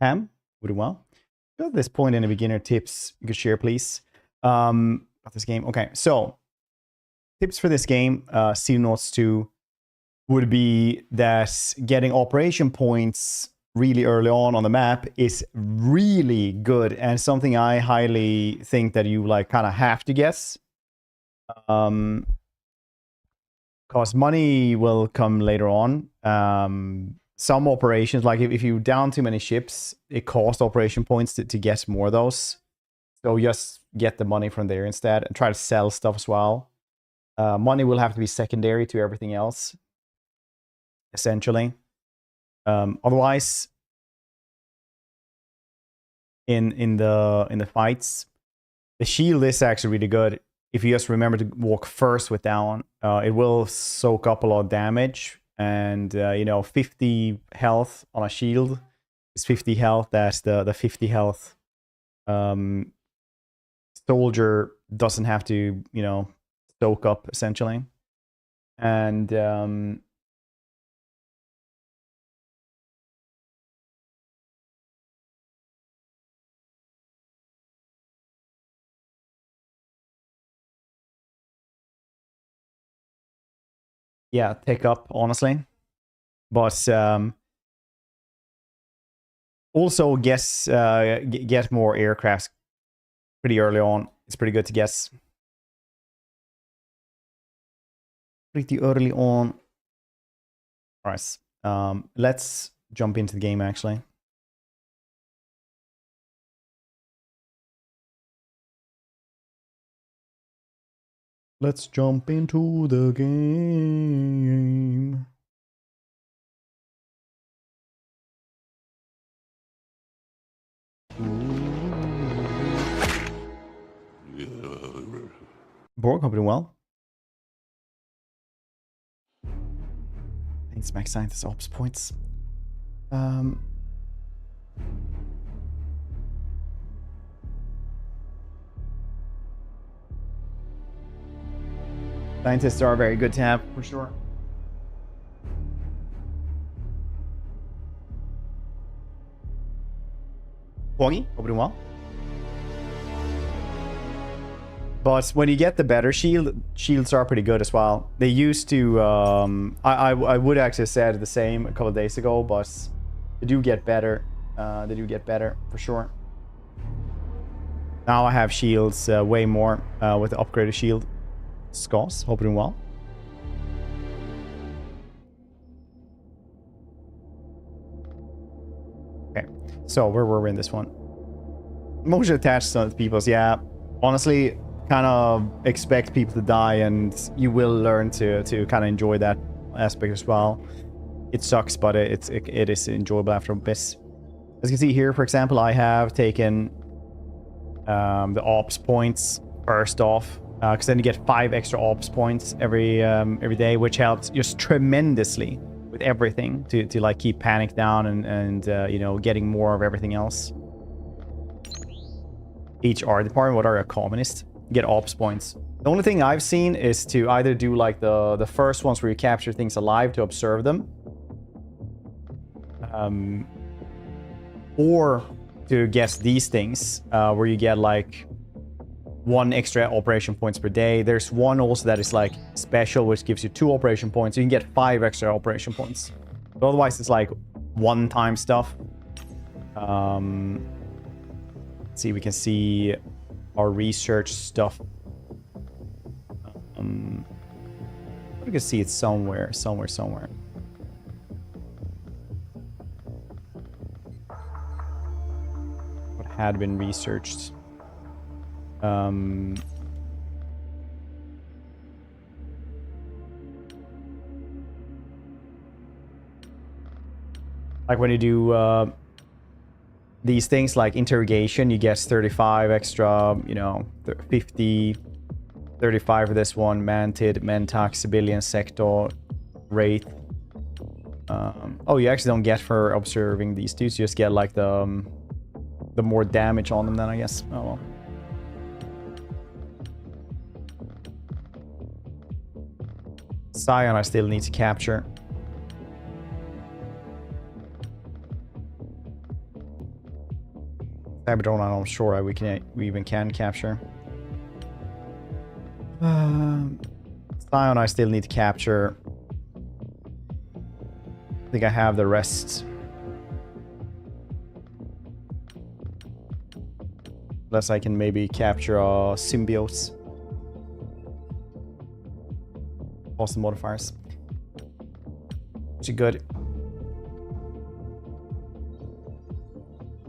Ham, would do well. At this point, any beginner tips you could share, please? About this game. Okay, so tips for this game, Xenonauts 2, would be that getting operation points really early on the map is really good and something I highly think that you like kind of have to guess. Because money will come later on. Some operations, like if you down too many ships, it costs operation points to get more of those. So just get the money from there instead and try to sell stuff as well. Money will have to be secondary to everything else, essentially. Otherwise, in the fights, the shield is actually really good. If you just remember to walk first with down, it will soak up a lot of damage. And, you know, 50 health on a shield is 50 health. That's the 50 health soldier doesn't have to, you know, soak up, essentially. And yeah, take up, honestly. But also guess get more aircrafts pretty early on. It's pretty good to guess. Pretty early on. All right. Let's jump into the game, actually. Let's jump into the game. Borg, hope doing well. Thanks, Max Scientist Ops points. Scientists are very good to have, for sure. Poggy, hope doing well. But when you get the better shields are pretty good as well. They used to, I would actually have said the same a couple of days ago, but they do get better. They do get better, for sure. Now I have shields way more with the upgraded shield. Scoss, hope you're doing well. Okay, so where were we in this one? Motion attached to people's, yeah. Honestly, kind of expect people to die, and you will learn to kind of enjoy that aspect as well. It sucks, but it is enjoyable after a bit. As you can see here, for example, I have taken the ops points first off, because then you get 5 extra ops points every day, which helps just tremendously with everything to like keep panic down and you know, getting more of everything else. HR department, what are a communist? Get ops points. The only thing I've seen is to either do like the first ones where you capture things alive to observe them, or to guess these things where you get like 1 extra operation points per day. There's one also that is like special, which gives you 2 operation points. You can get 5 extra operation points. But otherwise, it's like one-time stuff. Let's see, we can see our research stuff. We can see it somewhere. What had been researched? Like when you do these things like interrogation, you get 35 extra, you know, 50, 35 for this one, Mantid, Mentak, Civilian Sector, Wraith. Oh, you actually don't get for observing these two, so you just get like the more damage on them then, I guess. Oh well. Scion I still need to capture. Cyberdrone, I'm not sure we even can capture. Scion, I still need to capture. I think I have the rest. Unless I can maybe capture symbiotes. Awesome modifiers. Which is good.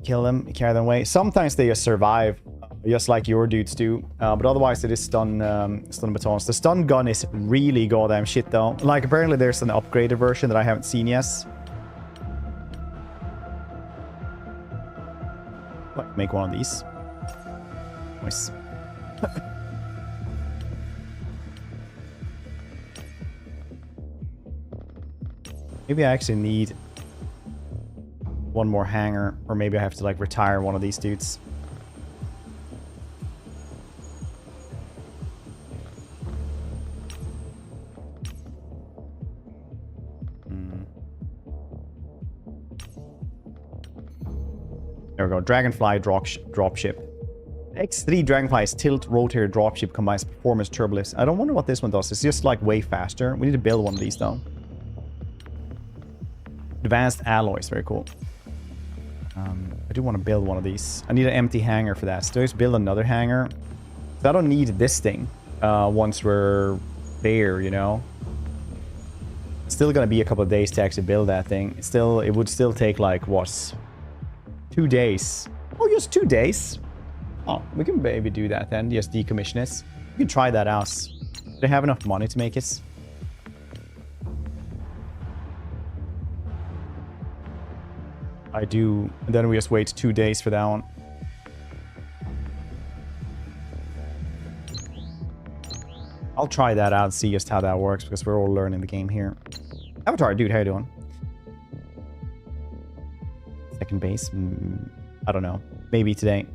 Kill them, carry them away. Sometimes they just survive, just like your dudes do. But otherwise it is stun batons. The stun gun is really goddamn shit though. Like apparently there's an upgraded version that I haven't seen yet. Like make one of these. Nice. Maybe I actually need one more hanger, or maybe I have to like retire one of these dudes. There we go. Dragonfly dropship. X3 Dragonfly's tilt rotator dropship combines performance turbolifts. I don't wonder what this one does. It's just like way faster. We need to build one of these though. Advanced alloys, very cool. I do want to build one of these. I need an empty hangar for that. So do I just build another hangar? So I don't need this thing once we're there, you know. It's still gonna be a couple of days to actually build that thing. It would still take like what? 2 days. Oh, just 2 days. Oh, we can maybe do that then. Just decommission it. We can try that out. Do they have enough money to make it? I do. And then we just wait 2 days for that one. I'll try that out and see just how that works because we're all learning the game here. Avatar, dude, how you doing? Second base? I don't know. Maybe today.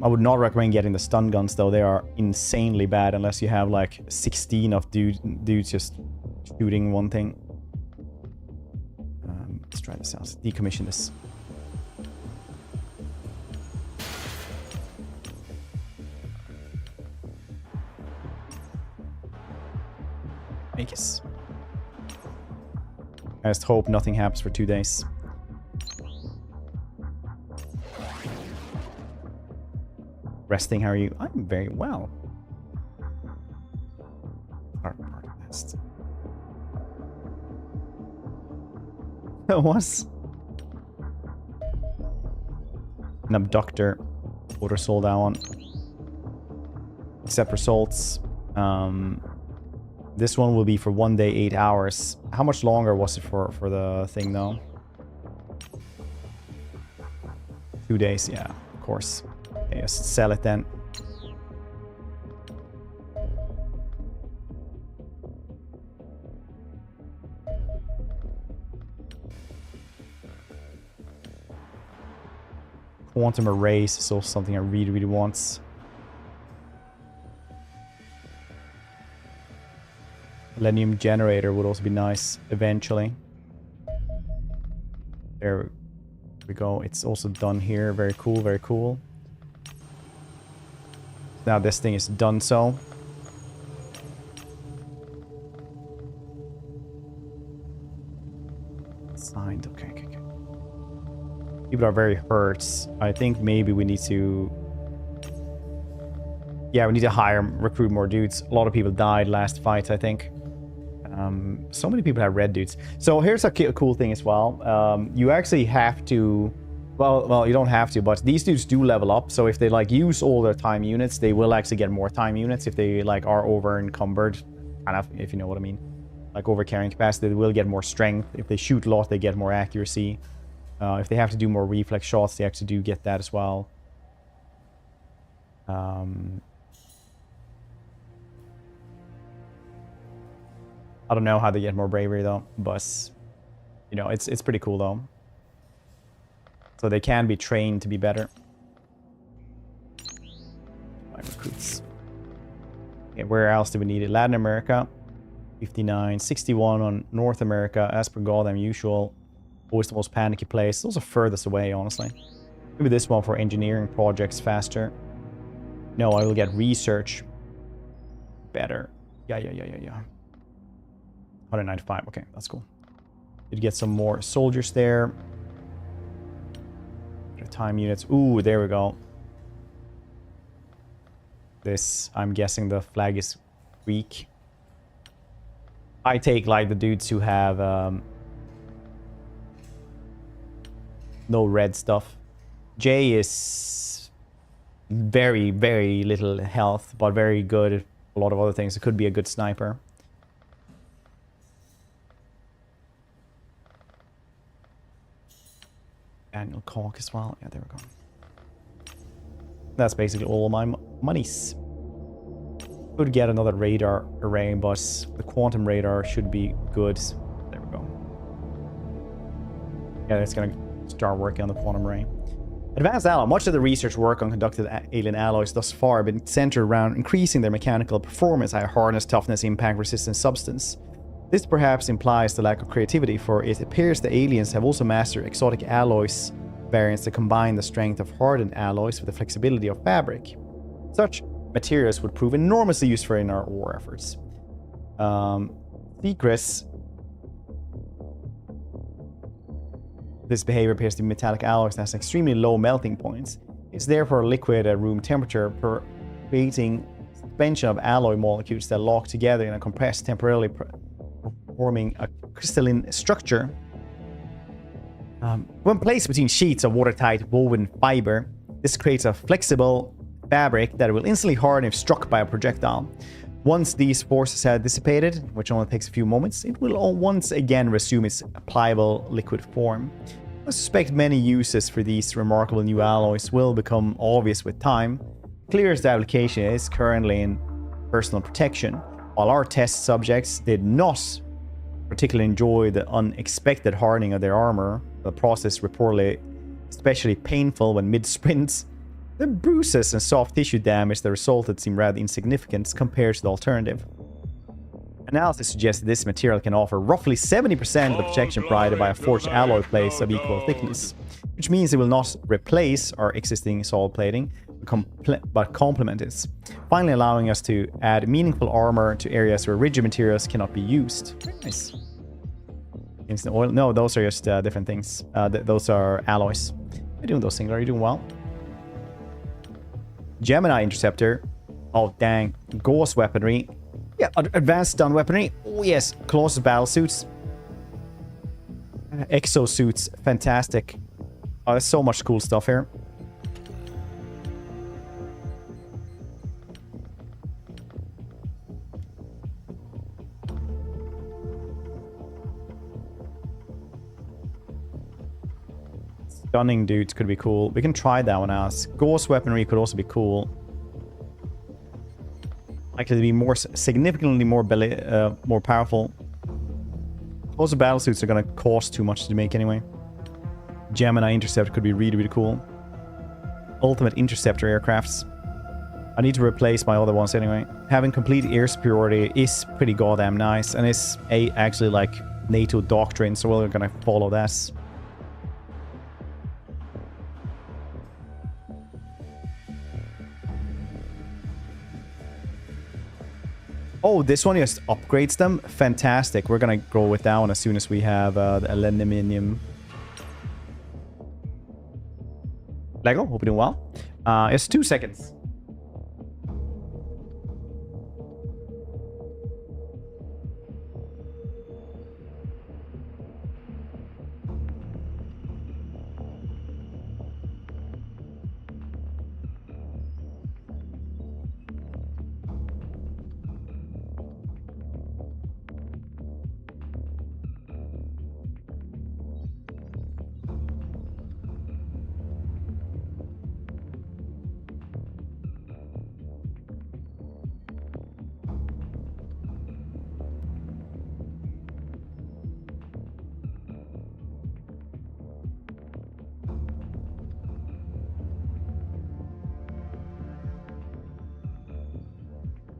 I would not recommend getting the stun guns though. They are insanely bad unless you have like 16 of dudes just shooting one thing. Let's try this out. Decommission this. Make it. I just hope nothing happens for 2 days. Resting, how are you? I'm very well. What? An abductor. Order sold that one. Accept results. This one will be for 1 day, 8 hours. How much longer was it for the thing though? 2 days, yeah, of course. Okay, just sell it then. Quantum arrays is also something I really, really want. Millennium generator would also be nice eventually. There we go. It's also done here. Very cool, very cool. Now this thing is done so. Signed. Okay, okay, okay. People are very hurt. I think maybe we need to... Yeah, we need to recruit more dudes. A lot of people died last fight, I think. So many people have red dudes. So here's a cool thing as well. You actually have to... Well, you don't have to, but these dudes do level up. So if they like use all their time units, they will actually get more time units. If they like are over encumbered, kind of, if you know what I mean, like over carrying capacity, they will get more strength. If they shoot a lot, they get more accuracy. If they have to do more reflex shots, they actually do get that as well. I don't know how they get more bravery though, but you know, it's pretty cool though. So they can be trained to be better. Recruits. Okay, where else do we need it? Latin America, 59, 61 on North America, as per goddamn usual. Always the most panicky place. Those are furthest away, honestly. Maybe this one for engineering projects faster. No, I will get research better. Yeah. 195. Okay, that's cool. Did get some more soldiers there. Time units. Ooh, there we go. This, I'm guessing the flag is weak. I take like the dudes who have no red stuff. J is very, very little health, but very good at a lot of other things. It could be a good sniper. Annual caulk as well. Yeah, there we go. That's basically all of my monies. Could get another radar array, but the quantum radar should be good. There we go. Yeah, it's gonna start working on the quantum array. Advanced alloy. Much of the research work on conducted alien alloys thus far have been centered around increasing their mechanical performance, high hardness, toughness, impact resistant substance. This perhaps implies the lack of creativity, for it appears the aliens have also mastered exotic alloys variants that combine the strength of hardened alloys with the flexibility of fabric. Such materials would prove enormously useful in our war efforts. Secrets. This behavior appears to be metallic alloys that has extremely low melting points. It's therefore liquid at room temperature, creating suspension of alloy molecules that lock together in a compressed temporarily forming a crystalline structure. When placed between sheets of watertight woven fiber, this creates a flexible fabric that will instantly harden if struck by a projectile. Once these forces have dissipated, which only takes a few moments, it will once again resume its pliable liquid form. I suspect many uses for these remarkable new alloys will become obvious with time. Clearest application is currently in personal protection. While our test subjects did not particularly enjoy the unexpected hardening of their armor, the process reportedly especially painful when mid-sprints, the bruises and soft tissue damage that resulted seem rather insignificant compared to the alternative. Analysis suggests that this material can offer roughly 70% of the protection provided by a forged alloy plate of equal thickness, which means it will not replace our existing solid plating, but complement it, finally allowing us to add meaningful armor to areas where rigid materials cannot be used. Nice. Instant oil? No, those are just different things. Those are alloys. You're doing those things. Are you doing well? Gemini interceptor. Oh, dang. Gauss weaponry. Yeah, advanced stun weaponry. Oh, yes. Colossus battle suits. Exosuits. Fantastic. Oh, there's so much cool stuff here. Stunning dudes could be cool. We can try that one out. Gauss weaponry could also be cool. Likely to be more significantly more powerful. Also, battle suits are gonna cost too much to make anyway. Gemini interceptor could be really, really cool. Ultimate interceptor aircrafts. I need to replace my other ones anyway. Having complete air superiority is pretty goddamn nice, and it's actually like NATO doctrine, so we're gonna follow that. Oh, this one just upgrades them? Fantastic. We're gonna go with that one as soon as we have the aluminium. Lego, hope you're doing well. It's 2 seconds.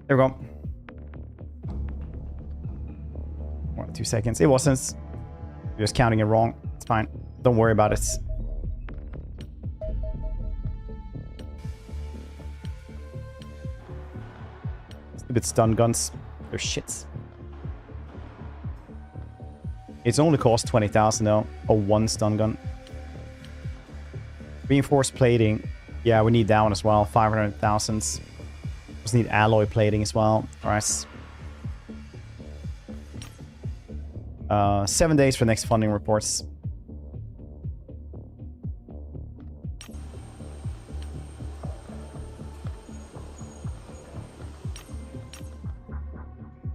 There we go. 1 or 2 seconds. It wasn't You're just counting it wrong. It's fine. Don't worry about it. Stupid stun guns. They're shits. It's only cost 20,000 though. Oh, one stun gun. Reinforced plating. Yeah, we need that one as well. 500,000. Just need alloy plating as well. Alright. 7 days for next funding reports.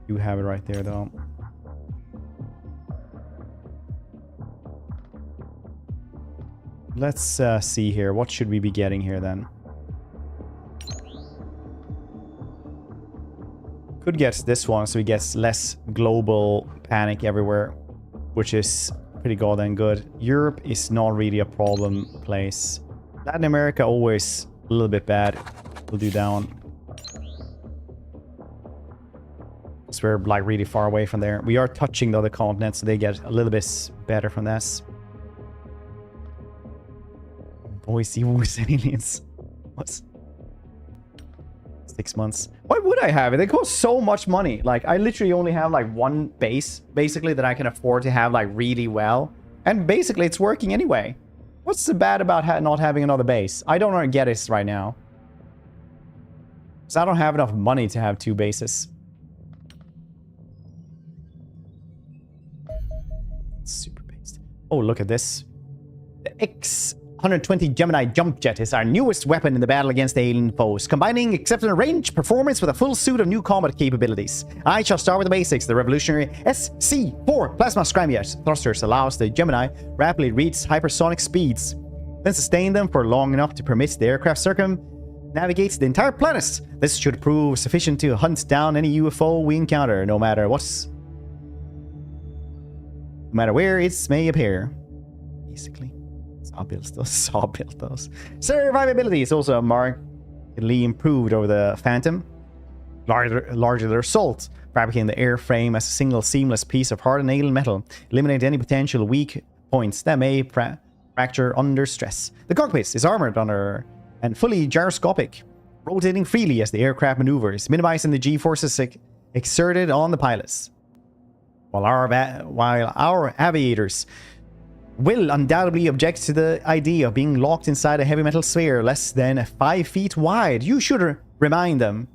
You have it right there though. Let's see here. What should we be getting here then? Could get this one so we get less global panic everywhere, which is pretty goddamn good. Europe is not really a problem place. Latin America always a little bit bad. We'll do that one. So we're like really far away from there. We are touching the other continents, so they get a little bit better from this. Voice aliens. What's 6 months? Why would I have it? They cost so much money. Like, I literally only have like one base, basically, that I can afford to have like really well. And basically, it's working anyway. What's so bad about not having another base? I don't get it right now. Because I don't have enough money to have 2 bases. Super based. Oh, look at this. The X-120 Gemini jump jet is our newest weapon in the battle against alien foes, combining exceptional range performance with a full suit of new combat capabilities. I shall start with the basics. The revolutionary SC-4 plasma scramjet thrusters allows the Gemini rapidly reach hypersonic speeds, then sustain them for long enough to permit the aircraft circumnavigate the entire planet. This should prove sufficient to hunt down any UFO we encounter, no matter where it may appear. Basically. Saw built those. Survivability is also markedly improved over the Phantom. Larger assault, fabricating the airframe as a single seamless piece of hardened alien metal, eliminate any potential weak points that may fracture under stress. The cockpit is armored under and fully gyroscopic, rotating freely as the aircraft maneuvers, minimizing the G-forces exerted on the pilots. While our aviators will undoubtedly object to the idea of being locked inside a heavy metal sphere less than 5 feet wide, you should remind them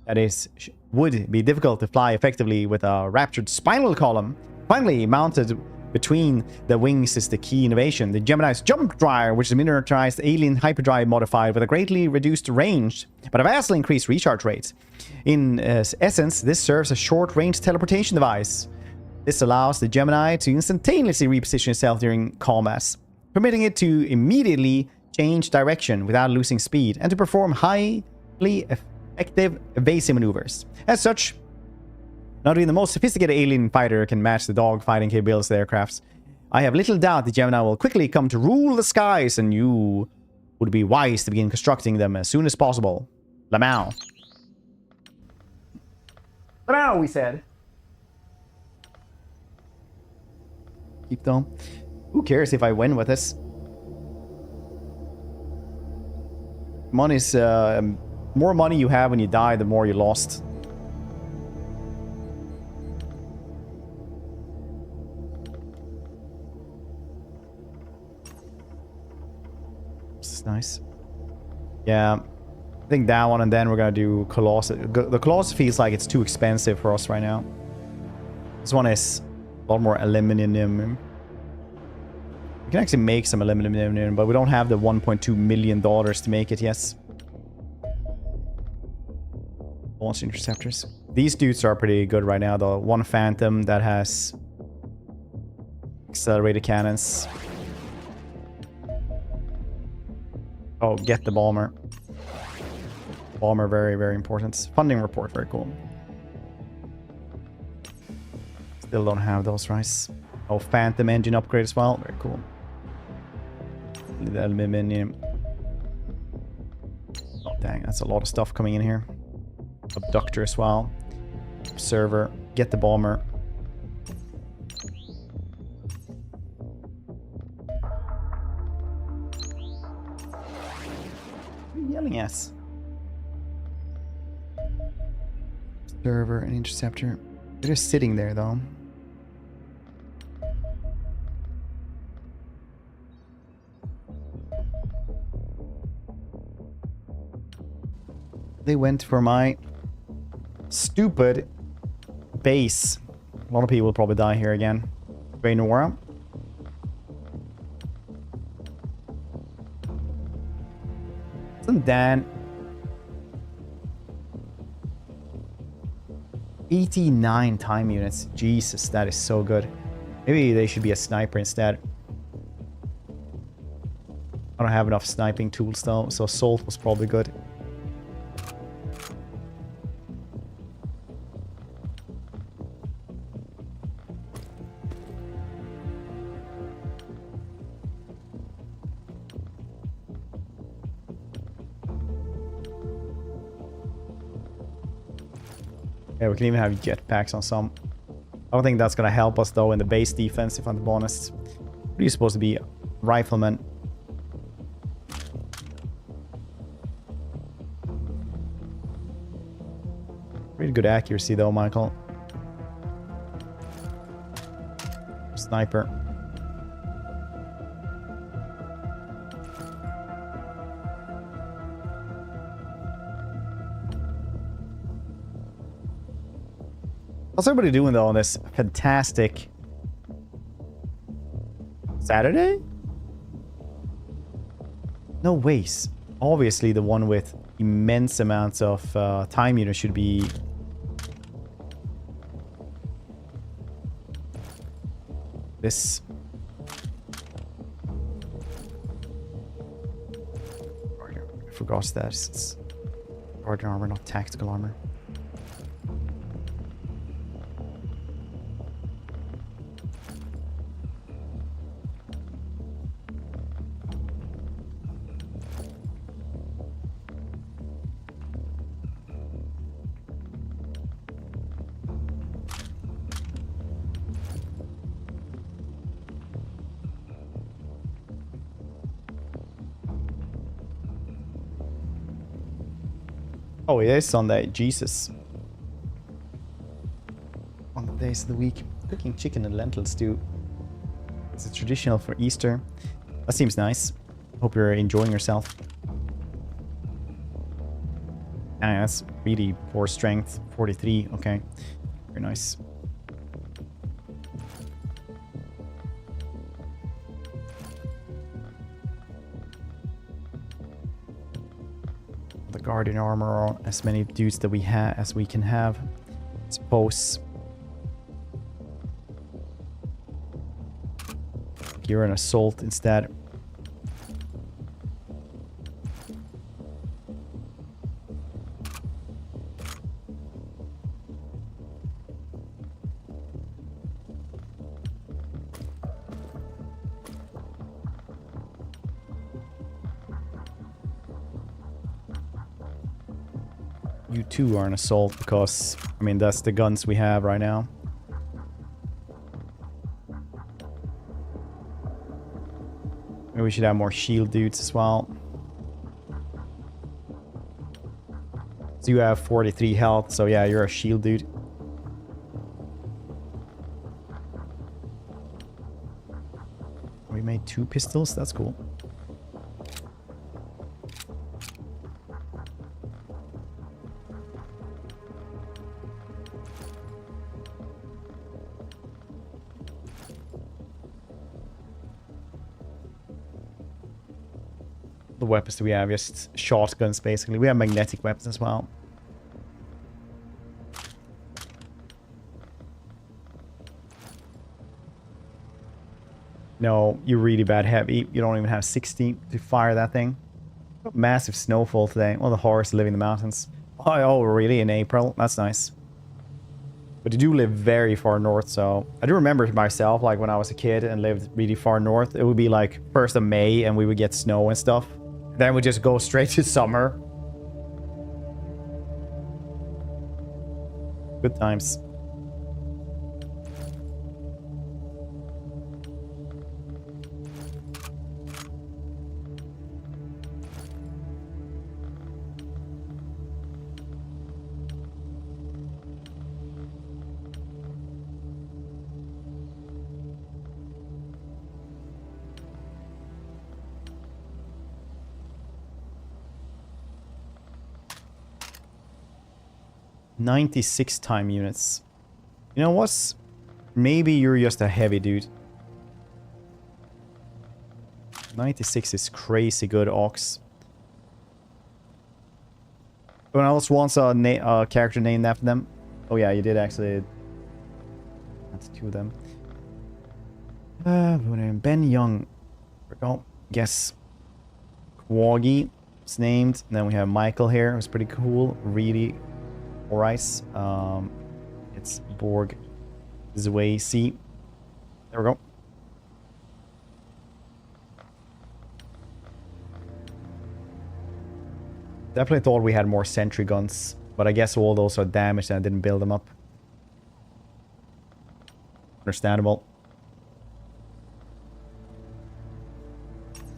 that it would be difficult to fly effectively with a ruptured spinal column. Finally, mounted between the wings is the key innovation. The Gemini's jump dryer, which is a miniaturized alien hyperdrive modified with a greatly reduced range, but a vastly increased recharge rate. In essence, this serves as a short-range teleportation device. This allows the Gemini to instantaneously reposition itself during combat, permitting it to immediately change direction without losing speed and to perform highly effective evasive maneuvers. As such, not even the most sophisticated alien fighter can match the dogfighting capabilities of the aircrafts. I have little doubt the Gemini will quickly come to rule the skies, and you would be wise to begin constructing them as soon as possible. Lamau. Lamau, we said. Keep them. Who cares if I win with this? Money's more money you have when you die, the more you lost. This is nice. Yeah, I think that one, and then we're gonna do Colossus. The Colossus feels like it's too expensive for us right now. This one is a lot more aluminum. We can actually make some aluminum, but we don't have the $1.2 million to make it, yes. Launch interceptors. These dudes are pretty good right now, though. One Phantom that has accelerated cannons. Oh, get the bomber. Bomber, very, very important. Funding report, very cool. Still don't have those, right? Oh, Phantom engine upgrade as well. Very cool. The aluminium. Oh, dang, that's a lot of stuff coming in here. Abductor as well. Observer. Get the bomber. feeling, yes. Server and interceptor. They're just sitting there though. They went for my stupid base. A lot of people will probably die here again. Xenonauts. Isn't that 89 time units? Jesus, that is so good. Maybe they should be a sniper instead. I don't have enough sniping tools though, so assault was probably good. Yeah, we can even have jetpacks on some. I don't think that's gonna help us though in the base defense, if I'm honest. What are you supposed to be? Rifleman. Pretty good accuracy though, Michael. Sniper. How's everybody doing though on this fantastic Saturday? No ways. Obviously the one with immense amounts of time units should be this. I forgot that it's guardian armor, not tactical armor. Oh, it is Sunday. Jesus. On the days of the week. Cooking chicken and lentil stew. It's a traditional for Easter. That seems nice. Hope you're enjoying yourself. Ah, that's really poor strength. 43. Okay. Very nice. Guardian armor, or as many dudes that we have as we can have. Suppose you're an assault instead. You two are an assault because, I mean, that's the guns we have right now. Maybe we should have more shield dudes as well. So you have 43 health, so yeah, you're a shield dude. We made 2 pistols, that's cool. The weapons that we have, just shotguns basically. We have magnetic weapons as well. No, you're really bad heavy. You don't even have 60 to fire that thing. Massive snowfall today. Well, the horse live in the mountains. Oh, really? In April? That's nice. But you do live very far north, so... I do remember myself, like when I was a kid and lived really far north, it would be like 1st of May and we would get snow and stuff. Then we just go straight to summer. Good times. 96 time units. You know what's... Maybe you're just a heavy dude. 96 is crazy good, Ox. Anyone else wants a character named after them? Oh yeah, you did actually. That's 2 of them. Ben Young. Oh, yes. Kwagi is named. And then we have Michael here. It's pretty cool. Really alright. It's Borg Zwayc. There we go. Definitely thought we had more sentry guns, but I guess all those are damaged and I didn't build them up. Understandable.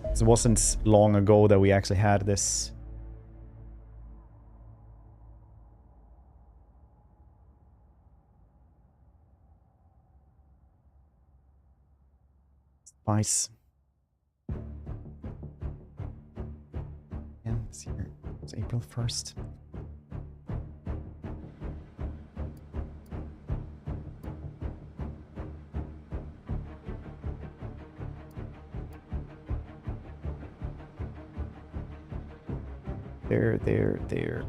It wasn't long ago that we actually had this. Spice. Yeah, it's here. It's April 1st. There.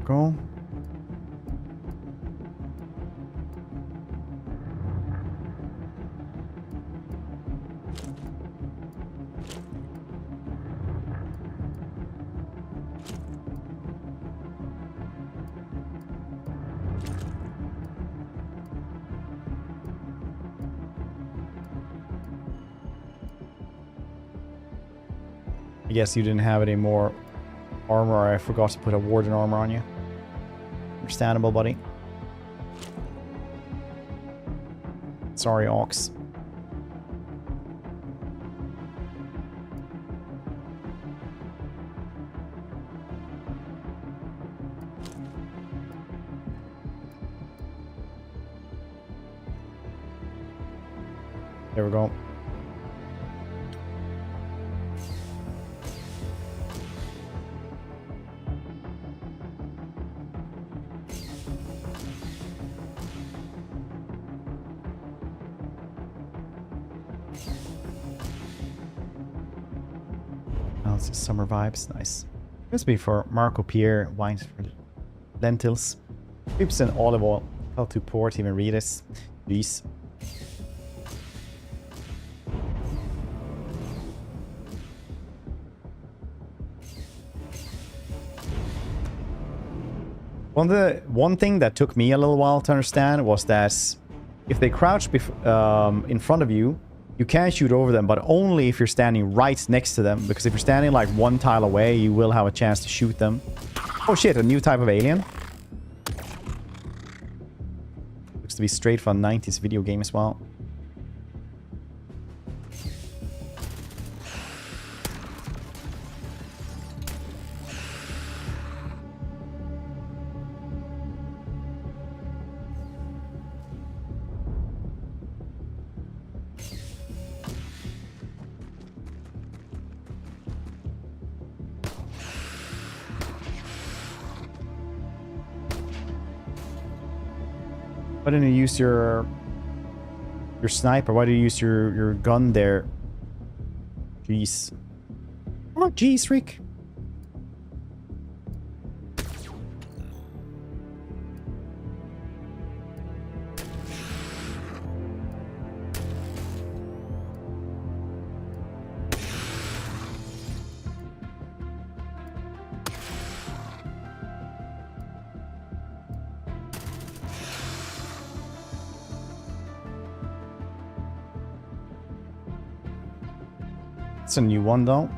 Go. I guess you didn't have any more armor, or I forgot to put a warden armor on you. Understandable, buddy. Sorry, Ox. There we go. Summer vibes, nice. Recipe for Marco Pierre, wines for lentils, chips and olive oil. How to pour to even read this. These. One thing that took me a little while to understand was that if they crouch in front of you, you can shoot over them, but only if you're standing right next to them. Because if you're standing like 1 tile away, you will have a chance to shoot them. Oh shit, a new type of alien. Looks to be straight from a 90s video game as well. Why didn't you use your sniper? Why did you use your gun there? Jeez. Oh, jeez, Rick. It's a new one though.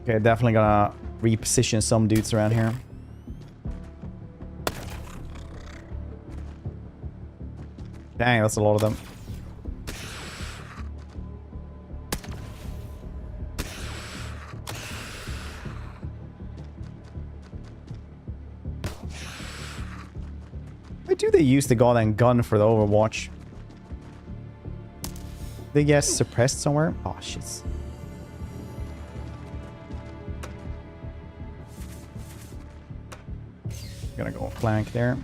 Okay, definitely gonna reposition some dudes around here. Dang, that's a lot of them. Why do they use the goddamn gun for the Overwatch? They get suppressed somewhere? Oh, shit. Gonna go flank there.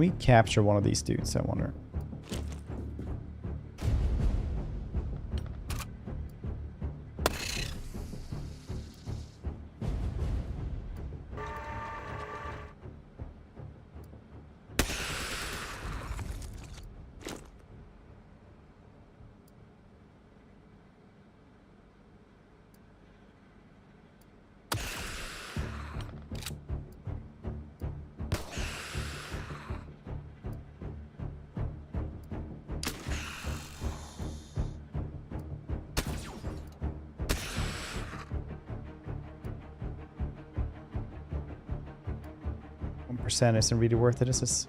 Can we capture one of these dudes, I wonder? Percent isn't really worth it, is this?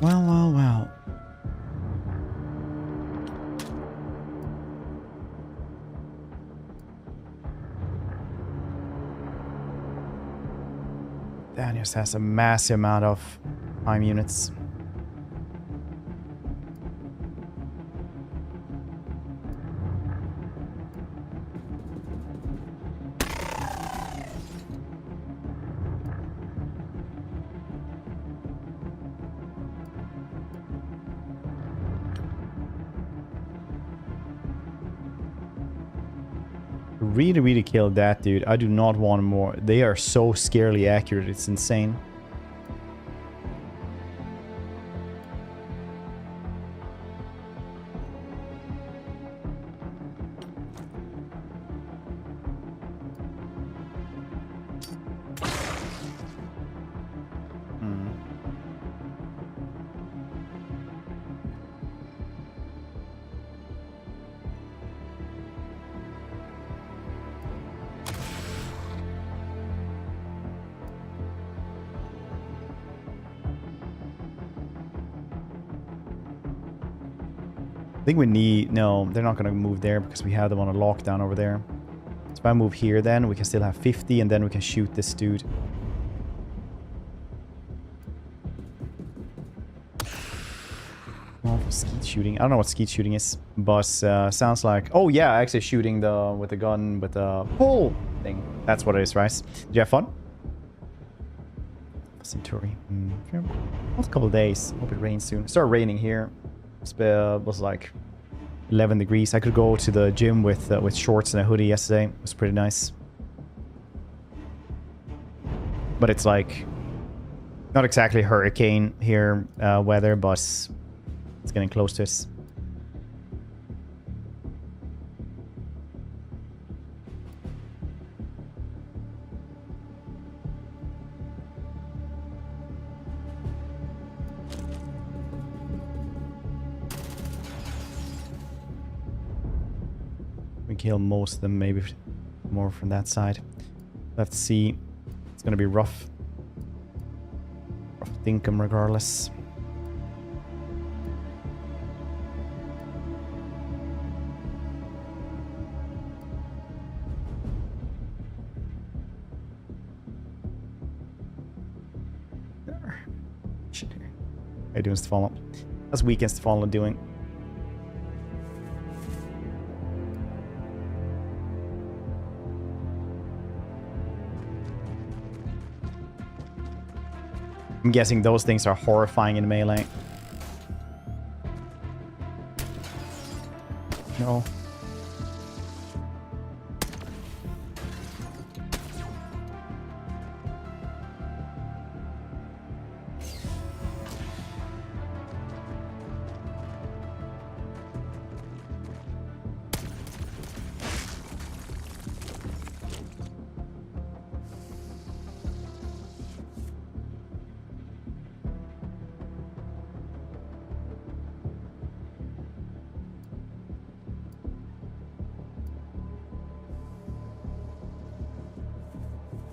Well, well, well. Daniels has a massive amount of time units. Really killed that dude. I do not want more. They are so scarily accurate. It's insane. I think we need... No, they're not going to move there because we have them on a lockdown over there. So if I move here then, we can still have 50 and then we can shoot this dude. Oh, skeet shooting. I don't know what skeet shooting is, but sounds like... Oh yeah, actually shooting with the gun with the pull thing. That's what it is, right? Did you have fun? Centauri. Last couple of days. Hope it rains soon. It started raining here. It was like 11 degrees. I could go to the gym with shorts and a hoodie yesterday. It was pretty nice. But it's like not exactly hurricane here weather, but it's getting close to us. kill most of them, maybe more from that side. Let's see. It's gonna be rough. Rough dinkum regardless. Shit here. How you doing, Stefano? That's weekend Stefano doing. I'm guessing those things are horrifying in melee. No.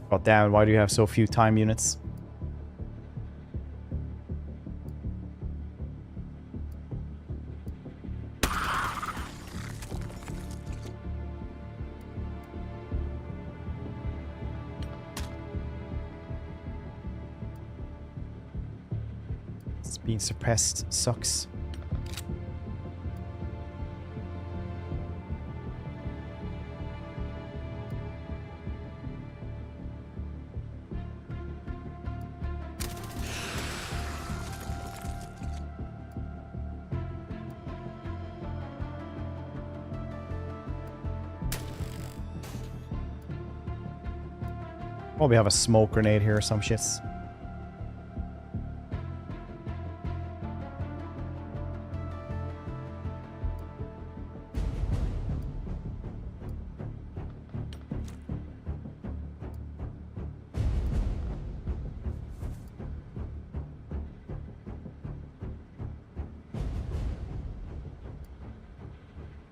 God damn, why do you have so few time units? It's being suppressed sucks. Probably have a smoke grenade here or some shits.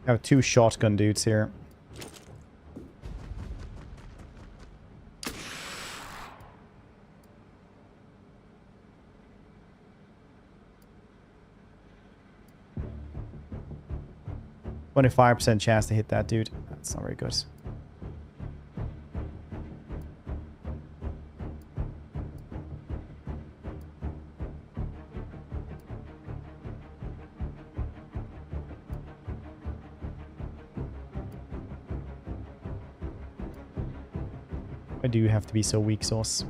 I have 2 shotgun dudes here. %25 chance to hit that dude. That's not very good. Why do you have to be so weak sauce?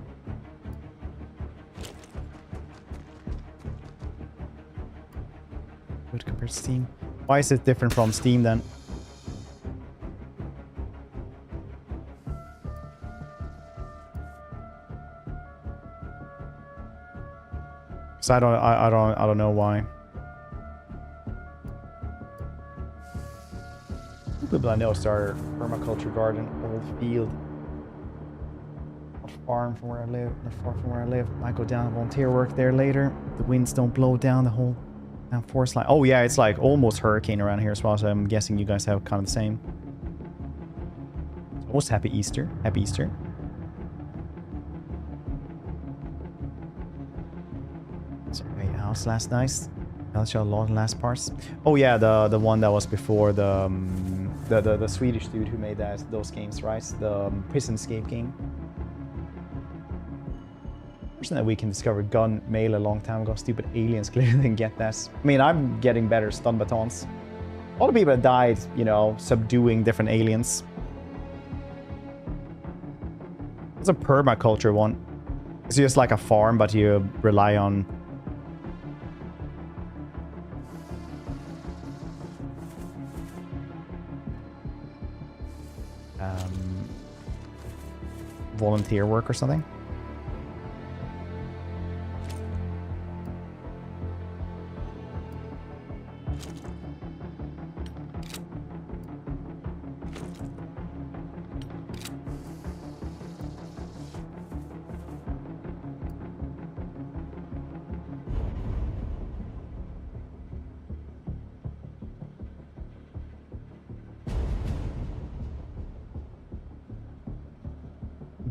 Good compared to Steam. Why is it different from Steam then? Because I don't know why. People I know start permaculture garden, old field. Not far from where I live. Not far from where I live. I go down volunteer work there later. The winds don't blow down the whole forest line. Oh yeah, it's like almost hurricane around here as well, so I'm guessing you guys have kind of the same. Almost happy Easter. Happy Easter. So great house last night. I'll show a lot of last parts. Oh yeah, the one that was before the Swedish dude who made those games, right? The Prison Escape game. That we can discover gun mail a long time ago. Stupid aliens clearly didn't get that. I mean, I'm getting better stun batons. All the people that died, you know, subduing different aliens. It's a permaculture one. It's just like a farm, but you rely on volunteer work or something.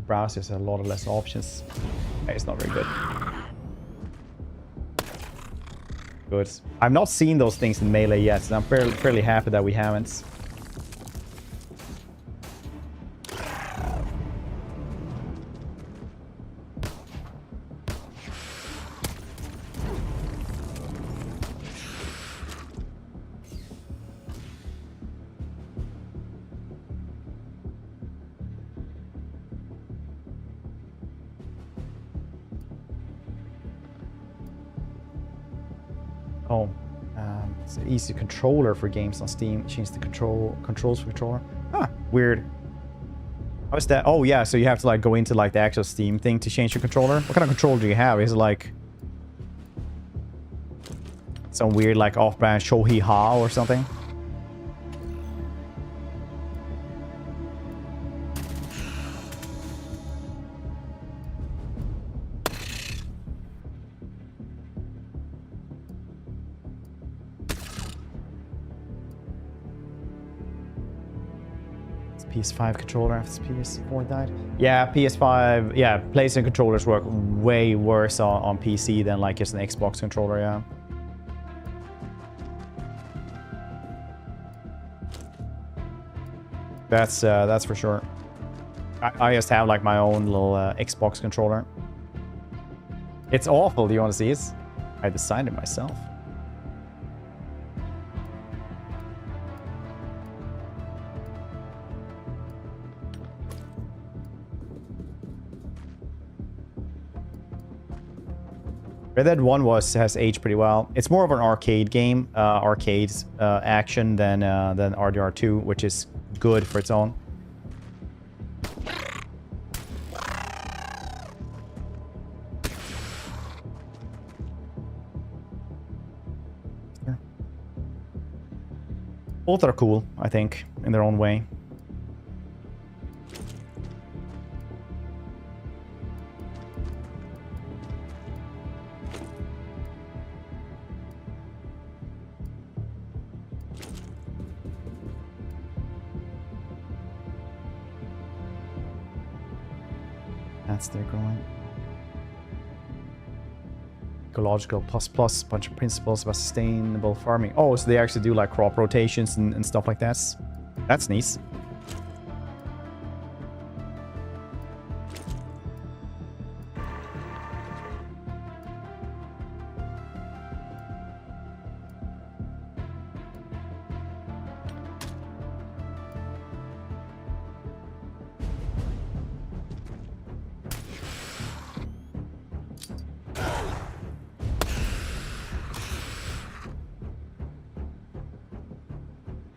browsers have a lot of less options. It's not very good. Good. I've not seen those things in Melee yet, so I'm fairly happy that we haven't. Oh, it's an easy controller for games on Steam. Change the controls for controller. Huh, weird. How is that? Oh yeah, so you have to like go into like the actual Steam thing to change your controller. What kind of controller do you have? Is it like some weird like off-brand Shohei Ha or something? PS5 controller after PS4 died. Yeah, PS5. Yeah, PlayStation controllers work way worse on PC than like just an Xbox controller. Yeah. That's for sure. I just have like my own little Xbox controller. It's awful. Do you want to see it? I designed it myself. Red Dead 1 has aged pretty well. It's more of an arcade game, action than RDR2, which is good for its own. Both are cool, I think, in their own way. That's their growing. Ecological plus bunch of principles about sustainable farming. Oh, so they actually do like crop rotations and stuff like that. That's nice.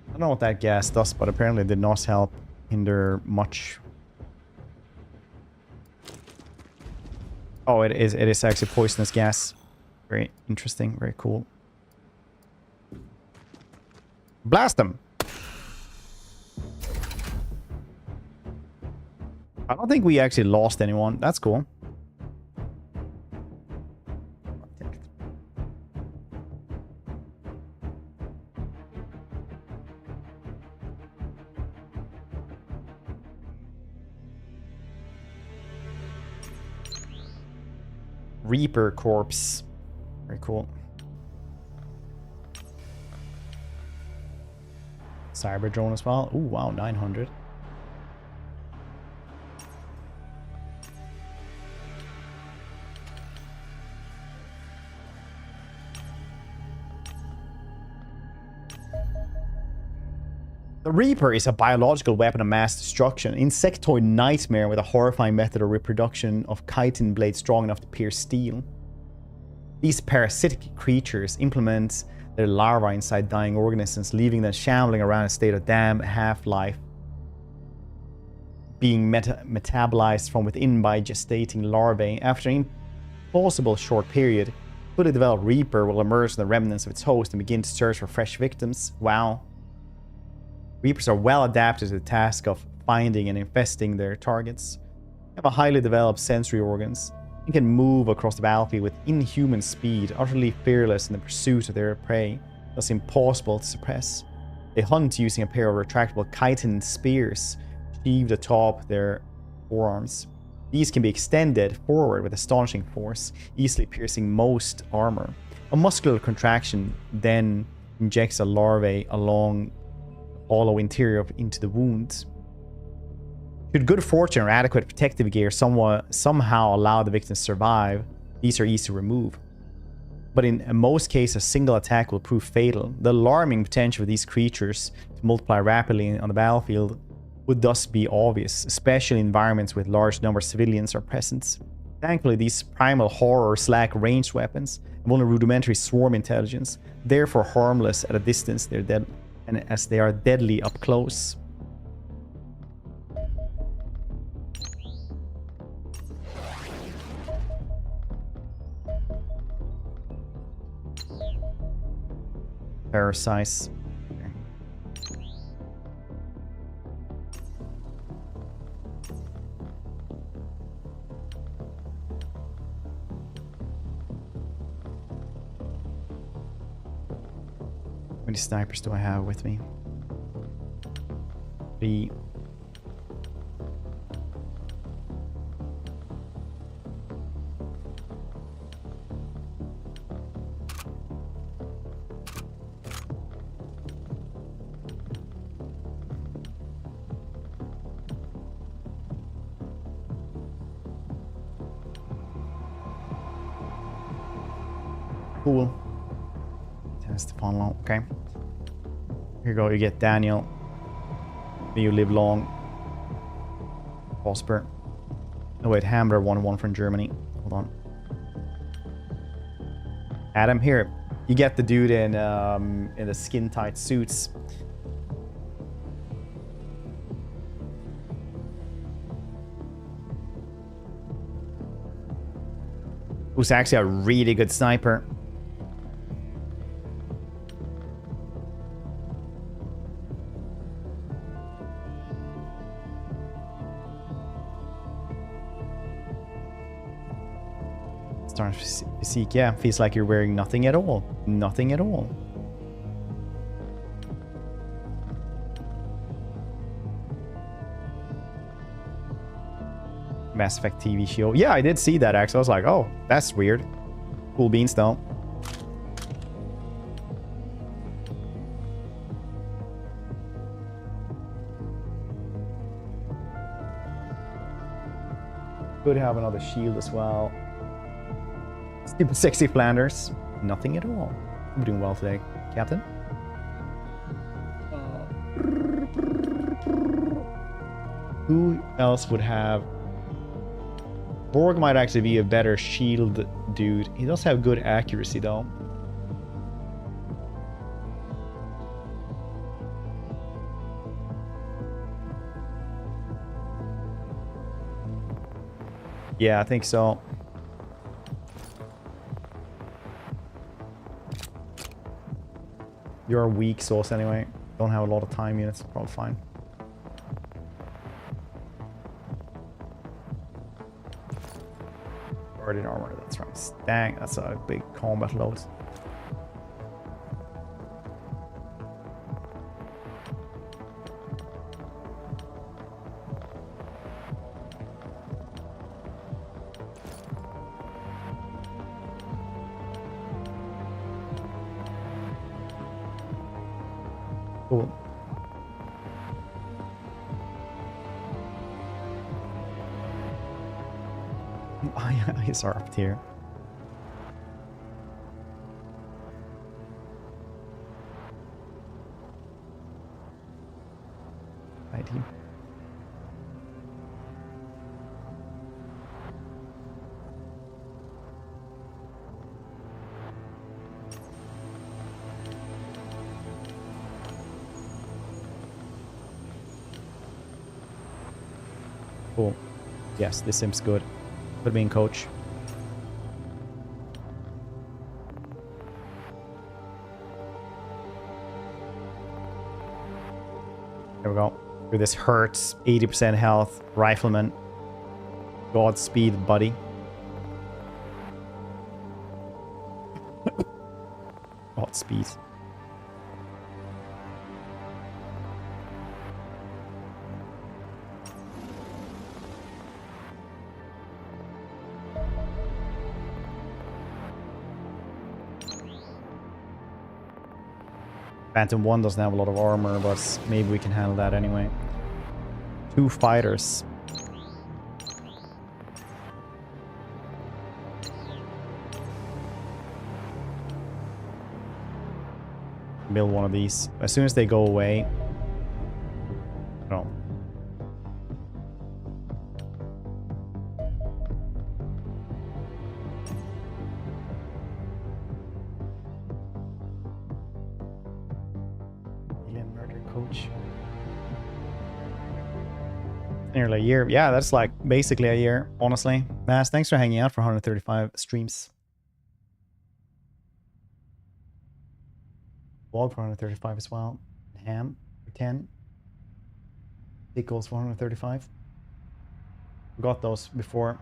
I don't know what that gas does, but apparently it did not help hinder much. Oh, it is actually poisonous gas. Very interesting, very cool. Blast them! I don't think we actually lost anyone. That's cool. Reaper corpse. Very cool. Cyber drone as well. Ooh, wow, 900. The Reaper is a biological weapon of mass destruction, an insectoid nightmare with a horrifying method of reproduction of chitin blades strong enough to pierce steel. These parasitic creatures implement their larvae inside dying organisms, leaving them shambling around in a state of damned half-life, being metabolized from within by gestating larvae. After an impossible short period, fully developed Reaper will emerge from the remnants of its host and begin to search for fresh victims. Wow. Reapers are well adapted to the task of finding and infesting their targets. They have a highly developed sensory organs and can move across the battlefield with inhuman speed, utterly fearless in the pursuit of their prey, thus impossible to suppress. They hunt using a pair of retractable chitin spears sheathed atop their forearms. These can be extended forward with astonishing force, easily piercing most armor. A muscular contraction then injects a larvae along the hollow interior into the wound. Should good fortune or adequate protective gear somehow allow the victim to survive, these are easy to remove. But in most cases, a single attack will prove fatal. The alarming potential for these creatures to multiply rapidly on the battlefield would thus be obvious, especially in environments with large numbers of civilians are present. Thankfully, these primal horrors lack ranged weapons and only rudimentary swarm intelligence, therefore harmless at a distance. They're dead, and as they are deadly up close. Parasites. How many snipers do I have with me? 3. Cool. Test the funnel. Okay. Here you go. You get Daniel. May you live long. Prosper. Oh wait, Hammer 1-1 from Germany. Hold on. Adam, here. You get the dude in the skin tight suits. Who's actually a really good sniper. Physique, yeah, feels like you're wearing nothing at all. Nothing at all. Mass Effect TV show. Yeah, I did see that actually. I was like, oh, that's weird. Cool beans though. Could have another shield as well. Stupid sexy Flanders. Nothing at all. I'm doing well today, Captain. Who else would have... Borg might actually be a better shield dude. He does have good accuracy though. Yeah, I think so. You're a weak source anyway. Don't have a lot of time units. Probably fine. Guardian armor. That's right. Dang, that's a big combat load. Cool. Eyes are up here. Right here. Cool. Yes, this seems good. Put me in coach. There we go. With this hurts, 80% health, rifleman. Godspeed, buddy. Godspeed. Phantom 1 doesn't have a lot of armor, but maybe we can handle that anyway. 2 fighters. Build one of these. As soon as they go away... No. Alien murder coach. Nearly a year. Yeah, that's like basically a year, honestly. Mass, thanks for hanging out for 135 streams. Vlog for 135 as well. Ham for 10. Equals 435. Got those before.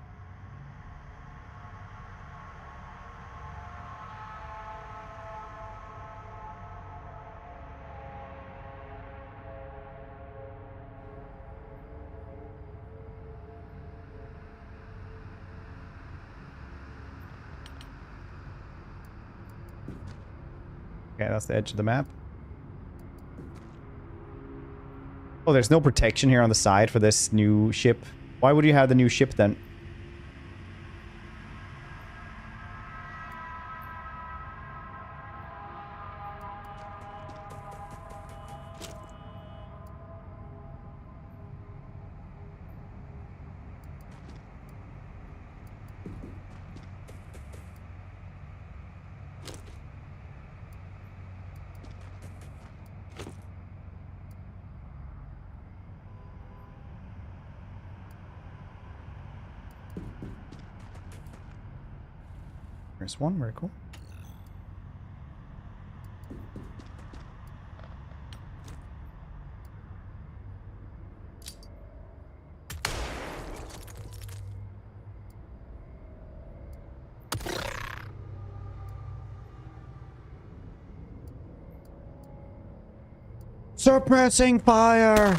Okay, that's the edge of the map. Oh, there's no protection here on the side for this new ship. Why would you have the new ship then? There's one, very cool. Suppressing fire!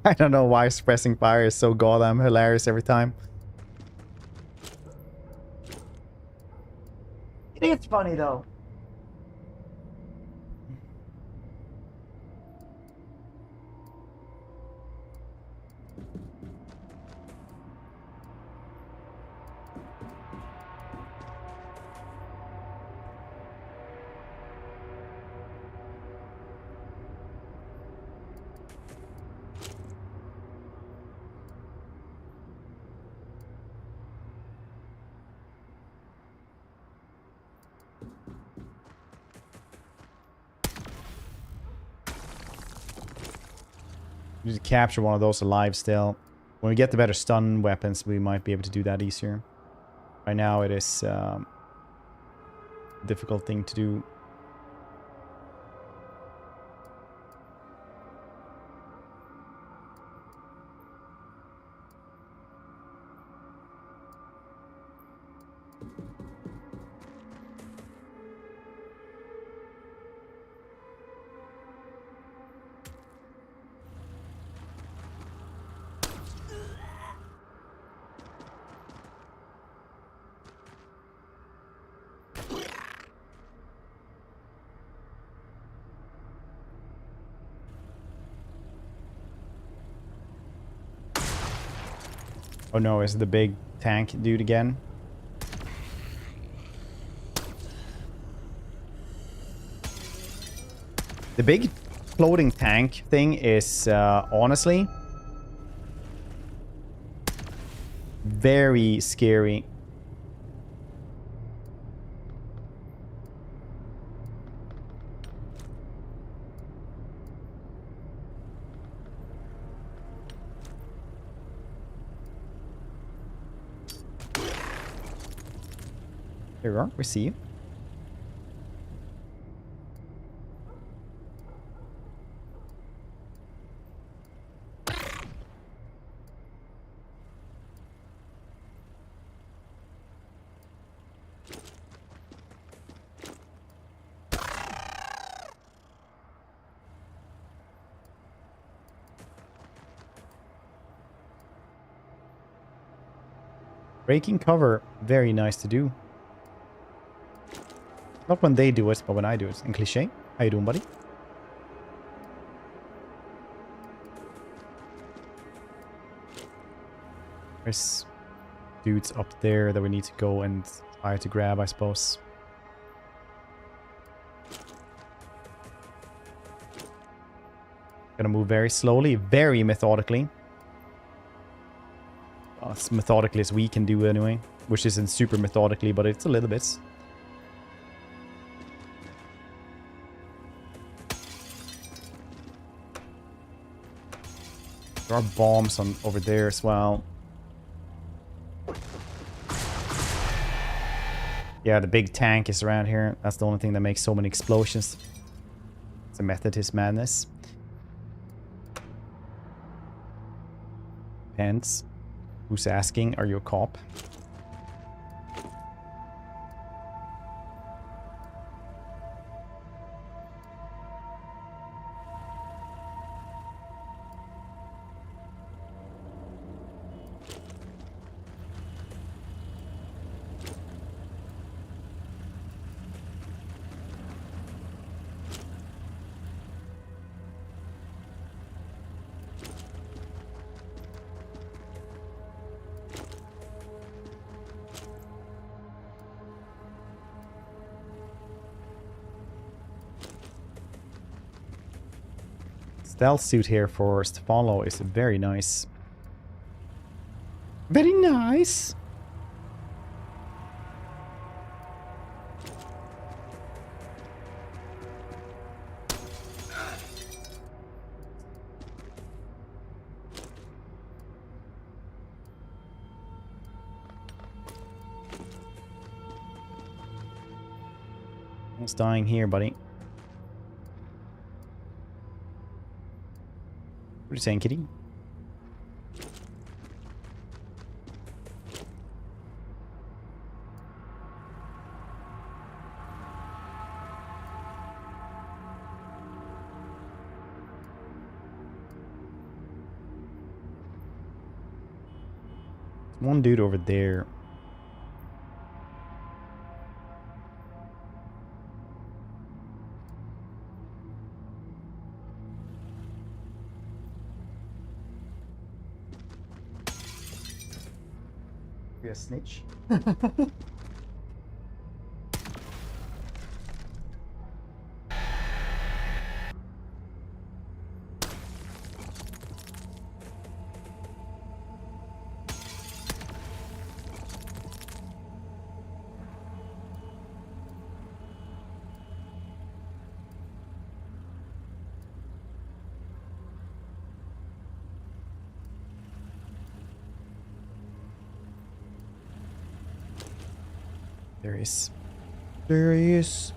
I don't know why suppressing fire is so goddamn hilarious every time. It's funny though. We need to capture one of those alive still. When we get the better stun weapons, we might be able to do that easier. Right now it is a difficult thing to do. Oh no, is it the big tank dude again? The big floating tank thing is honestly very scary. There we are. We see you. Breaking cover. Very nice to do. Not when they do it, but when I do it. In Cliché. How you doing, buddy? There's dudes up there that we need to go and try to grab, I suppose. Gonna move very slowly, very methodically. As methodically as we can do anyway. Which isn't super methodically, but it's a little bit. There are bombs on over there as well. Yeah, the big tank is around here. That's the only thing that makes so many explosions. It's a method to his madness. Pence. Who's asking? Are you a cop? Stealth suit here for Stefano is very nice. Very nice! Almost dying here, buddy. What are you saying, kitty? There's one dude over there. A snitch. There is. There he is.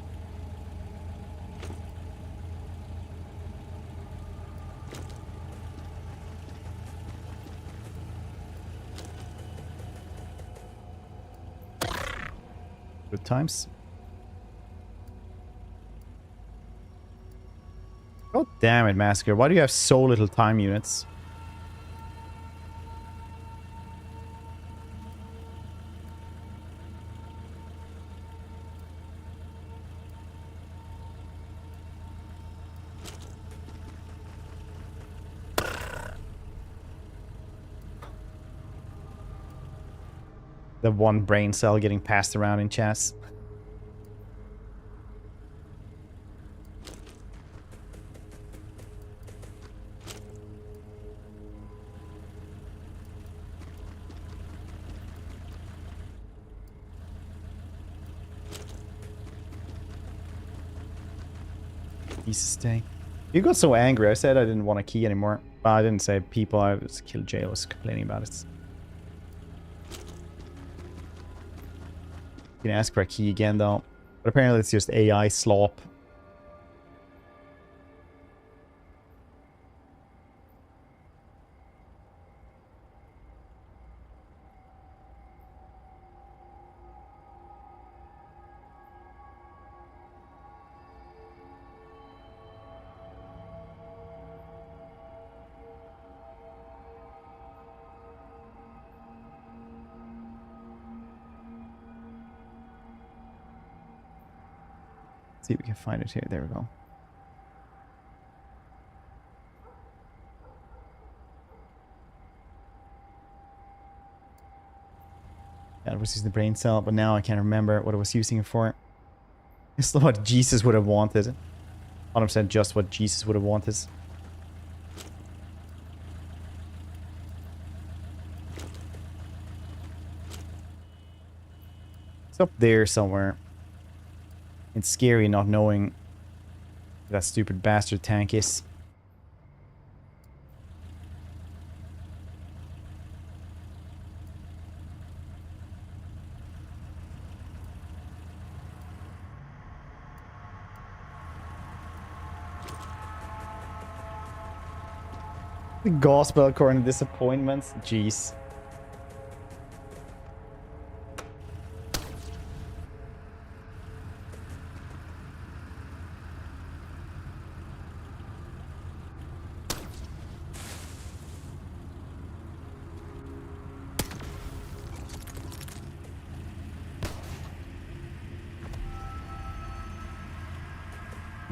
Good times. God damn it, Massacre. Why do you have so little time units? The one brain cell getting passed around in chess. Jesus dang. You got so angry. I said I didn't want a key anymore. Well, I didn't say people. I was killed Jay. I was complaining about it. You can ask for a key again though. But apparently it's just AI slop. See if we can find it here. There we go. That was using the brain cell, but now I can't remember what I was using it for. It's what Jesus would have wanted. 100% just what Jesus would have wanted. It's up there somewhere. It's scary not knowing where that stupid bastard tank is. The gospel according to disappointments? Jeez.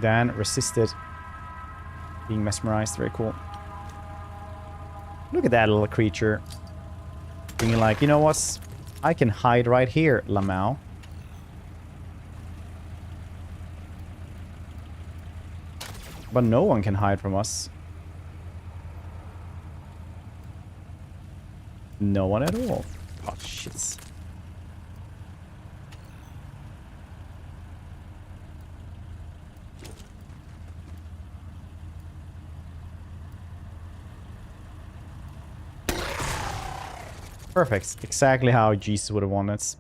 Dan resisted being mesmerized. Very cool. Look at that little creature. Being like, you know what? I can hide right here, Lamau. But no one can hide from us. No one at all. Oh, shit. Perfect. Exactly how Jesus would have wanted it.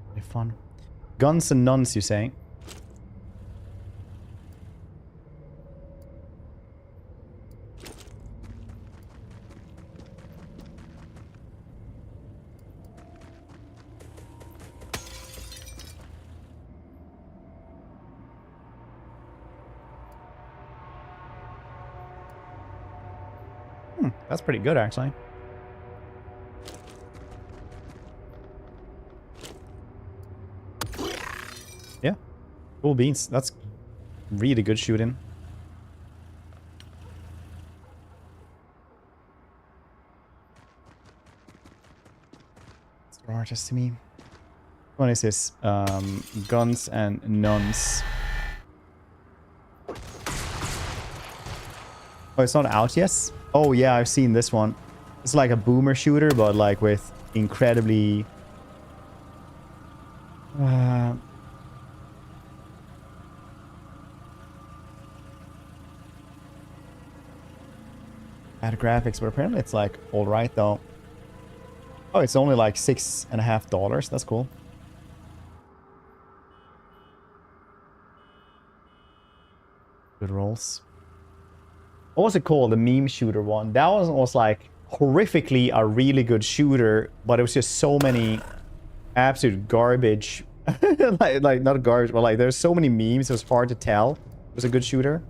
Very fun. Guns and nuns, you say? That's pretty good, actually. Yeah. Cool beans. That's really good shooting. It's artist to me. What is this? Guns and nuns. Oh, it's not out yet? Oh yeah, I've seen this one. It's like a boomer shooter, but like with incredibly... bad graphics, but apparently it's like alright though. Oh, it's only like $6.50. That's cool. Good rolls. What was it called? The meme shooter one. That one was like horrifically a really good shooter, but it was just so many absolute garbage. like not garbage, but like there's so many memes. It was hard to tell. It was a good shooter.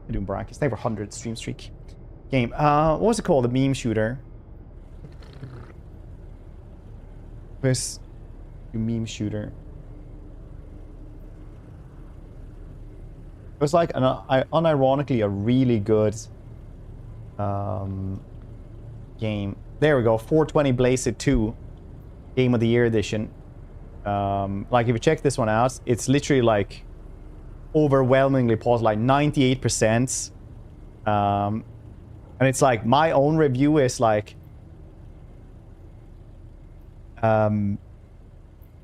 I'm doing brackets. Never 100 stream streak game. What was it called? The meme shooter. This meme shooter. It was like unironically a really good game. There we go. 420 Blazed 2 Game of the Year edition. Like if you check this one out, it's literally like overwhelmingly positive, like 98%. And it's like my own review is like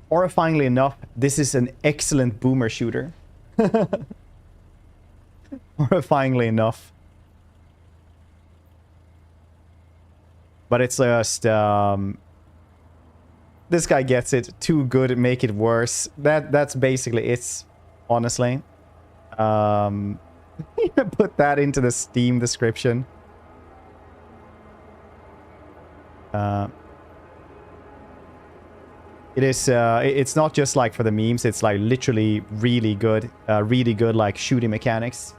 horrifyingly enough, this is an excellent boomer shooter. Horrifyingly enough. But it's just this guy gets it too good, make it worse. That's basically it, honestly. Put that into the Steam description. It is, it's not just like for the memes, it's like literally really good like shooting mechanics.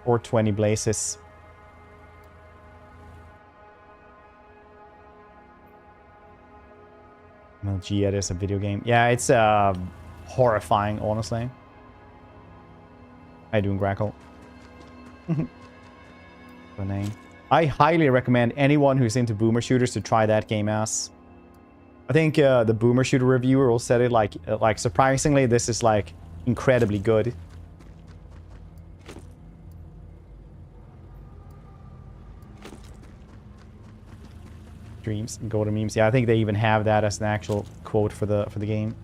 420 blazes. MLG, it is a video game. Yeah, it's horrifying, honestly. How you doing, Grackle? The name. I highly recommend anyone who's into boomer shooters to try that game ass. I think the boomer shooter reviewer will said it like surprisingly, this is like incredibly good. Dreams and go to memes. Yeah, I think they even have that as an actual quote for the game.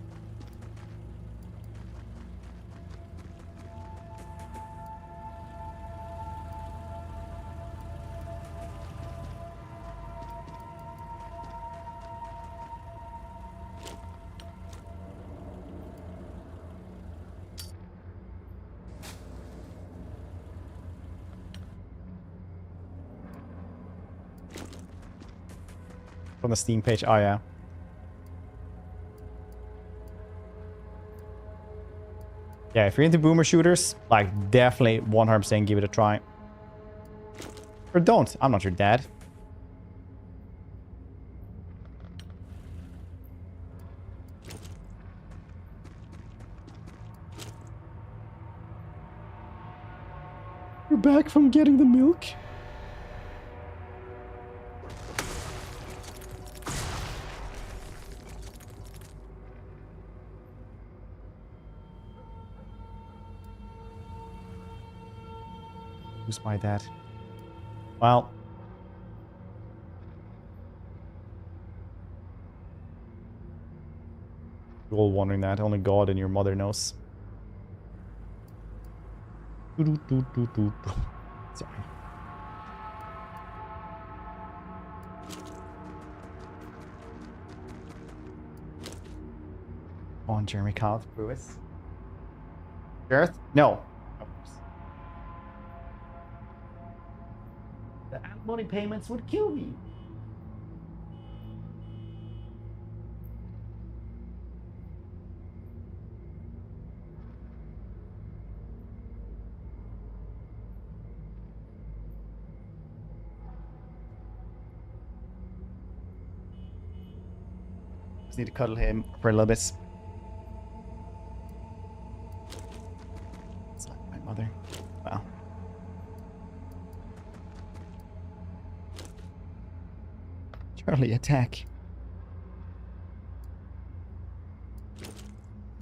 On the Steam page. Oh, yeah. Yeah, if you're into boomer shooters, like, definitely 100% give it a try. Or don't. I'm not your dad. You're back from getting the milk? Who's my dad? Well. You're all wondering that. Only God and your mother knows. Sorry. On Jeremy Kyle Brewis. Gareth? No. The money payments would kill me. Just need to cuddle him for a little bit. It's like my mother. Wow. Charlie, attack.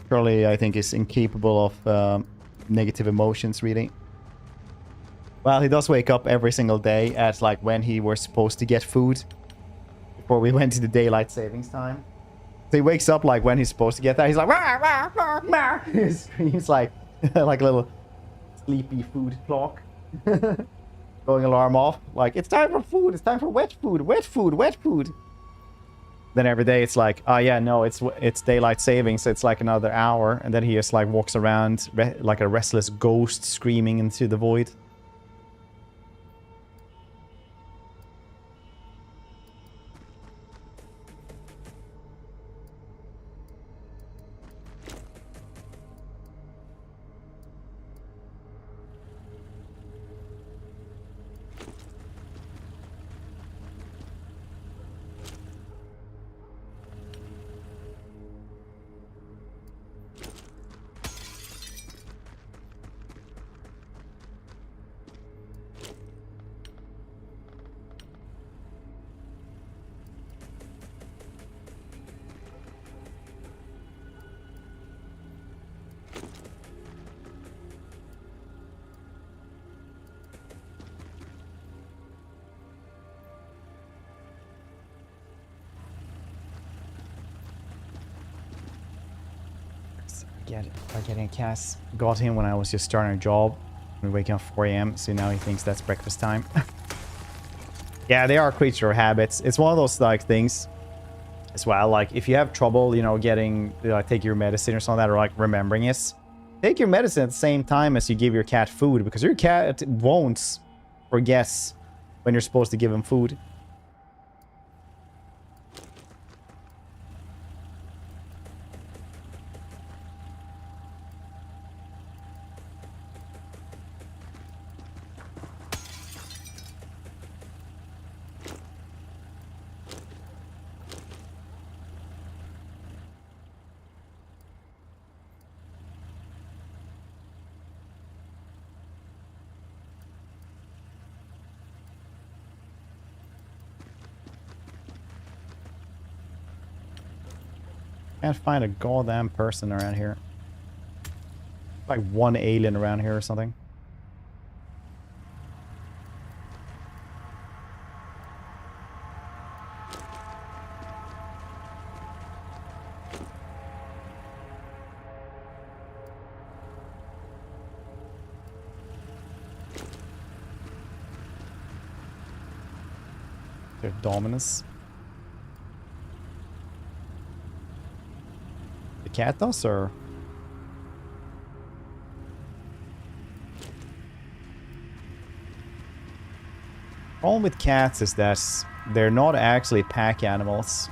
Charlie, I think, is incapable of negative emotions, really. Well, he does wake up every single day at, like, when he was supposed to get food. Before we went to the daylight savings time. So he wakes up, like, when he's supposed to get that. He's like, rah, rah, rah, rah. He screams like, like a little sleepy food clock. Going alarm off, like, it's time for food, it's time for wet food, wet food, wet food. Then every day it's like, oh yeah, no, it's daylight savings, so it's like another hour. And then he just like walks around like a restless ghost screaming into the void. Getting a cast. Got him when I was just starting a job. We wake up 4 a.m. So now he thinks that's breakfast time. Yeah, they are creature of habits. It's one of those like things as well. Like if you have trouble, you know, getting like take your medicine or something like that, or like remembering it, take your medicine at the same time as you give your cat food, because your cat won't forget when you're supposed to give him food. Can't find a goddamn person around here. Like one alien around here or something. Their dominance. The cat does, or? Problem with cats is that they're not actually pack animals.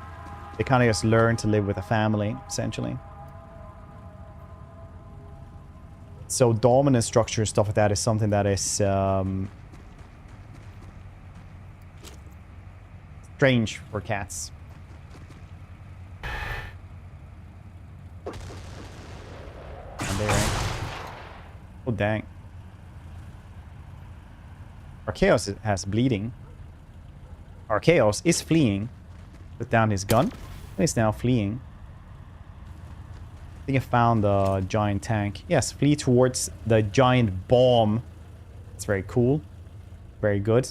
They kind of just learn to live with a family, essentially. So dominant structure and stuff like that is something that is strange for cats. And there. Oh dang. Archaeos has bleeding. Archaeos is fleeing. Put down his gun. And he's now fleeing. I think I found the giant tank. Yes, flee towards the giant bomb. It's very cool. Very good.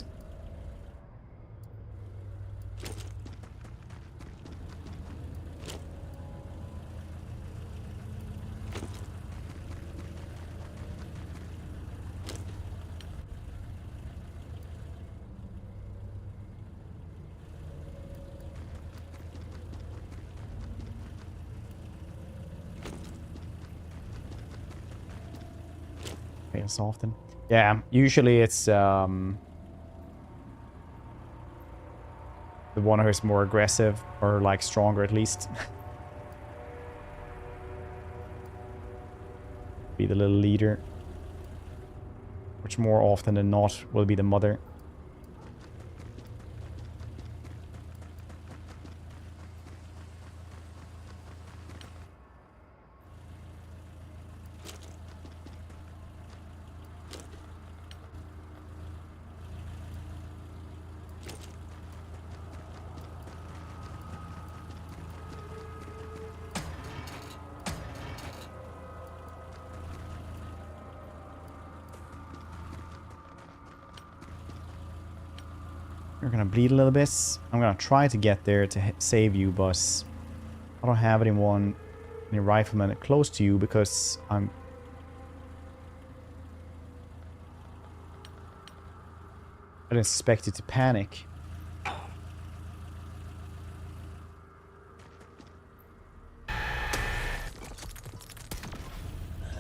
Often. Yeah, usually it's the one who's more aggressive or like stronger at least. Be the little leader. Which more often than not will be the mother. You're gonna bleed a little bit. I'm gonna try to get there to save you, but I don't have any riflemen close to you because I didn't expect you to panic.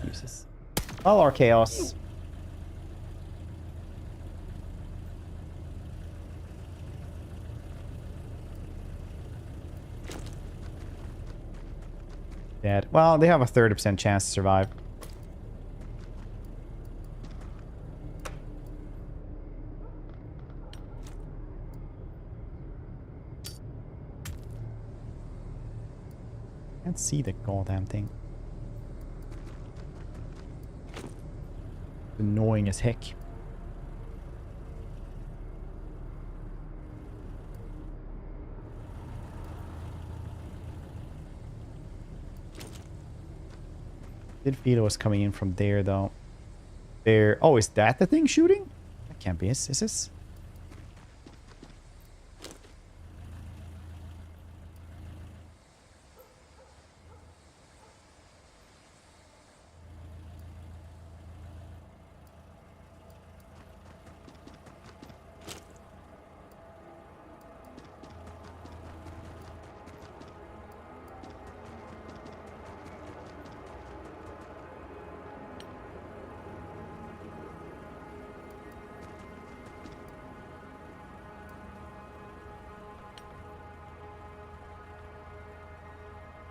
Jesus. Well, our chaos. Dead. Well, they have a 30% chance to survive. Can't see the goddamn thing. Annoying as heck. Did feel it was coming in from there though. There. Oh, is that the thing shooting? That can't be. Is this?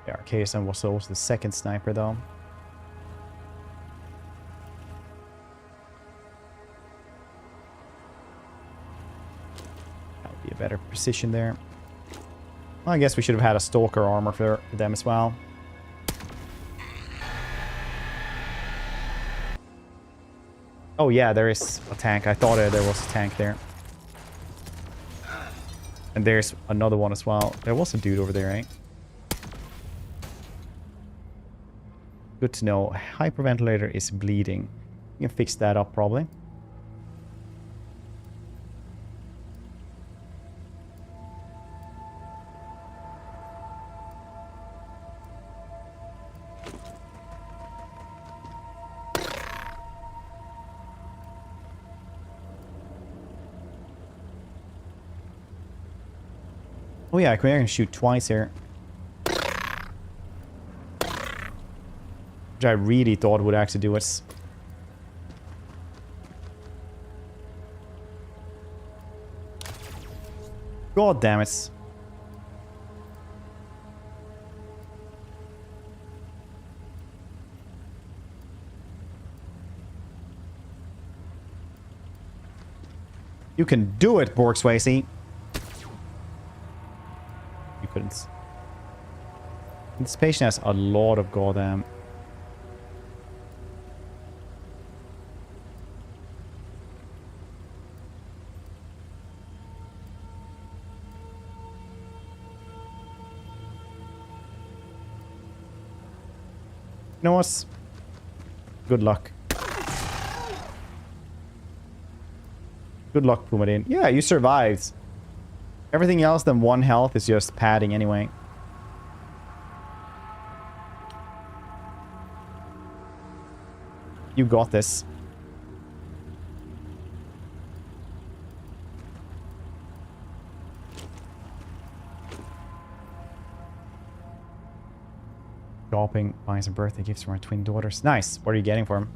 Yeah, KSM was also the second sniper though. That would be a better precision there. Well, I guess we should have had a stalker armor for them as well. Oh yeah, there is a tank. I thought there was a tank there. And there's another one as well. There was a dude over there, right? Good to know. Hyperventilator is bleeding. You can fix that up probably. Oh yeah, I can shoot twice here. Which I really thought would actually do us. God damn it. You can do it, Borg Swayze. You couldn't. This patient has a lot of goddamn... You know what? Good luck. Good luck, Pumadin. Yeah, you survived. Everything else than 1 health is just padding anyway. You got this. Shopping, buying some birthday gifts for my twin daughters. Nice. What are you getting for them?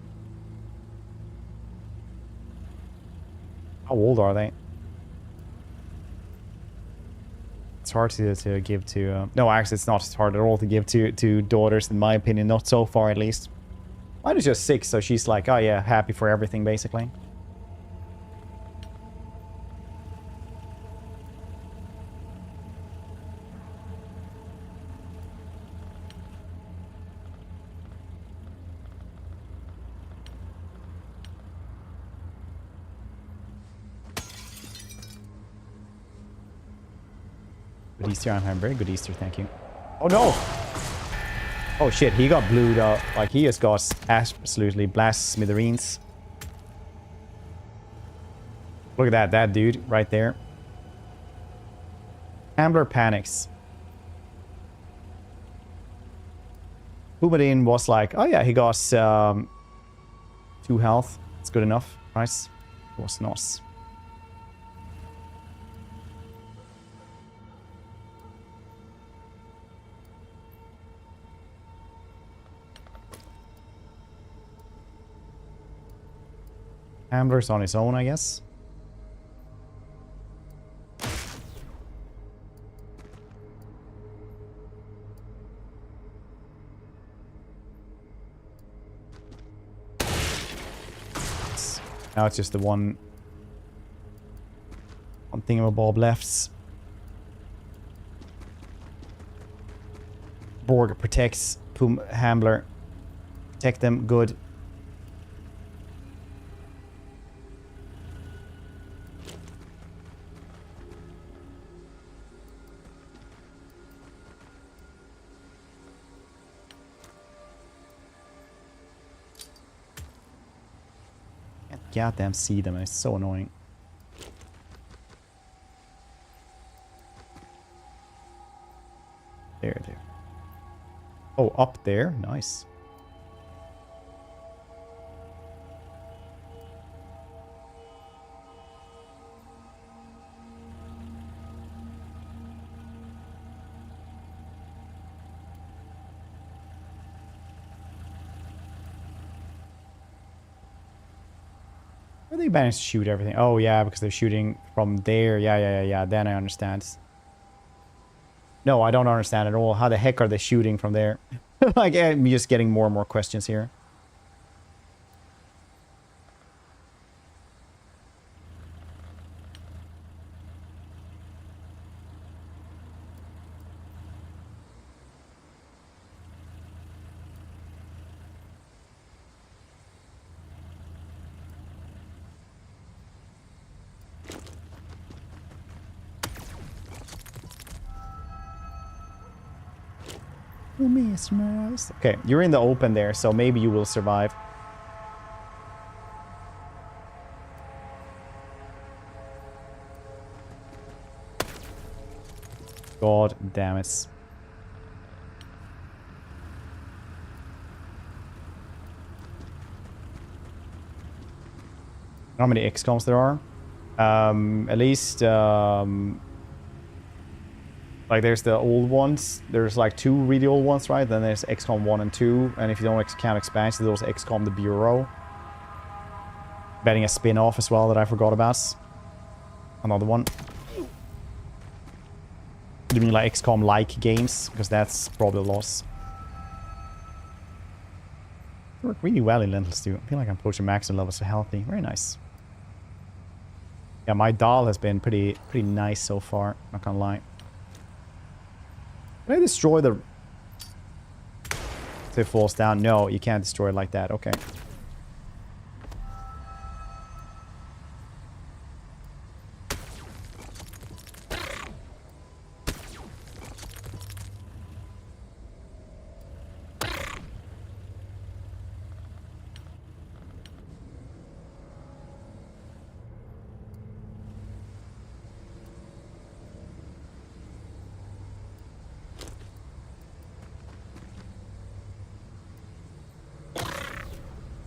How old are they? It's hard to give to... no, actually, it's not hard at all to give to daughters, in my opinion. Not so far, at least. Mine is just 6, so she's like, oh yeah, happy for everything, basically. Good Easter, I'm very good Easter, thank you. Oh no! Oh shit, he got blued up. Like, he just got absolutely blast smithereens. Look at that dude right there. Ambler panics. Pumadin was like, oh yeah, he got 2 health. It's good enough. Nice. It was nice. Ambler's on his own, I guess. Now it's just the one thingamabob left. Borg protects Hambler. Protect them, good. Goddamn see them, it's so annoying. There. Oh, up there, nice. They managed to shoot everything. Oh yeah, because they're shooting from there. Yeah. Then I understand. No, I don't understand at all. How the heck are they shooting from there? Like, I'm just getting more and more questions here. Okay, you're in the open there, so maybe you will survive. God damn it. How many XCOMs there are? At least, like there's the old ones. There's like 2 really old ones, right? Then there's XCOM 1 and 2. And if you don't count expansions, there's XCOM the Bureau. Betting a spin-off as well that I forgot about. Another one. You mean like XCOM-like games? Because that's probably a loss. They work really well in Lentils too. I feel like I'm approaching maximum levels so healthy. Very nice. Yeah, my doll has been pretty nice so far. Not gonna lie. Can I destroy the... If it falls down? No, you can't destroy it like that. Okay.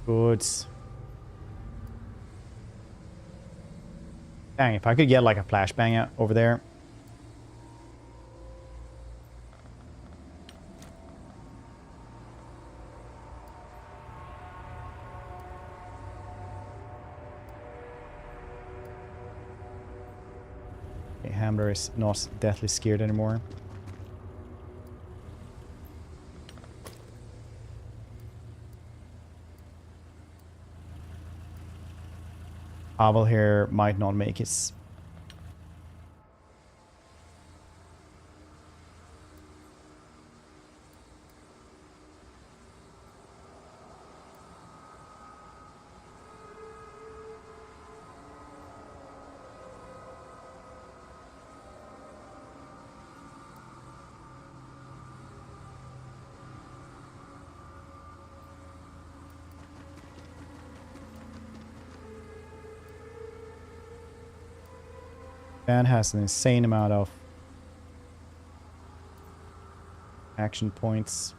Good. Dang, if I could get like a flashbang out over there. Okay, Hamler is not deathly scared anymore. Pavel here might not make it. Dan has an insane amount of action points.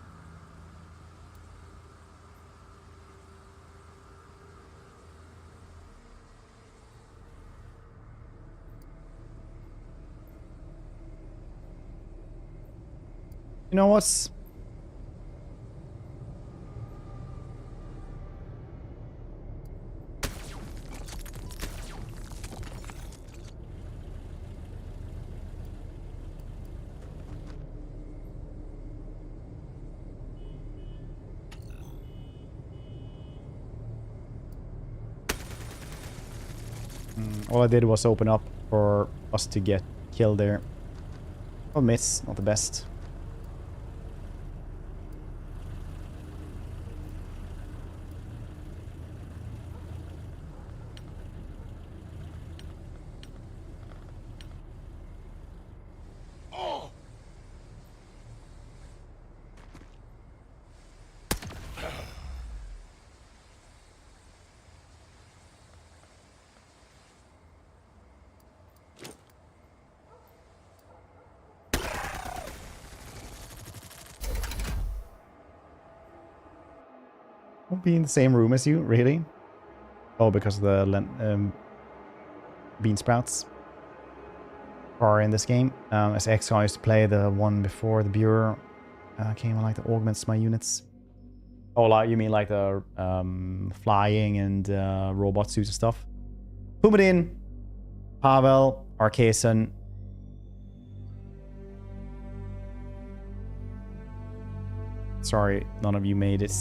You know what's... All I did was open up for us to get killed there. Oh, miss. Not the best. Won't be in the same room as you, really? Oh, because of the bean sprouts are in this game. As XCOM, I used to play the one before the Bureau came, I like the augments my units. Oh, like you mean like the flying and robot suits and stuff? Pumadin, Pavel, Arcason. Sorry, none of you made it.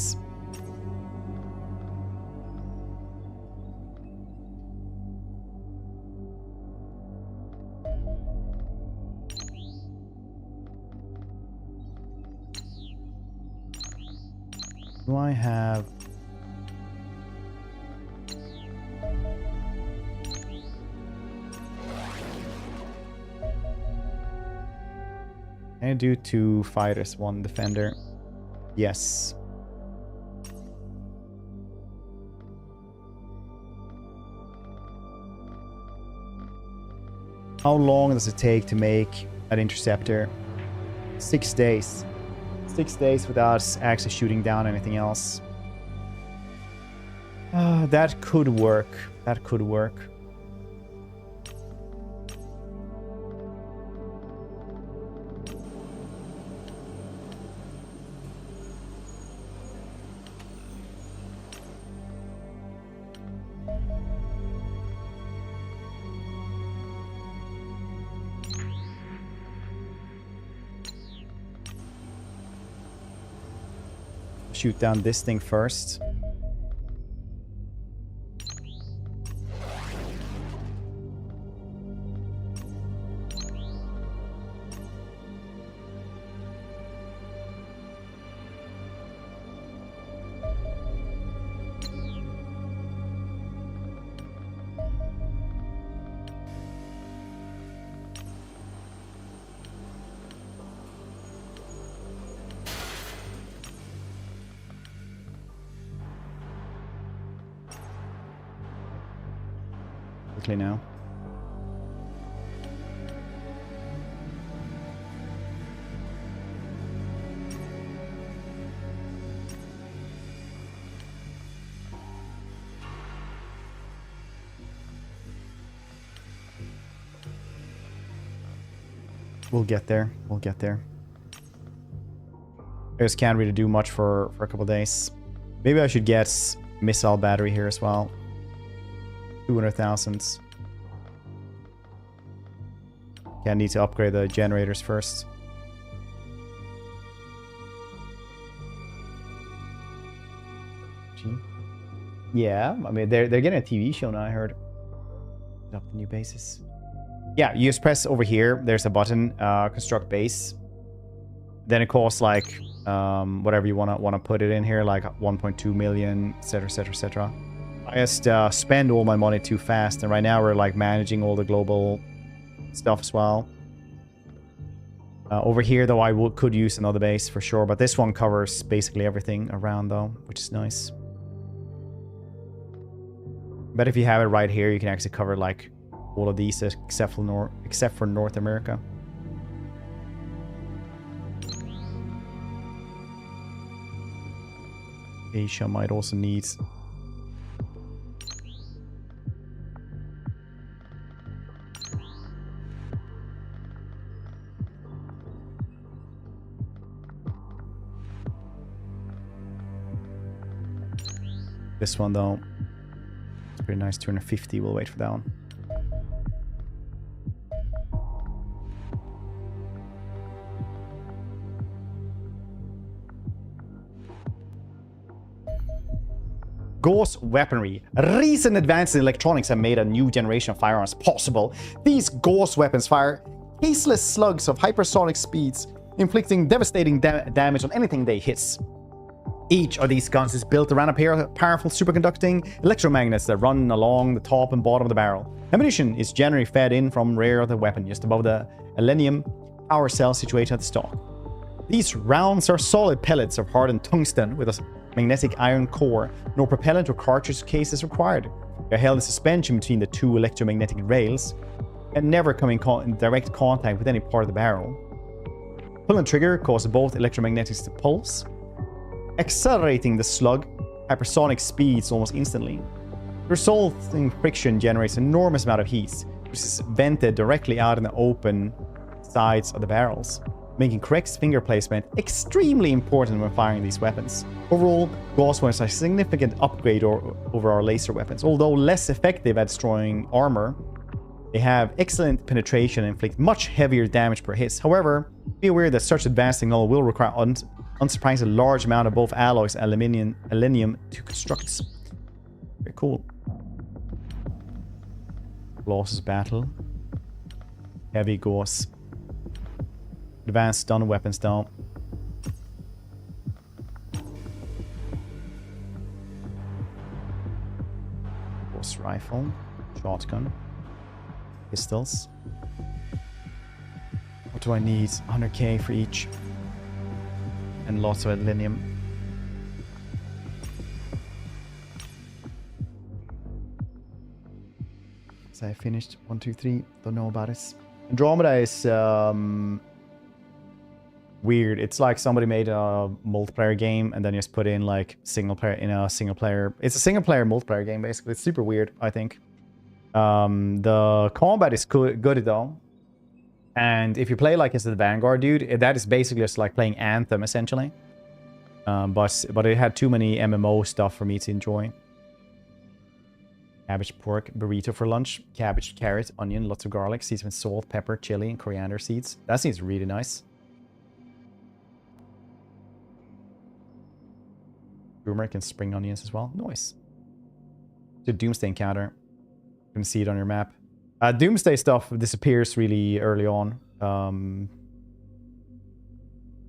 Do I have... Can I do 2 fighters, 1 defender? Yes. How long does it take to make an interceptor? 6 days. 6 days without actually shooting down anything else. That could work. That could work. Shoot down this thing first. Now. We'll get there. We'll get there. I just can't really do much for a couple days. Maybe I should get missile battery here as well. 200,000. Okay, I need to upgrade the generators first. Yeah, I mean they're getting a TV show now. I heard. Up the new bases. Yeah, you just press over here. There's a button, construct base. Then it costs like whatever you wanna put it in here, like 1.2 million, etc., etc., etc. I just spend all my money too fast, and right now we're like managing all the global stuff as well. Over here, though, I could use another base for sure, but this one covers basically everything around, though, which is nice. But if you have it right here, you can actually cover like all of these except for North America. Asia might also need. This one, though, it's pretty nice. 250. We'll wait for that one. Gauss weaponry. Recent advances in electronics have made a new generation of firearms possible. These Gauss weapons fire caseless slugs of hypersonic speeds, inflicting devastating damage on anything they hit. Each of these guns is built around a pair of powerful superconducting electromagnets that run along the top and bottom of the barrel. Ammunition is generally fed in from rear of the weapon, just above the aluminium power cell situated at the stock. These rounds are solid pellets of hardened tungsten with a magnetic iron core. No propellant or cartridge case is required. They're held in suspension between the two electromagnetic rails and never come in direct contact with any part of the barrel. Pull and trigger cause both electromagnetics to pulse, accelerating the slug hypersonic speeds almost instantly. The resulting friction generates an enormous amount of heat, which is vented directly out in the open sides of the barrels, making correct finger placement extremely important when firing these weapons. Overall, Gauss weapons are a significant upgrade over our laser weapons. Although less effective at destroying armor, they have excellent penetration and inflict much heavier damage per hit. However, be aware that such advanced technology will require unsurprisingly large amount of both alloys and aluminium to construct. Very cool. Colossus battle. Heavy Gauss. Advanced stun weapons down. Gauss rifle. Shotgun. Pistols. do I need? 100k for each. And lots of adlinium. So I finished 1, 2, 3. Don't know about it. Andromeda is weird. It's like somebody made a multiplayer game and then just put in like single player in a single player. It's a single player multiplayer game basically. It's super weird, I think. The combat is good though. And if you play like as the Vanguard dude, that is basically just like playing Anthem essentially. But it had too many MMO stuff for me to enjoy. Cabbage, pork, burrito for lunch. Cabbage, carrot, onion, lots of garlic, seasoned with salt, pepper, chili, and coriander seeds. That seems really nice. Turmeric and spring onions as well. Nice. The Doomsday encounter. You can see it on your map. Doomsday stuff disappears really early on.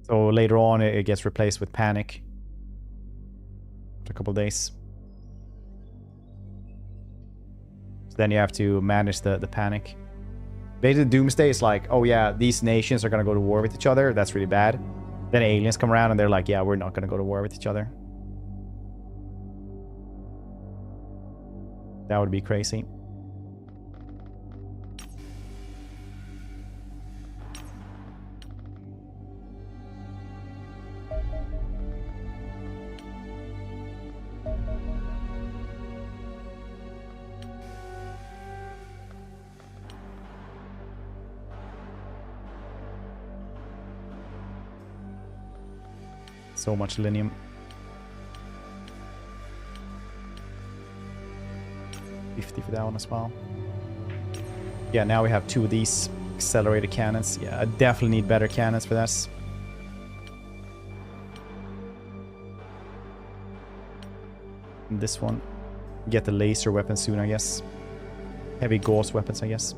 So later on, it gets replaced with panic. After a couple of days. Then you have to manage the panic. Basically, Doomsday is like, oh yeah, these nations are going to go to war with each other. That's really bad. Then aliens come around and they're like, yeah, we're not going to go to war with each other. That would be crazy. So much linium. 50 for that one as well. Yeah, now we have 2 of these accelerated cannons. Yeah, I definitely need better cannons for this. And this one. Get the laser weapon soon, I guess. Heavy gauze weapons, I guess.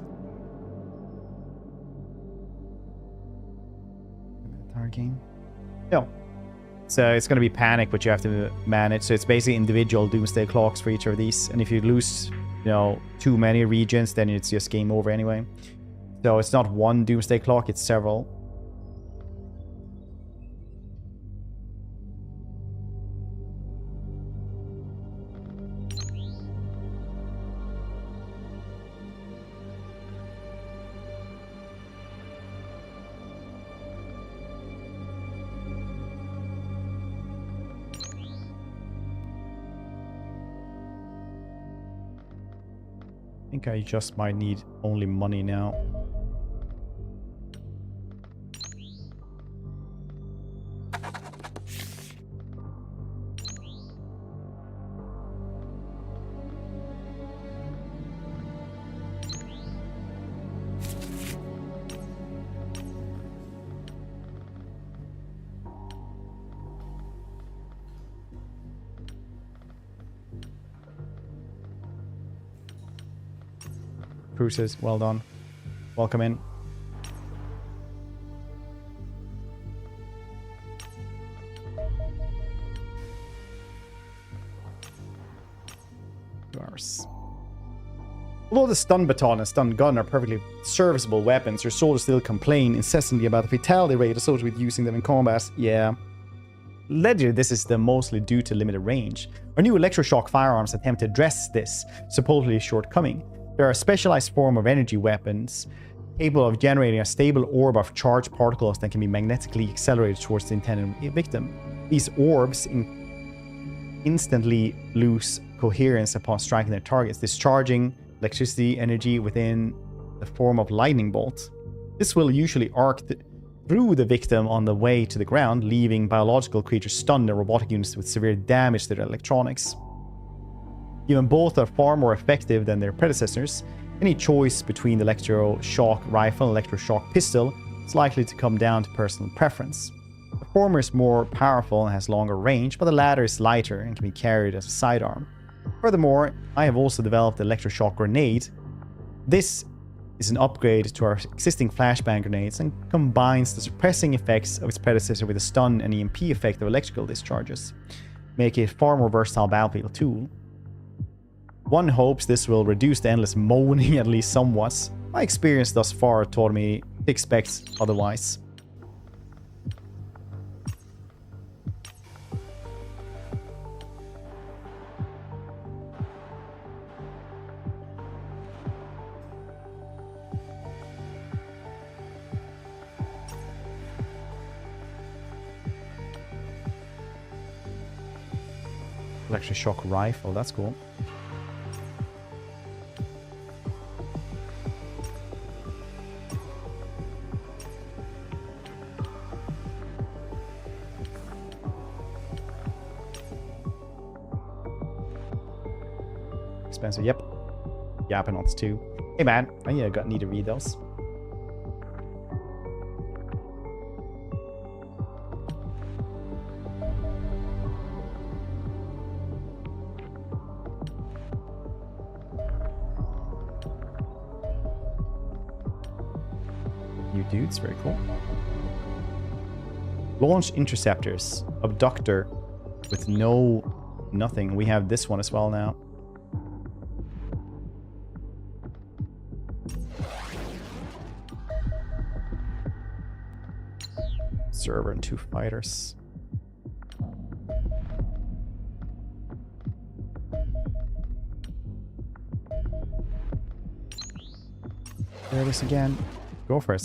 Game. Yeah. So it's going to be panic, but you have to manage. So it's basically individual doomsday clocks for each of these. And if you lose, you know, too many regions, then it's just game over anyway. So it's not one doomsday clock, it's several. I think I just might need only money now. Cruises, well done. Welcome in. Although the stun baton and stun gun are perfectly serviceable weapons, your soldiers still complain incessantly about the fatality rate associated with using them in combat. Yeah. Allegedly, this is mostly due to limited range. Our new electroshock firearms attempt to address this supposedly shortcoming. There are a specialized form of energy weapons capable of generating a stable orb of charged particles that can be magnetically accelerated towards the intended victim. These orbs instantly lose coherence upon striking their targets, discharging electricity energy within the form of lightning bolts. This will usually arc through the victim on the way to the ground, leaving biological creatures stunned and robotic units with severe damage to their electronics. Given both are far more effective than their predecessors, any choice between the electroshock rifle and electroshock pistol is likely to come down to personal preference. The former is more powerful and has longer range, but the latter is lighter and can be carried as a sidearm. Furthermore, I have also developed the electroshock grenade. This is an upgrade to our existing flashbang grenades and combines the suppressing effects of its predecessor with the stun and EMP effect of electrical discharges, making it a far more versatile battlefield tool. One hopes this will reduce the endless moaning at least somewhat. My experience thus far taught me expect otherwise. Electroshock rifle, that's cool. Expensive, yep. Yapinauts too. Hey man, I need to read those. New dudes, very cool. Launch interceptors. Abductor with nothing. We have this one as well now. Server and 2 fighters. There it is again. Go for it.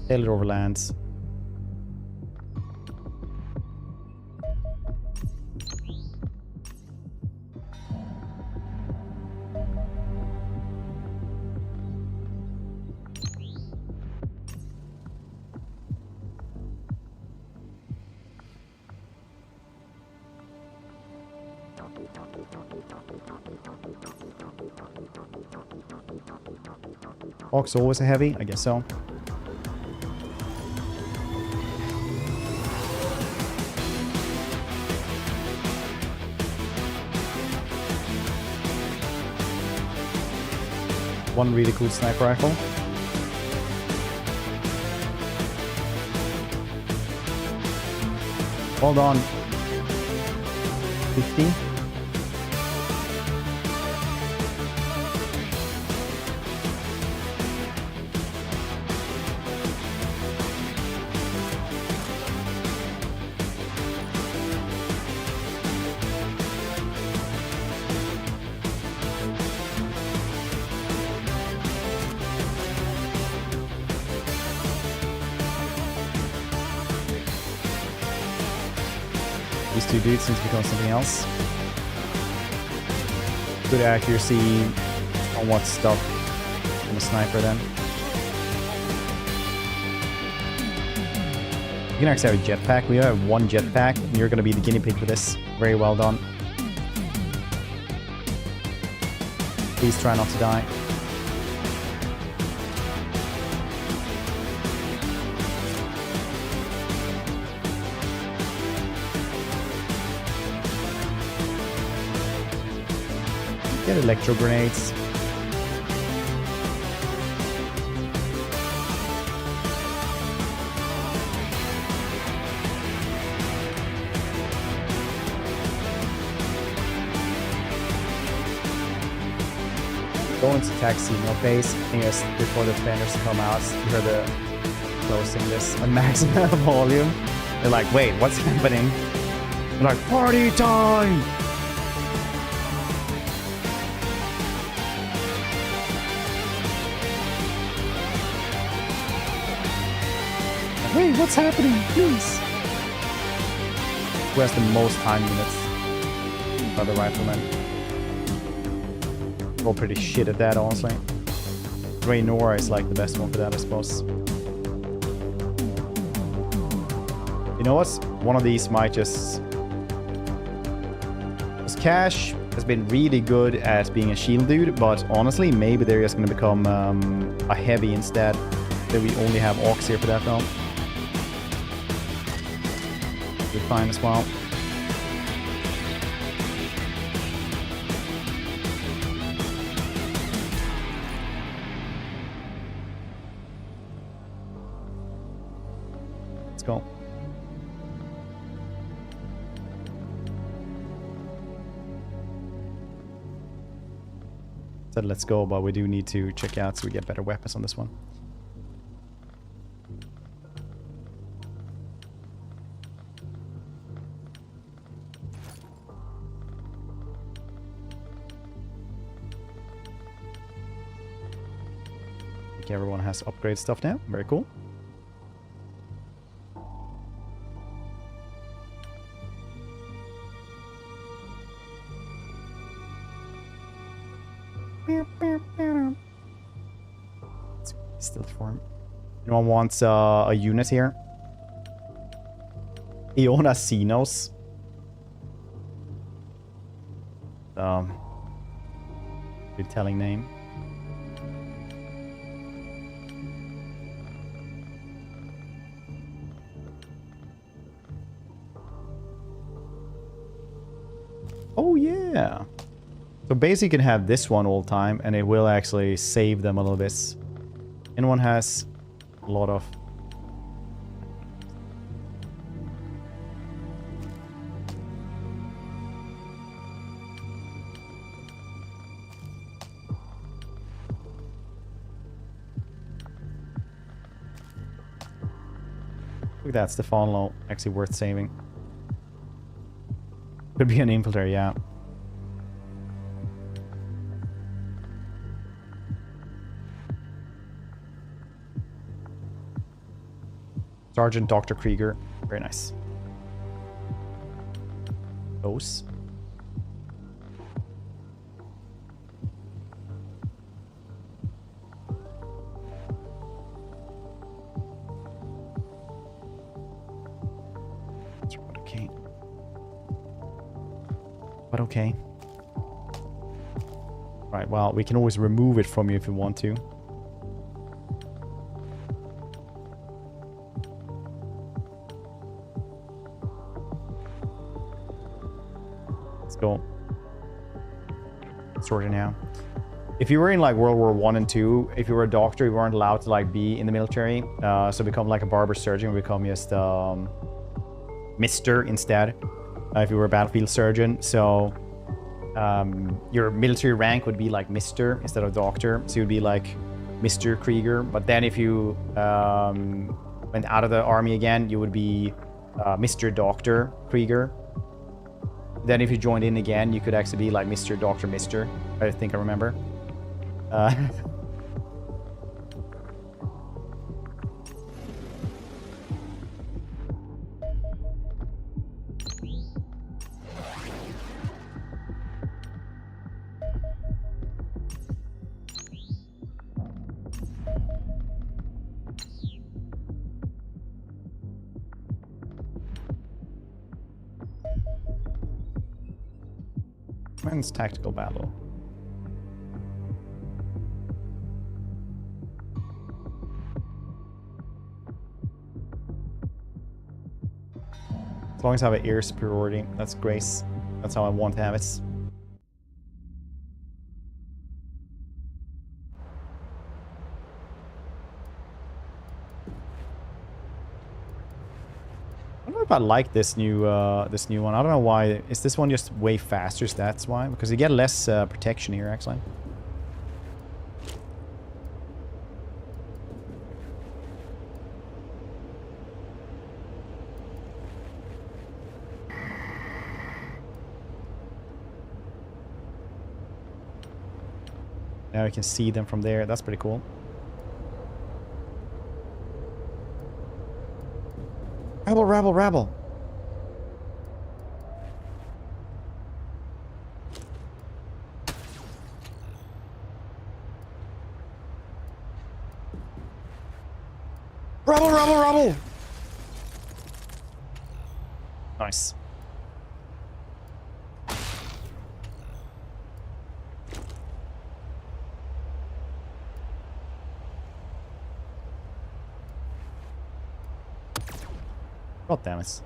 Sailor overlands. Hawk's always a heavy, I guess so. One really cool sniper rifle. Hold on. 50. These 2 dudes seem to become something else. Good accuracy on what stuff from a sniper then. You can actually have a jetpack. We have 1 jetpack, and you're going to be the guinea pig for this. Very well done. Please try not to die. Get electro grenades. Go into attack signal phase. I think it's before the defenders come out. You hear the closing this on maximum volume. They're like, wait, what's happening? They're like, party time! Wait, what's happening? Please. Who has the most time units? Other riflemen. We're all pretty shit at that, honestly. Raynora is like the best one for that, I suppose. You know what? One of these might just... Because Cash has been really good at being a shield dude, but honestly, maybe they're just going to become a heavy instead. That we only have Orcs here for that though. Fine as well. Let's go. said let's go, but we do need to check out so we get better weapons on this one. Okay, everyone has upgrade stuff now. Very cool. Still form. Anyone wants a unit here? Iona Xenos. Good telling name. Oh yeah. So basically you can have this one all the time and it will actually save them a little bit. Anyone has a lot of... Look at that, Stefano. Actually worth saving. Could be an infiltrator, yeah. Sergeant Dr. Krieger. Very nice. Those. Okay. But okay. Right, well, we can always remove it from you if you want to. Go sorting now. If you were in like World War I and II, if you were a doctor, you weren't allowed to like be in the military. So become like a barber surgeon, become just Mr. instead. If you were a battlefield surgeon, so your military rank would be like Mr. instead of doctor. So you'd be like Mr. Krieger. But then if you went out of the army again, you would be Mr. Dr. Krieger. Then if you joined in again, you could actually be like Mr. Dr. Mr. I think I remember. Men's tactical battle. As long as I have an air superiority, that's grace. That's how I want to have it. I don't know if I like this new one. I don't know why. Is this one just way faster? That's why? Because you get less protection here, actually. Now you can see them from there. That's pretty cool. Rabble, rabble, rabble. Rabble, rabble, rabble. Nice. God damn it.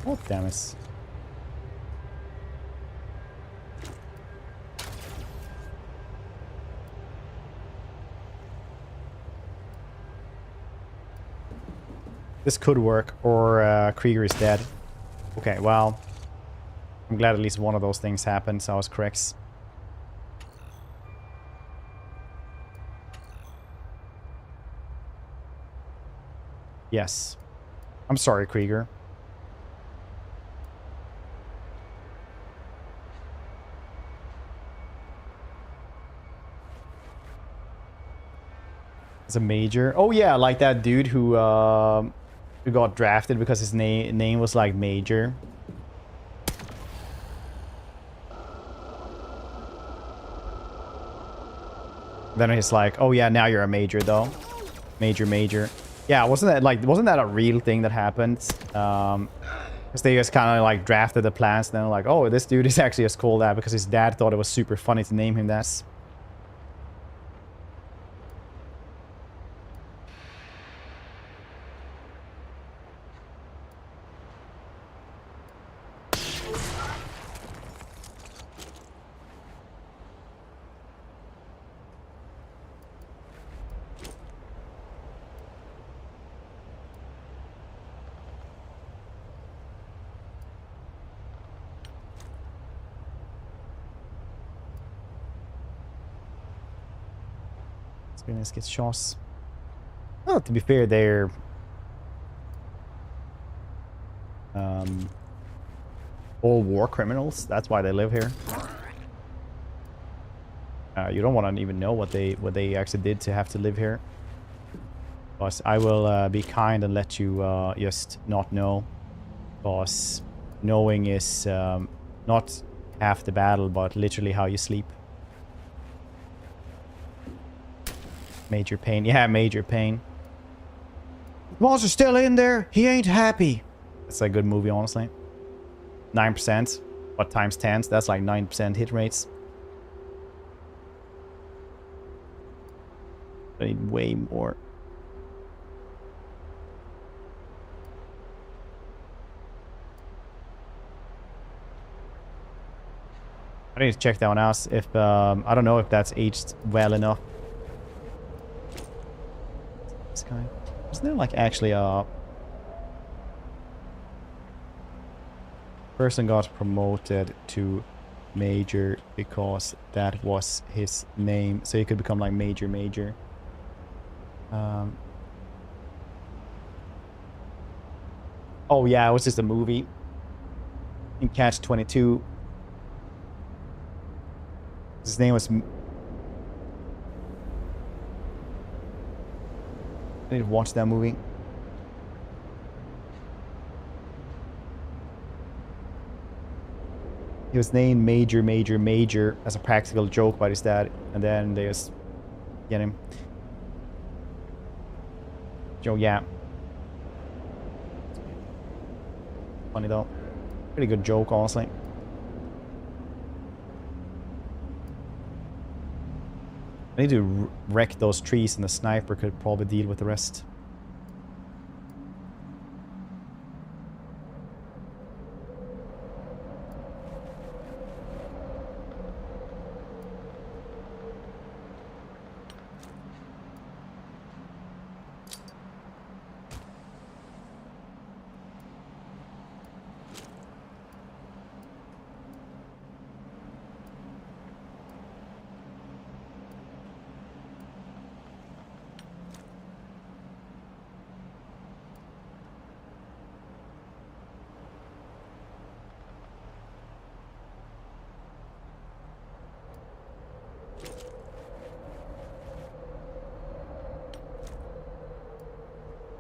Oh, damn it. This could work, or Krieger is dead. Okay, well, I'm glad at least one of those things happened, so I was correct. Yes. I'm sorry, Krieger. It's a major. Oh yeah, like that dude who got drafted because his name was like Major. Then he's like, oh yeah, now you're a major though. Major. Yeah, wasn't that a real thing that happened? Because they just kind of like drafted the plans, and then like, oh, this dude is actually just called that because his dad thought it was super funny to name him that. Let's get shots. Well, to be fair, they're all war criminals. That's why they live here. You don't want to even know what they actually did to have to live here. But I will be kind and let you just not know. Because knowing is not half the battle, but literally how you sleep. Major pain. Yeah, major pain. Monster's still in there. He ain't happy. That's a good movie, honestly. 9%. But times 10s, that's like 9% hit rates. I need way more. I need to check that one out. If I don't know if that's aged well enough. This guy. Isn't there like actually a person got promoted to major because that was his name, so he could become like major. Oh yeah, it was just a movie in Catch 22. His name was... I need to watch that movie. He was named Major as a practical joke by his dad, and then they just get him. Joe, yeah. Funny though. Pretty good joke, honestly. I need to wreck those trees, and the sniper could probably deal with the rest.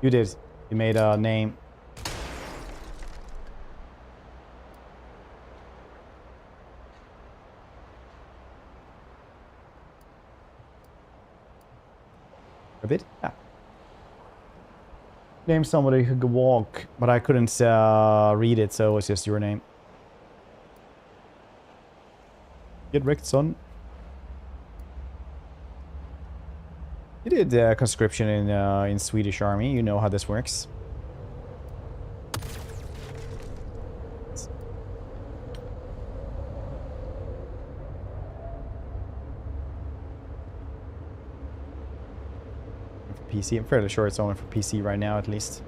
You did. You made a name. A bit? Yeah. Name somebody who could walk, but I couldn't read it, so it was just your name. Get wrecked, son. You did conscription in Swedish army. You know how this works. PC. I'm fairly sure it's only for PC right now, at least.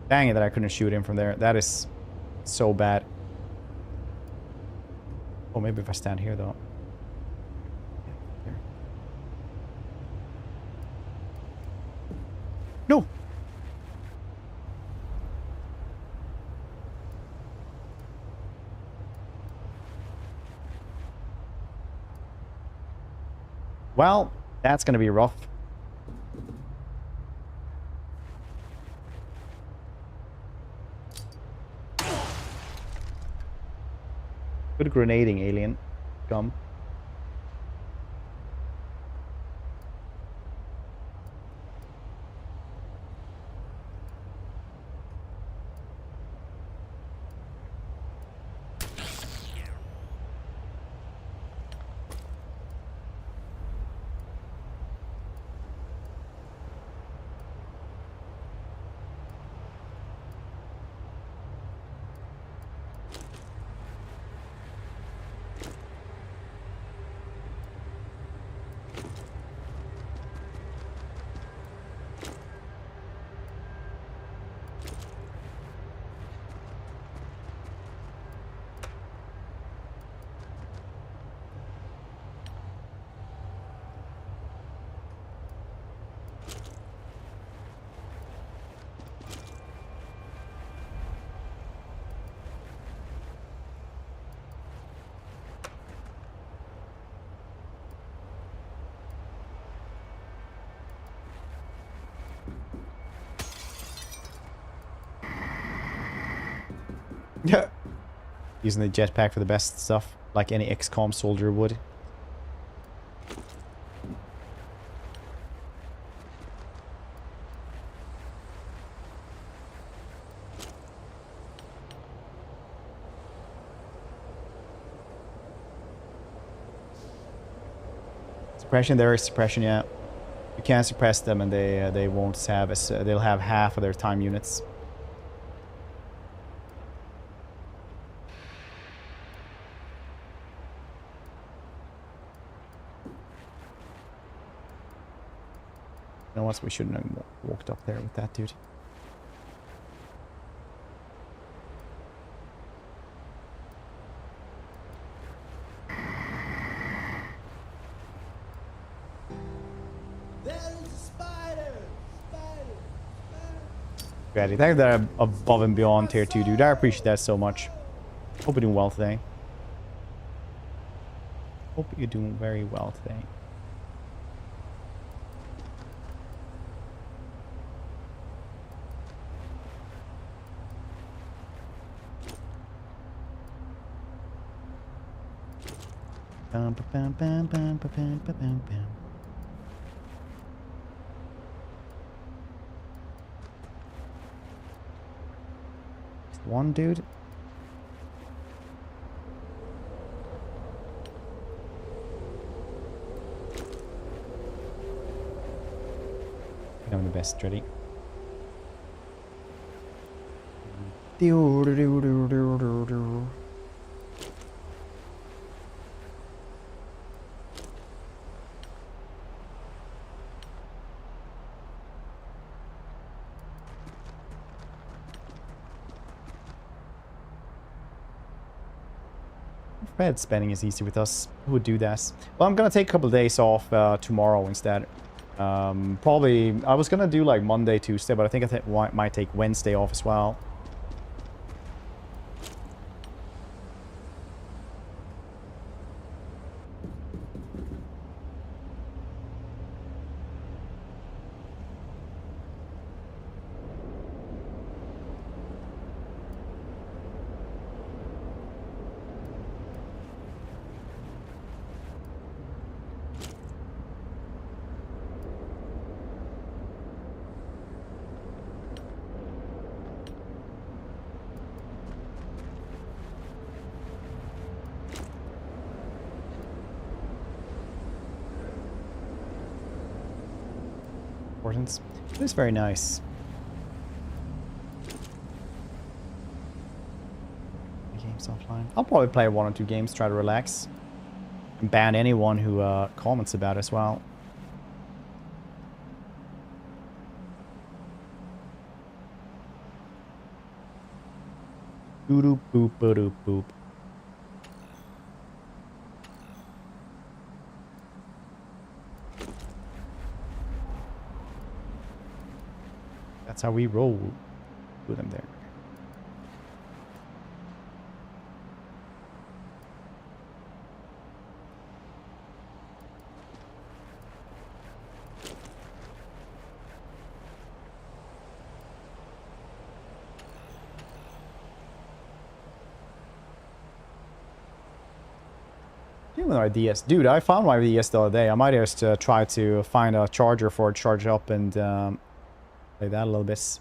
Dang it that I couldn't shoot him from there. That is so bad. Oh, maybe if I stand here, though. There. No! Well, that's gonna be rough. Good grenading, alien. Come. Yeah. Using the jetpack for the best stuff, like any XCOM soldier would. Suppression, there is suppression, yeah. You can't suppress them and they won't have they'll have half of their time units. You know what? We shouldn't have walked up there with that dude. Ready. Thank you that above and beyond tier 2, dude. I appreciate that so much. Hope you're doing well today. Hope you're doing very well today. Bam, bam, bam, bam, bam, bam, bam, bam. One dude. I'm the best, ready. Fred spending is easy with us. Who would do that? Well, I'm gonna take a couple of days off tomorrow instead. Probably, I was gonna do like Monday, Tuesday, but I think I might take Wednesday off as well. It is very nice. Games offline. I'll probably play 1 or 2 games, try to relax. ban anyone who comments about it as well. Boop boop boop boop. That's how we roll. Put them there. Our DS. Dude, I found my DS the other day. I might just try to find a charger for it, charge it up, and play that a little bit.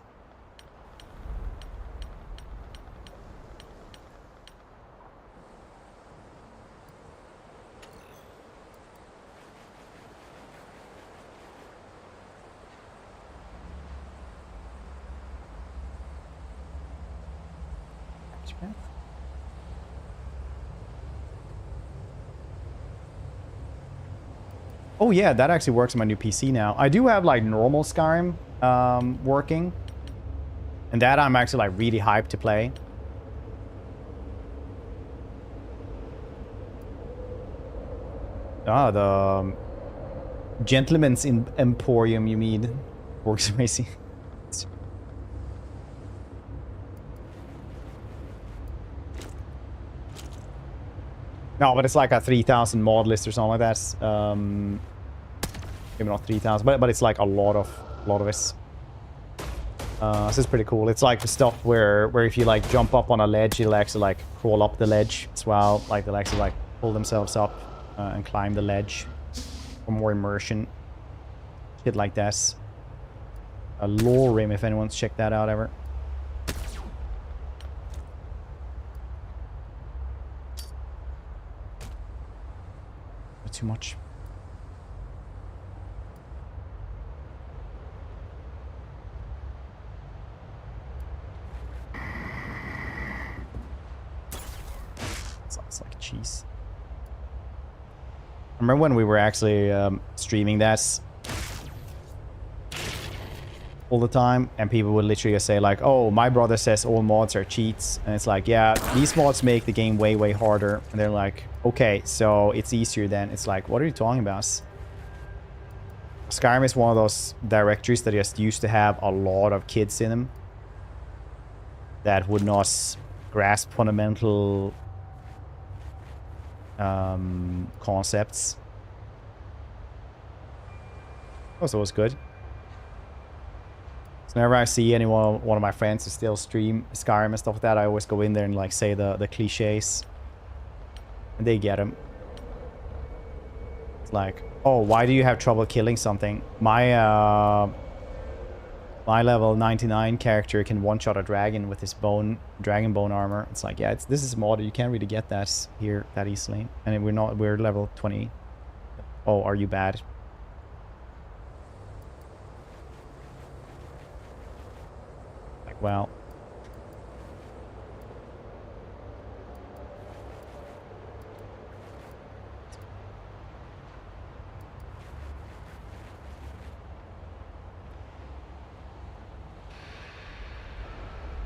Oh yeah, that actually works on my new PC now. I do have like normal Skyrim working. And that I'm actually like really hyped to play. Ah, the Gentleman's Emporium, you mean? Works amazing. No, but it's like a 3,000 mod list or something like that. Maybe not 3,000, but it's like a lot of it. This is pretty cool. It's like the stuff where if you like jump up on a ledge, it'll actually like crawl up the ledge as well. Like they'll actually like pull themselves up and climb the ledge for more immersion. Shit like that. A lore rim, if anyone's checked that out ever. Not too much. Sounds like cheese. I remember when we were actually streaming that all the time, and people would literally say like, oh, my brother says all mods are cheats, and it's like, yeah, these mods make the game way harder, and they're like, okay, so it's easier then. It's like, what are you talking about? Skyrim is one of those directories that just used to have a lot of kids in them that would not grasp fundamental concepts. Also was good. So whenever I see one of my friends who still stream Skyrim and stuff like that, I always go in there and like say the cliches, and they get them. It's like, oh, why do you have trouble killing something? My my level 99 character can one-shot a dragon with his dragon bone armor. It's like, yeah, this is modded. You can't really get that here that easily, and we're level 20. Oh, are you bad? Well,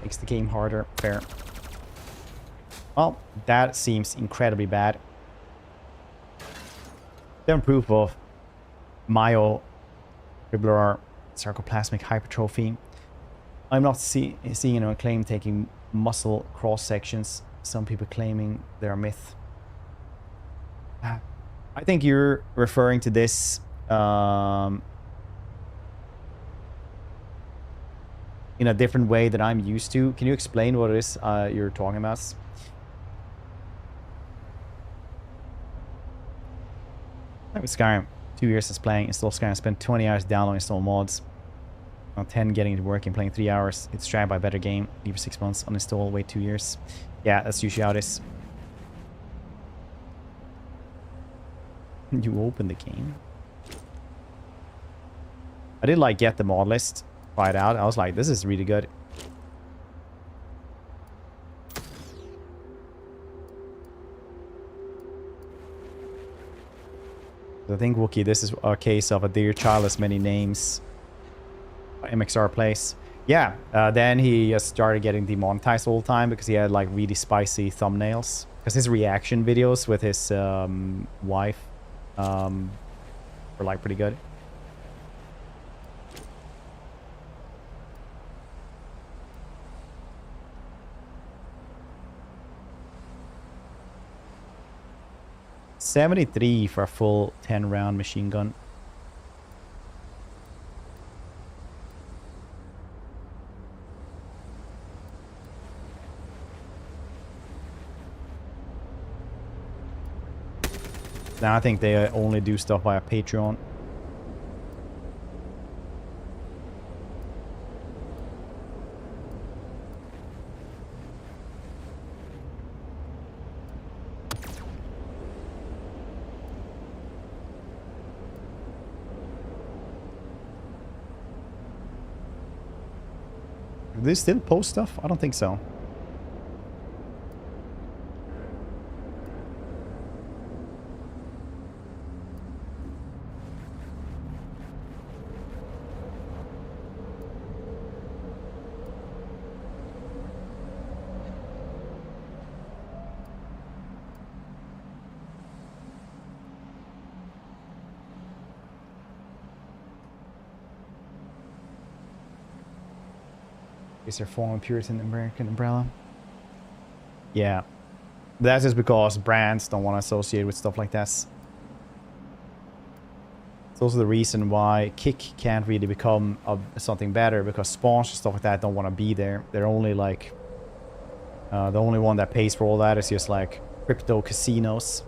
makes the game harder. Fair. Well, that seems incredibly bad. Then proof of myofibrillar sarcoplasmic hypertrophy. I'm not seeing anyone claim taking muscle cross sections. Some people claiming they're a myth. I think you're referring to this in a different way that I'm used to. Can you explain what it is you're talking about? Like with Skyrim, 2 years since playing, install Skyrim, spent 20 hours downloading install mods. On 10 getting it working, playing 3 hours. It's tried by better game. Leave for 6 months. Uninstall, wait 2 years. Yeah, that's usually how it is. You open the game. I did like get the mod list, try it out. I was like, this is really good. I think, Wookie, this is a case of a dear child has many names. MXR plays. Yeah, then he started getting demonetized all the time because he had like really spicy thumbnails. Because his reaction videos with his wife were like pretty good. $73 for a full 10-round machine gun. Now I think they only do stuff via Patreon. Do they still post stuff? I don't think so. Is there former Puritan American umbrella? Yeah. That's just because brands don't want to associate with stuff like this. It's also the reason why Kick can't really become something better, because sponsors and stuff like that don't want to be there. They're only like... the only one that pays for all that is just like crypto casinos.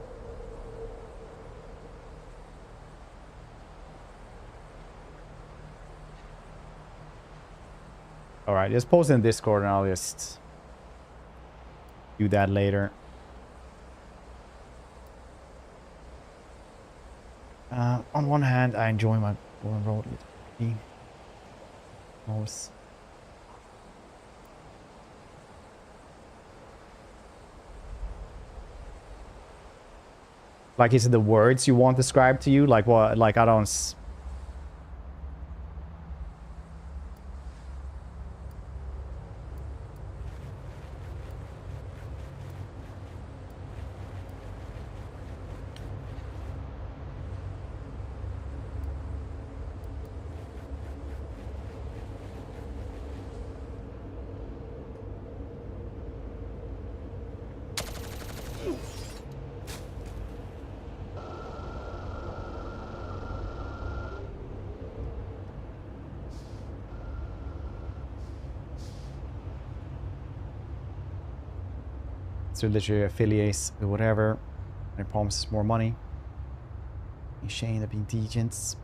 Alright, just post in Discord and I'll just do that later. On one hand, I enjoy my road most. Like, is it the words you want described to you? Like what? Like, I don't... So literally affiliates with whatever, and it promises more money. You shame of being degens.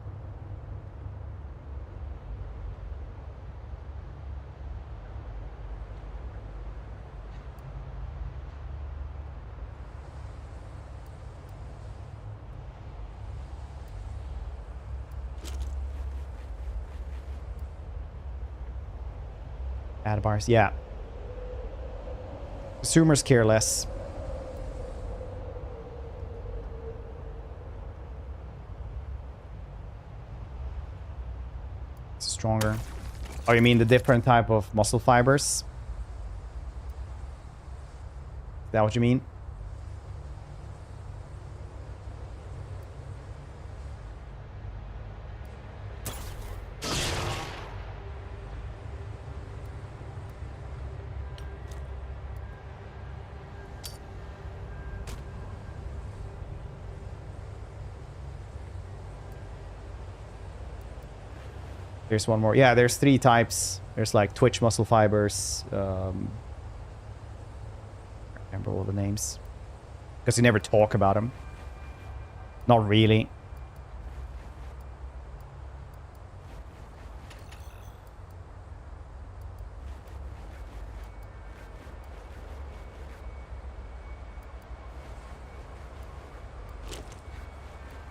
Ad bars, yeah. Consumers care less. It's stronger. Oh, you mean the different type of muscle fibers? Is that what you mean? There's one more. Yeah, there's 3 types. There's like twitch muscle fibers. I remember all the names. Because you never talk about them. Not really.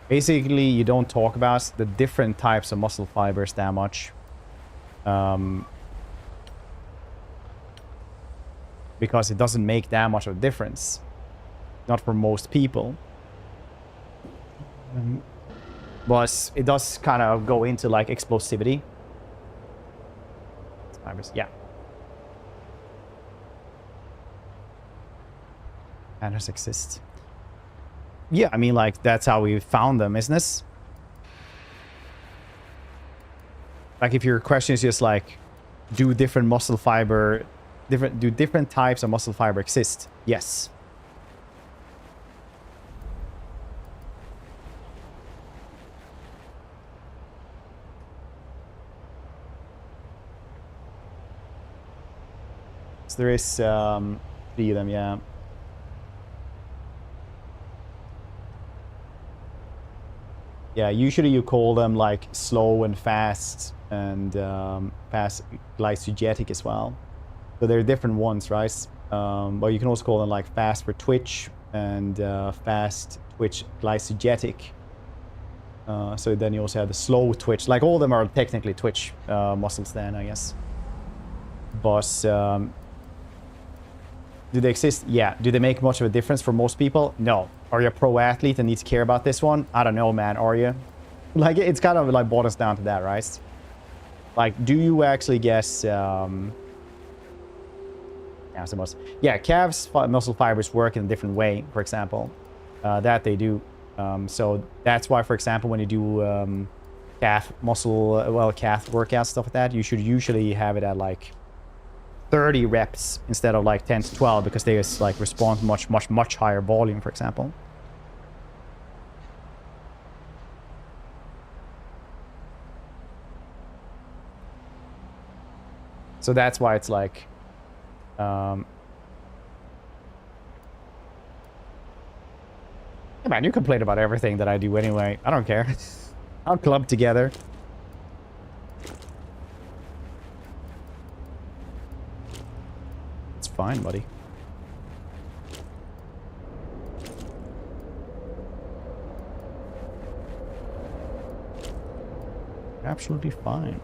Basically, you don't talk about the different types of muscle fibers that much. Because it doesn't make that much of a difference. Not for most people. But it does kind of go into like explosivity. Yeah. Patterns exist. Yeah, I mean, like, that's how we found them, isn't it? Like, if your question is just like, do different muscle fiber, do different types of muscle fiber exist? Yes. So there is 3 of them, yeah. Yeah, usually you call them like slow and fast fast glycogenetic as well. So there are different ones, right? But you can also call them like fast for twitch and fast twitch glycogenetic. So then you also have the slow twitch. Like all of them are technically twitch muscles then, I guess. But do they exist? Yeah. Do they make much of a difference for most people? No. Are you a pro athlete and need to care about this one? I don't know, man. Are you? Like, it's kind of like boils down to that, right? Like, do you actually guess... yeah, calves muscle fibers work in a different way, for example. That they do. So that's why, for example, when you do calf muscle, calf workout, stuff like that, you should usually have it at like 30 reps instead of like 10 to 12 because they just like respond much higher volume, for example. So that's why it's like yeah, man, you complain about everything that I do anyway. I don't care. I'll club together. It's fine, buddy. Absolutely fine.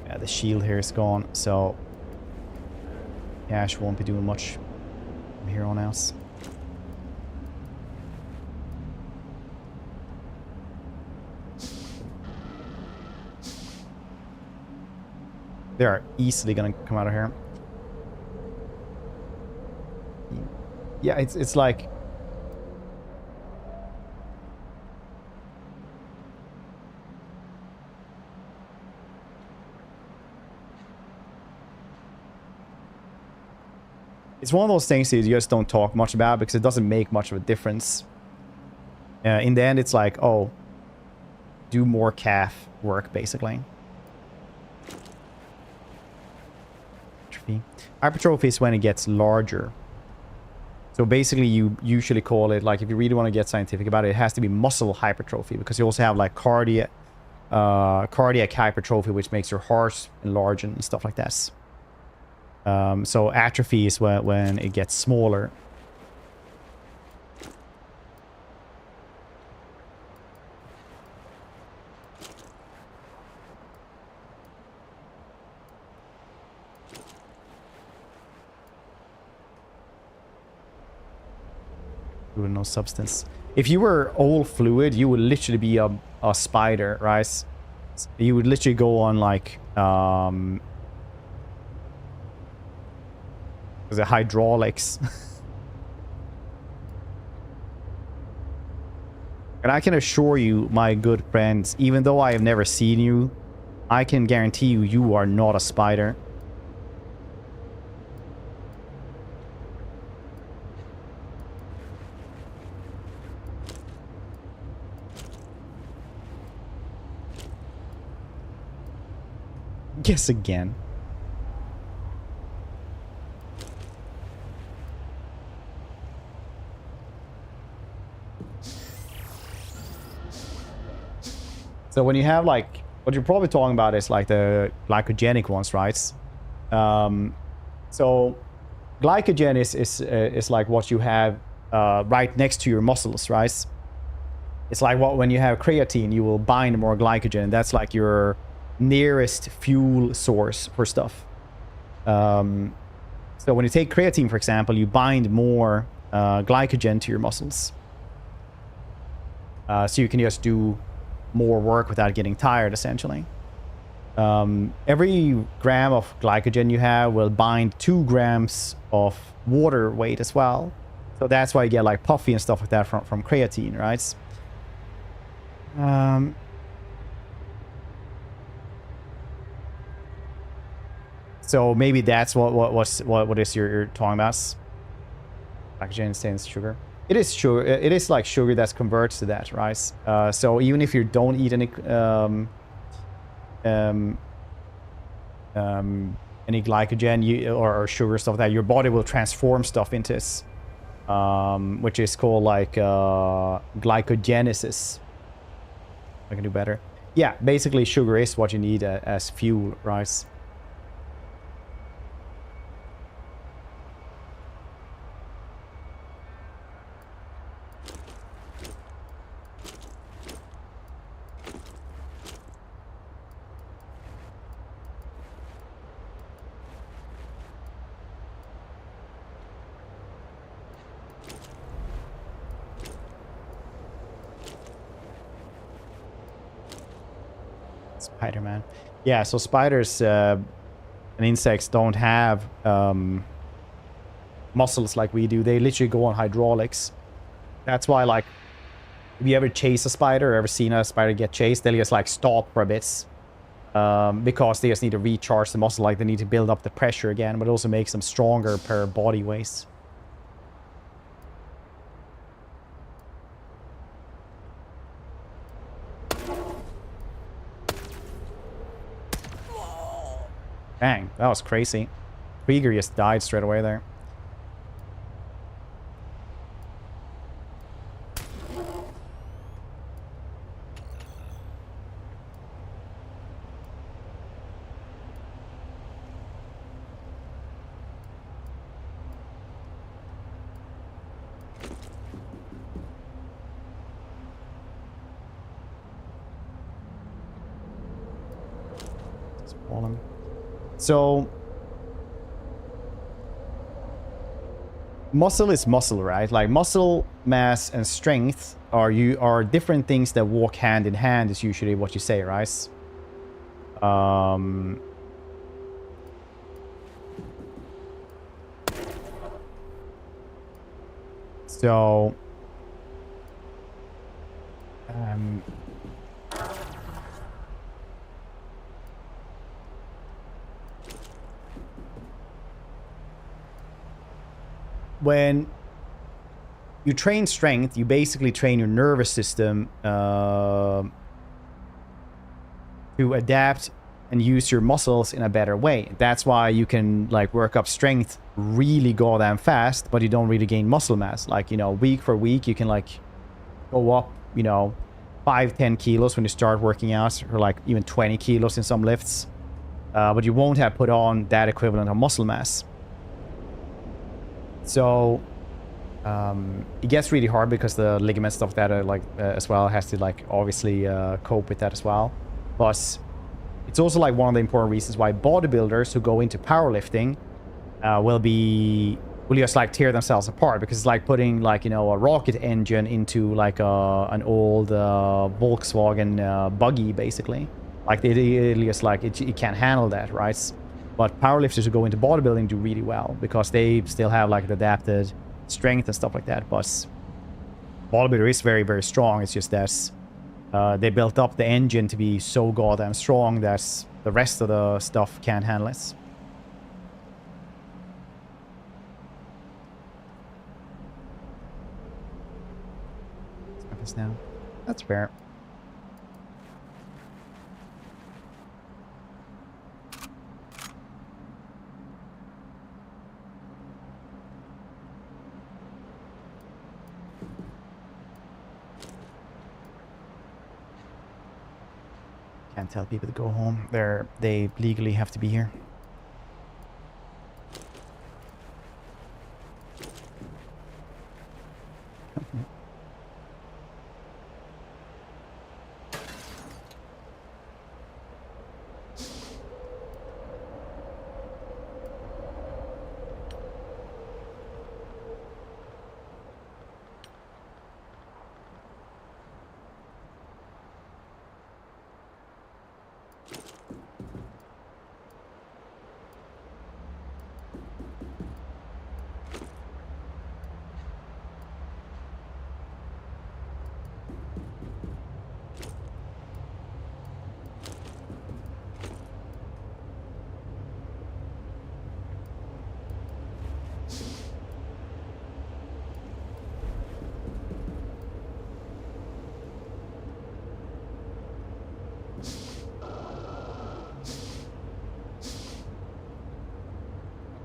Yeah, the shield here is gone, so Ash won't be doing much from here on out. They are easily gonna come out of here. Yeah, it's like... It's one of those things that you just don't talk much about because it doesn't make much of a difference. In the end, it's like, oh, do more calf work, basically. Hypertrophy is when it gets larger. So basically, you usually call it, like, if you really want to get scientific about it, it has to be muscle hypertrophy because you also have like cardiac hypertrophy, which makes your heart enlarge and stuff like that. So atrophy is when it gets smaller. Fluid, no substance. If you were all fluid, you would literally be a spider, right? You would literally go on like the hydraulics. And I can assure you, my good friends, even though I have never seen you, I can guarantee you, you are not a spider. Guess again. So when you have like, what you're probably talking about is like the glycogenic ones, right? So glycogen is like what you have right next to your muscles, right? It's like when you have creatine, you will bind more glycogen. That's like your nearest fuel source for stuff. So when you take creatine, for example, you bind more glycogen to your muscles. So you can just do more work without getting tired, essentially. Every gram of glycogen you have will bind 2 grams of water weight as well. So that's why you get like puffy and stuff like that from creatine, right? So maybe that's what is you're talking about. Glycogen stands sugar. It is sugar. It is like sugar that's converts to that, right? So even if you don't eat any glycogen or sugar stuff like that, your body will transform stuff into this, which is called like glycogenesis. I can do better. Yeah, basically sugar is what you need as fuel, right? Spider-Man. Yeah, so spiders and insects don't have muscles like we do. They literally go on hydraulics. That's why, like, if you ever chase a spider or ever seen a spider get chased, they'll just like stop for a bit because they just need to recharge the muscle. Like, they need to build up the pressure again, but it also makes them stronger per body weight. Dang, that was crazy. Krieger just died straight away there. So muscle is muscle, right? Like muscle mass and strength are different things that walk hand in hand, is usually what you say, right? So when you train strength, you basically train your nervous system to adapt and use your muscles in a better way. That's why you can like work up strength really goddamn fast, but you don't really gain muscle mass. Like, you know, week for week, you can like go up, you know, 5-10 kilos when you start working out, or like even 20 kilos in some lifts. But you won't have put on that equivalent of muscle mass. So it gets really hard because the ligament stuff that like as well has to like obviously cope with that as well. But it's also like one of the important reasons why bodybuilders who go into powerlifting will just like tear themselves apart, because it's like putting like, you know, a rocket engine into like an old Volkswagen buggy, basically. Like it just like it can't handle that, right? But powerlifters who go into bodybuilding do really well because they still have like the adapted strength and stuff like that. But bodybuilder is very, very strong. It's just that they built up the engine to be so goddamn strong that the rest of the stuff can't handle it. Stop this now. That's fair. Can't tell people to go home. They legally have to be here.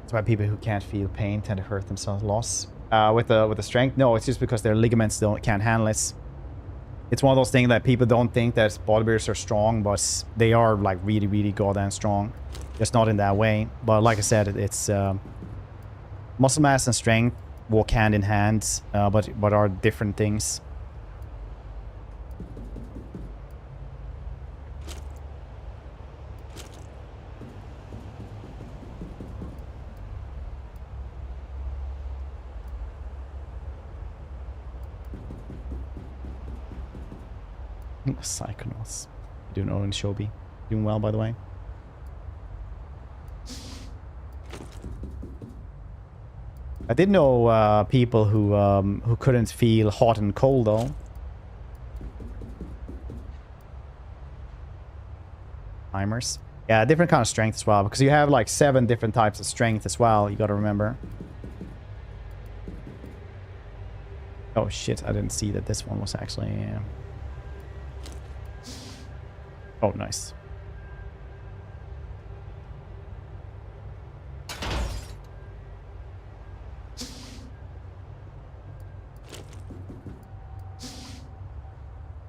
That's why people who can't feel pain tend to hurt themselves loss. With the strength, no, it's just because their ligaments can't handle it. It's one of those things that people don't think that bodybuilders are strong, but they are like really, really goddamn strong. Just not in that way. But like I said, it's muscle mass and strength walk hand in hand, but are different things. Psychonauts. Doing Owen Shobi. Doing well, by the way. I did know people who couldn't feel hot and cold though. Timers. Yeah, different kind of strength as well, because you have like 7 different types of strength as well. You got to remember. Oh shit! I didn't see that this one was actually. Oh, nice.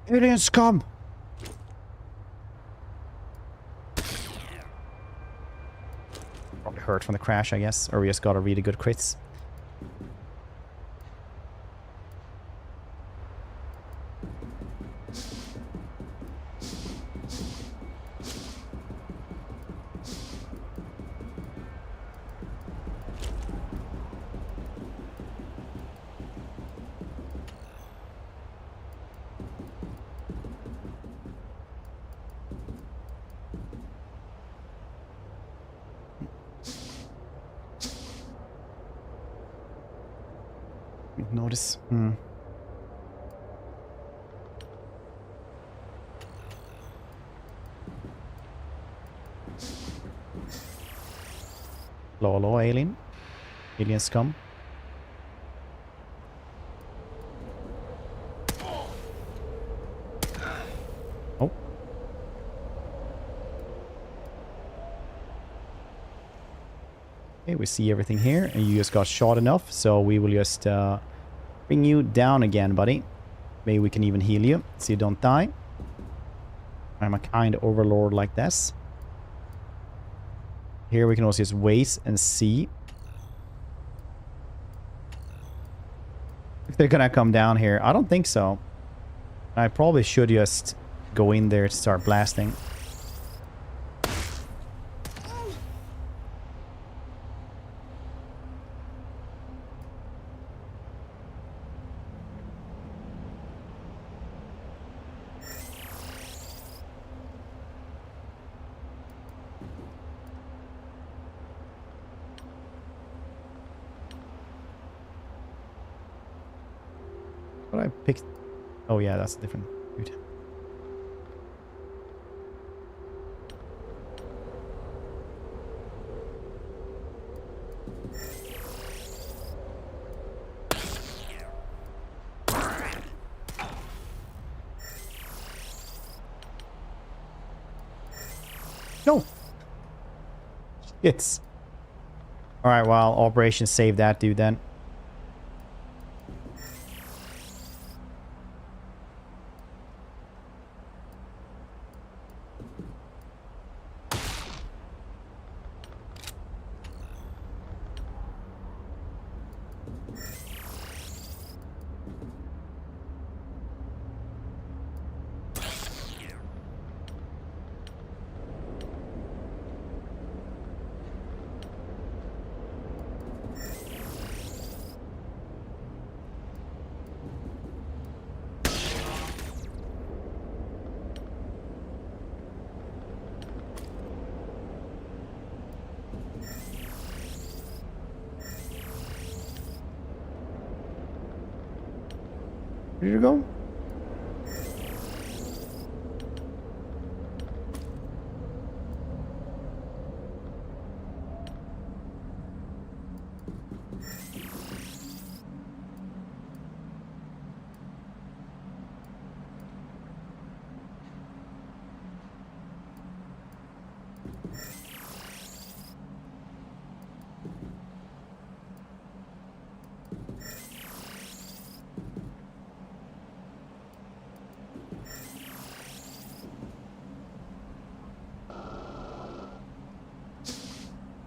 Aliens come! Probably hurt from the crash, I guess. Or we just got a really good crits. Notice. Hello, alien. Alien scum. Oh. Okay, we see everything here, and you just got shot enough, so we will just bring you down again, buddy. Maybe we can even heal you so you don't die. I'm a kind overlord like this. Here we can also just wait and see if they're gonna come down here. I don't think so. I probably should just go in there to start blasting. What I picked? Oh yeah, that's a different dude. No. It's all right. Well, Operation Save that dude then. Where did you go?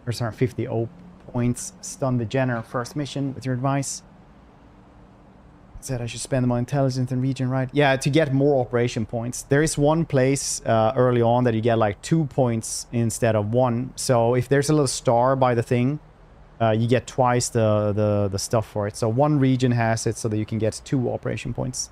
There's our 50 points. Stun the Jenner first mission with your advice. Said I should spend them on intelligence and region, right? Yeah, to get more operation points. There is one place early on that you get like 2 points instead of 1. So if there's a little star by the thing, you get twice the stuff for it. So one region has it so that you can get 2 operation points.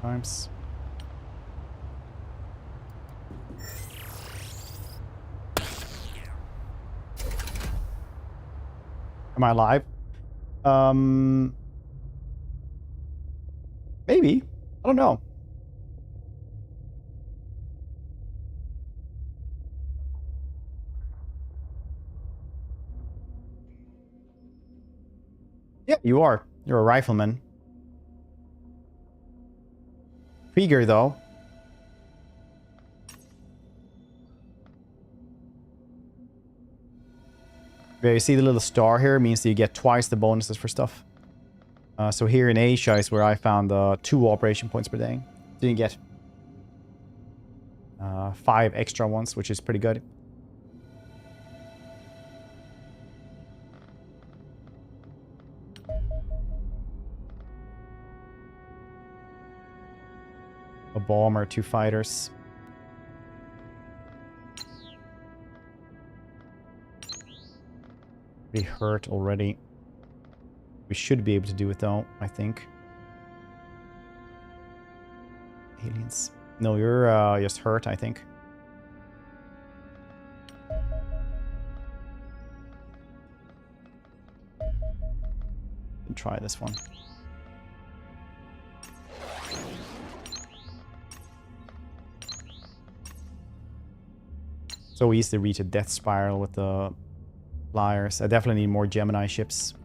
Times. Am I alive? Maybe. I don't know. Yeah, you are. You're a rifleman. Krieger, though. Yeah, you see the little star here? It means that you get twice the bonuses for stuff. So here in Asia is where I found 2 operation points per day. So you get 5 extra ones, which is pretty good. A bomber, 2 fighters. Pretty hurt already. We should be able to do it though, I think. Aliens. No, you're just hurt, I think. Try this one. So easy to reach a death spiral with the flyers. I definitely need more Gemini ships.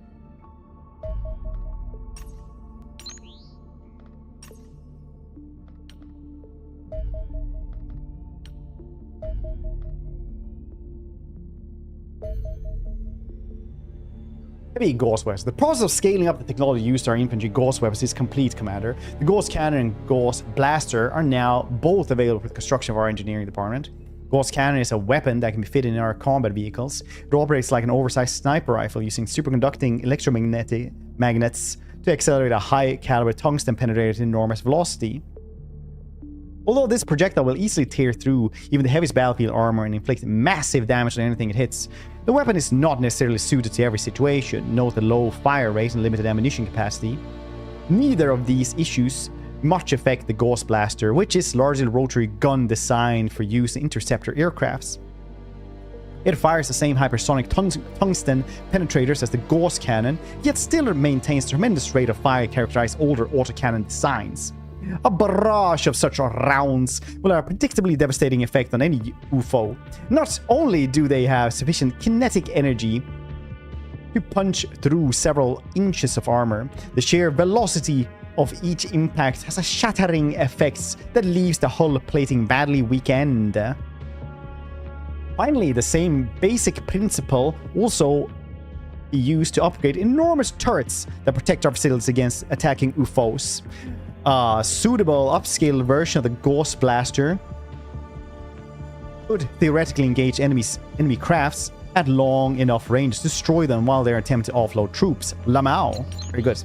Heavy Gauss weapons. The process of scaling up the technology used to our infantry Gauss weapons is complete, Commander. The Gauss Cannon and Gauss Blaster are now both available for the construction of our engineering department. Gauss Cannon is a weapon that can be fitted in our combat vehicles. It operates like an oversized sniper rifle using superconducting electromagnetic magnets to accelerate a high-caliber tungsten penetrator at enormous velocity. Although this projectile will easily tear through even the heaviest battlefield armor and inflict massive damage on anything it hits, the weapon is not necessarily suited to every situation. Note the low fire rate and limited ammunition capacity. Neither of these issues much affect the Gauss Blaster, which is largely a rotary gun designed for use in interceptor aircrafts. It fires the same hypersonic tungsten penetrators as the Gauss Cannon, yet still maintains a tremendous rate of fire characterized older autocannon designs. A barrage of such rounds will have a predictably devastating effect on any UFO. Not only do they have sufficient kinetic energy to punch through several inches of armor, the sheer velocity of each impact has a shattering effect that leaves the hull plating badly weakened. Finally, the same basic principle also be used to upgrade enormous turrets that protect our facilities against attacking UFOs. A suitable upscaled version of the Gauss Blaster could theoretically engage enemy crafts at long enough range to destroy them while they're attempting to offload troops. Lamau. Very good.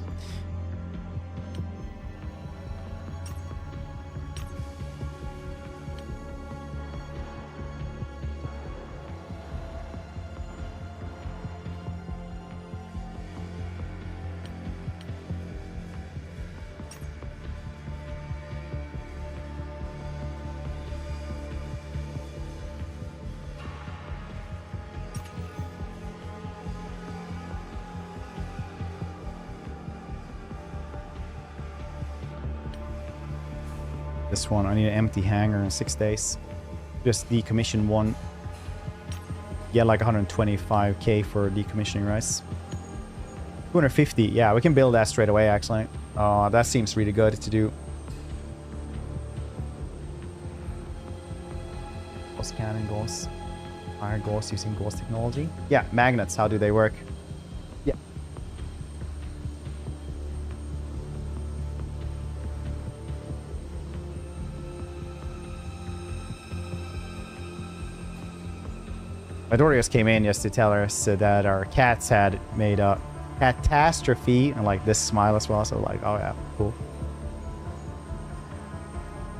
This one, I need an empty hangar in 6 days. Just decommission one. Get like 125k for decommissioning, right? 250, yeah, we can build that straight away, actually. That seems really good to do. Ghost cannon, ghost. Fire ghost using ghost technology. Yeah, magnets, how do they work? Yeah. Midorius came in just to tell us that our cats had made a catastrophe, and like this smile as well, so like, oh yeah, cool.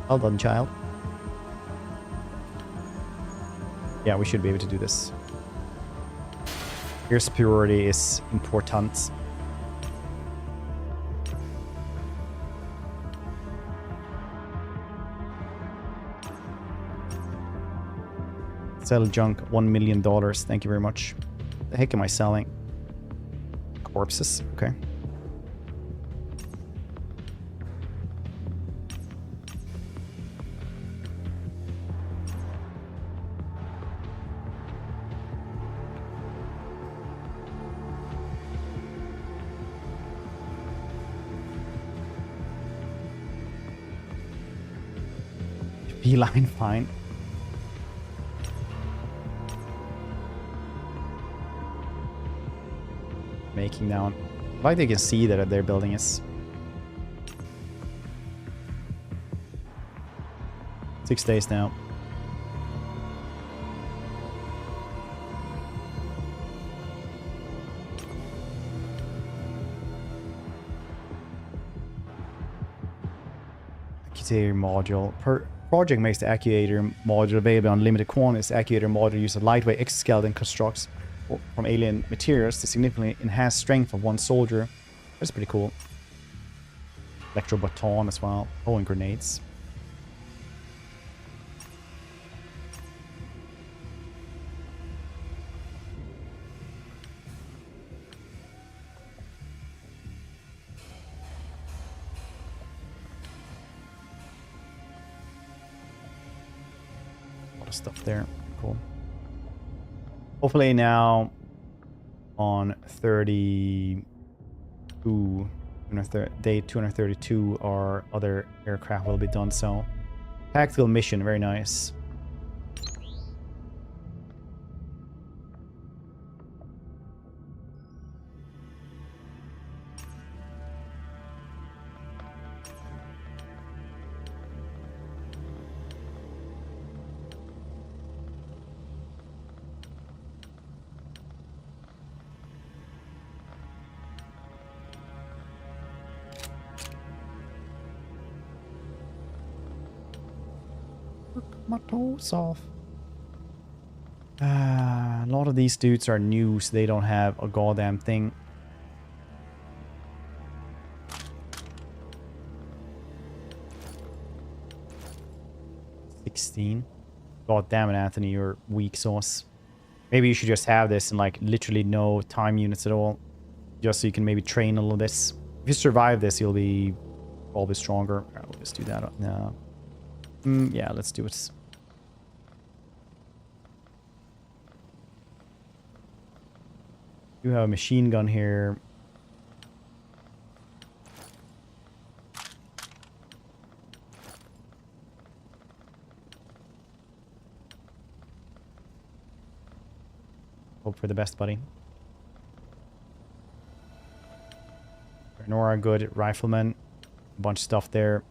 Well done, child. Yeah, we should be able to do this. Your superiority is important. Sell junk, $1 million. Thank you very much. The heck am I selling? Corpses. Okay. Beeline, fine. Making down. Like they can see that their building is 6 days now. Actuator module. Project makes the actuator module available on limited quantities. Actuator module uses lightweight exoskeleton constructs from alien materials to significantly enhance strength of one soldier. That's pretty cool. Electro baton as well. Oh, and grenades. A lot of stuff there. Cool. Hopefully now on 32, day 232, our other aircraft will be done. So, tactical mission, very nice. My toes off. A lot of these dudes are new, so they don't have a goddamn thing. God damn it, Anthony, you're weak sauce. Maybe you should just have this and like literally no time units at all, just so you can maybe train a little bit. If you survive this, you'll be probably stronger. All right, we'll just do that. No. Yeah, let's do it. You have a machine gun here. Hope for the best, buddy. Nora, good rifleman. A bunch of stuff there.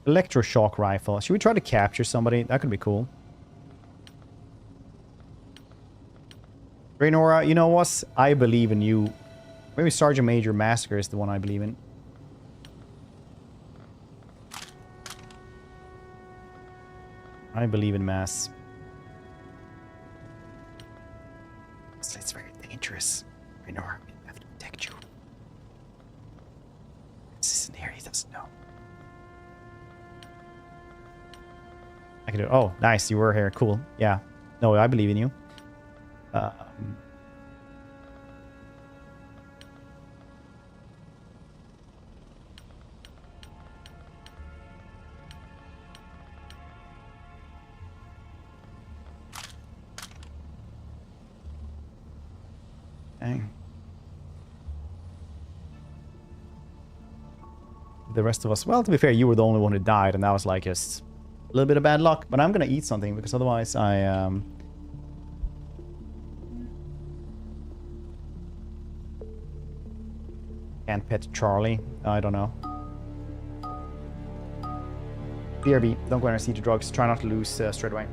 Electroshock rifle. Should we try to capture somebody? That could be cool. Raynora, you know what? I believe in you. Maybe Sergeant Major Massacre is the one I believe in. I believe in mass. It's very dangerous. Raynora, we have to protect you. This isn't here, he doesn't know. I can do it. Oh, nice. You were here. Cool. Yeah. No, I believe in you. the rest of us... Well, to be fair, you were the only one who died, and that was like just a little bit of bad luck. But I'm gonna eat something, because otherwise I... Can't pet Charlie. I don't know. BRB, don't go and see the drugs. Try not to lose straight away.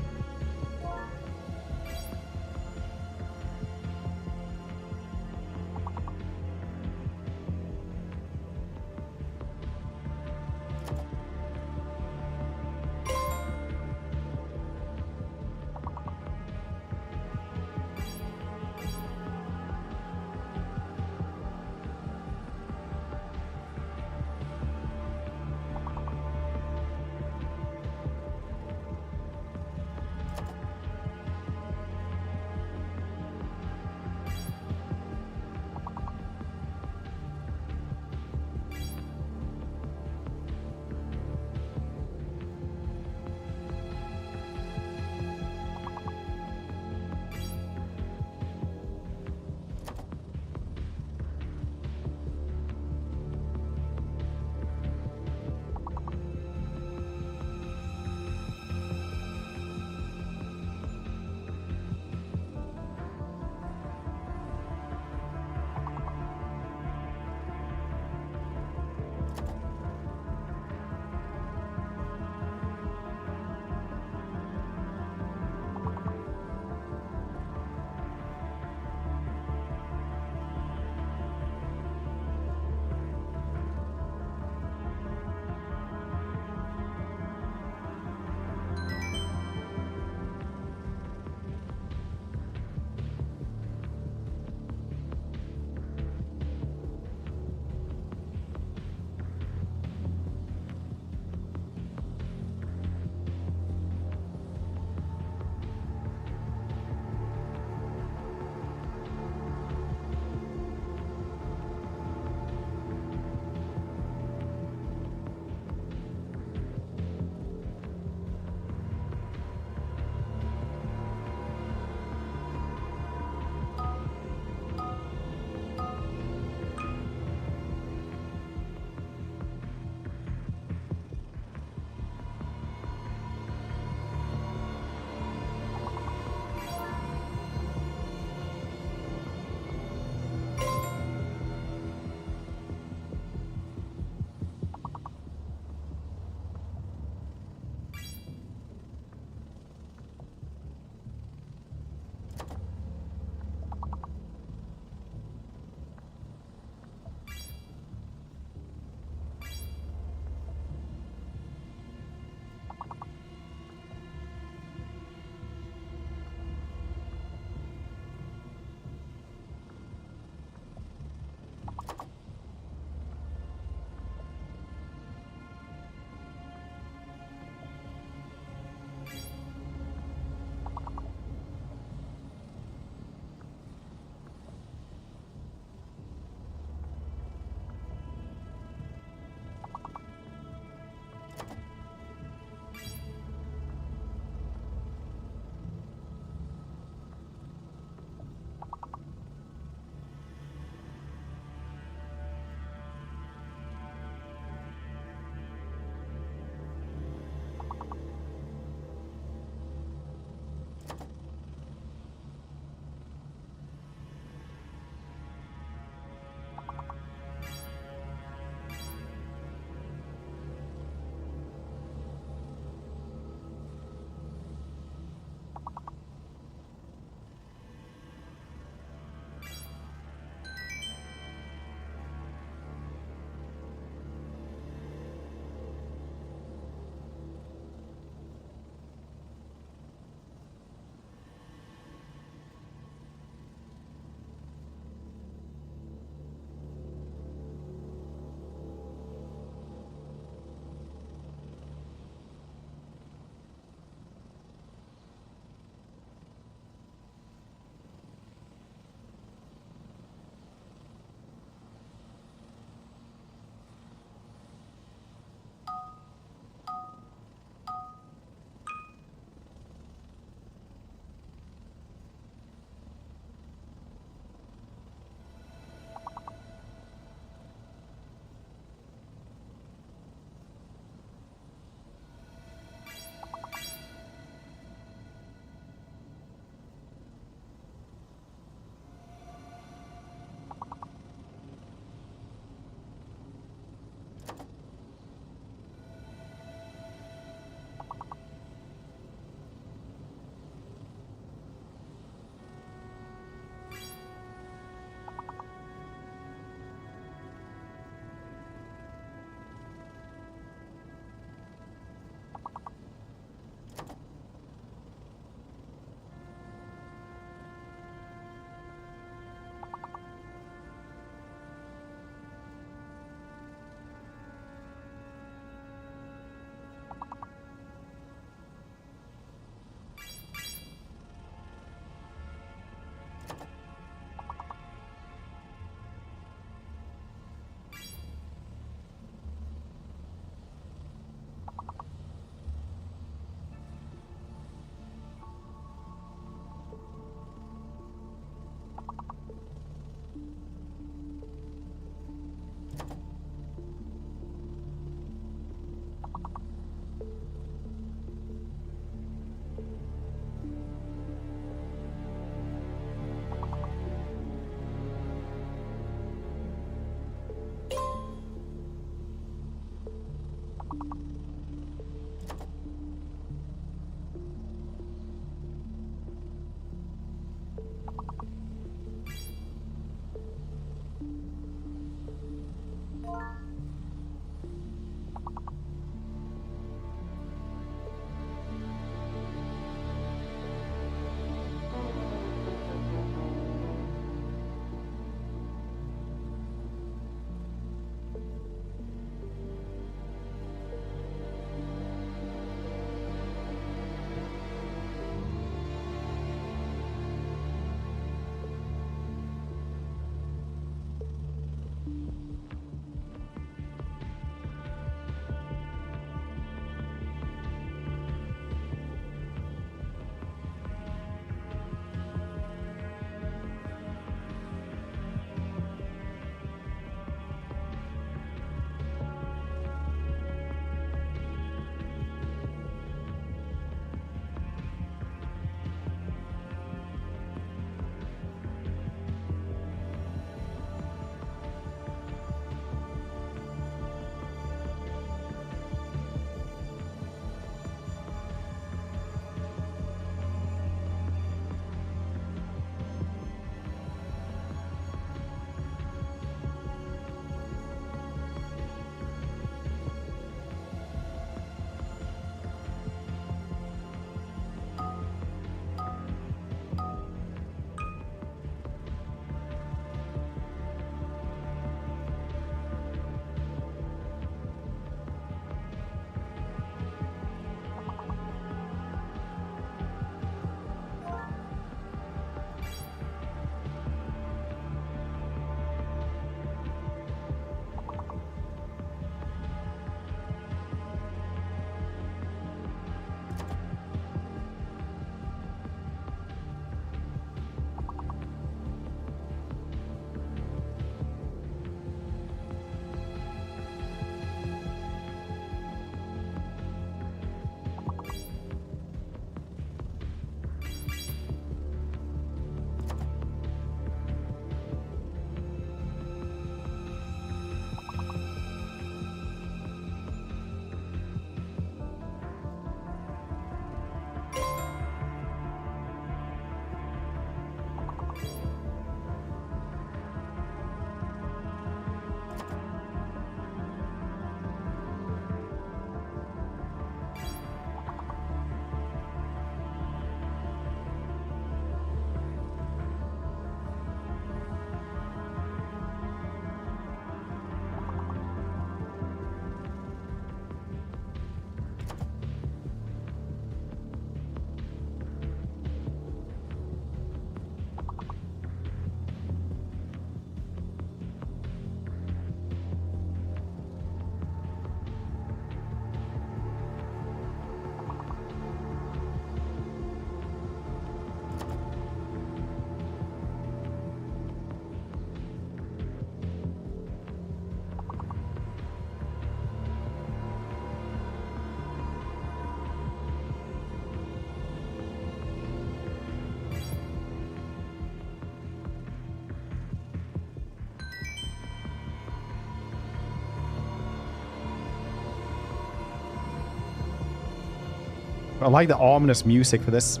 I like the ominous music for this.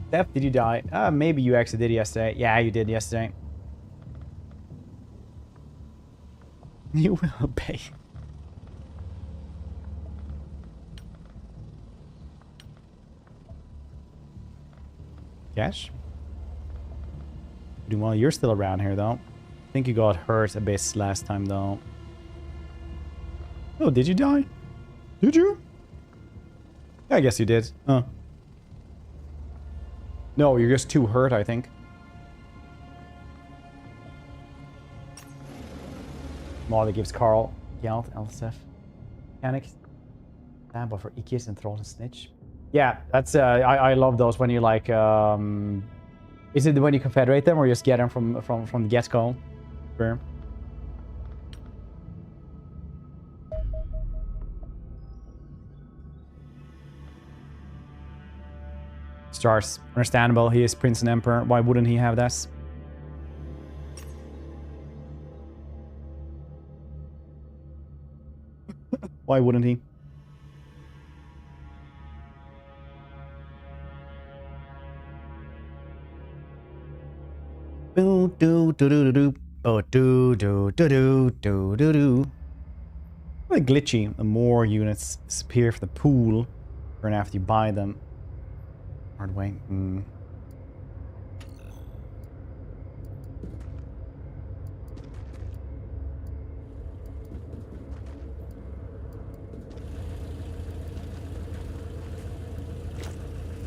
Steph, did you die? Maybe you actually did yesterday. Yeah, you did yesterday. You will pay. Cash? Well, you're still around here, though. I think you got hurt a bit last time, though. Oh, did you die? Did you? Yeah, I guess you did. Huh. No, you're just too hurt, I think. Molly gives Carl Gelt, Elsef. Mechanic. Sample for Ikis and Thrall and Snitch. Yeah, that's I love those when you like is it when you confederate them or you just get them from the get-go? Sure. Stars. Understandable. He is Prince and Emperor. Why wouldn't he have this? Why wouldn't he? Do do do do do. Oh, do do do do do do do. Really glitchy. The more units disappear from the pool, or after you buy them. Hard way.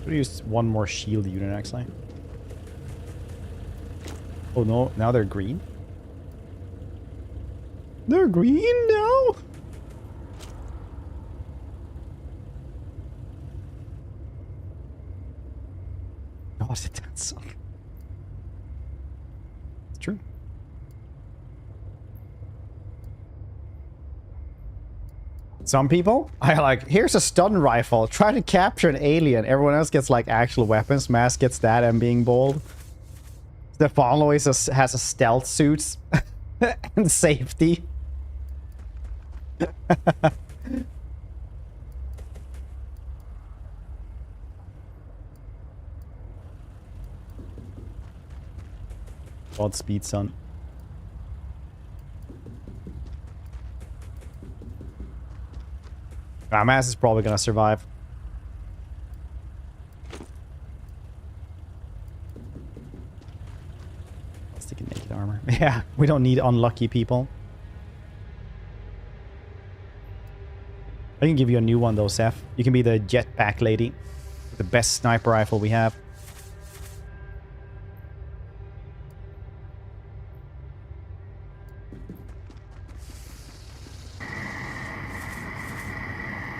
Could use one more shield unit actually. Oh no, now they're green? They're green now? God, it does suck. It's true. Some people, I like, here's a stun rifle. Try to capture an alien. Everyone else gets like actual weapons. Mask gets that and being bold. Stefan always has a stealth suit and safety. Godspeed, son. Mass is probably gonna survive. Stick in naked armor. Yeah, we don't need unlucky people. I can give you a new one though, Seth. You can be the jetpack lady. The best sniper rifle we have.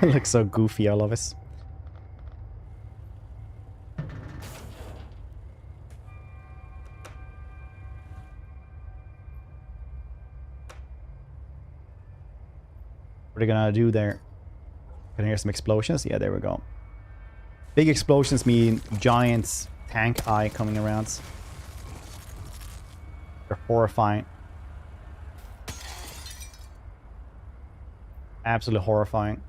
It looks so goofy, I love it. What are they gonna do there? Can I hear some explosions? Yeah, there we go. Big explosions mean giant tank eye coming around. They're horrifying. Absolutely horrifying.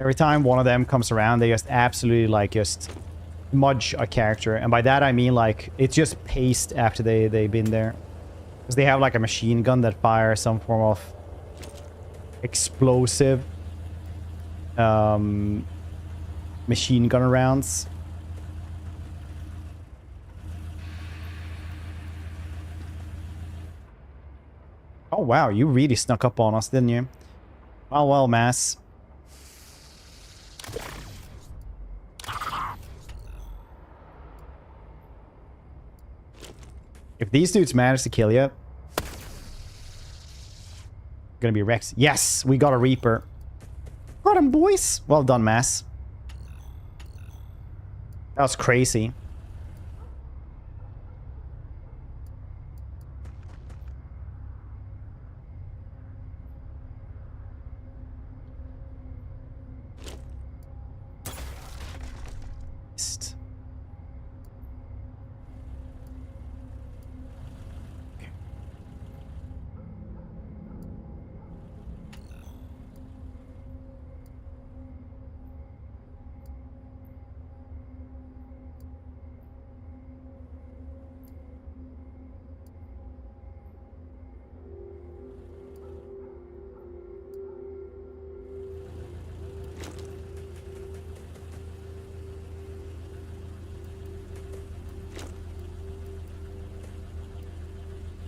Every time one of them comes around, they just absolutely like just smudge a character. And by that I mean like it's just paste after they've been there. Because they have like a machine gun that fires some form of explosive machine gun rounds. Oh wow, you really snuck up on us, didn't you? Oh well, Mass. If these dudes manage to kill you, gonna be Rex. Yes, we got a Reaper. Got him, boys. Well done, Mass. That was crazy.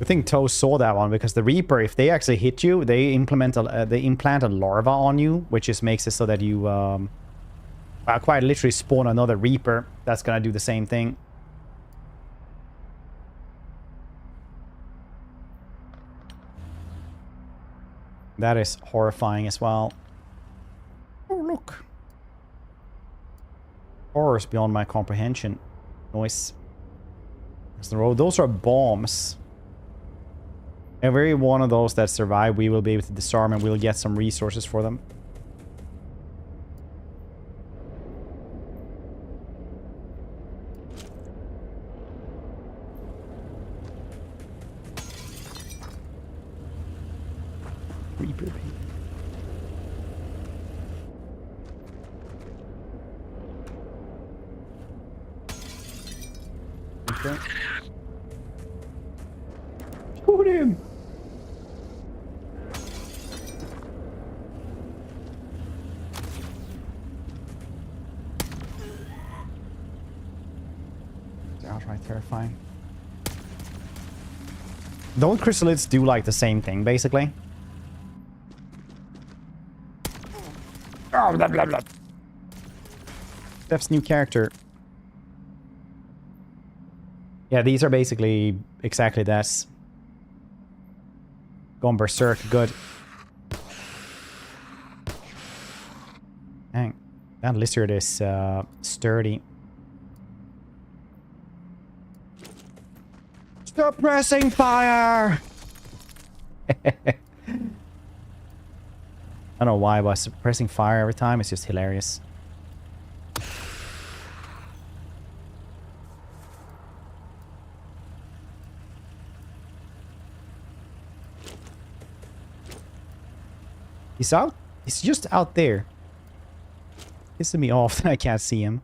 I think Toast saw that one because the Reaper, if they actually hit you, they implant a larva on you, which just makes it so that you quite literally spawn another Reaper that's gonna do the same thing. That is horrifying as well. Oh, look. Horrors beyond my comprehension. Noise. There's the road. Those are bombs. Every one of those that survive, we will be able to disarm and we'll get some resources for them. Reaper, baby. Okay. Shoot him! It's outright terrifying. Don't chrysalids do like the same thing, basically? Oh, blah, blah, blah. Steph's new character. Yeah, these are basically exactly that. Gone berserk, good. Dang, that lizard is sturdy. Stop pressing fire! I don't know why, but suppressing fire every time is just hilarious. He's out? He's just out there. Pissing me off that I can't see him.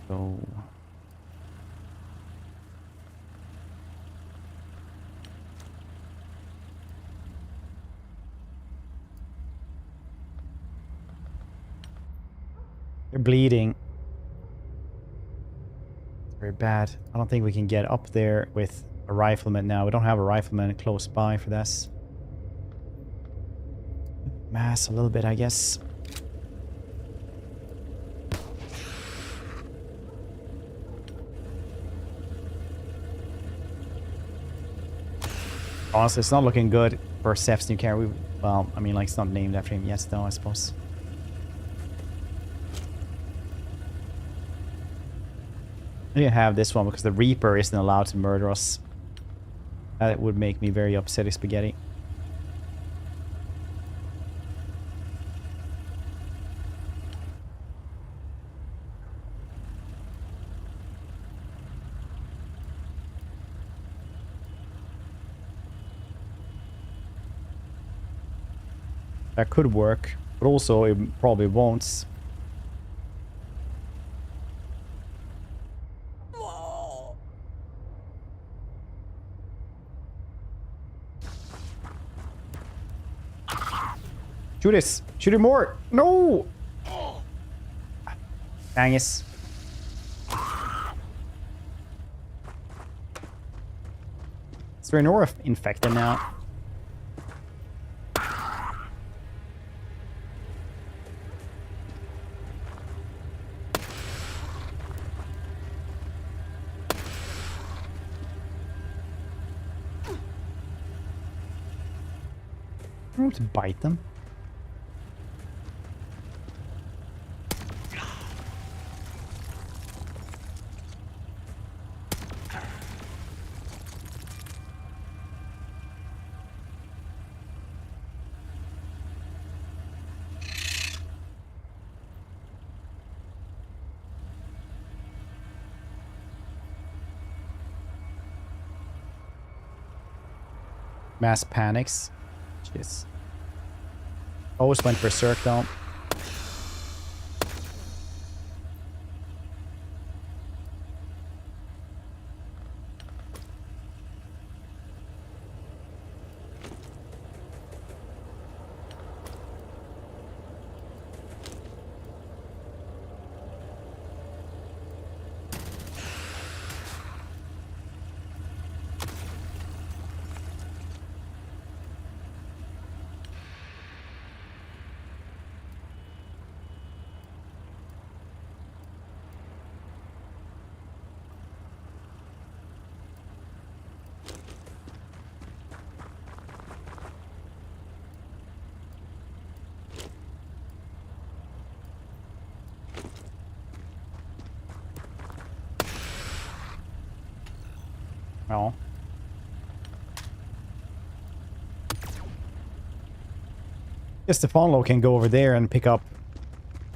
So... they're bleeding. It's very bad. I don't think we can get up there with a rifleman now. We don't have a rifleman close by for this. Mass a little bit, I guess. Honestly, it's not looking good for Seth's new character. Well, I mean, like, it's not named after him yet, though, I suppose. I didn't have this one because the Reaper isn't allowed to murder us. That would make me very upset, spaghetti. That could work, but also it probably won't. Shoot this! Shoot it more! No! Dang it. Is there an aura infected now? I want to bite them. Mass panics. Jeez. Always went berserk though. Well. Guess the Fawnlow can go over there and pick up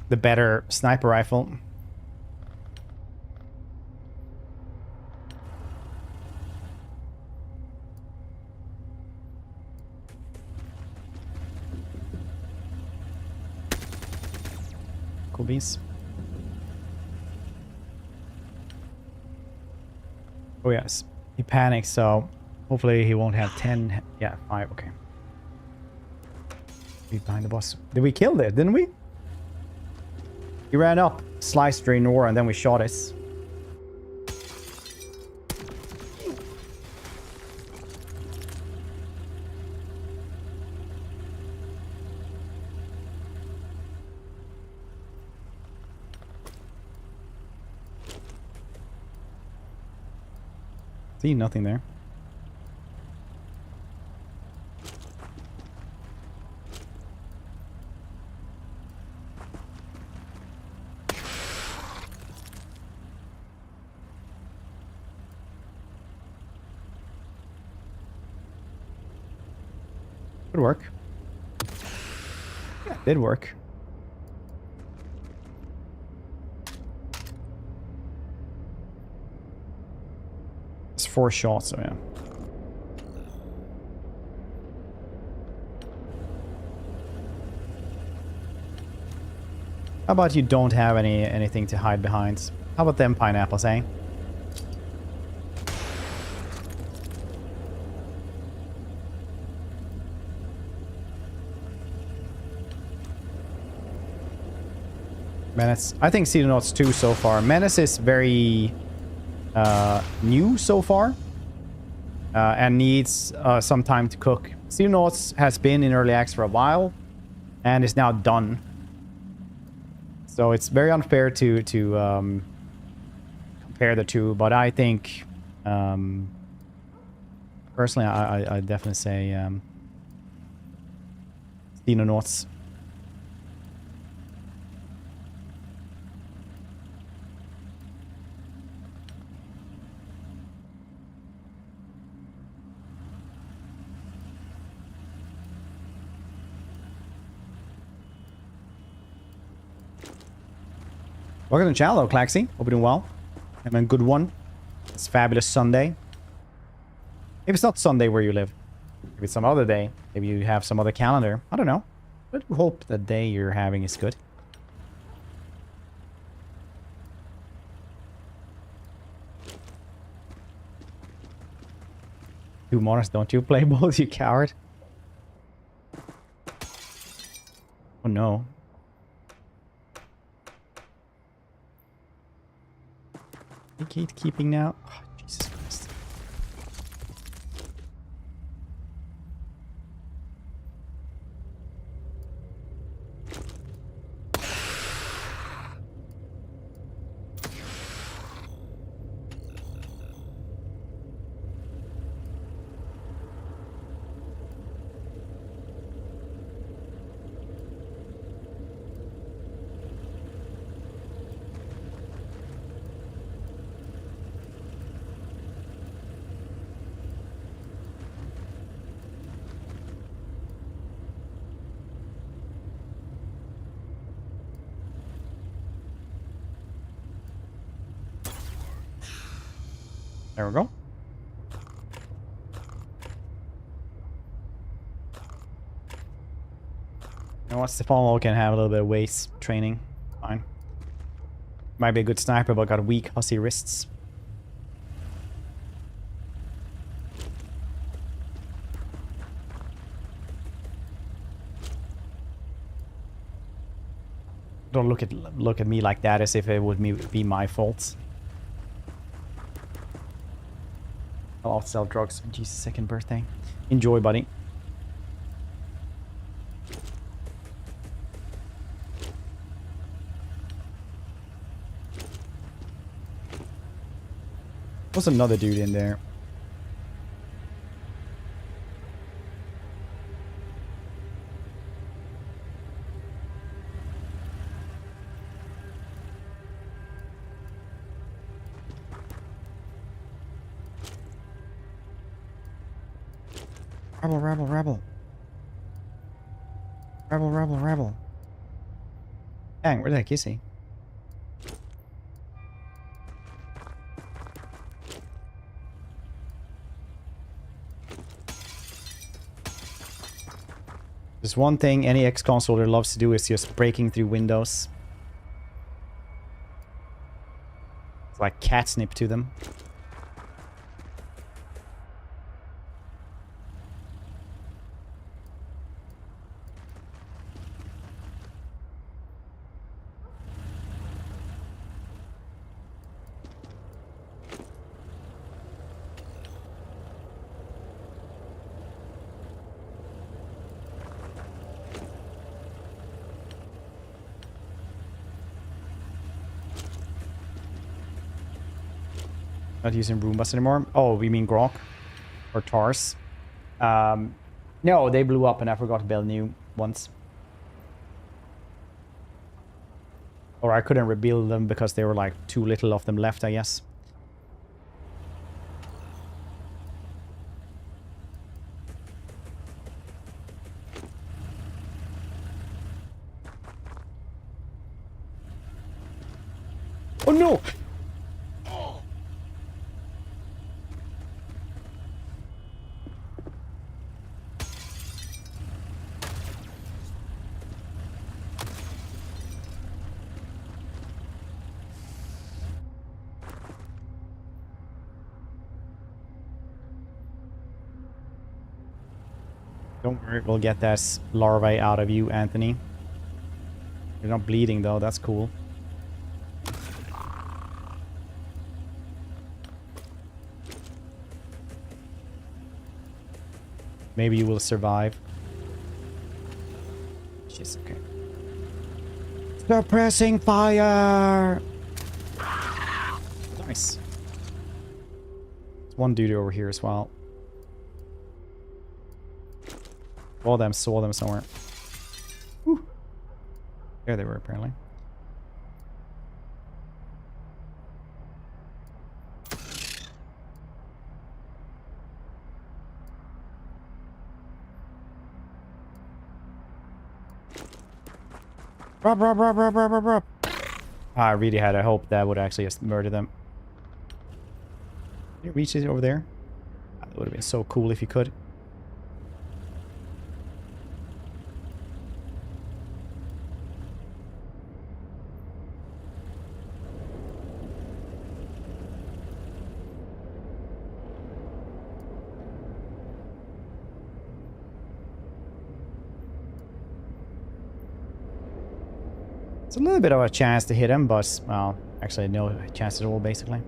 the better sniper rifle. Cool beans. Oh yes, he panics, so hopefully he won't have 10. Yeah, 5, okay. Be behind the boss. Did we kill it, didn't we? He ran up, sliced Draenor, and then we shot it. See, nothing there. Good work. Yeah, it did work. It's 4 shots, so yeah. How about you don't have anything to hide behind? How about them pineapples, eh? Menace. I think Xenonauts 2 so far. Menace is very new so far. And needs some time to cook. Xenonauts has been in early access for a while. And is now done. So it's very unfair to compare the two. But I think... personally, I definitely say... Xenonauts. Welcome to the channel, Claxy. Hope you're doing well. Having a good one. It's fabulous Sunday. Maybe it's not Sunday where you live. Maybe it's some other day. Maybe you have some other calendar. I don't know. But we hope the day you're having is good. Two monsters, don't you play both, you coward? Oh no. Gatekeeping now? Oh, Jesus Christ. There we go. And once the Fawnlow can have a little bit of waist training, fine. Might be a good sniper, but got weak, hussy wrists. Don't look at me like that as if it would be my fault. I'll sell drugs on Jesus' 2nd birthday. Enjoy, buddy. There's another dude in there. Rebel, rebel, rebel. Rebel, rebel, rebel. Dang, where the heck is he? There's one thing any XCOM soldier loves to do is just breaking through windows. It's like catnip to them. Not using Roombas anymore. Oh, we mean Grok? Or Tars? No, they blew up and I forgot to build new ones. Or I couldn't rebuild them because there were like too little of them left, I guess. Oh no! Don't worry, we'll get that larvae out of you, Anthony. You're not bleeding though, that's cool. Maybe you will survive. Jeez, okay. Suppressing fire! Nice. There's one dude over here as well. All of them saw them somewhere. Whew. There they were, apparently. Rub, rub, rub, rub, rub, rub, rub. I really had a hope that would actually just murder them. Can you reach it over there? That would have been so cool if you could. It's a little bit of a chance to hit him, but, well, actually no chance at all, basically.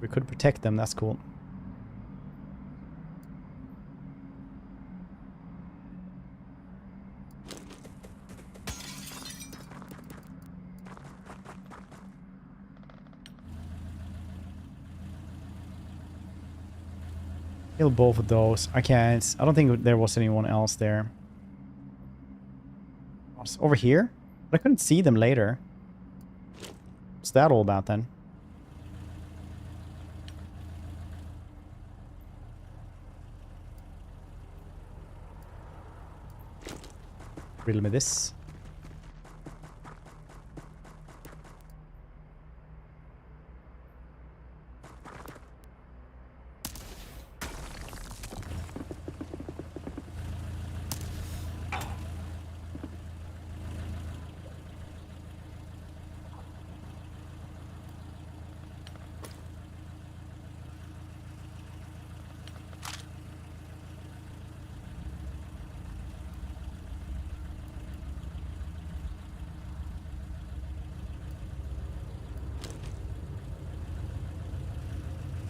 We could protect them, that's cool. Kill both of those. I can't. I don't think there was anyone else there. What's over here? But I couldn't see them later. What's that all about then? Riddle me this.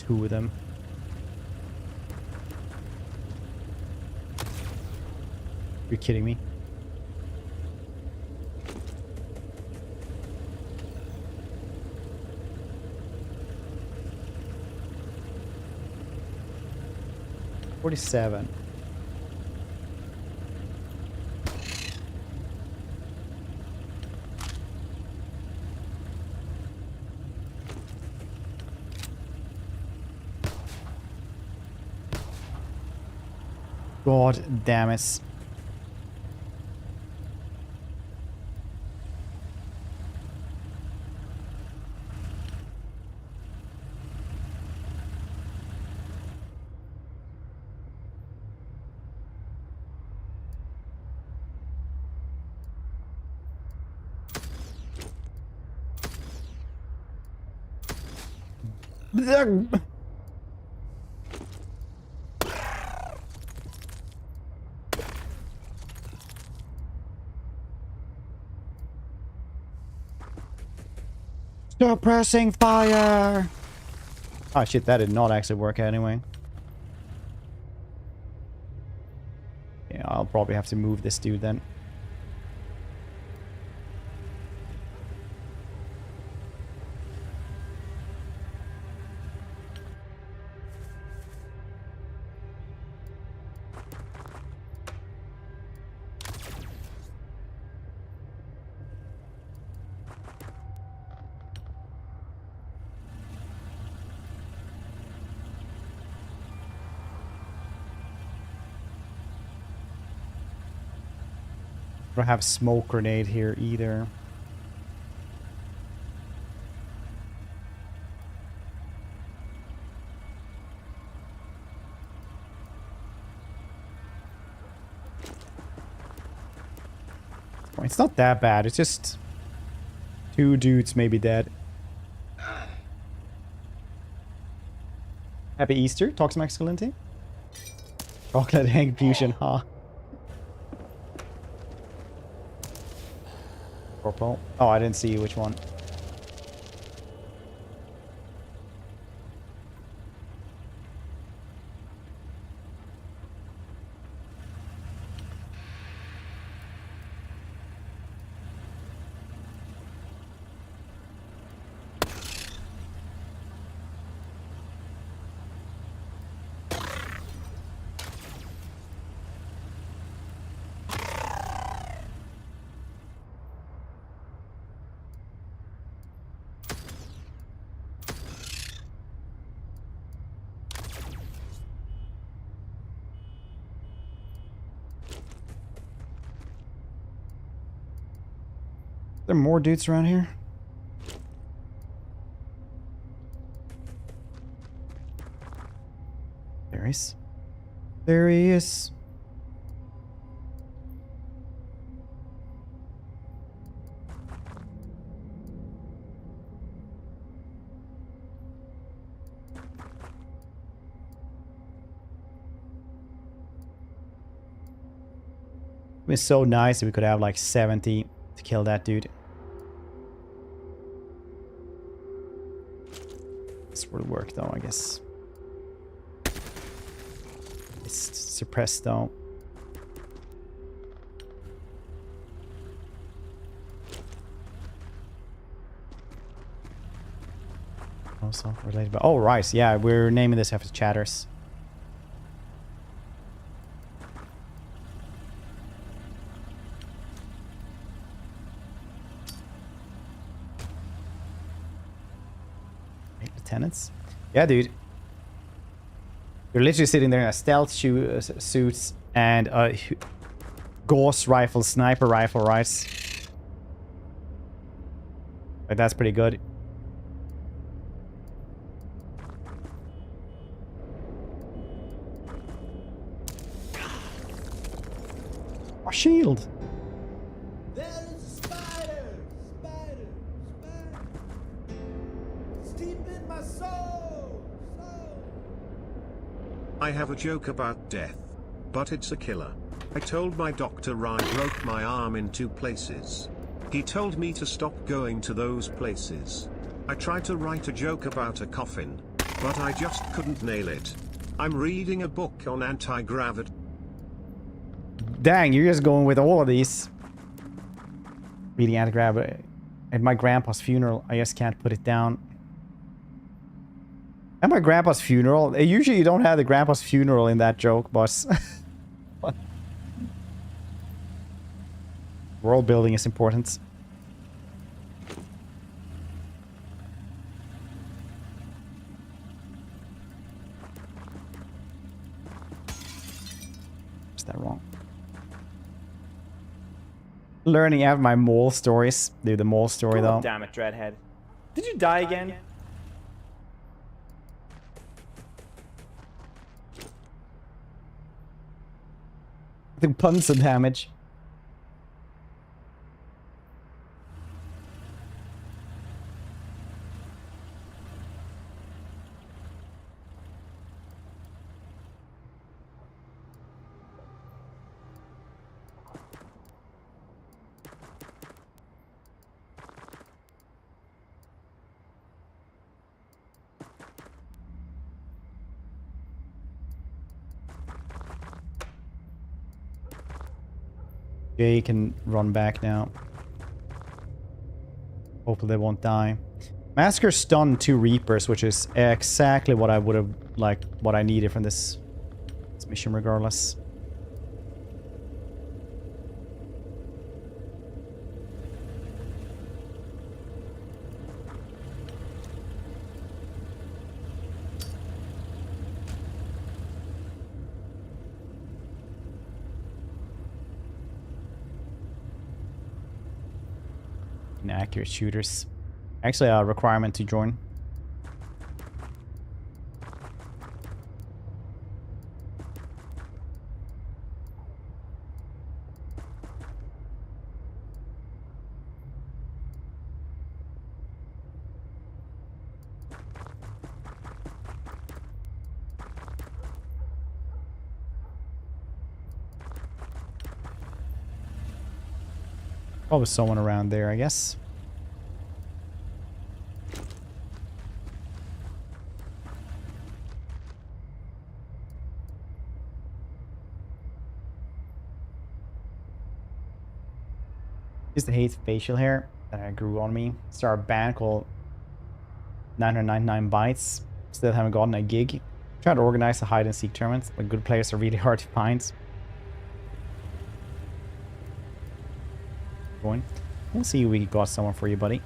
Two of them. You're kidding me? 47. God damn it. Stop pressing fire! Oh shit, that did not actually work anyway. Yeah, I'll probably have to move this dude then. I don't have smoke grenade here either. Well, it's not that bad. It's just 2 dudes maybe dead. Happy Easter, Toxic Masculinity. Chocolate egg fusion, huh? Corporal. Oh, I didn't see which one. Are there more dudes around here? There he is. There he is. It was so nice if we could have like 70 to kill that dude. This would work though, I guess. It's suppressed though. Also related, but oh right, yeah, we're naming this after chatters. Lieutenants, yeah, dude. You're literally sitting there in a stealth suits and a gauss rifle, sniper rifle, right? Like, that's pretty good. A shield. There is a spider, spider, spider. It's deep in my soul, soul. I have a joke about death, but it's a killer. I told my doctor I broke my arm in 2 places. He told me to stop going to those places. I tried to write a joke about a coffin, but I just couldn't nail it. I'm reading a book on anti-gravity. Dang, you're just going with all of these. Reading anti-gravity. At my grandpa's funeral, I just can't put it down. At my grandpa's funeral. Usually you don't have the grandpa's funeral in that joke, boss. What? World building is important. Is that wrong? Learning out my mole stories. Dude, the mole story though. Damn it, Dreadhead. Did you die again? The puns and damage. Jay can run back now. Hopefully they won't die. Massacre stunned 2 Reapers, which is exactly what I would have, like, what I needed from this mission regardless. Inaccurate shooters. Actually, a requirement to join. Probably someone around there, I guess. Just the hate facial hair that grew on me. Started a band called 999 Bytes. Still haven't gotten a gig. Trying to organize a hide and seek tournament, but good players are really hard to find. Going. We'll see if we got someone for you, buddy.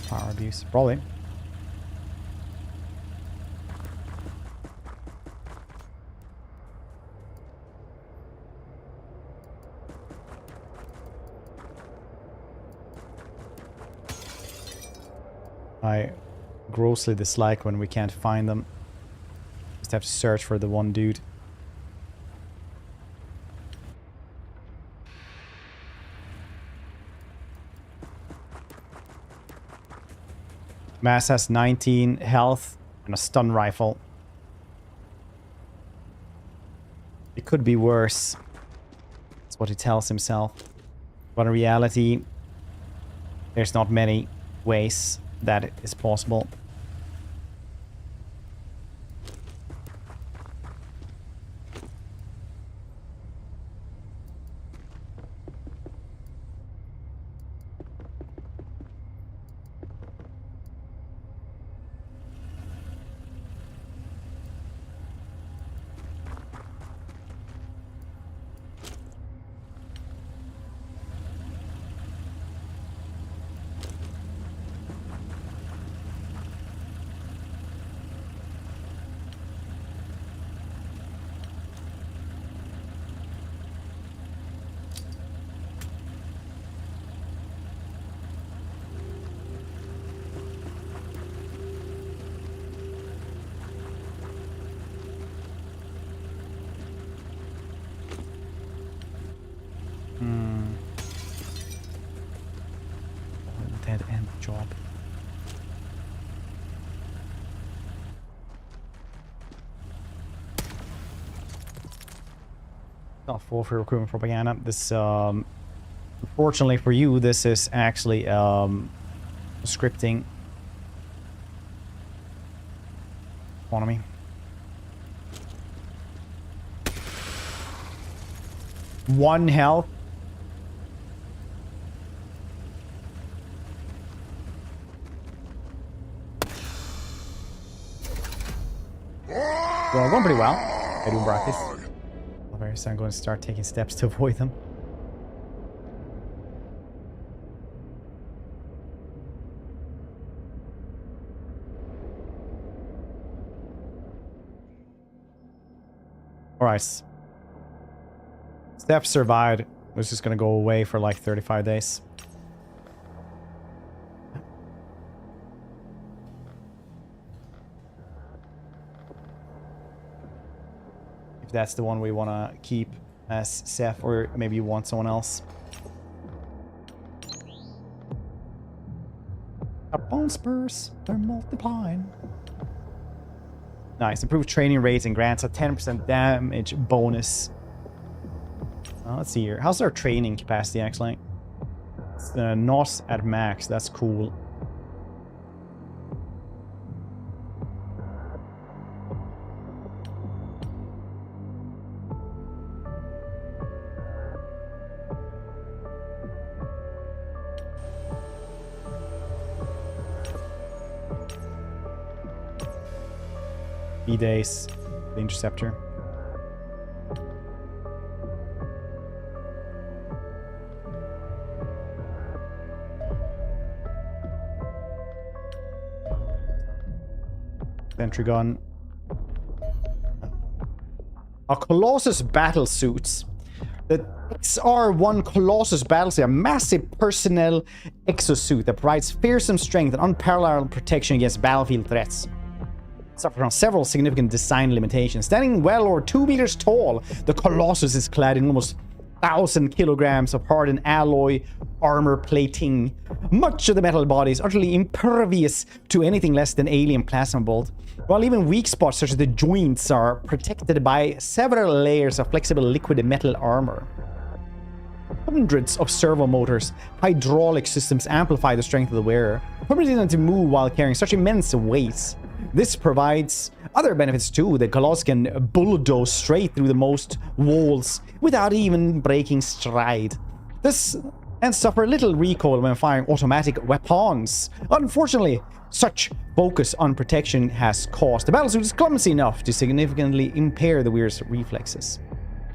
Power abuse, probably. I grossly dislike when we can't find them. Just have to search for the one dude. Mass has 19 health and a stun rifle. It could be worse. That's what he tells himself. But in reality, there's not many ways that it is possible. Not full for recruitment propaganda. This, unfortunately for you, this is actually scripting. Economy. One health. Well, going pretty well. I do brackets. So I'm going to start taking steps to avoid them. Alright. Steph survived. Was just going to go away for like 35 days. If that's the one we want to keep as Seth, or maybe you want someone else. Our bone spurs, they're multiplying. Nice. Improved training rates and grants a 10% damage bonus. Let's see here. How's our training capacity actually? It's not at max. That's cool. B-Days, the Interceptor. Sentry gun. A Colossus battle suits. The XR1 Colossus battlesuit, a massive personnel exosuit that provides fearsome strength and unparalleled protection against battlefield threats. Suffer from several significant design limitations. Standing well over 2 meters tall, the Colossus is clad in almost 1,000 kilograms of hardened alloy armor plating. Much of the metal body is utterly impervious to anything less than alien plasma bolt, while even weak spots such as the joints are protected by several layers of flexible liquid metal armor. Hundreds of servo motors, hydraulic systems amplify the strength of the wearer, permitting them to move while carrying such immense weights. This provides other benefits too. The Colossus can bulldoze straight through the most walls without even breaking stride. This and suffer little recoil when firing automatic weapons. Unfortunately, such focus on protection has caused the battlesuit is clumsy enough to significantly impair the wearer's reflexes.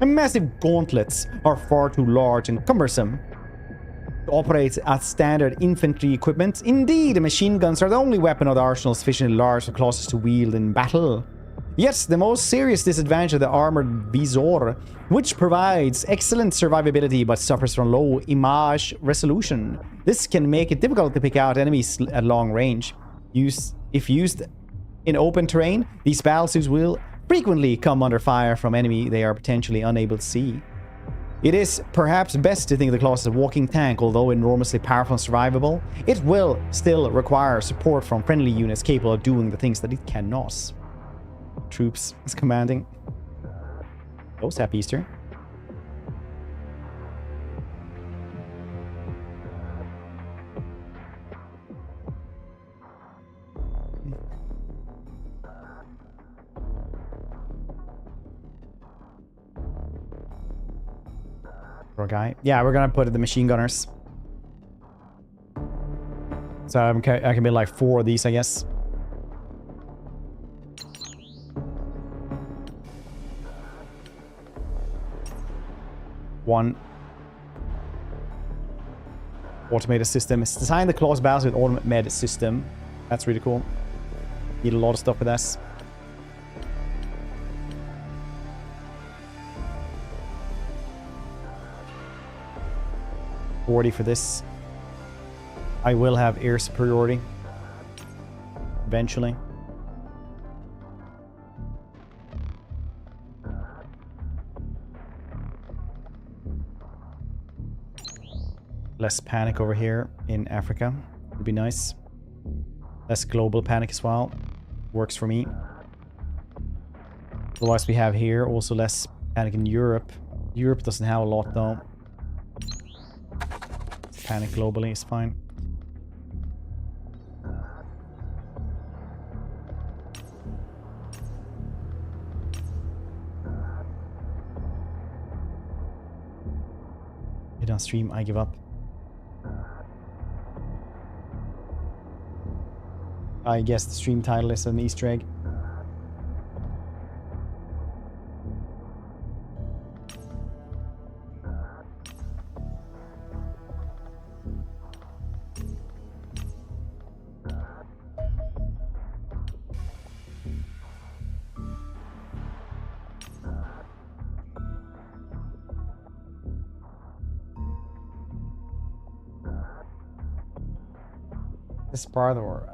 The massive gauntlets are far too large and cumbersome to operate as standard infantry equipment. Indeed, machine guns are the only weapon of the arsenal sufficiently large for Colossus to wield in battle. Yet, the most serious disadvantage of the armored visor, which provides excellent survivability but suffers from low image resolution. This can make it difficult to pick out enemies at long range. If used in open terrain, these battlesuits will frequently come under fire from enemy they are potentially unable to see. It is perhaps best to think of the Colossus as a walking tank. Although enormously powerful and survivable, it will still require support from friendly units capable of doing the things that it cannot. Troops is commanding. Oh, happy Easter. Poor guy. Yeah, we're gonna put the machine gunners. So I can build like 4 of these, I guess. One automated system. It's designed the Colossus battles with automated system. That's really cool. Need a lot of stuff for this. For this. I will have air superiority eventually. Less panic over here in Africa would be nice. Less global panic as well. Works for me. Otherwise we have here also less panic in Europe. Europe doesn't have a lot though. Panic globally is fine. Hit on stream, I give up. I guess the stream title is an Easter egg. This part or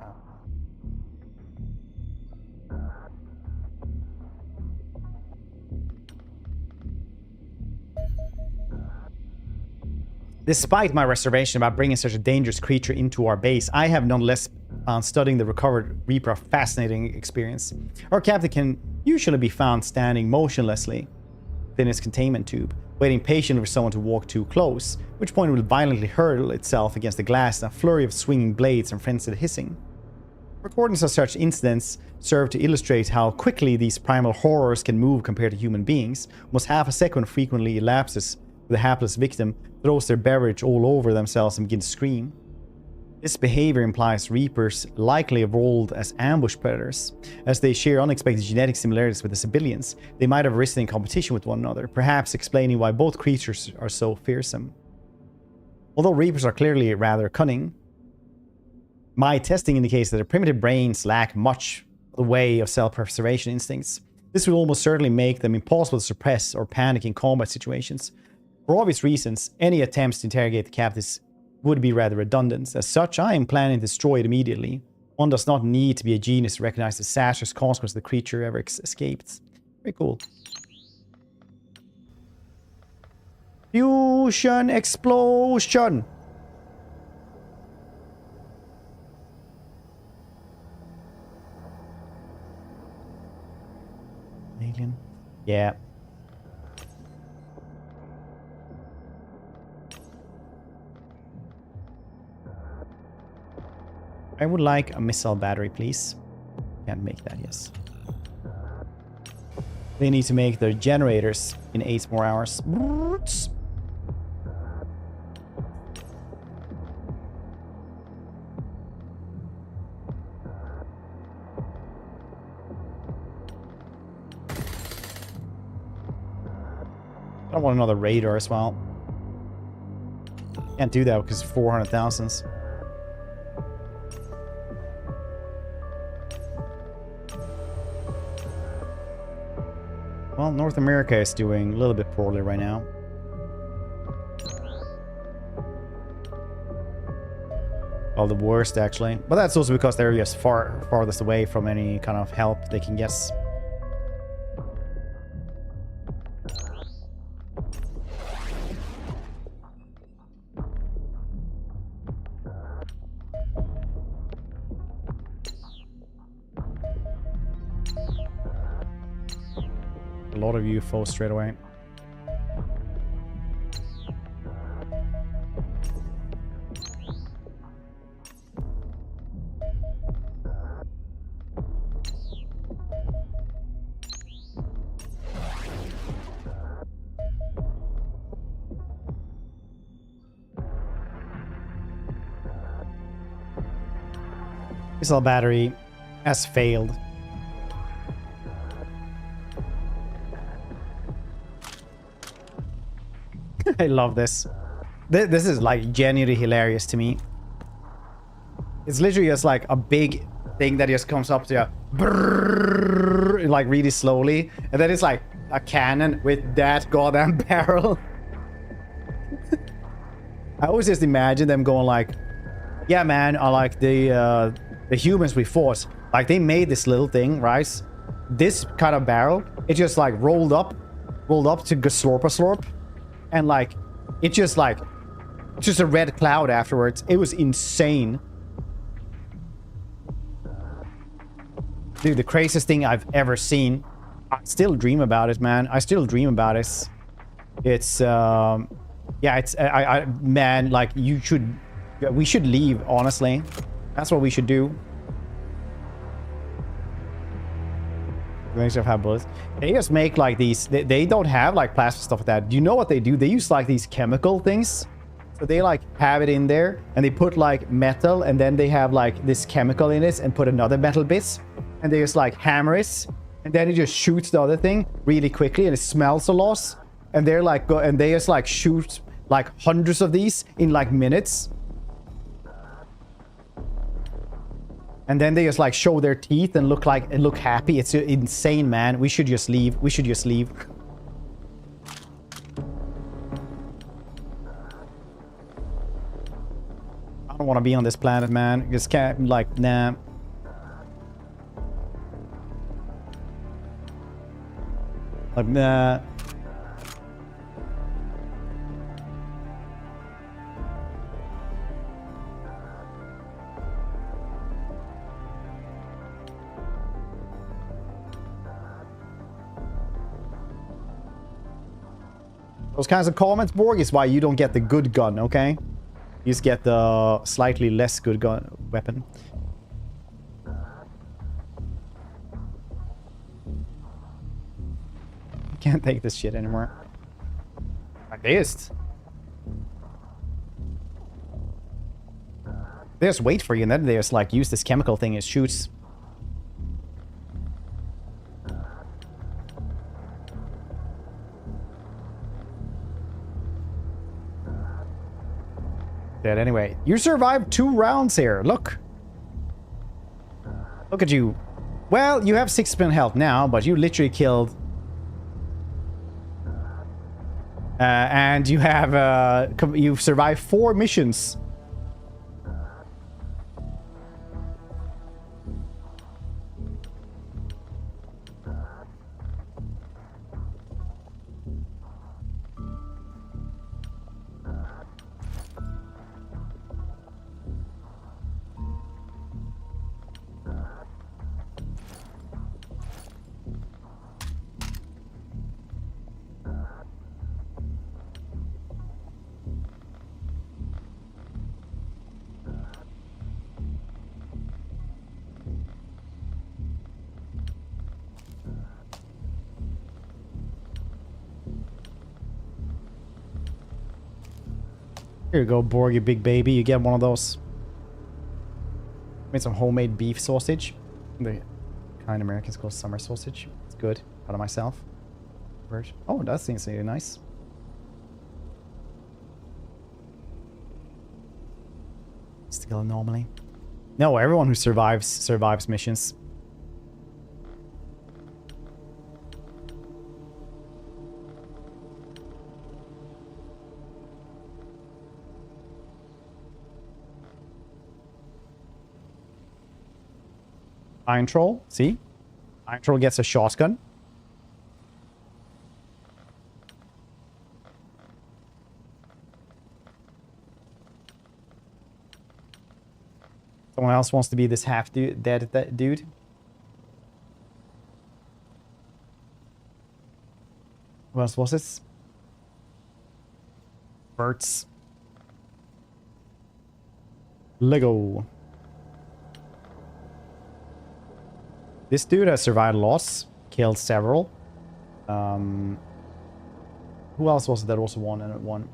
despite my reservation about bringing such a dangerous creature into our base, I have nonetheless found studying the recovered Reaper a fascinating experience. Our captain can usually be found standing motionlessly within his containment tube, waiting patiently for someone to walk too close, at which point it will violently hurl itself against the glass in a flurry of swinging blades and frenzied hissing. Recordings of such incidents serve to illustrate how quickly these primal horrors can move compared to human beings. Almost half a second frequently elapses with the hapless victim throws their beverage all over themselves and begins to scream. This behavior implies Reapers likely evolved as ambush predators. As they share unexpected genetic similarities with the civilians, they might have risen in competition with one another, perhaps explaining why both creatures are so fearsome. Although Reapers are clearly rather cunning, my testing indicates that their primitive brains lack much of the way of self-preservation instincts. This will almost certainly make them impossible to suppress or panic in combat situations. For obvious reasons, any attempts to interrogate the captives would be rather redundant. As such, I am planning to destroy it immediately. One does not need to be a genius to recognize the disastrous consequences the creature ever escaped. Very cool. Fusion explosion! Alien? Yeah. I would like a missile battery, please. Can't make that, yes. They need to make their generators in 8 more hours. I want another radar as well. Can't do that because 400,000. Well, North America is doing a little bit poorly right now. Well, the worst actually. But that's also because they're just farthest away from any kind of help they can get. A lot of UFOs straight away. Missile battery has failed. I love this. This is like genuinely hilarious to me. It's literally just like a big thing that just comes up to you, brrrr, like really slowly, and then it's like a cannon with that goddamn barrel. I always just imagine them going like, "Yeah, man, I like the humans we fought. Like they made this little thing, right? This kind of barrel, it just like rolled up to slorp. And like, it's just like, just a red cloud afterwards. It was insane. Dude, the craziest thing I've ever seen. I still dream about it, man. I still dream about it. It's yeah, it's man, like we should leave, honestly. That's what we should do. They have bullets. They just make like these, they don't have like plastic stuff like that. Do you know what they do? They use like these chemical things. So they like have it in there and they put like metal and then they have like this chemical in it and put another metal bits and they just like hammer it and then it just shoots the other thing really quickly and it smells a lot. And they're like, and they just like shoot like hundreds of these in like minutes. And then they just like show their teeth and look happy. It's insane, man. We should just leave. We should just leave. I don't want to be on this planet, man. Just can't, like, nah. Like, nah. Those kinds of comments, Borg, is why you don't get the good gun, okay? You just get the slightly less good gun weapon. Can't take this shit anymore. Like this. They just wait for you and then they just like use this chemical thing and shoots. Dead anyway. You survived 2 rounds here. Look. Look at you. Well, you have 6% health now, but you literally killed. And you have you've survived 4 missions. Here you go, Borg, you big baby. You get one of those. Made some homemade beef sausage. The kind Americans call summer sausage. It's good. Proud of myself. Oh, that seems really nice. Still normally. No, everyone who survives missions. Iron Troll, see? Iron Troll gets a shotgun. Someone else wants to be this half-dead dude. What else was this? Birds. Lego. This dude has survived loss, killed several. Who else was it that also won and won?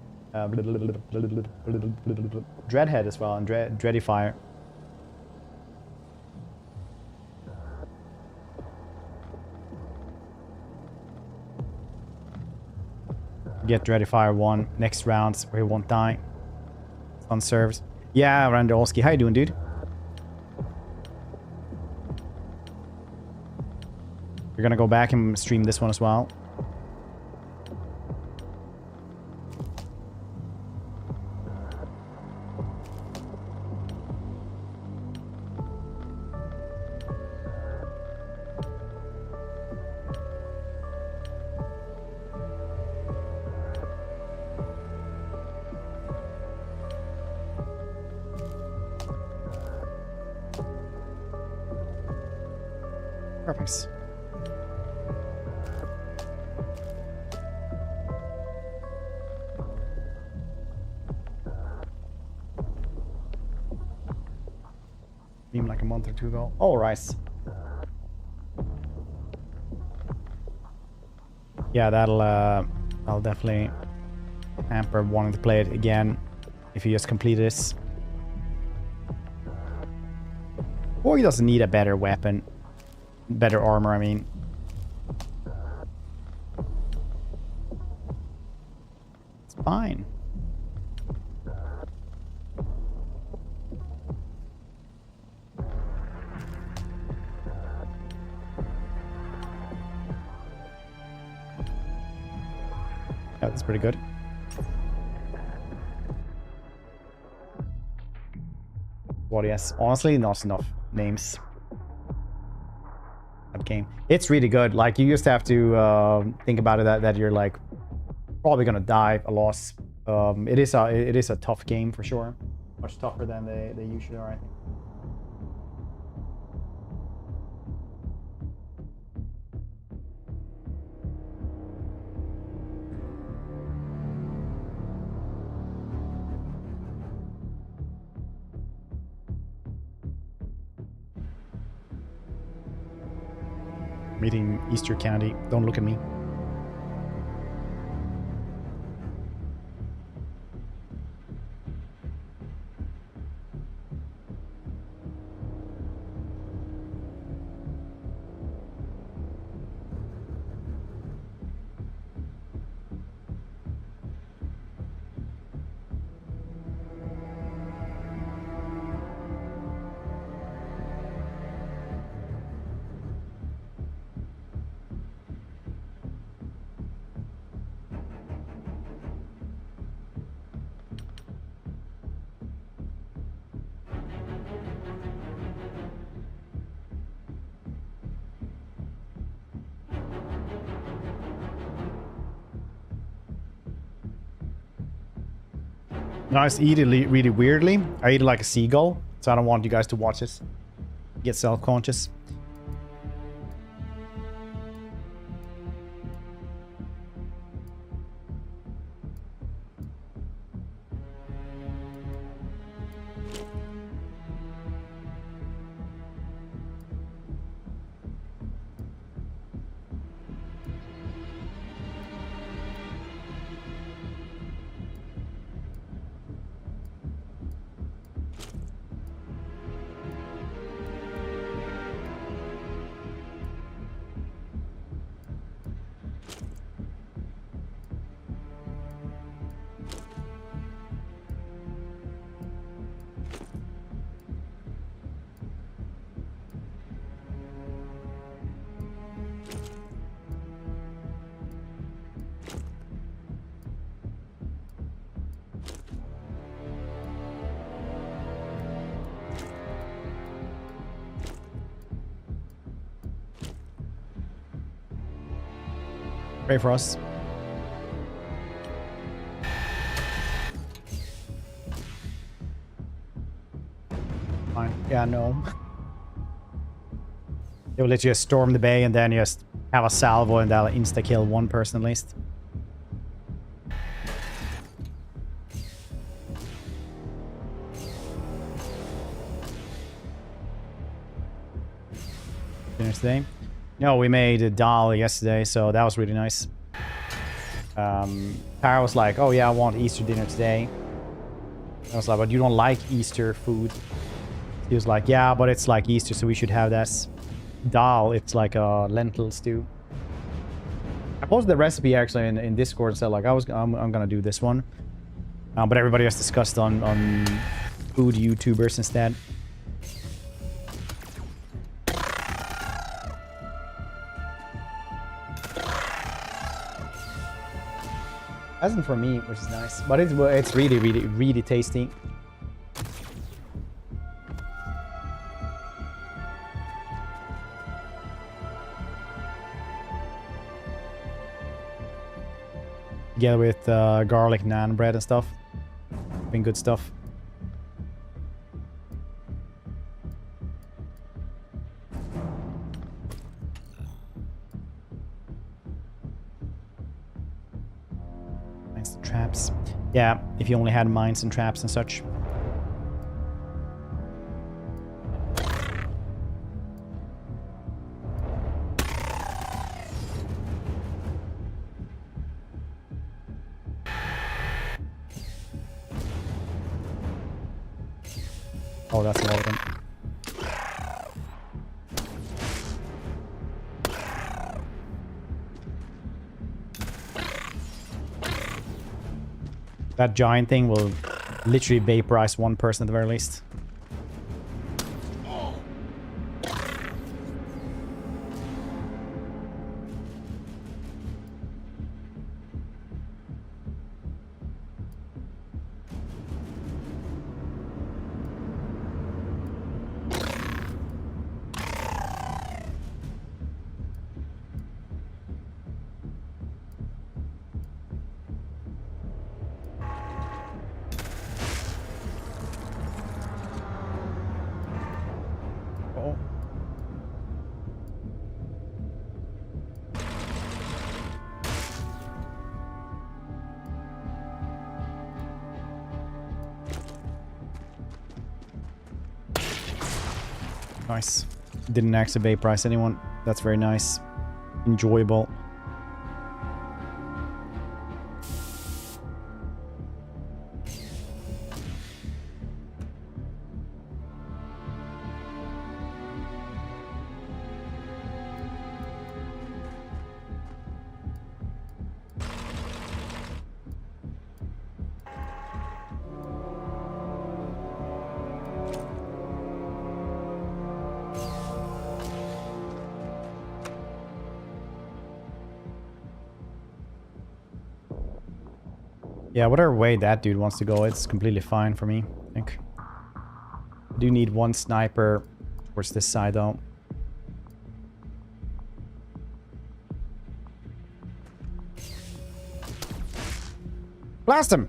Dreadhead as well, and Dreadifier. Get Dreadifier 1 next rounds where he won't die. Unserved. Yeah, Randolski. How you doing, dude? We're gonna go back and stream this one as well. Perfect. a month or two ago. Oh, rice. Yeah, I'll definitely hamper wanting to play it again if you just complete this. Or he doesn't need a better weapon. Better armor, I mean. It's fine. Yeah, that's pretty good. What, yes. Honestly, not enough names. That game. It's really good. Like, you just have to think about it that you're, like, probably gonna die a loss. It is a tough game, for sure. Much tougher than they usually are, I think. I'm eating Easter candy. Don't look at me. No, I eat it really weirdly. I eat it like a seagull, so I don't want you guys to watch this. Get self-conscious. Pray for us. Fine. Yeah, no. They will let you just storm the bay and then just have a salvo and that'll insta-kill one person at least. Dinner today? No, we made a dal yesterday, so that was really nice. Tara was like, oh yeah, I want Easter dinner today. I was like, but you don't like Easter food. He was like, yeah, but it's like Easter, so we should have this. Dal, it's like a lentil stew. I posted the recipe actually in Discord and said like, I'm gonna do this one. But everybody has discussed on food YouTubers instead. Hasn't for me, which is nice, but it's really tasty. Together with garlic naan bread and stuff, been good stuff. Traps. Yeah, if you only had mines and traps and such. Oh, that's a lot of them. That giant thing will literally vaporize one person at the very least. Oh. Nice. Didn't actually vaporize anyone. That's very nice. Enjoyable. Yeah, whatever way that dude wants to go, it's completely fine for me, I think. I do need one sniper towards this side, though. Blast him!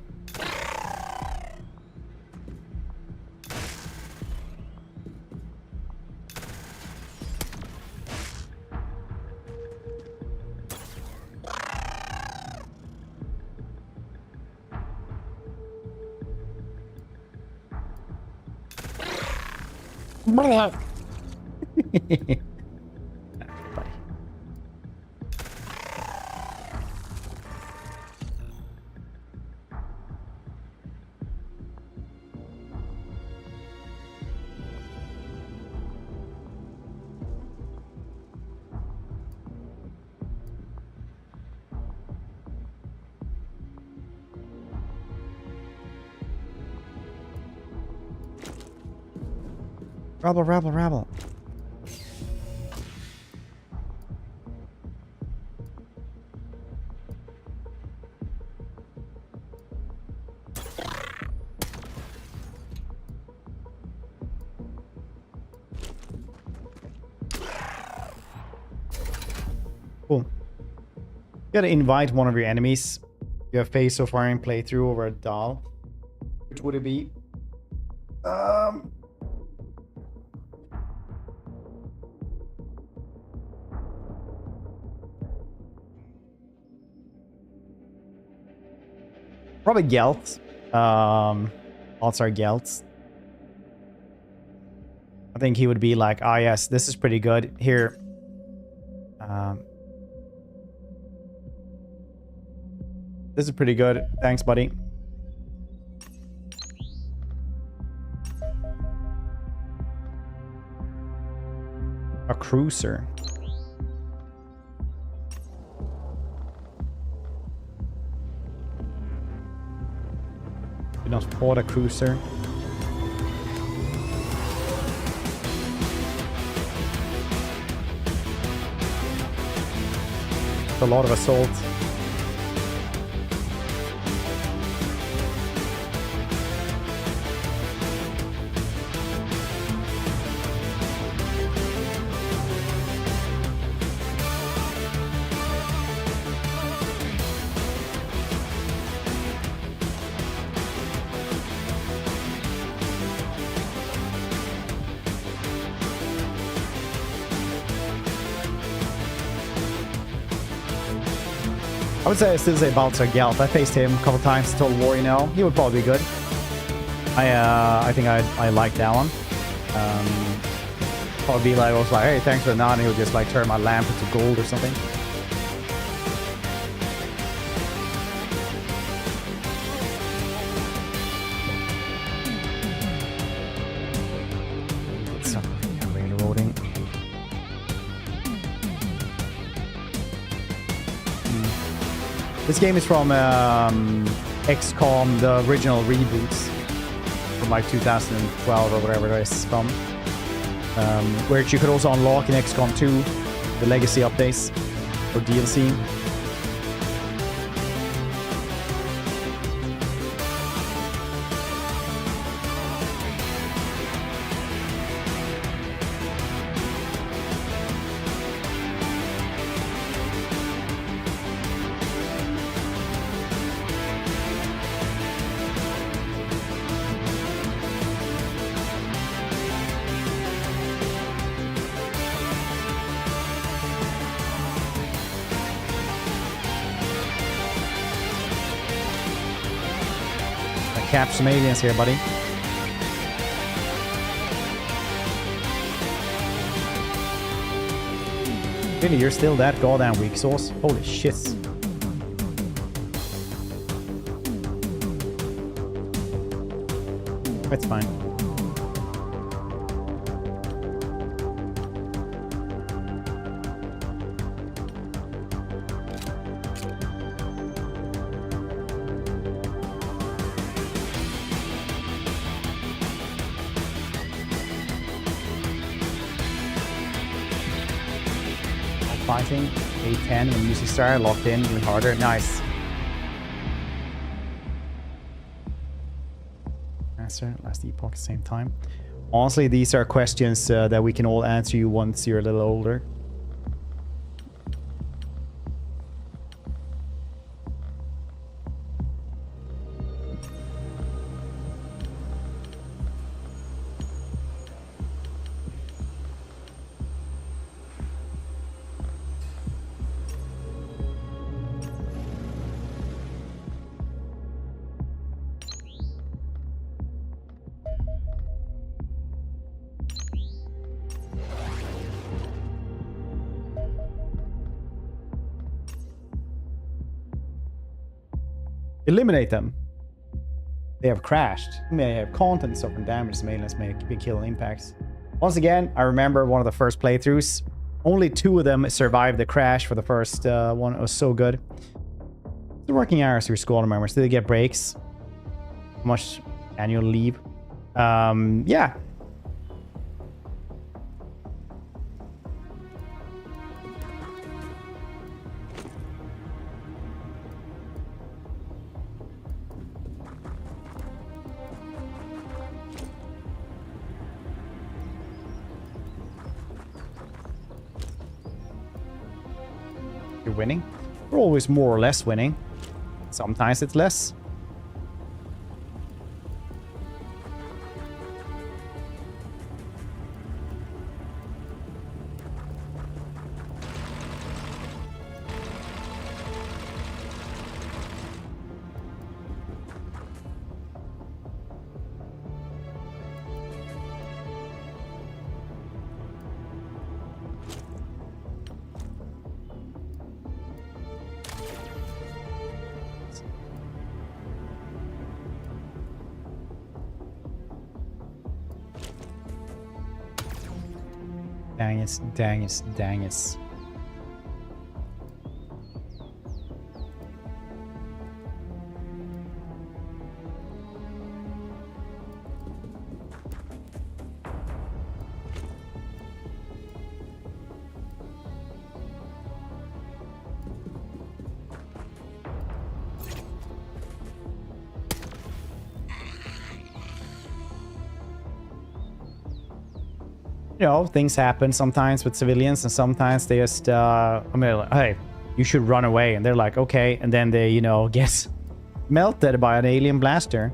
Rabble, rabble, rabble. Cool. You gotta invite one of your enemies. You have faced so far in playthrough over a doll. Which would it be? Probably Gelt. Odds are Gelt. I think he would be like, ah, yes, this is pretty good. Here. This is pretty good. Thanks, buddy. A cruiser. You don't support a cruiser. It's a lot of assault. I would say I still say Baltzar Gelt. I faced him a couple times, Total War, you know. He would probably be good. I think I like that one. Probably be like, I was like, hey, thanks for the nod. He would just like turn my lamp into gold or something. This game is from XCOM, the original reboots from like 2012 or whatever it is from. Which you could also unlock in XCOM 2, the legacy updates or DLC. Capture some aliens here, buddy. Really, you're still that goddamn weak sauce? Holy shit. That's fine. Fighting, A10 when music started, locked in, even harder. Nice. Answer, last epoch at the same time. Honestly, these are questions that we can all answer you once you're a little older. Eliminate them. They have crashed. May have content suffering damage. Aliens may be killing impacts. Once again, I remember one of the first playthroughs. Only 2 of them survived the crash for the first one. It was so good. The working hours for your squad members. Do they get breaks? How much annual leave? Yeah. Winning. We're always more or less winning. Sometimes it's less. Dang it, dang it, dang it. You know, things happen sometimes with civilians, and sometimes they just, I mean, like, hey, you should run away. And they're like, okay. And then they, you know, get melted by an alien blaster.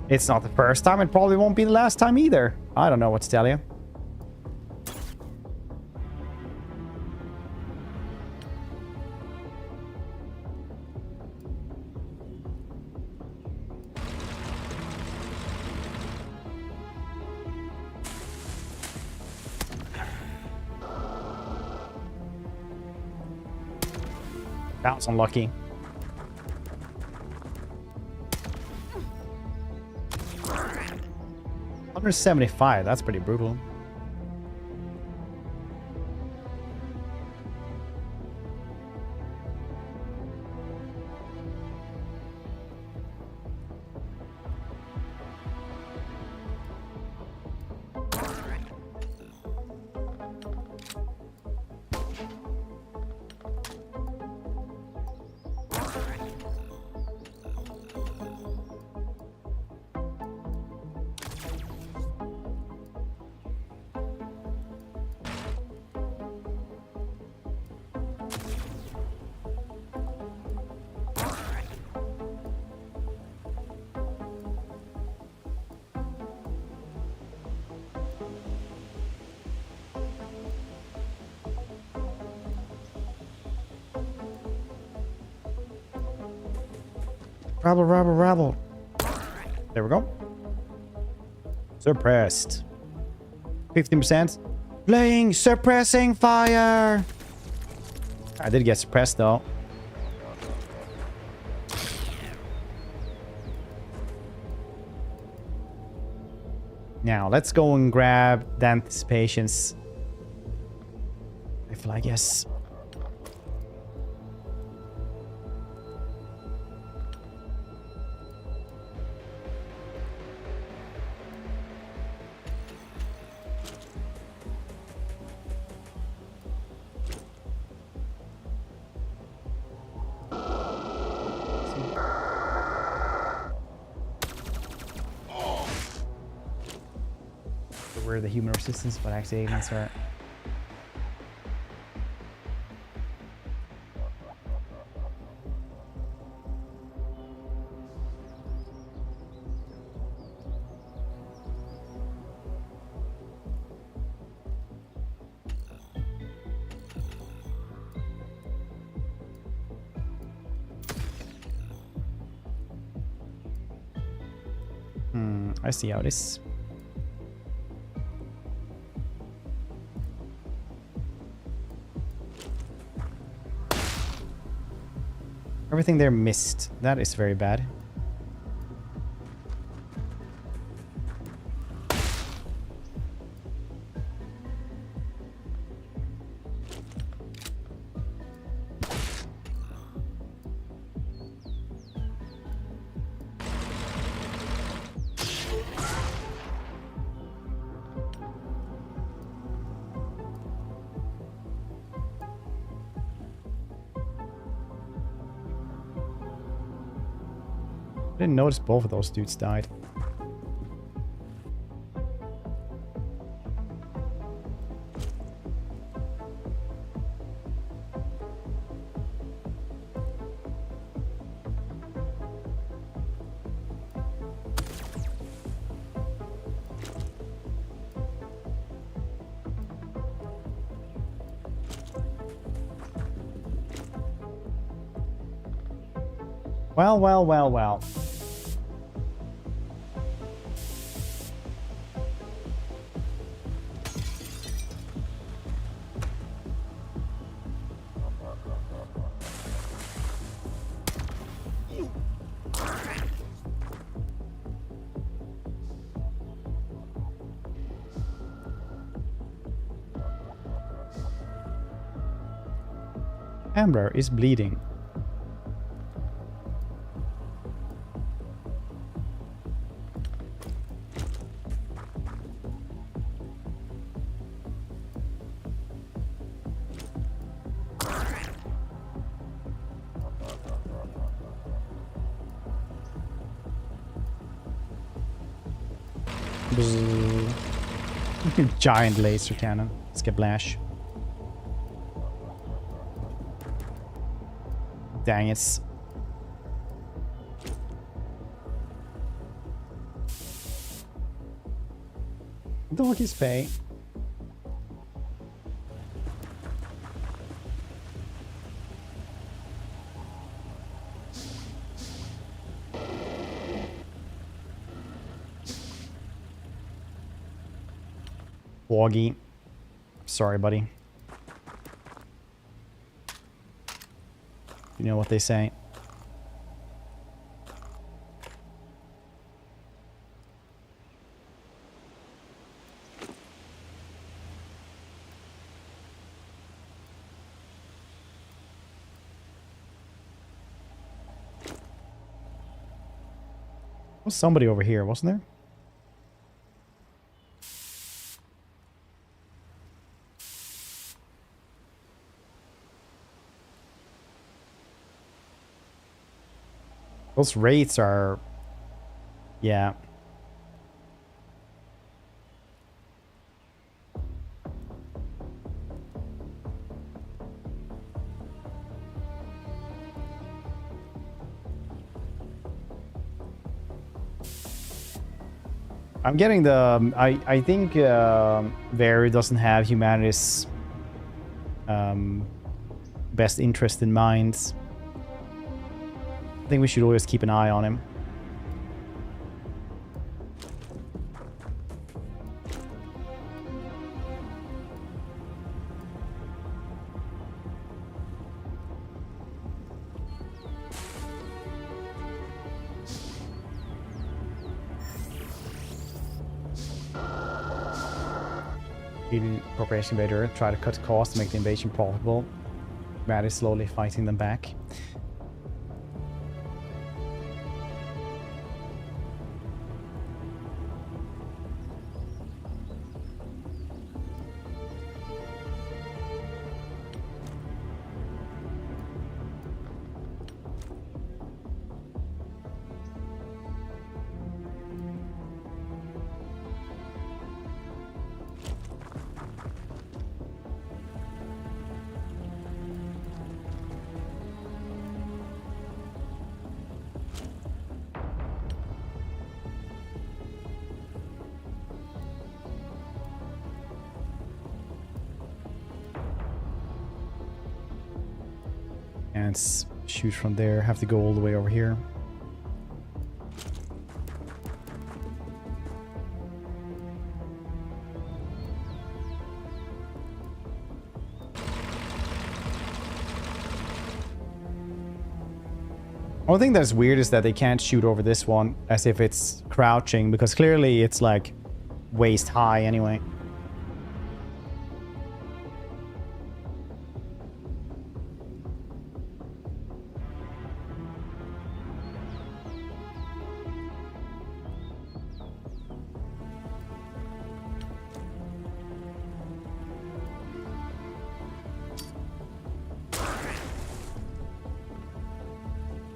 It's not the first time. It probably won't be the last time either. I don't know what to tell you. That was unlucky. $175, that's pretty brutal. Rabble, rabble, rabble. There we go. Suppressed. 15%. Playing suppressing fire. I did get suppressed though. Now let's go and grab the anticipations. Rifle, I guess. We're the human resistance, but actually that's right. I see how it is. Everything there missed. That is very bad. I didn't notice both of those dudes died. Well, well, well, well. Amber is bleeding. Giant laser cannon. Splash. Dang it. Doggy's pay. Woggy. Sorry, buddy. You know what they say. Was somebody over here, wasn't there? Those rates are... yeah. I'm getting the... I think Very doesn't have humanity's best interest in mind. I think we should always keep an eye on him. Corporation invader try to cut costs to make the invasion profitable. Matt is slowly fighting them back. And shoot from there. Have to go all the way over here. One thing that's weird is that they can't shoot over this one as if it's crouching, because clearly it's like waist high anyway.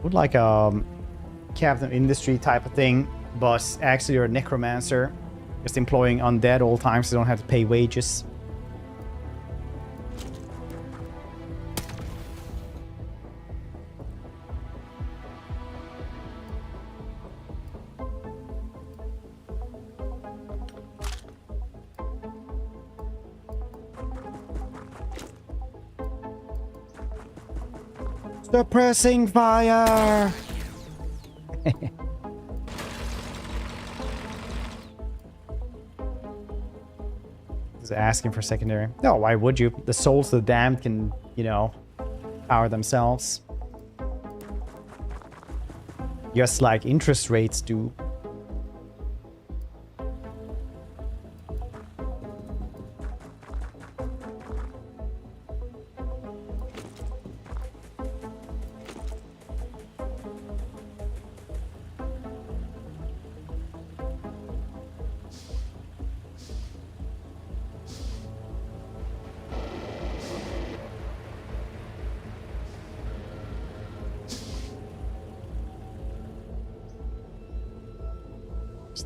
Would like a Captain Industry type of thing, but actually you're a necromancer, just employing undead all times so you don't have to pay wages. Suppressing fire! Just asking for secondary. No, why would you? The souls of the damned can, you know, power themselves. Just like interest rates do.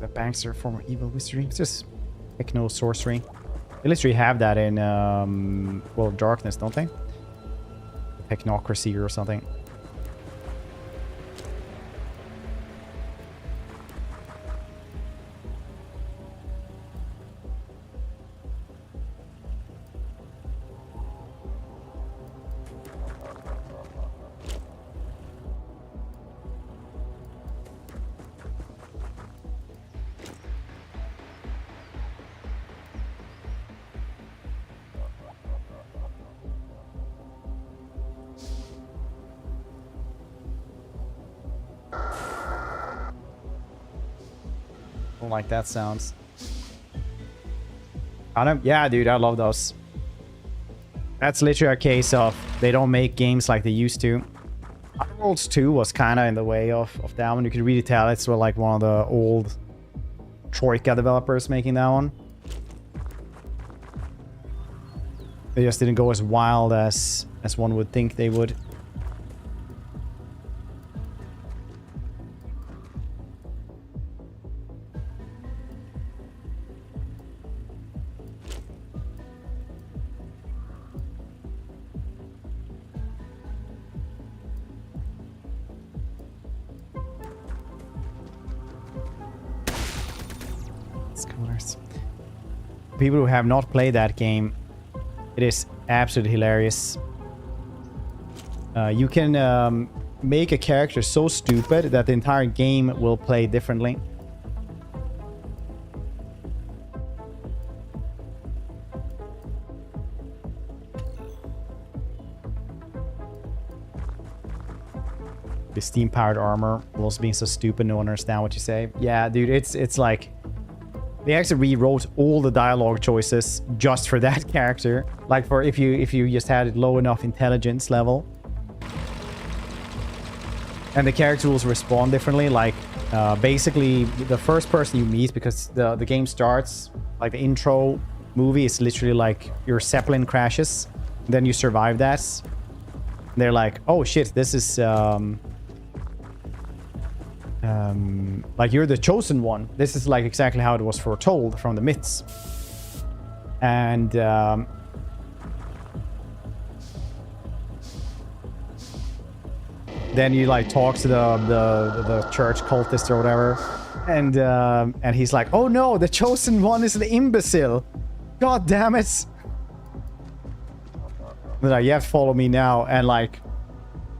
The banks are a form of evil wizardry. It's just techno sorcery. They literally have that in World of Darkness, don't they? Technocracy or something. Like that sounds. Yeah, dude, I love those. That's literally a case of they don't make games like they used to. Worlds 2 was kind of in the way of that one. You could really tell it's sort of like one of the old Troika developers making that one. They just didn't go as wild as one would think they would. People who have not played that game, it is absolutely hilarious. You can make a character so stupid that the entire game will play differently. The steam-powered armor will also being so stupid, no one understand what you say. Yeah, dude, it's like they actually rewrote all the dialogue choices just for that character. Like for if you just had it low enough intelligence level. And the character will respond differently. Like basically the first person you meet, because the game starts like the intro movie is literally like your Zeppelin crashes, then you survive that. They're like, oh shit, this is like you're the chosen one. This is like exactly how it was foretold from the myths. And then you like talk to the church cultist or whatever, and he's like, oh no, the chosen one is an imbecile. God damn it. They're like, you have to follow me now. And like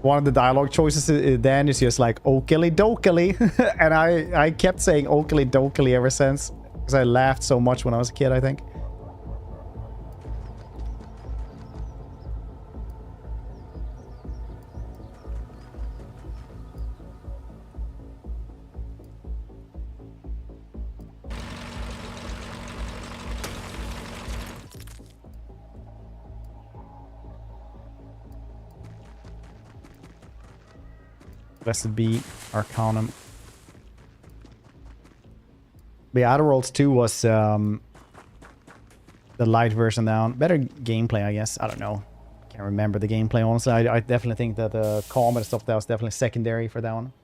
one of the dialogue choices then is just like okily dokily. And I kept saying okily dokily ever since, because I laughed so much when I was a kid, I think. Blessed be Arcanum. The Outer Worlds 2 was the light version down. Better gameplay, I guess. I don't know. Can't remember the gameplay, honestly. I definitely think that the combat stuff, that was definitely secondary for that one.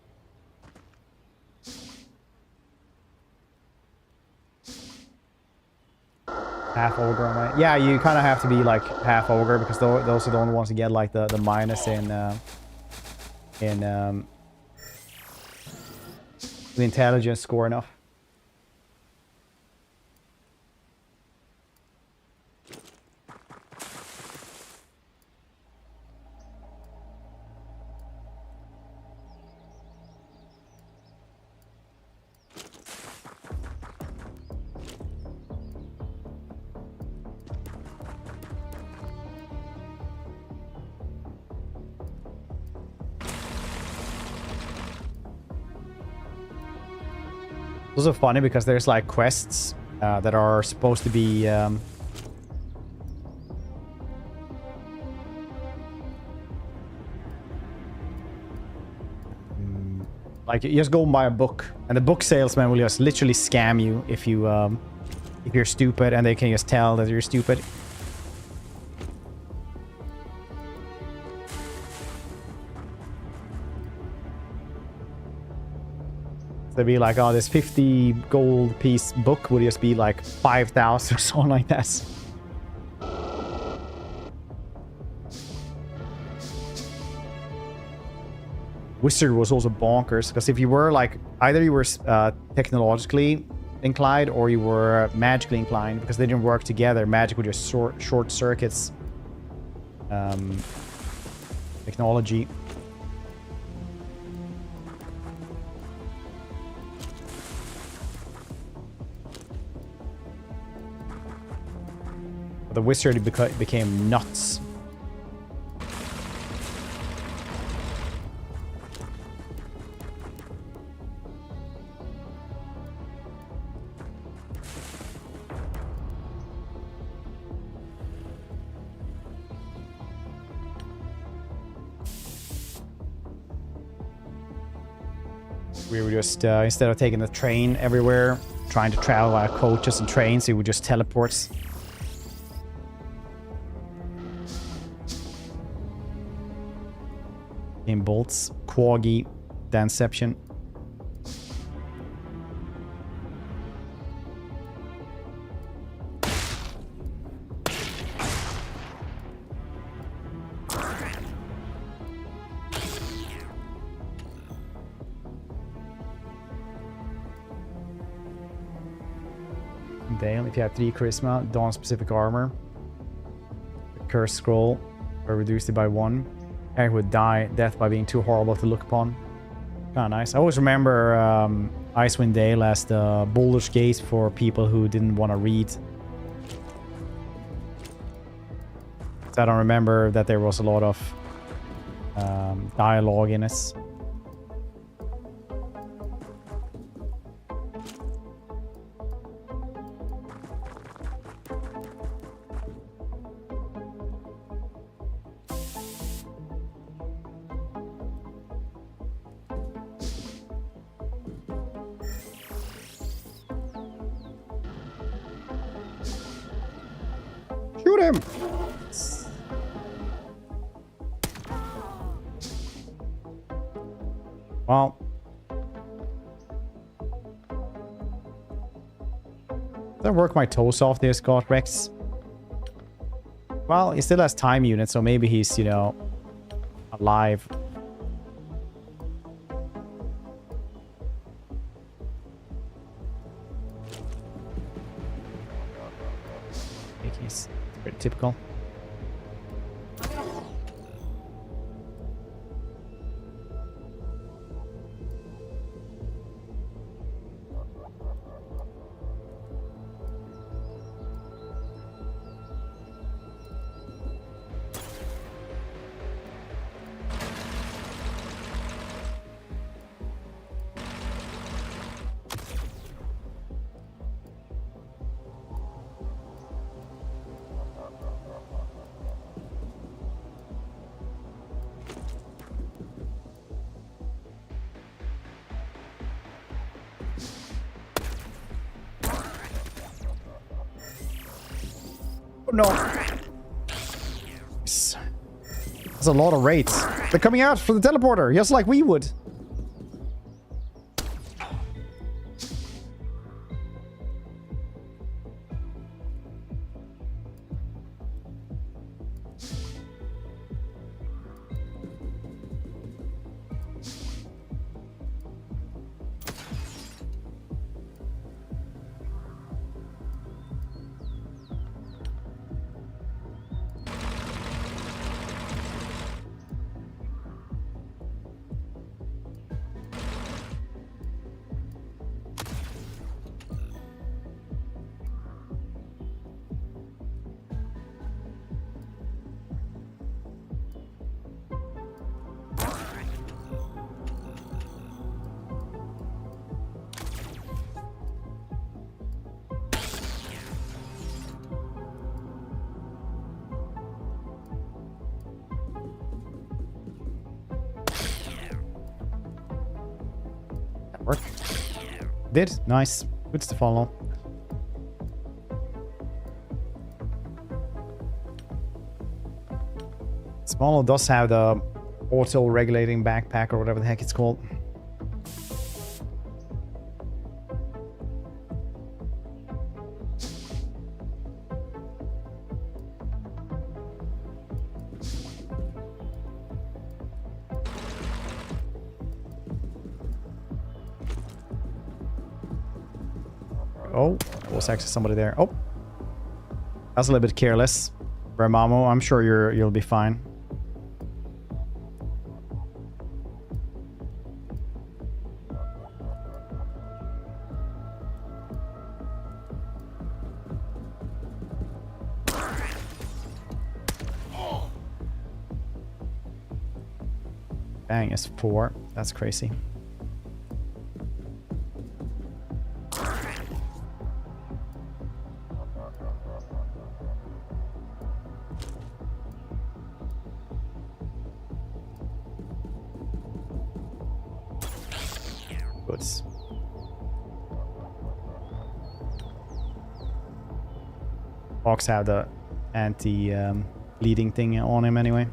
Half ogre, right? Yeah, you kind of have to be like half ogre, because those are the only ones to get like the minus in the intelligence score enough. It's also funny because there's like quests that are supposed to be like you just go and buy a book, and the book salesman will just literally scam you if you're stupid, and they can just tell that you're stupid. They'd be like, oh, this 50 gold piece book would just be like 5,000 or something like that. Wizard was also bonkers, because if you were like, either you were technologically inclined or you were magically inclined, because they didn't work together, magic would just short circuits technology. The wizard became nuts. We were just, instead of taking the train everywhere, trying to travel via coaches and trains, we would just teleport. In bolts, Quaggy, Danception. Dale, if you have 3 charisma, Dawn specific armor. The curse scroll, or reduced it by 1. Eric would die death by being too horrible to look upon. Kind of nice. I always remember Icewind Dale as the Baldur's Gate for people who didn't want to read. So I don't remember that there was a lot of dialogue in it. Shoot him! Well, did I work my toes off there, Scott Rex? Well, he still has time units, so maybe he's, you know, alive. I think he's pretty typical. Oh, no. That's a lot of raids. They're coming out for the teleporter, just like we would. Work. Did. Nice. Good to follow. Small does have the auto-regulating backpack or whatever the heck it's called. Oh, there was actually somebody there. Oh, that's a little bit careless. Ramamo, I'm sure you'll be fine. Bang is 4. That's crazy. Good. Fox have the anti-bleeding thing on him anyway.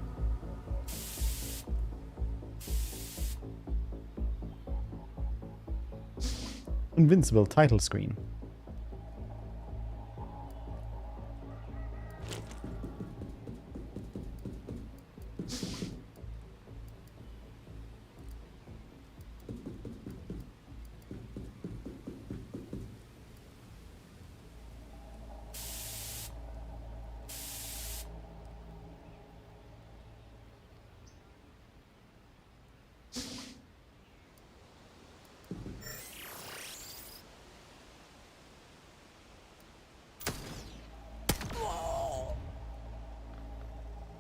Invincible title screen.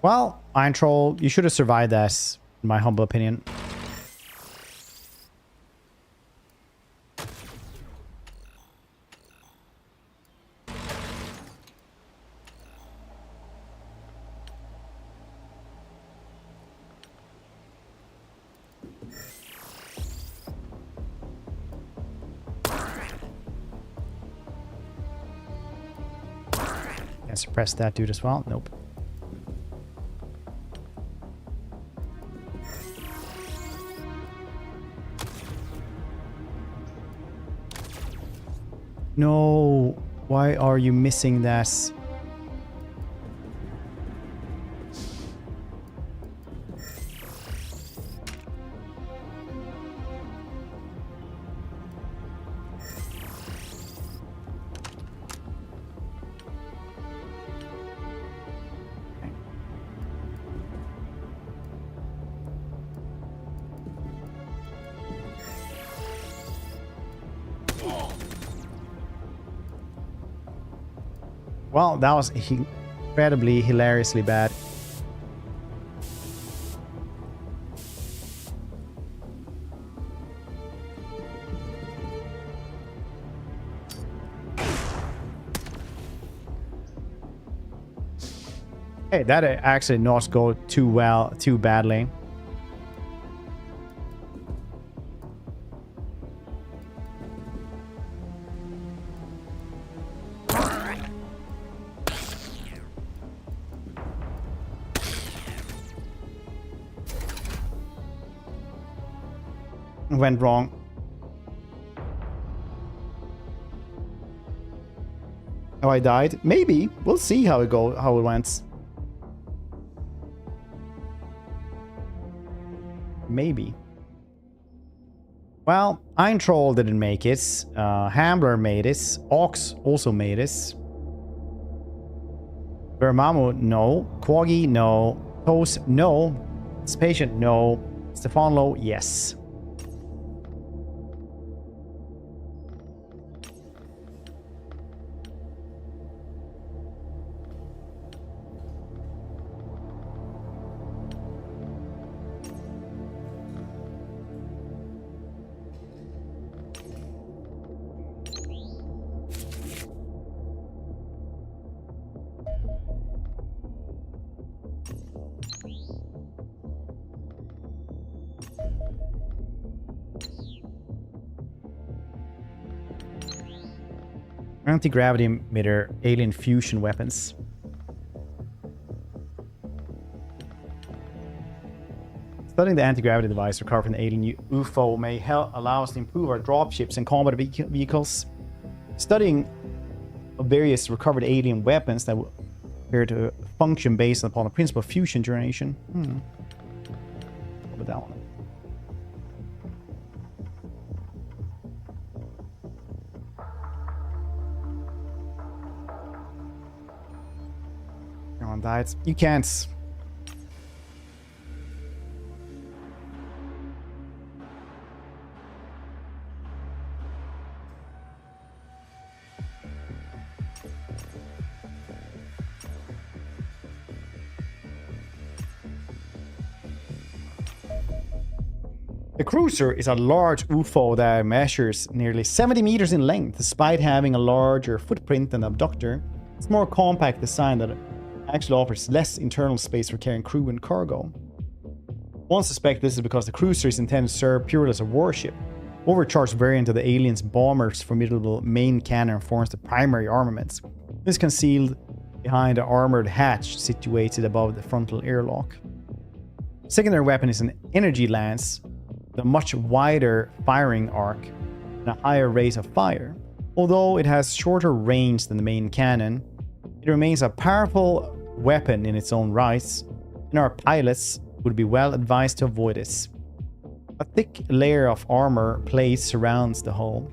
Well, Iron Troll, you should have survived that, in my humble opinion. Can I suppress that dude as well? Nope. No, why are you missing that? Well, that was incredibly, hilariously bad. Hey, that actually not go too badly. Went wrong. Oh, I died? Maybe. We'll see how it went. Maybe. Well, Iron Troll didn't make it. Hambler made it. Ox also made it. Vermamo, no. Quaggy, no. Toast, no. Spatient, no. Stefanlo, yes. Anti-gravity emitter, alien fusion weapons. Studying the anti-gravity device recovered from the alien UFO may allow us to improve our dropships and combat vehicles. Studying various recovered alien weapons that appear to function based upon the principle of fusion generation. What about that one? Died. You can't. The cruiser is a large UFO that measures nearly 70 meters in length, despite having a larger footprint than the abductor. It's more compact design that actually offers less internal space for carrying crew and cargo. One suspects this is because the cruiser is intended to serve purely as a warship. Overcharged variant of the alien's bomber's formidable main cannon forms the primary armaments. This is concealed behind the armored hatch situated above the frontal airlock. Secondary weapon is an energy lance with a much wider firing arc and a higher rate of fire. Although it has shorter range than the main cannon, it remains a powerful weapon in its own right, and our pilots would be well advised to avoid it. A thick layer of armor plate surrounds the hull.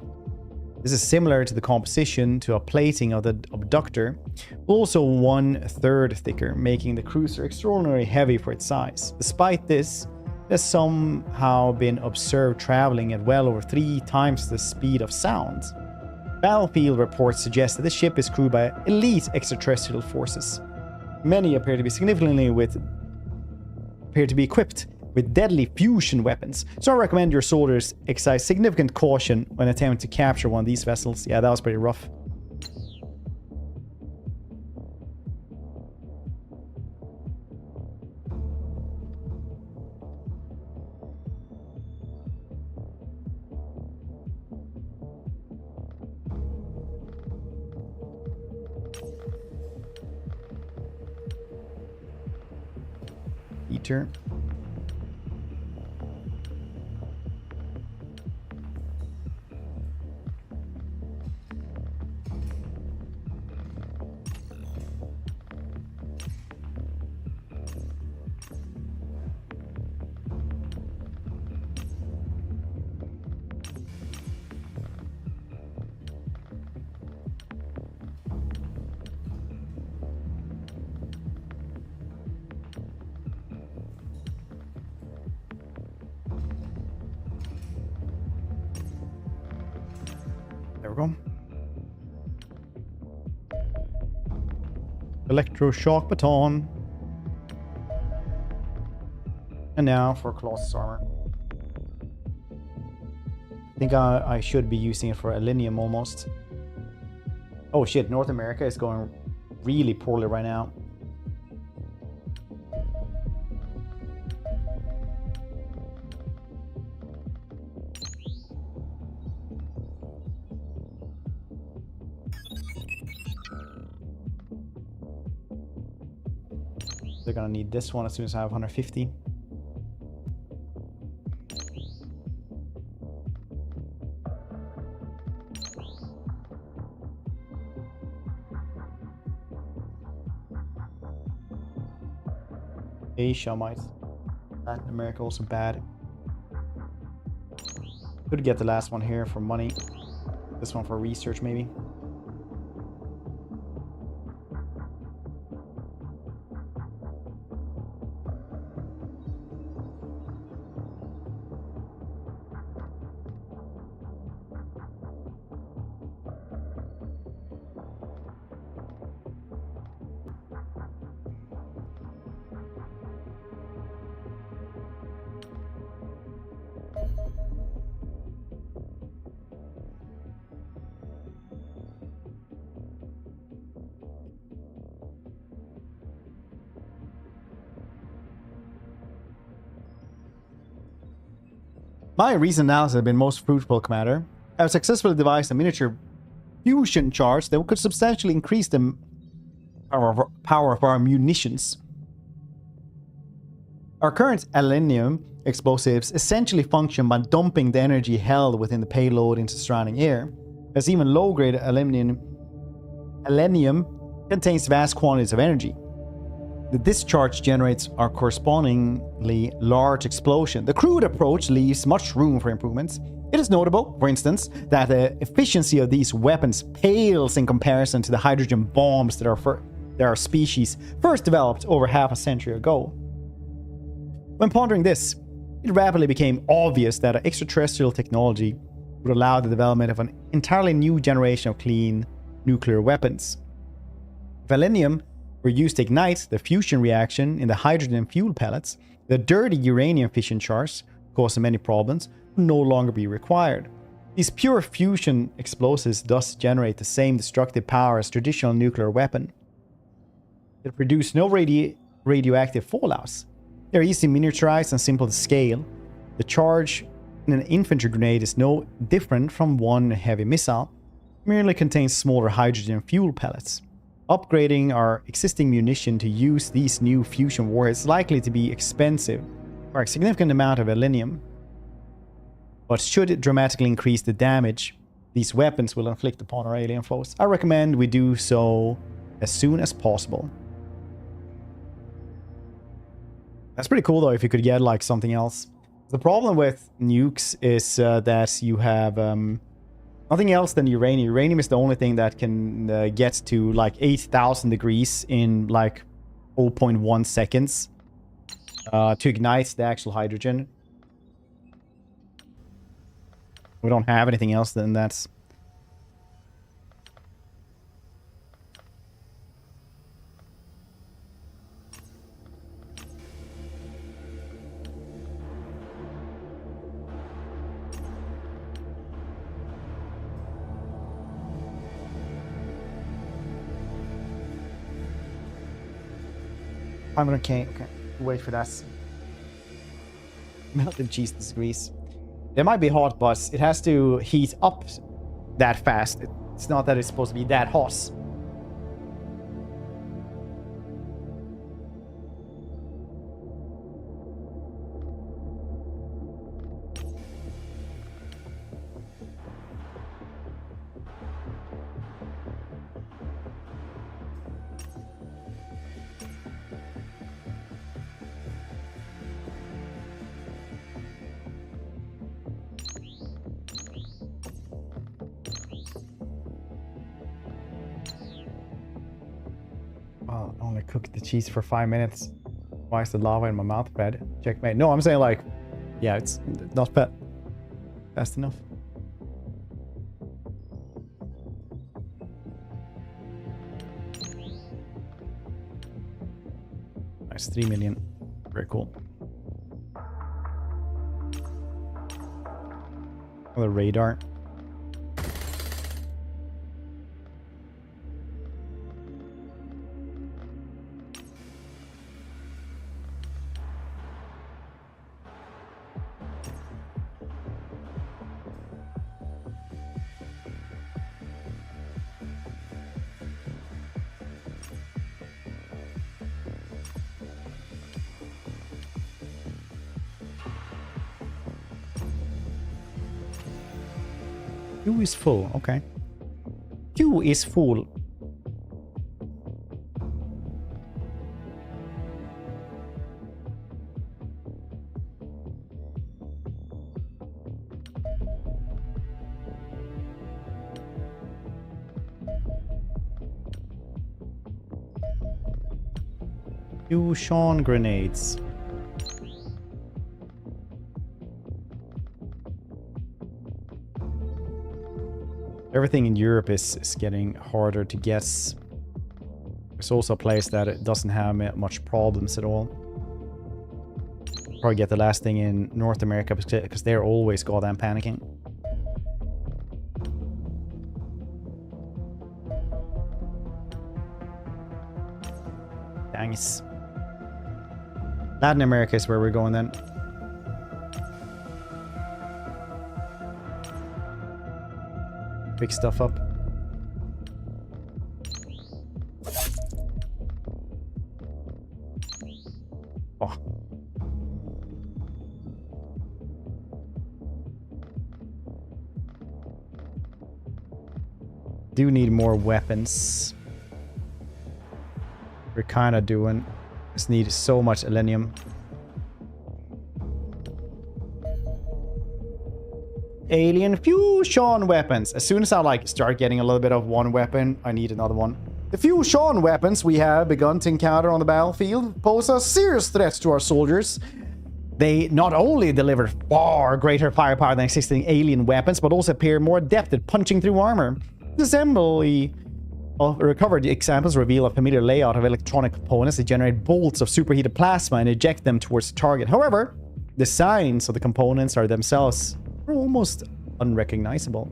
This is similar to the composition to a plating of the abductor, also 1/3 thicker, making the cruiser extraordinarily heavy for its size. Despite this, it has somehow been observed traveling at well over 3 times the speed of sound. Battlefield reports suggest that the ship is crewed by elite extraterrestrial forces. Many appear to be equipped with deadly fusion weapons. So I recommend your soldiers exercise significant caution when attempting to capture one of these vessels. Yeah, that was pretty rough. Eater. There we go. Electroshock baton. And now for Colossus armor. I think I should be using it for Elenium almost. Oh shit, North America is going really poorly right now. They're gonna need this one as soon as I have 150. Asia might. Latin America also bad. Could get the last one here for money. This one for research maybe. My recent analysis has been most fruitful, Commander. I've successfully devised a miniature fusion charge that could substantially increase the power of our munitions. Our current aluminium explosives essentially function by dumping the energy held within the payload into surrounding air. As even low-grade aluminium contains vast quantities of energy. The discharge generates a correspondingly large explosion. The crude approach leaves much room for improvements. It is notable, for instance, that the efficiency of these weapons pales in comparison to the hydrogen bombs that our species first developed over half a century ago. When pondering this, it rapidly became obvious that extraterrestrial technology would allow the development of an entirely new generation of clean nuclear weapons. If aluminium were used to ignite the fusion reaction in the hydrogen fuel pellets, the dirty uranium fission charge, causing many problems, would no longer be required. These pure fusion explosives thus generate the same destructive power as traditional nuclear weapon. They produce no radioactive fallouts. They are easily miniaturized and simple to scale. The charge in an infantry grenade is no different from one heavy missile, merely contains smaller hydrogen fuel pellets. Upgrading our existing munition to use these new fusion warheads is likely to be expensive for a significant amount of aluminium, but should it dramatically increase the damage these weapons will inflict upon our alien foes, I recommend we do so as soon as possible. That's pretty cool though if you could get like something else. The problem with nukes is that you have nothing else than uranium. Uranium is the only thing that can get to like 8,000 degrees in like 0.1 seconds to ignite the actual hydrogen. We don't have anything else than that. 500k. Okay, wait for that. Melted cheese degrees. They might be hot, but it has to heat up that fast. It's not that it's supposed to be that hot. Oh, I only cooked the cheese for 5 minutes. Why is the lava in my mouth red? Checkmate. No, I'm saying like, yeah, it's not fast enough. Nice, 3 million. Very cool. Another radar. Q is full, okay. Q is full. Fusion grenades. Everything in Europe is getting harder to guess. There's also a place that it doesn't have much problems at all. Probably get the last thing in North America because they're always goddamn panicking. Thanks. Latin America is where we're going then. Pick stuff up. Oh. Do need more weapons. We're kind of doing. Just need so much selenium. Alien fusion weapons. As soon as I like start getting a little bit of one weapon, I need another one. The fusion weapons we have begun to encounter on the battlefield pose a serious threat to our soldiers. They not only deliver far greater firepower than existing alien weapons, but also appear more adept at punching through armor. The assembly of recovered examples reveal a familiar layout of electronic components that generate bolts of superheated plasma and eject them towards the target. However, the signs of the components are themselves almost unrecognizable.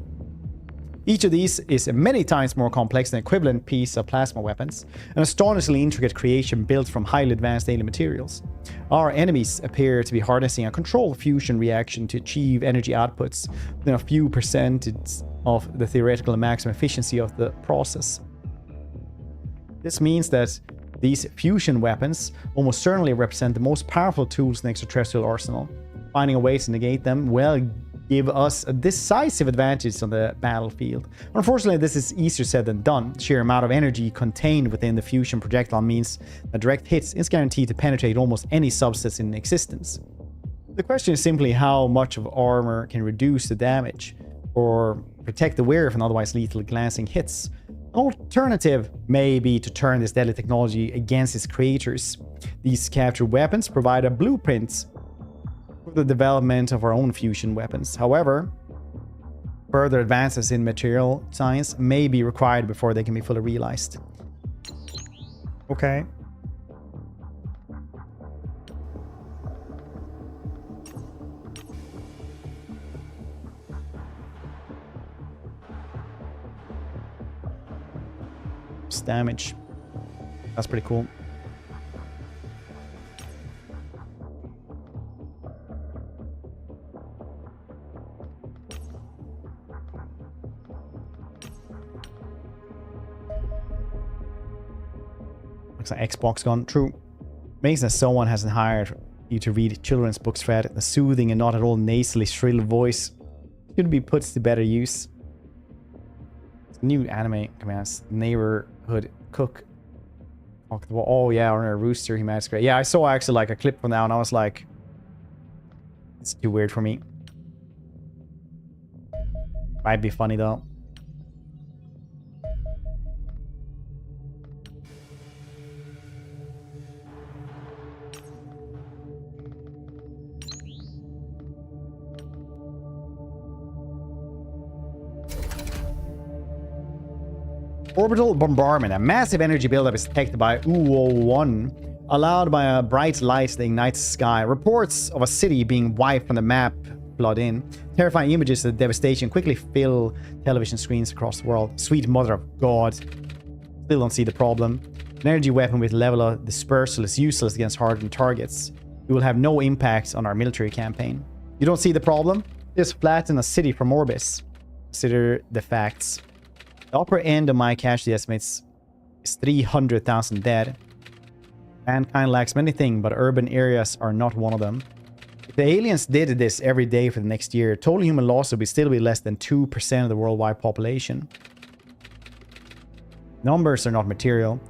Each of these is many times more complex than equivalent piece of plasma weapons, an astonishingly intricate creation built from highly advanced alien materials. Our enemies appear to be harnessing a controlled fusion reaction to achieve energy outputs within a few percentage of the theoretical maximum efficiency of the process. This means that these fusion weapons almost certainly represent the most powerful tools in the extraterrestrial arsenal. Finding a way to negate them will give us a decisive advantage on the battlefield. Unfortunately, this is easier said than done. Sheer amount of energy contained within the fusion projectile means that direct hits is guaranteed to penetrate almost any substance in existence. The question is simply how much of armor can reduce the damage or protect the wearer from otherwise lethal glancing hits. An alternative may be to turn this deadly technology against its creators. These captured weapons provide a blueprint for the development of our own fusion weapons. However, further advances in material science may be required before they can be fully realized. Okay. Damage. That's pretty cool. Looks like Xbox gun. True. Amazing that someone hasn't hired you to read children's books, Fred. The soothing and not at all nasally shrill voice should be put to better use. New anime commands. Neighborhood cook. Oh yeah, on a rooster he masquerade. Yeah, I saw actually like a clip from that and I was like, it's too weird for me. Might be funny though. Orbital bombardment. A massive energy buildup is detected by UO1, allowed by a bright light that ignites the sky. Reports of a city being wiped from the map flood in. Terrifying images of devastation quickly fill television screens across the world. Sweet mother of God. Still don't see the problem. An energy weapon with level of dispersal is useless against hardened targets. It will have no impact on our military campaign. You don't see the problem? Just flatten a city from Orbis. Consider the facts. The upper end of my casualty estimates is 300,000 dead. Mankind lacks many things, but urban areas are not one of them. If the aliens did this every day for the next year, total human loss would still be less than 2% of the worldwide population. Numbers are not material,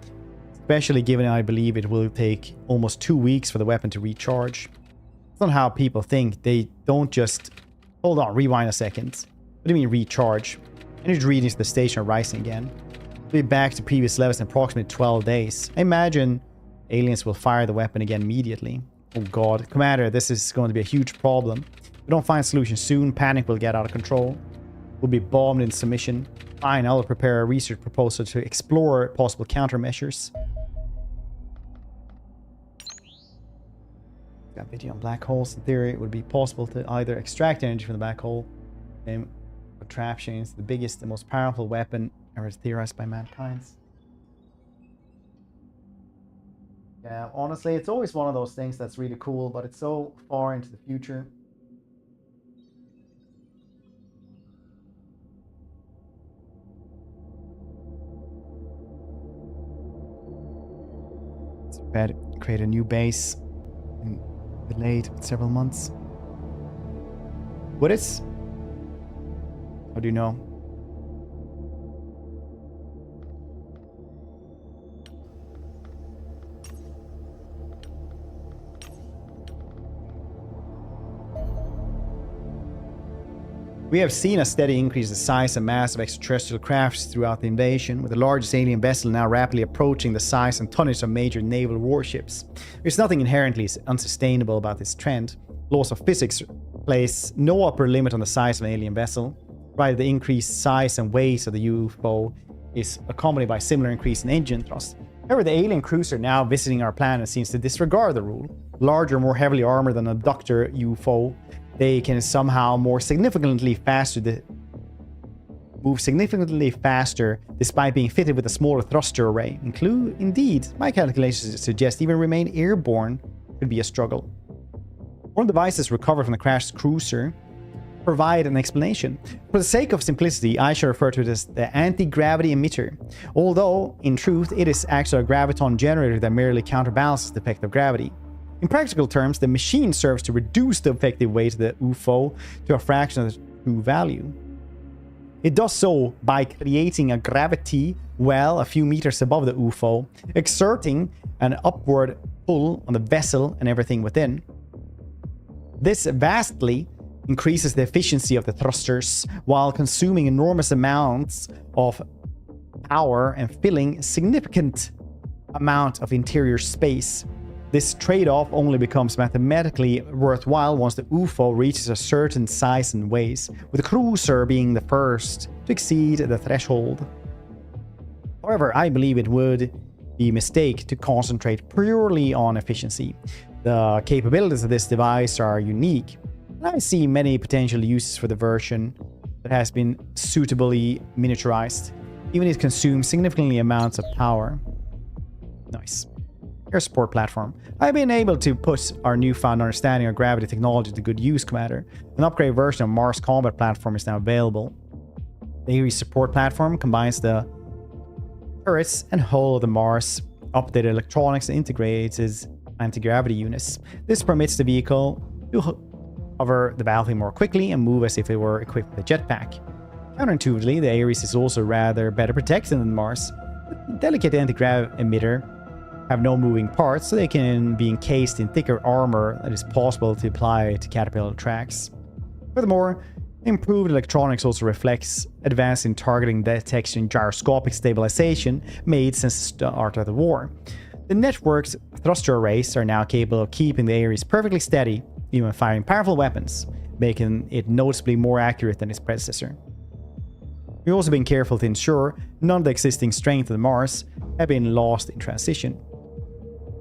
especially given I believe it will take almost 2 weeks for the weapon to recharge. That's not how people think. They don't just... Hold on, rewind a second. What do you mean recharge? Energy readings at the station are rising again. We'll be back to previous levels in approximately 12 days. I imagine aliens will fire the weapon again immediately. Oh god. Commander, this is going to be a huge problem. If we don't find a solution soon, panic will get out of control. We'll be bombed in submission. Fine, I'll prepare a research proposal to explore possible countermeasures. Got video on black holes. In theory, it would be possible to either extract energy from the black hole and contraption is the biggest and most powerful weapon ever theorized by mankind. Yeah, honestly, it's always one of those things that's really cool, but it's so far into the future. It's bad. Create a new base and delayed several months. What is? How do you know? We have seen a steady increase in the size and mass of extraterrestrial crafts throughout the invasion, with the largest alien vessel now rapidly approaching the size and tonnage of major naval warships. There's nothing inherently unsustainable about this trend. Laws of physics place no upper limit on the size of an alien vessel, provided the increased size and weight of the UFO is accompanied by a similar increase in engine thrust. However, the alien cruiser now visiting our planet seems to disregard the rule. Larger, more heavily armored than a abductor UFO, they can somehow move significantly faster despite being fitted with a smaller thruster array. Indeed, my calculations suggest even remain airborne could be a struggle. One devices recovered from the crashed cruiser provide an explanation. For the sake of simplicity, I shall refer to it as the anti-gravity emitter, although in truth it is actually a graviton generator that merely counterbalances the effect of gravity. In practical terms, the machine serves to reduce the effective weight of the UFO to a fraction of the true value. It does so by creating a gravity well a few meters above the UFO, exerting an upward pull on the vessel and everything within. This vastly increases the efficiency of the thrusters while consuming enormous amounts of power and filling a significant amount of interior space. This trade-off only becomes mathematically worthwhile once the UFO reaches a certain size and weight, with the cruiser being the first to exceed the threshold. However, I believe it would be a mistake to concentrate purely on efficiency. The capabilities of this device are unique, and I see many potential uses for the version that has been suitably miniaturized, even if it consumes significantly amounts of power. Nice. Air support platform. I've been able to put our newfound understanding of gravity technology to good use, Commander. An upgraded version of Mars combat platform is now available. The Ares support platform combines the turrets and hull of the Mars updated electronics and integrated anti-gravity units. This permits the vehicle to hover the battlefield more quickly and move as if it were equipped with a jetpack. Counterintuitively, the Ares is also rather better protected than Mars. The delicate anti-grav emitter have no moving parts, so they can be encased in thicker armor that is possible to apply to caterpillar tracks. Furthermore, improved electronics also reflects advances in targeting detection and gyroscopic stabilization made since the start of the war. The network's thruster arrays are now capable of keeping the Ares perfectly steady, even when firing powerful weapons, making it noticeably more accurate than its predecessor. We've also been careful to ensure none of the existing strength of the Mars have been lost in transition.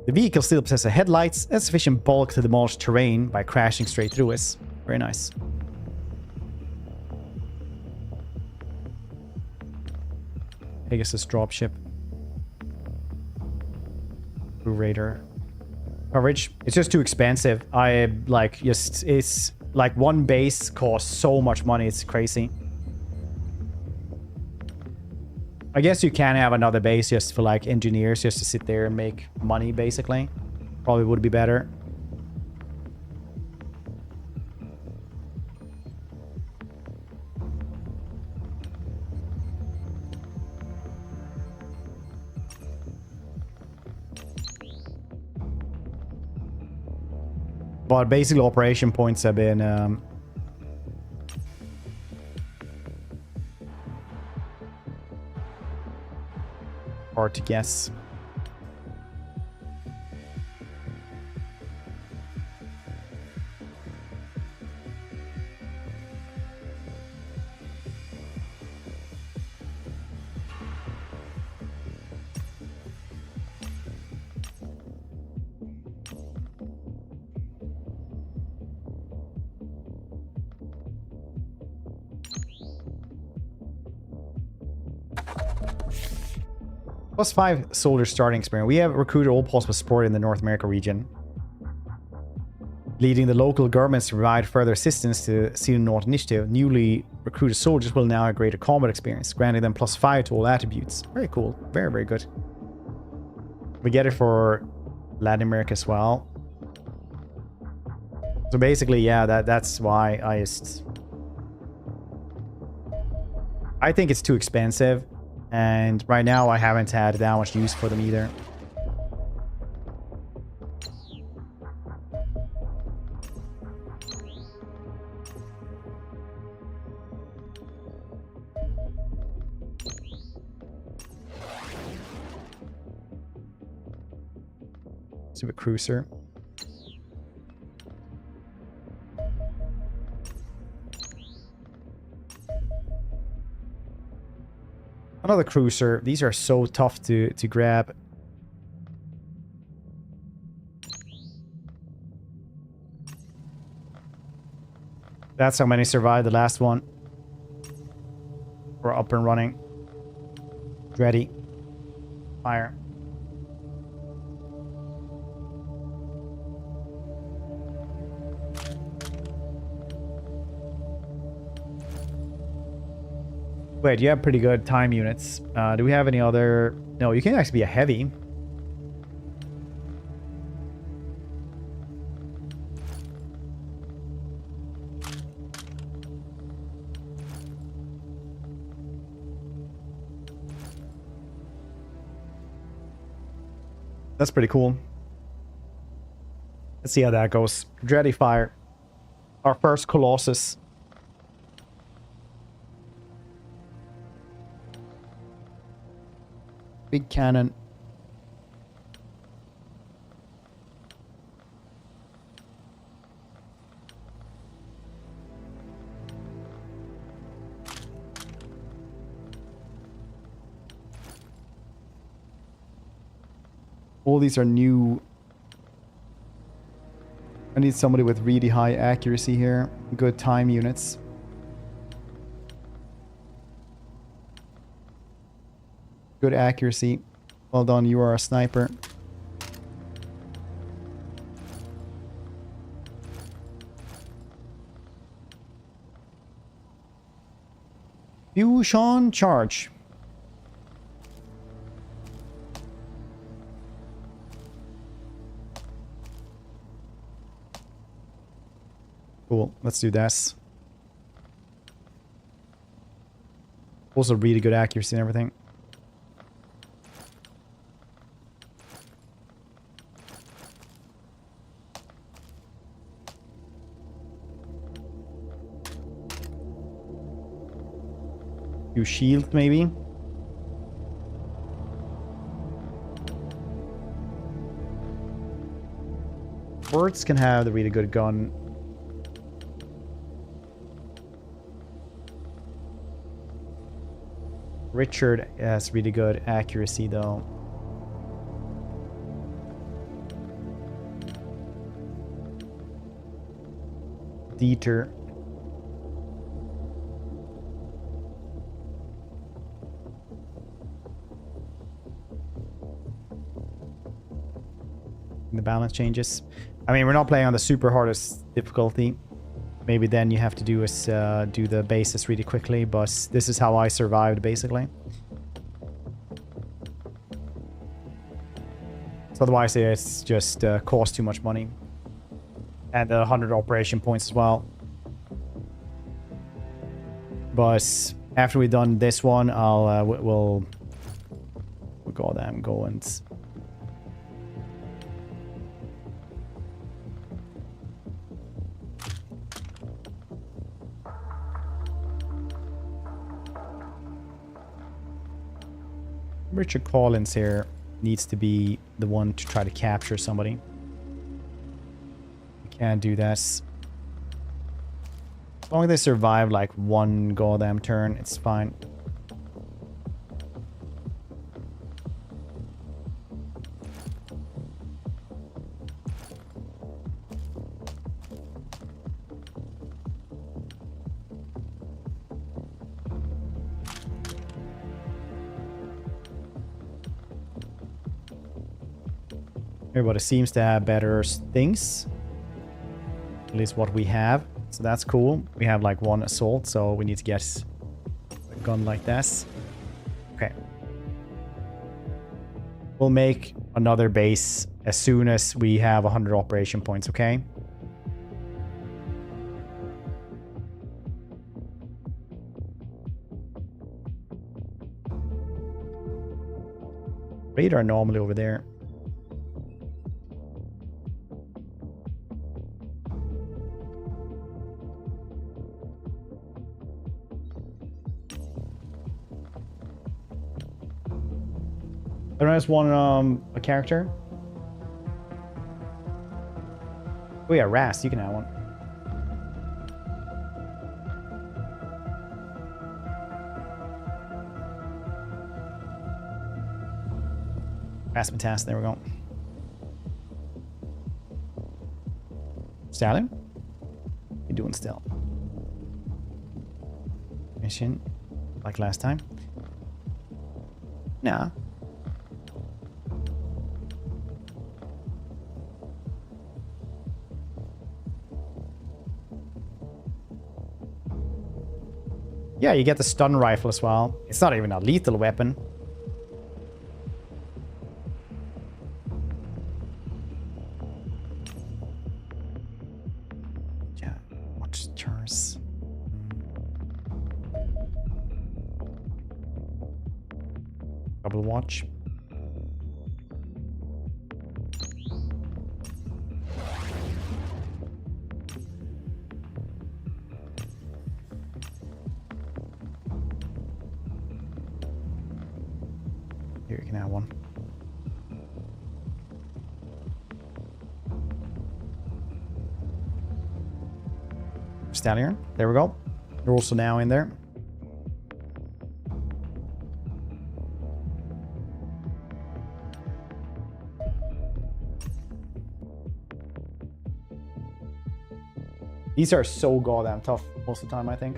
The vehicle still possesses headlights and sufficient bulk to demolish terrain by crashing straight through us. Very nice. Pegasus dropship. Blue Raider. Coverage. It's just too expensive. It's like one base costs so much money, it's crazy. I guess you can have another base just for like engineers, just to sit there and make money, basically. Probably would be better. But basically operation points have been hard to guess. +5 soldier starting experience. We have recruited all possible support in the North America region, leading the local governments to provide further assistance to Xenonauts initiative. Newly recruited soldiers will now have greater combat experience, granting them +5 to all attributes. Very cool. Very, very good. We get it for Latin America as well. So basically, yeah, that's why I think it's too expensive. And right now, I haven't had that much use for them either. Super cruiser. Another cruiser. These are so tough to grab. That's how many survived the last one. We're up and running. Ready. Fire. Wait, you have pretty good time units. Do we have any other... No, you can actually be a heavy. That's pretty cool. Let's see how that goes. Ready, fire. Our first Colossus. Big cannon. All these are new. I need somebody with really high accuracy here. Good time units. Good accuracy. Well done, you are a sniper. Fusion charge. Cool. Let's do this. Also really good accuracy and everything. Do shield maybe. Birds can have the really good gun. Richard has really good accuracy though. Dieter. The balance changes. I mean, we're not playing on the super hardest difficulty. Maybe then you have to do is do the bases really quickly, but this is how I survived basically. So otherwise it's just cost too much money. And 100 operation points as well. But after we've done this one, we'll go and go and Richard Collins here needs to be the one to try to capture somebody. We can't do this. As long as they survive like one goddamn turn, it's fine. Everybody seems to have better things. At least what we have. So that's cool. We have like one assault, so we need to get a gun like this. Okay. We'll make another base as soon as we have 100 operation points, okay? Radar normally over there. Everyone has one a character. Oh yeah, Rast, you can have one. Rasputin, there we go. Stallion? What you doing still? Mission, like last time? Nah. Yeah, you get the stun rifle as well. It's not even a lethal weapon. Yeah, watch turns. Double watch. Here, you can have one. Stallion, there we go. You're also now in there. These are so goddamn tough most of the time, I think.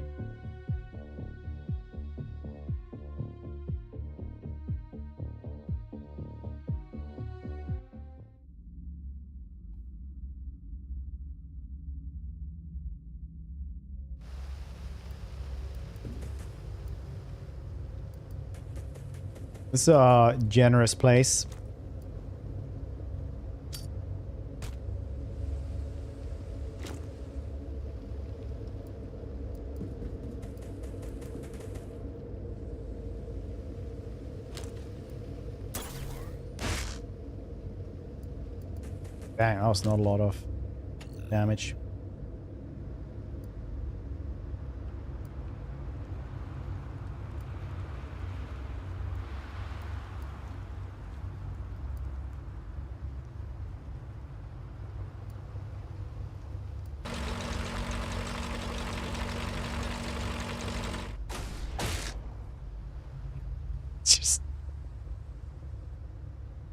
This is a generous place. Dang, that was not a lot of damage.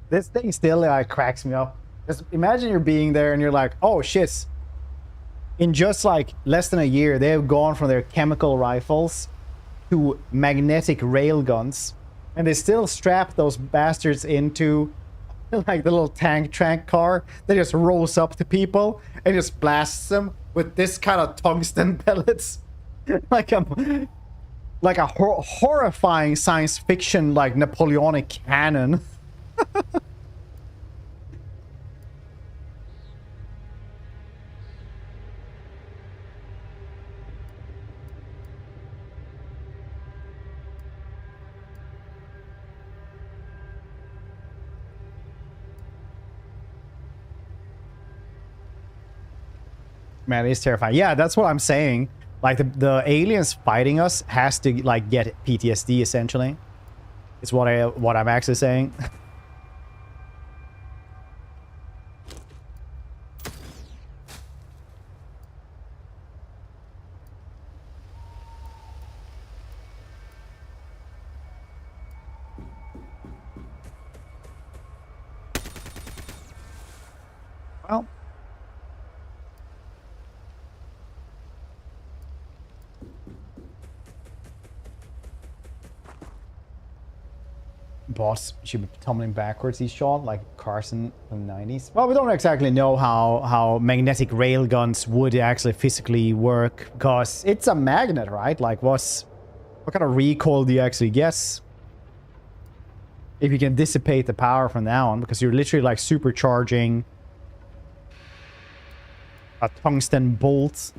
This thing still cracks me up. Just imagine you're being there and you're like, oh shit. In just like less than a year, they've gone from their chemical rifles to magnetic rail guns. And they still strap those bastards into like the little tank car that just rolls up to people and just blasts them with this kind of tungsten pellets. like a horrifying science fiction like Napoleonic cannon. Man, it's terrifying. Yeah, that's what I'm saying. Like the aliens fighting us has to like get PTSD essentially. Is what I'm actually saying. Well, boss should be tumbling backwards. He shot like Carson from the 90s. Well, we don't exactly know how magnetic rail guns would actually physically work because it's a magnet, right? Like what kind of recoil do you actually guess? If you can dissipate the power from that one, because you're literally like supercharging a tungsten bolt.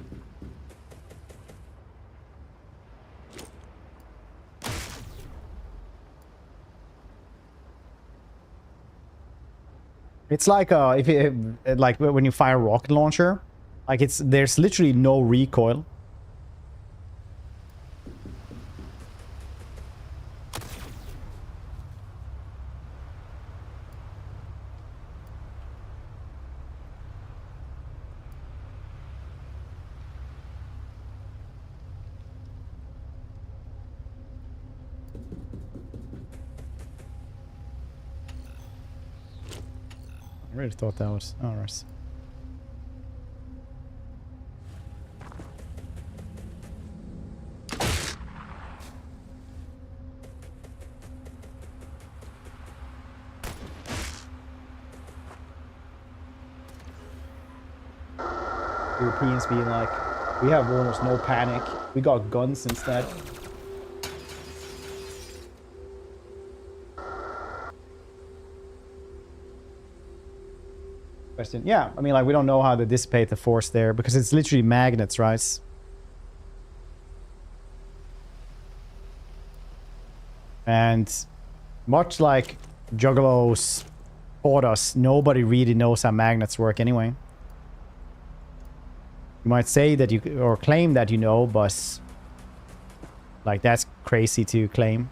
It's like if you like when you fire a rocket launcher, like there's literally no recoil. I really thought that was ours. Europeans being like, we have almost no panic. We got guns instead. Question. Yeah, I mean, like, we don't know how to dissipate the force there because it's literally magnets, right? And much like Juggalos taught us, nobody really knows how magnets work anyway. You might say that you, or claim that you know, but like that's crazy to claim.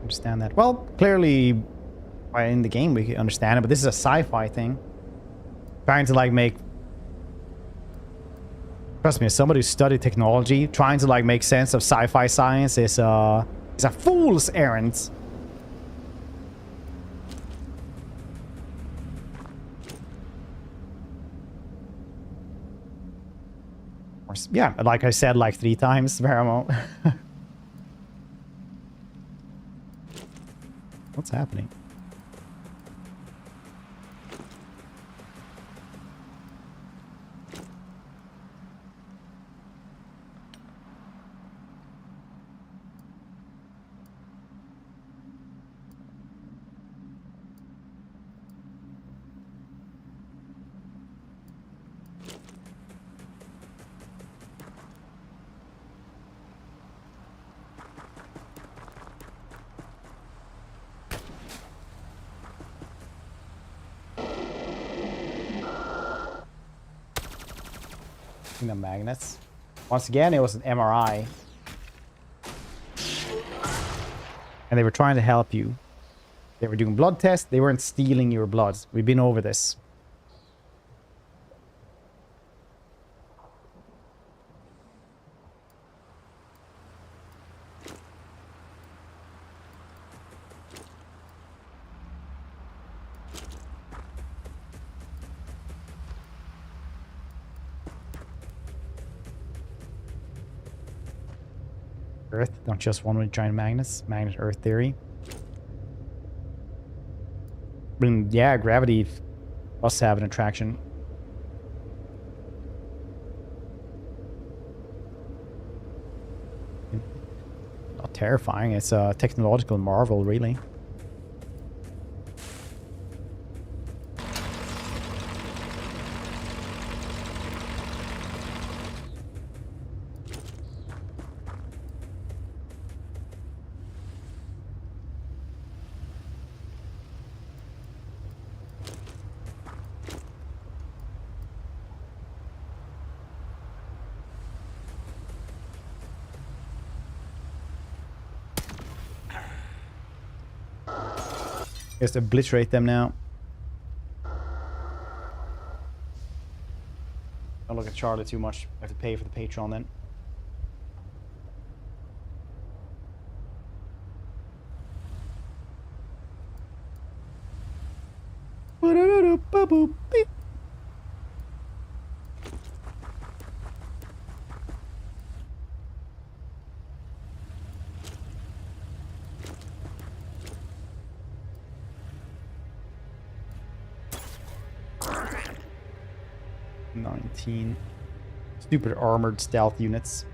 Understand that. Well, clearly in the game we understand it, but this is a sci-fi thing. Trying to like make, trust me, as somebody who studied technology, trying to like make sense of sci-fi science is a fool's errand. Yeah, like I said like 3 times, Veramo. What's happening? passing the magnets. Once again, it was an MRI. And they were trying to help you. They were doing blood tests. They weren't stealing your blood. We've been over this. Earth, not just one with giant magnets. Magnet Earth theory. But yeah, gravity must have an attraction. Not terrifying. It's a technological marvel, really. Just obliterate them now. Don't look at Charlotte too much. I have to pay for the Patreon then. Stupid armored stealth units.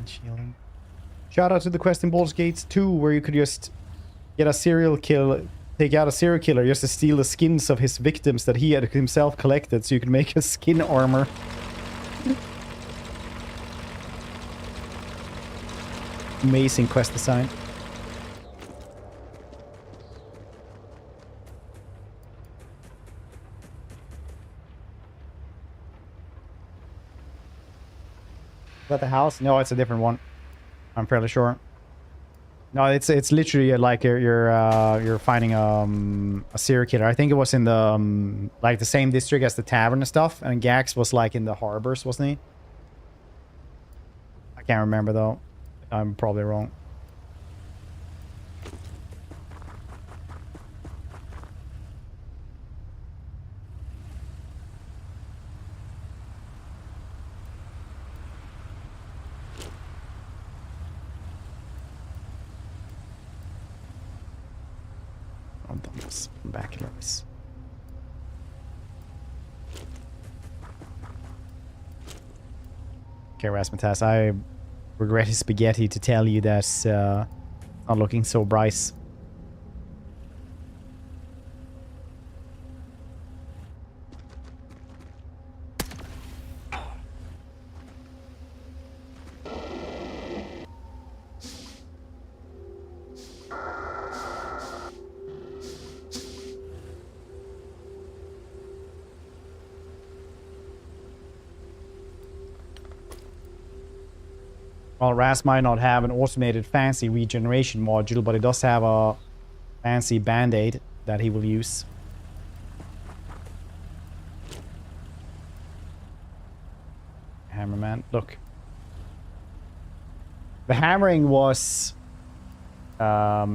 Shielding. Shout out to the quest in Baldur's Gate 2 where you could just get a serial kill, take out a serial killer just to steal the skins of his victims that he had himself collected so you could make a skin armor. Amazing quest design. Is that the house? No, it's a different one. I'm fairly sure. No, it's literally like you're finding a serial killer. I think it was in the like the same district as the tavern and stuff, and Gax was like in the harbors, wasn't he? I can't remember though. I'm probably wrong. Bachelors. Okay, Rasmutas, I regret his spaghetti to tell you that's not looking so bright. Well, Ras might not have an automated fancy regeneration module, but it does have a fancy band-aid that he will use. Hammerman, look. The hammering was not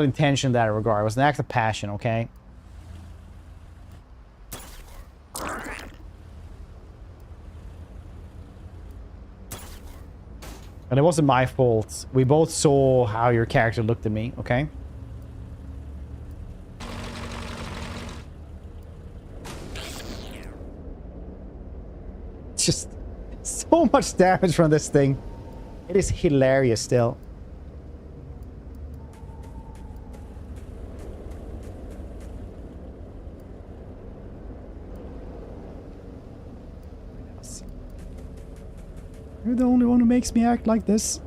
intention in that regard. It was an act of passion, okay? And it wasn't my fault. We both saw how your character looked at me, okay? It's just so much damage from this thing. It is hilarious still. You're the only one who makes me act like this.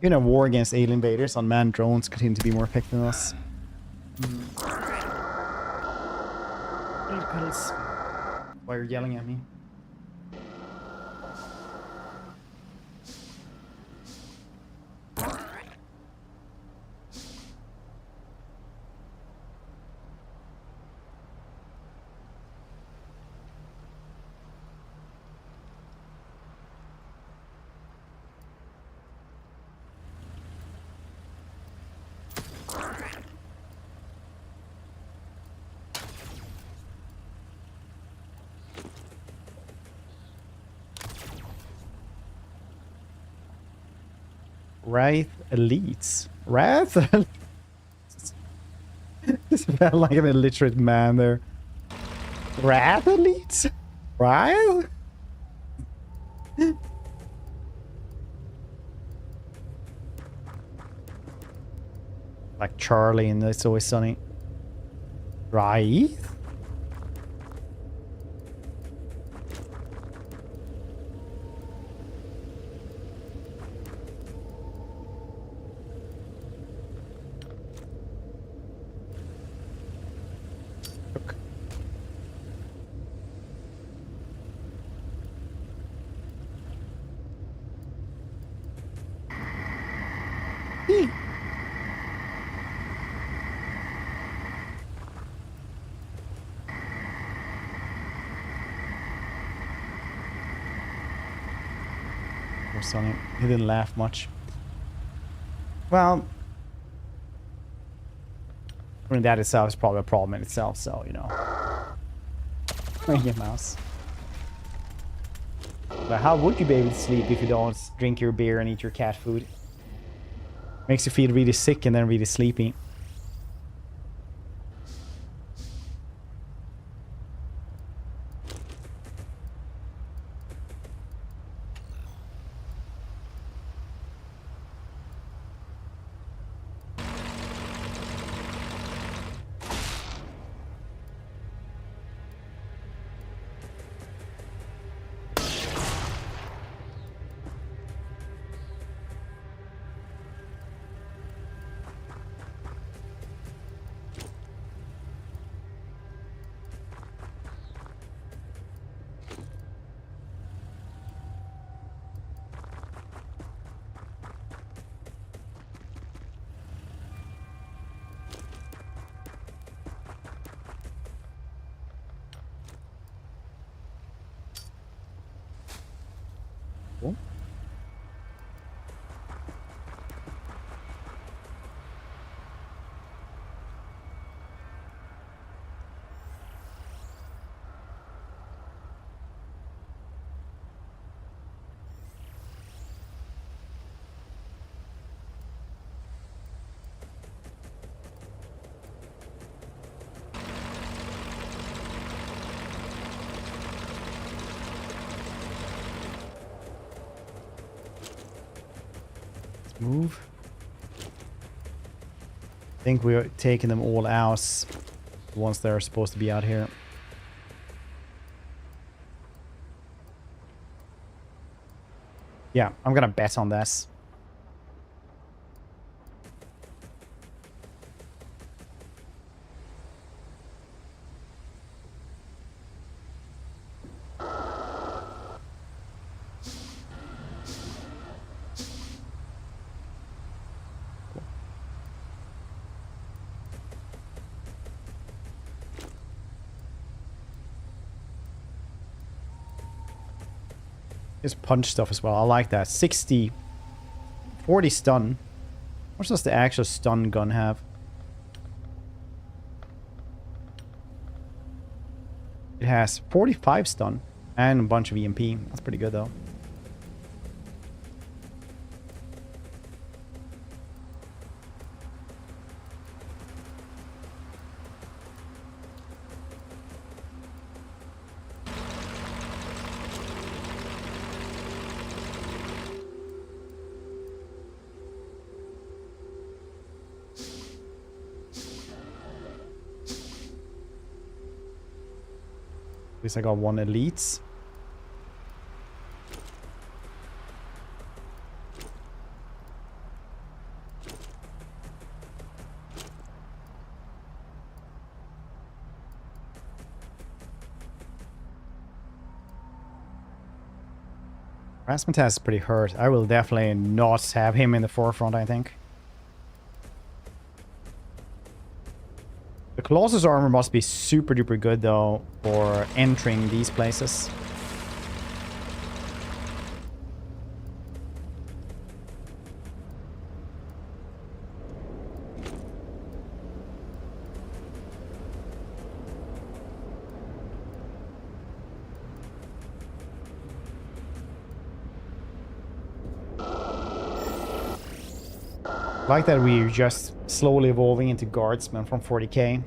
In a war against alien invaders, unmanned drones continue to be more effective than us. Why are you yelling at me? Wraith Elites. Wrath? This felt like an illiterate man there. Wrath Elites? Wrath? Like Charlie in It's Always Sunny. Wraith? Sonny. He didn't laugh much. Well, I mean, that itself is probably a problem in itself, so, you know. Your mouse. But how would you be able to sleep if you don't drink your beer and eat your cat food? Makes you feel really sick and then really sleepy. Cool. Move. I think we're taking them all out once they're supposed to be out here. Yeah, I'm gonna bet on this. His punch stuff as well. I like that. 60, 40 stun. What does the actual stun gun have? It has 45 stun and a bunch of EMP. That's pretty good though. At least I got one elites. Rasmutas is pretty hurt. I will definitely not have him in the forefront, I think. The Colossus armor must be super duper good though for entering these places. I like that we're just slowly evolving into guardsmen from 40k.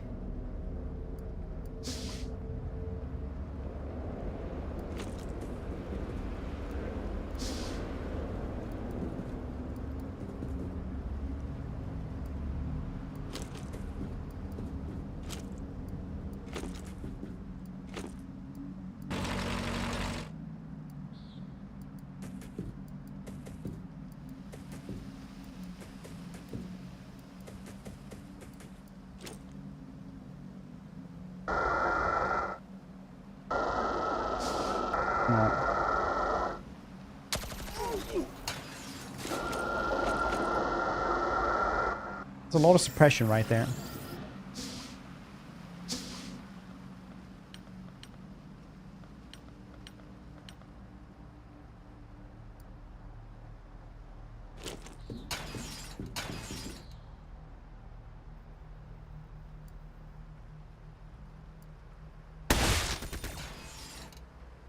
There's a lot of suppression right there.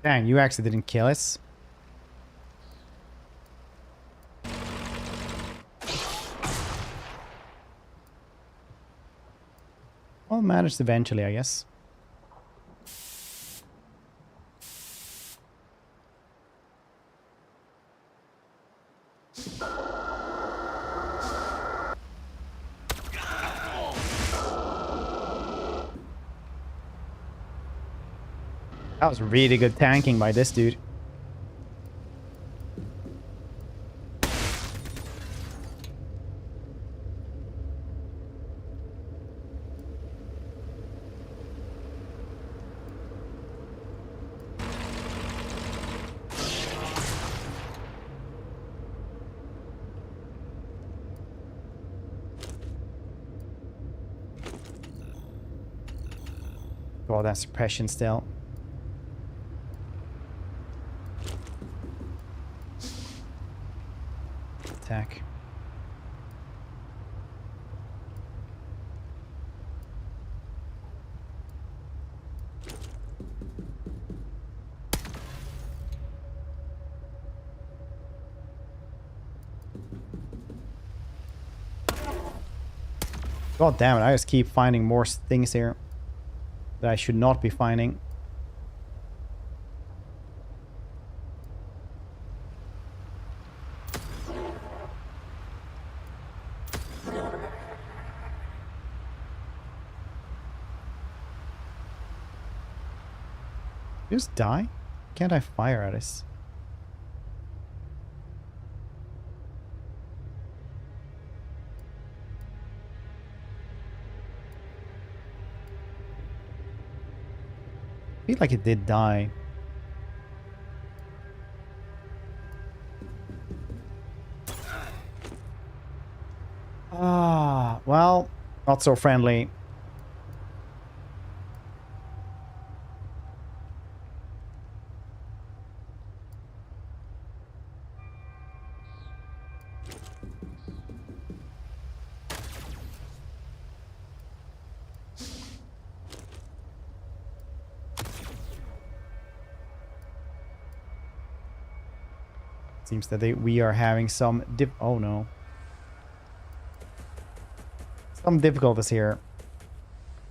Dang, you actually didn't kill us. Well, managed eventually, I guess. That was really good tanking by this dude. Oh, that suppression still. Attack. God damn it, I just keep finding more things here that I should not be finding. Just die? Can't I fire at us? I feel like it did die. Ah, well, not so friendly. Seems that we are having some oh no. Some difficulties here.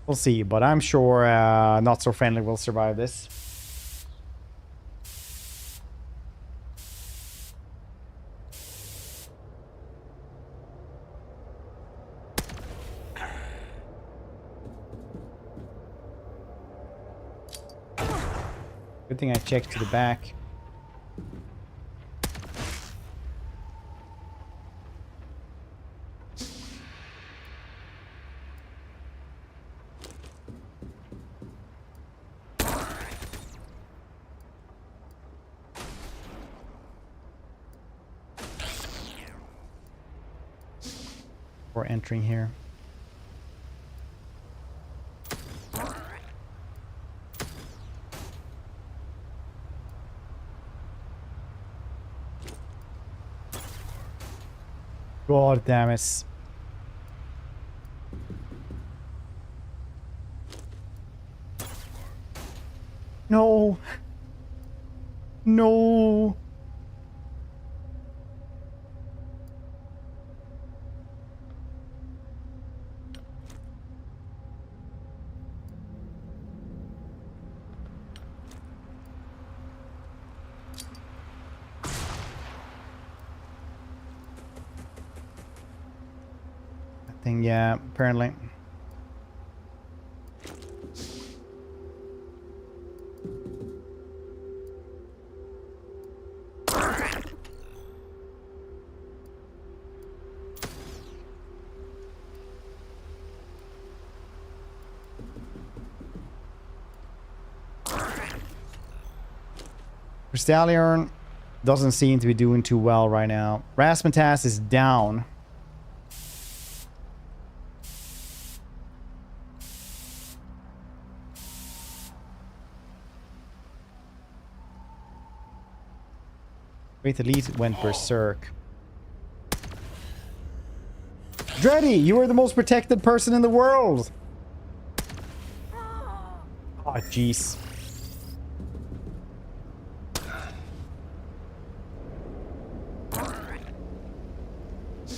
We'll see, but I'm sure Not So Friendly will survive this. Good thing I checked to the back. Before entering here. God damn it. No. No. Thing, yeah, apparently. Crystallion doesn't seem to be doing too well right now. Rasmatas is down. Wait, the lead went berserk. Dreddy, you are the most protected person in the world! Oh, jeez.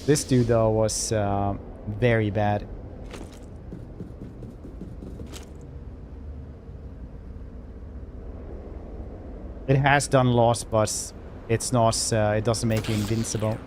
This dude, though, was very bad. It has done loss, but it's not, it doesn't make you invincible.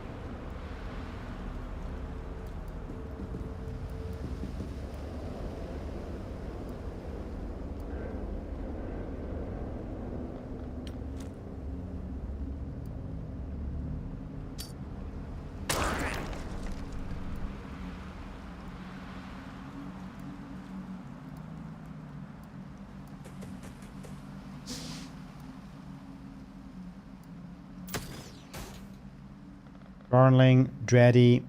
Darling, Dreddy.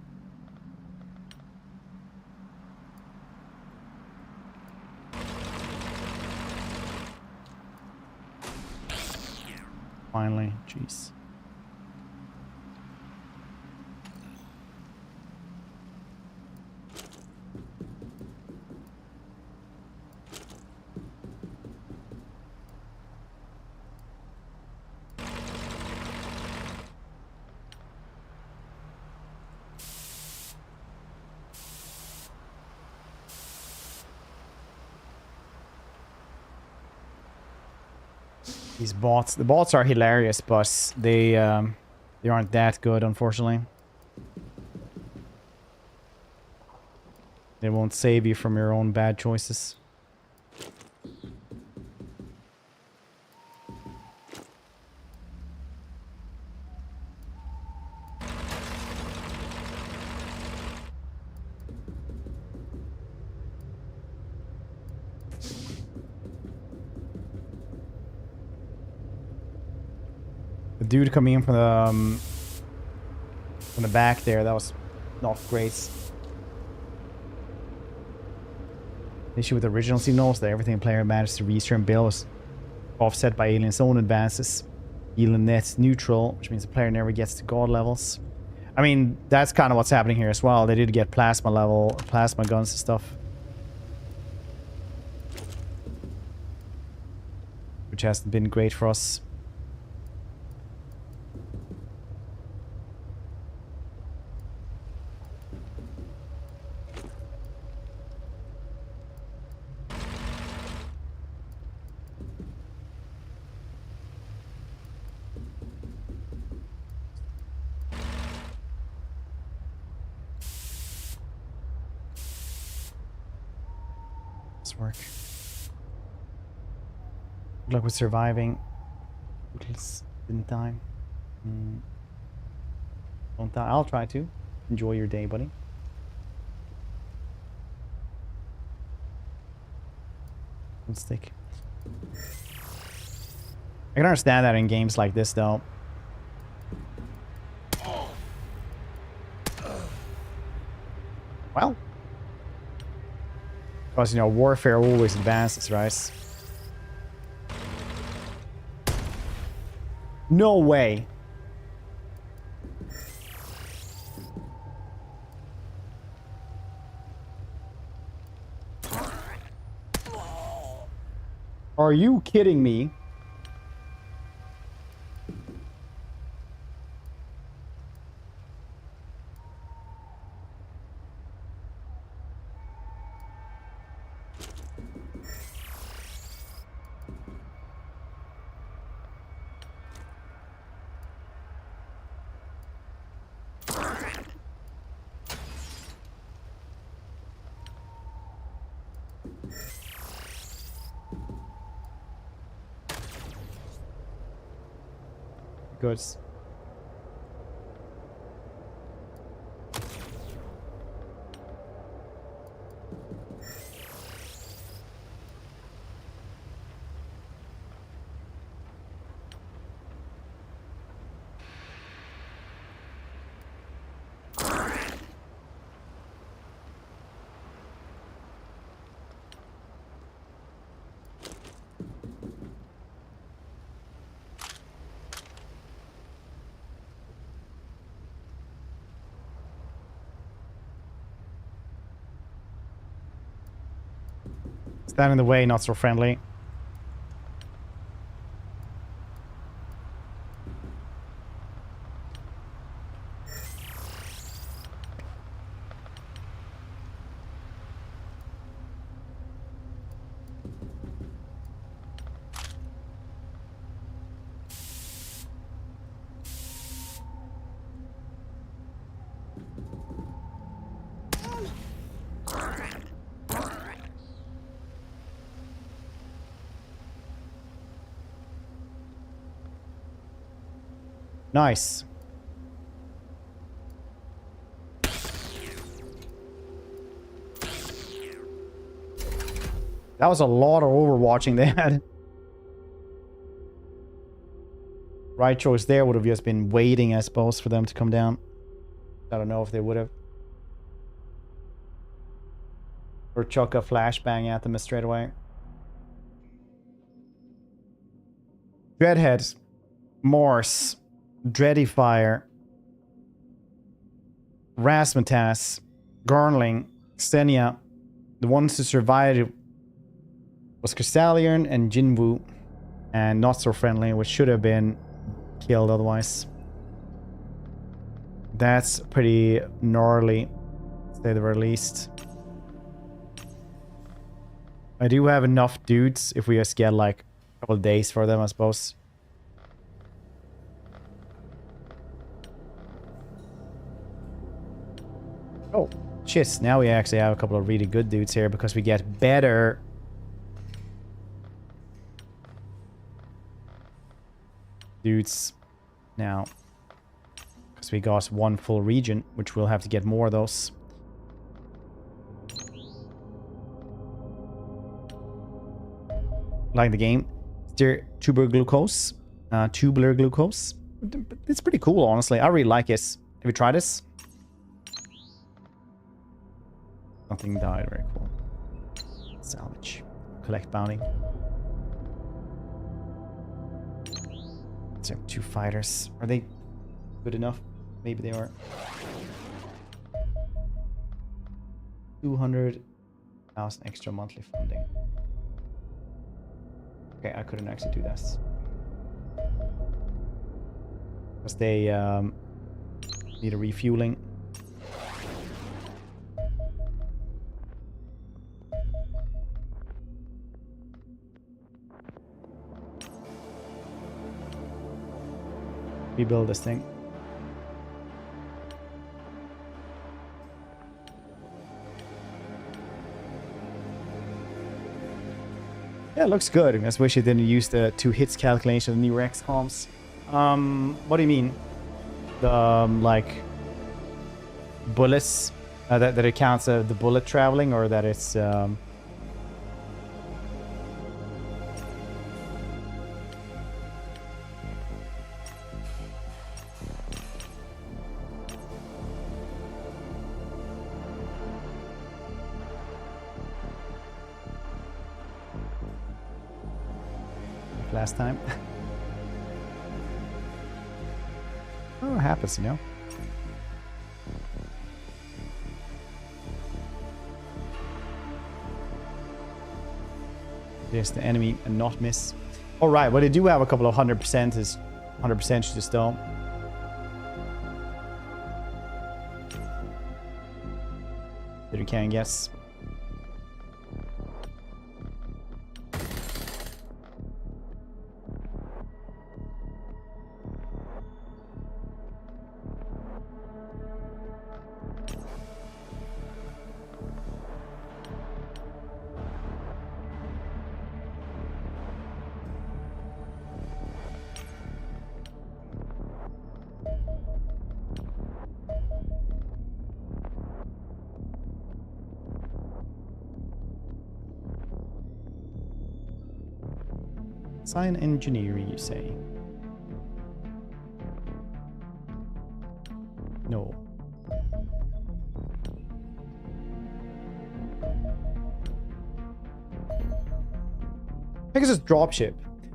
Finally, jeez. These bots. The bots are hilarious, but they aren't that good, unfortunately. They won't save you from your own bad choices. The dude coming in from the back there, that was not great. The issue with the original Xenonauts that everything a player managed to restore and build is offset by aliens' own advances. Healing net neutral, which means the player never gets to god levels. I mean, that's kind of what's happening here as well. They did get plasma guns and stuff. Which hasn't been great for us. Let's work. Good luck with surviving. Didn't die. Don't die. I'll try to. Enjoy your day, buddy. Don't stick. I can understand that in games like this, though. Well. Because, you know, warfare always advances, right? No way. Are you kidding me? Good. Stand in the way, not so friendly. Nice. That was a lot of overwatching they had. Right choice there would have just been waiting, I suppose, for them to come down. I don't know if they would have. Or chuck a flashbang at them straight away. Dreadhead. Morse. Dreadifier, Rasmatas, Garnling, Xenia. The ones who survived was Crystallion and Jinwu, and not so friendly, which should have been killed otherwise. That's pretty gnarly, to say the very least. I do have enough dudes if we just get like a couple of days for them, I suppose. Oh, shit. Now we actually have a couple of really good dudes here because we get better dudes now. Because we got one full region, which we'll have to get more of those. Like the game. Tubular glucose. Tubular glucose. It's pretty cool, honestly. I really like it. Have you tried this? Nothing died. Very cool. Salvage. Collect bounty. So 2 fighters. Are they good enough? Maybe they are. 200,000 extra monthly funding. Okay, I couldn't actually do this. Because they need a refueling. Rebuild this thing. Yeah, it looks good. I just wish it didn't use the 2 hits calculation of the new rekt comms. What do you mean? The, like, bullets? That it counts the bullet traveling, or that it's, last time. Oh, it happens, you know. There's the enemy and not miss. All right, well, they do have a couple of 100% is 100% just though. That you can guess. Sign engineering, you say? No. Pegasus dropship.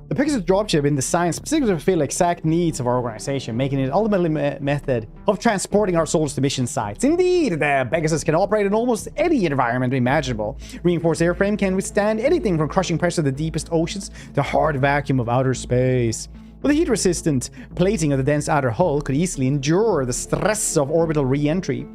The Pegasus dropship in design specifically fulfill exact needs of our organization, making it ultimately method of transporting our soldiers to mission sites. Indeed, the Pegasus can operate in almost any environment imaginable. Reinforced airframe can withstand anything from crushing pressure of the deepest oceans to hard vacuum of outer space. With a heat-resistant plating of the dense outer hull could easily endure the stress of orbital re-entry.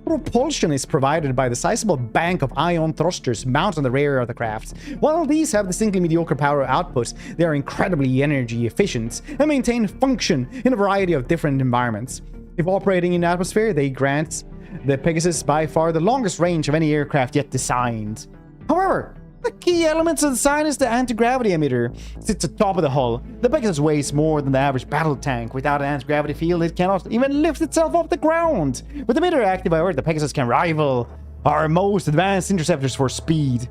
Propulsion is provided by the sizable bank of ion thrusters mounted on the rear of the craft. While these have distinctly mediocre power output, they are incredibly energy efficient and maintain function in a variety of different environments. If operating in atmosphere, they grant the Pegasus by far the longest range of any aircraft yet designed. However, the key elements of the design is the anti-gravity emitter. It sits atop of the hull. The Pegasus weighs more than the average battle tank. Without an anti-gravity field, it cannot even lift itself off the ground. With the emitter active, however, the Pegasus can rival our most advanced interceptors for speed.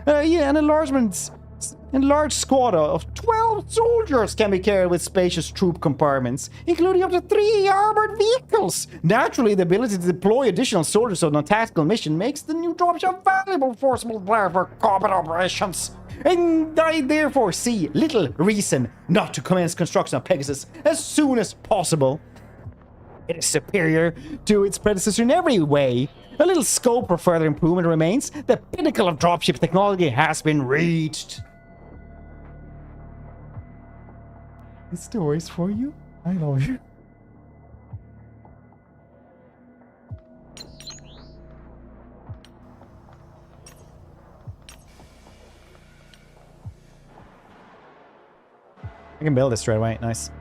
An enlarged squad of 12 soldiers can be carried with spacious troop compartments, including up to 3 armored vehicles. Naturally, the ability to deploy additional soldiers on a tactical mission makes the new dropship a valuable force multiplier for combat operations. And I therefore see little reason not to commence construction of Pegasus as soon as possible. It is superior to its predecessor in every way. A little scope for further improvement remains. The pinnacle of dropship technology has been reached. This story's for you. I love you. I can build this straight away. Nice.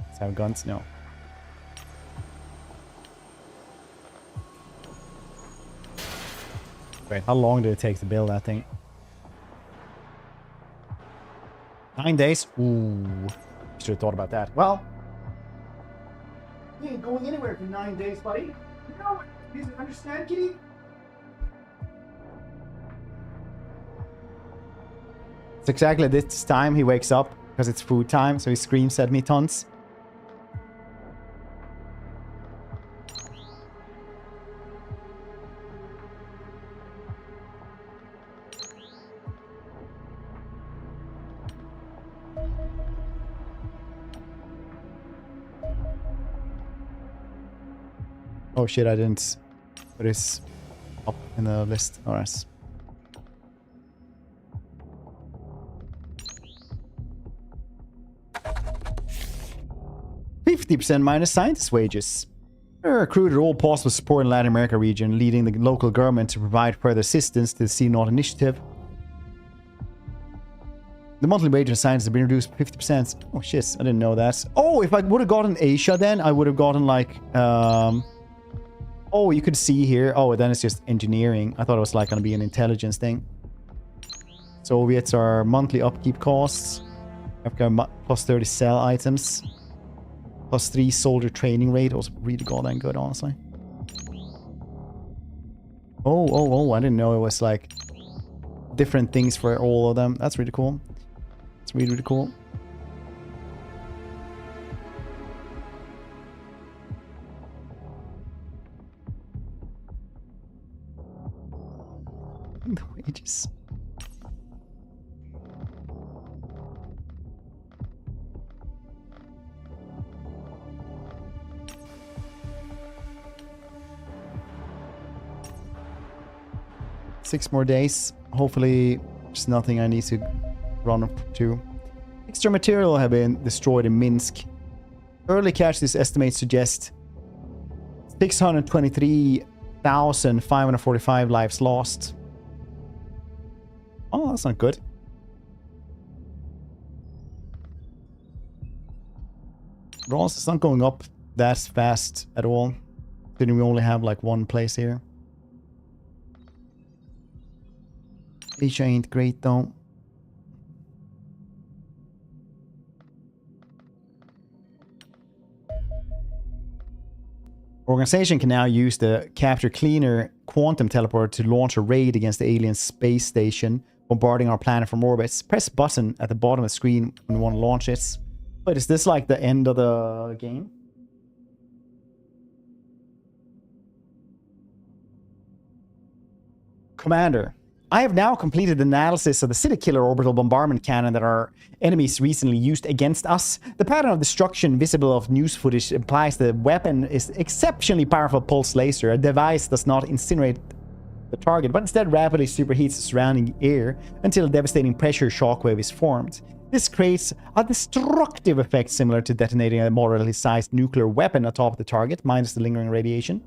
Let's have guns. No. Wait, how long did it take to build that thing? 9 days? Ooh. Should have thought about that. Well, you ain't going anywhere for 9 days, buddy. No, you understand, kitty? It's exactly this time he wakes up because it's food time, so he screams at me tons. Oh shit, I didn't put this up in the list. Alright. %50 minus scientist wages. They're accrued at all possible support in Latin America region, leading the local government to provide further assistance to the Xenonauts initiative. The monthly wage of scientists have been reduced 50%. Oh shit, I didn't know that. Oh, if I would have gotten Asia then, I would have gotten like Oh, you could see here. Oh, then it's just engineering. I thought it was like going to be an intelligence thing. Soviets are monthly upkeep costs. I've got plus 30 sell items. Plus 3 soldier training rate. Was really goddamn good, honestly. Oh, I didn't know it was like different things for all of them. That's really cool. It's really, really cool. The wages. Six more days. Hopefully, there's nothing I need to run up to. Extra material have been destroyed in Minsk. Early casualties estimates suggest 623,545 lives lost. Oh, that's not good. Bronze is not going up that fast at all. Didn't we only have like one place here? Asia ain't great though. Organization can now use the Capture Cleaner quantum teleporter to launch a raid against the alien space station, bombarding our planet from orbits. Press button at the bottom of the screen when you want to launch it. Wait, is this like the end of the game? Commander, I have now completed analysis of the city killer orbital bombardment cannon that our enemies recently used against us. The pattern of destruction visible of news footage implies the weapon is exceptionally powerful pulse laser. A device does not incinerate the target, but instead rapidly superheats the surrounding air until a devastating pressure shockwave is formed. This creates a destructive effect similar to detonating a moderately sized nuclear weapon atop the target, minus the lingering radiation.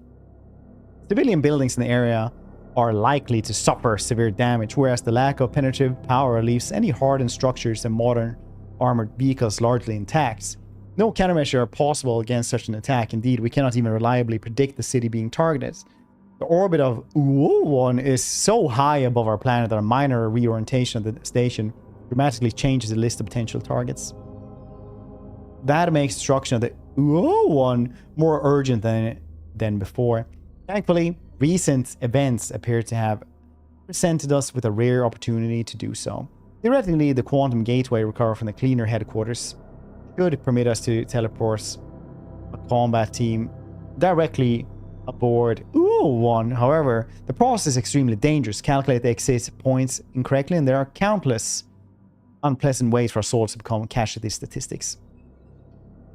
Civilian buildings in the area are likely to suffer severe damage, whereas the lack of penetrative power leaves any hardened structures and modern armored vehicles largely intact. No countermeasure are possible against such an attack. Indeed, we cannot even reliably predict the city being targeted. The orbit of Uo-1 is so high above our planet that a minor reorientation of the station dramatically changes the list of potential targets. That makes destruction of the Uo-1 more urgent than before. Thankfully, recent events appear to have presented us with a rare opportunity to do so. Theoretically, the quantum gateway recovered from the cleaner headquarters should permit us to teleport a combat team directly aboard Uo-1. However, the process is extremely dangerous. Calculate the exit points incorrectly, and there are countless unpleasant ways for our souls to become casualty statistics.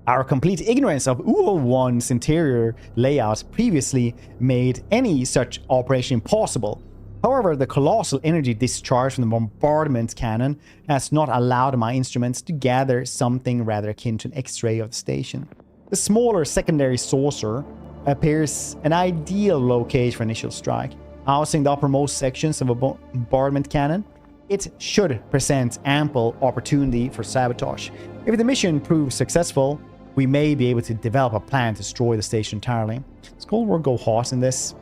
Our complete ignorance of Uo-1's interior layout previously made any such operation impossible. However, the colossal energy discharge from the bombardment cannon has not allowed my instruments to gather something rather akin to an X-ray of the station. The smaller secondary saucer appears an ideal location for initial strike. Housing the uppermost sections of a bombardment cannon, it should present ample opportunity for sabotage. If the mission proves successful, we may be able to develop a plan to destroy the station entirely. Does Cold War go hot in this?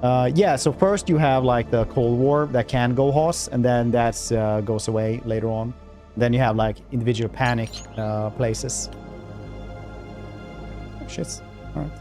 Yeah, so first you have like the Cold War that can go hot, and then that goes away later on. Then you have like individual panic places. Oh, shit. Alright.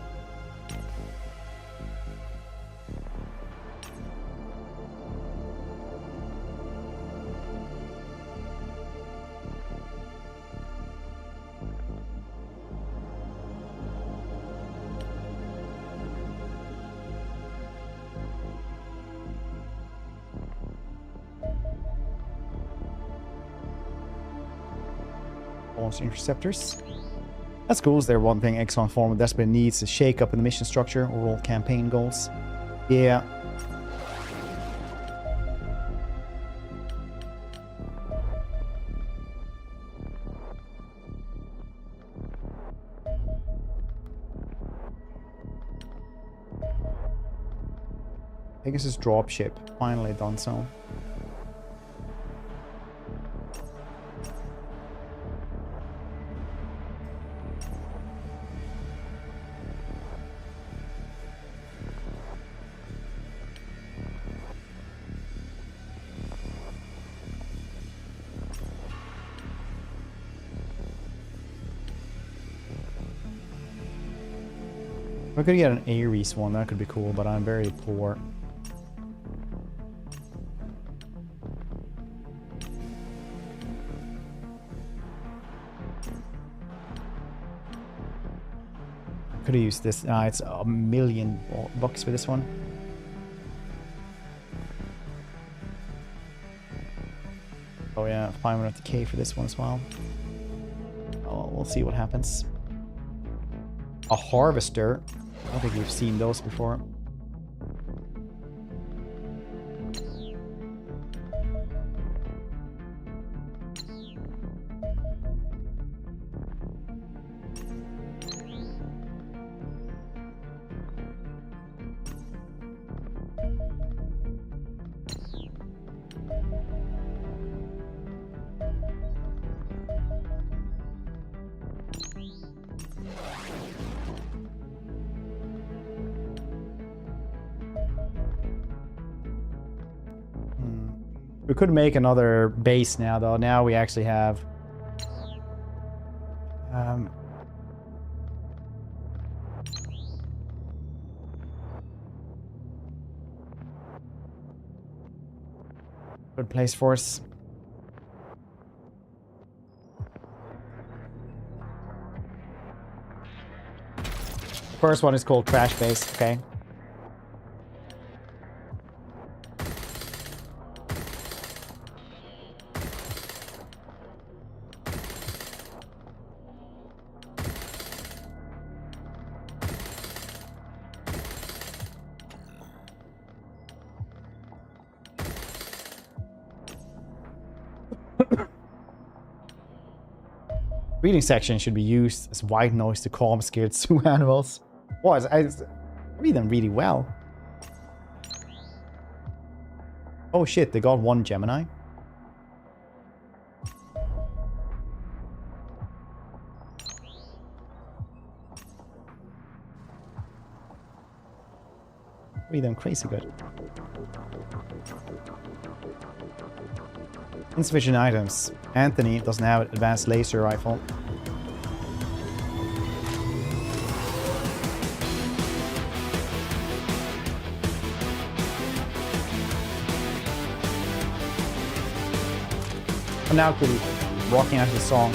Interceptors. That's cool. Is there one thing Exxon Formal desperately needs to shake up in the mission structure or all campaign goals? Yeah. Pegasus dropship. Finally done so. I could get an Ares one, that could be cool, but I'm very poor. Could have used this. It's $1 million bucks for this one. Oh yeah, 500k for this one as well. Oh, we'll see what happens. A harvester. I don't think we've seen those before. We could make another base now, though. Now we actually have... good place for us. First one is called Crash Base, okay? Breeding section should be used as white noise to calm scared zoo animals. Boys, I read them really well. Oh shit, they got one Gemini. Read them crazy good. Insufficient items. Anthony doesn't have an advanced laser rifle. I'm now quickly walking out of the song.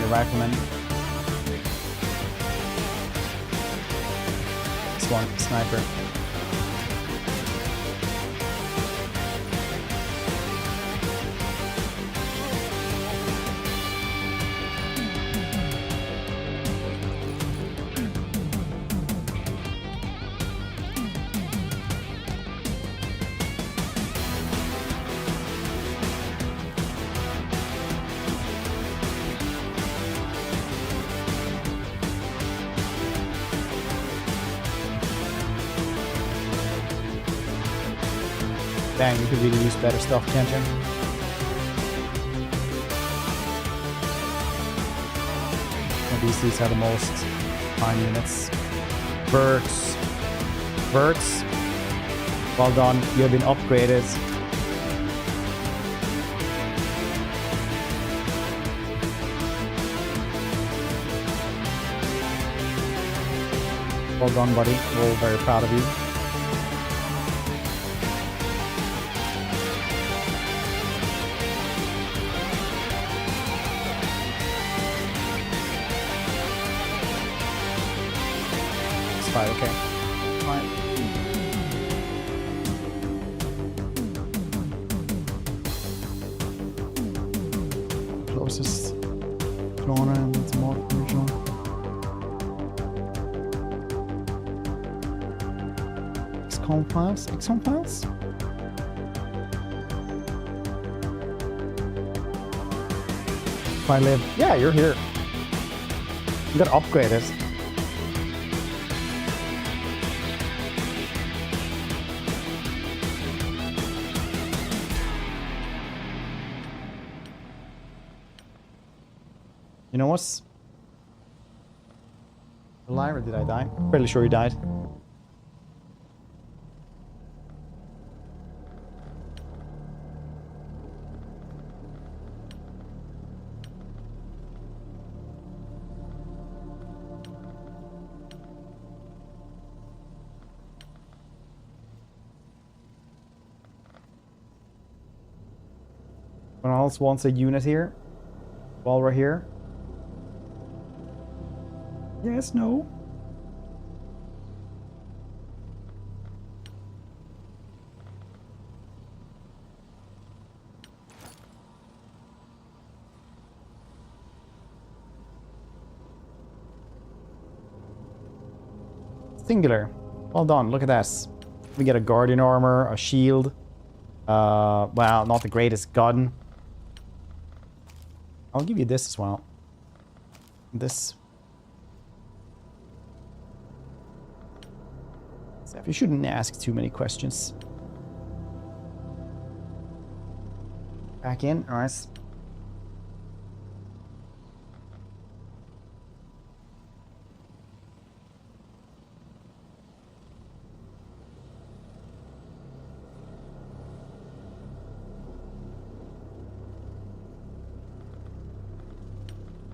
Rifleman. This one, sniper. Dang, you could really use better stuff, can't you? These are the most fine units. Birds. Birds. Well done. You have been upgraded. Well done, buddy. We're all very proud of you. Fine, okay. Fine. Closest cloner and it's more original. XCOM files? XCOM files? If I live. Yeah, you're here. You got upgraded. You know what's alive, or did I die? Fairly sure you died. Someone else wants a unit here while we're here. Yes, no. Singular. Well done. Look at this. We get a guardian armor, a shield. Well, not the greatest gun. I'll give you this as well. This. You shouldn't ask too many questions. Back in. All right.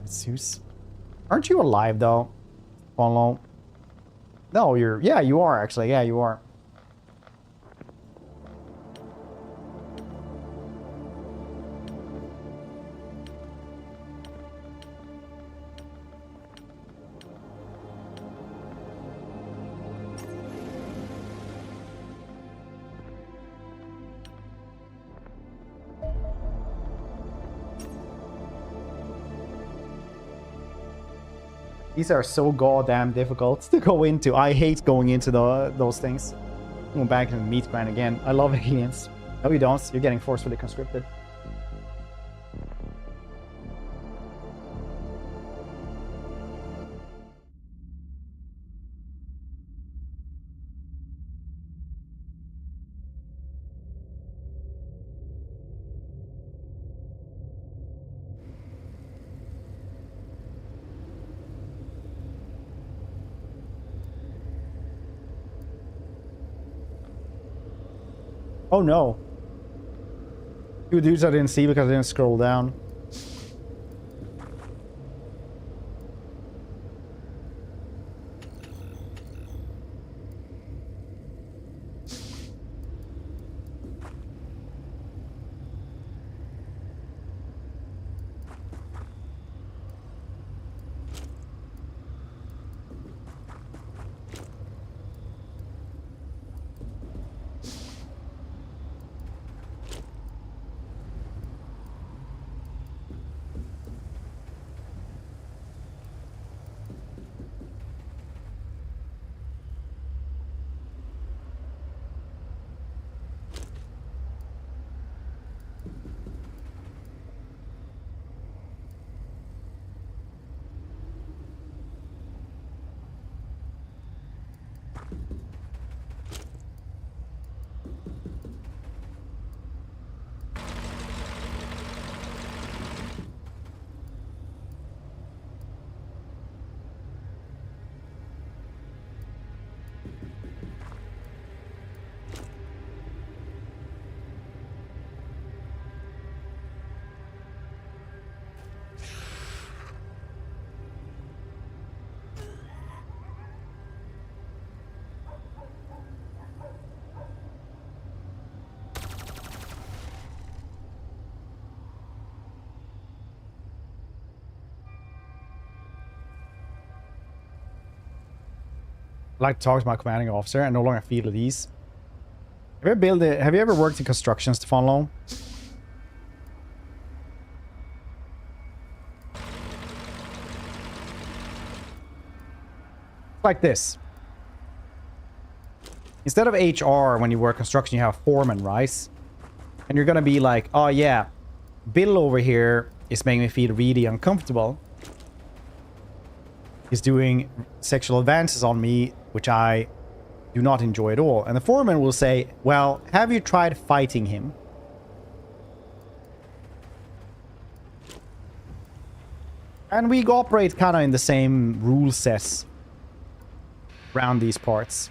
Zeus. Aren't you alive though? Follow. No, you're... Yeah, you are actually. Yeah, you are. These are so goddamn difficult to go into. I hate going into those things. Going back to the meat grind again. I love aliens. No, you don't. You're getting forcefully conscripted. Oh no. Two dudes I didn't see because I didn't scroll down. I like to talk to my commanding officer and no longer feel at ease. Have you ever worked in construction, Stefan? Like this. Instead of HR, when you work construction, you have foreman, right? And you're gonna be like, oh yeah, Bill over here is making me feel really uncomfortable. He's doing sexual advances on me, which I do not enjoy at all. And the foreman will say, well, have you tried fighting him? And we operate kind of in the same rule sets around these parts.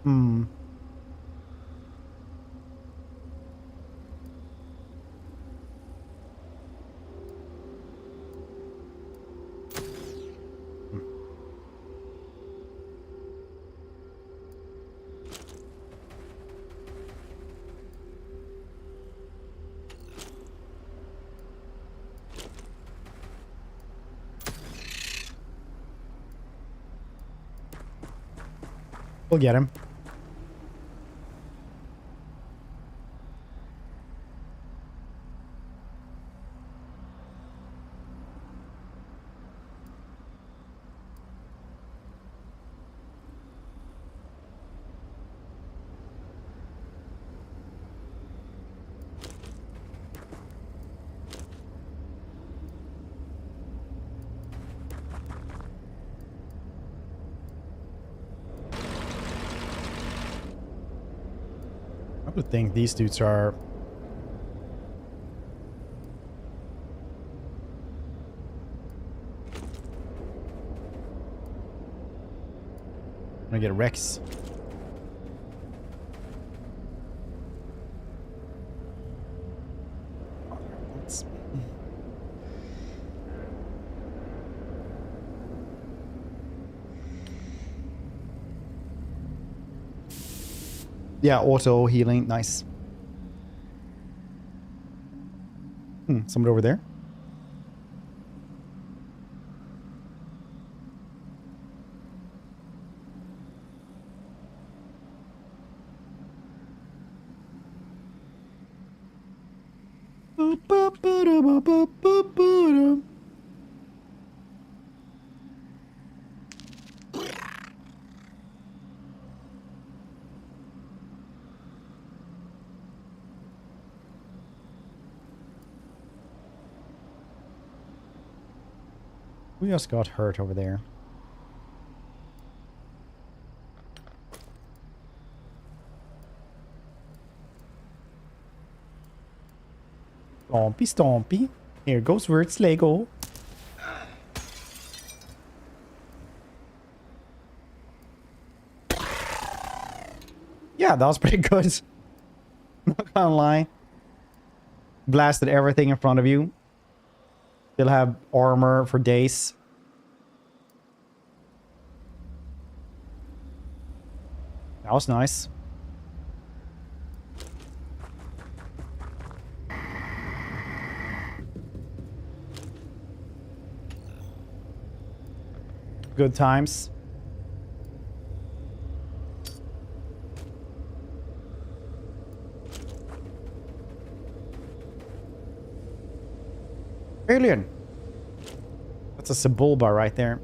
Hmm. We'll get him. I would think these dudes are... I'm gonna get Rex. Yeah, auto healing, nice. Somebody over there. We just got hurt over there. Stompy, stompy. Here goes Wert's Lego. Yeah, that was pretty good. Not gonna lie. Blasted everything in front of you. Still have armor for days. That was nice. Good times. Alien. That's a Sebulba right there.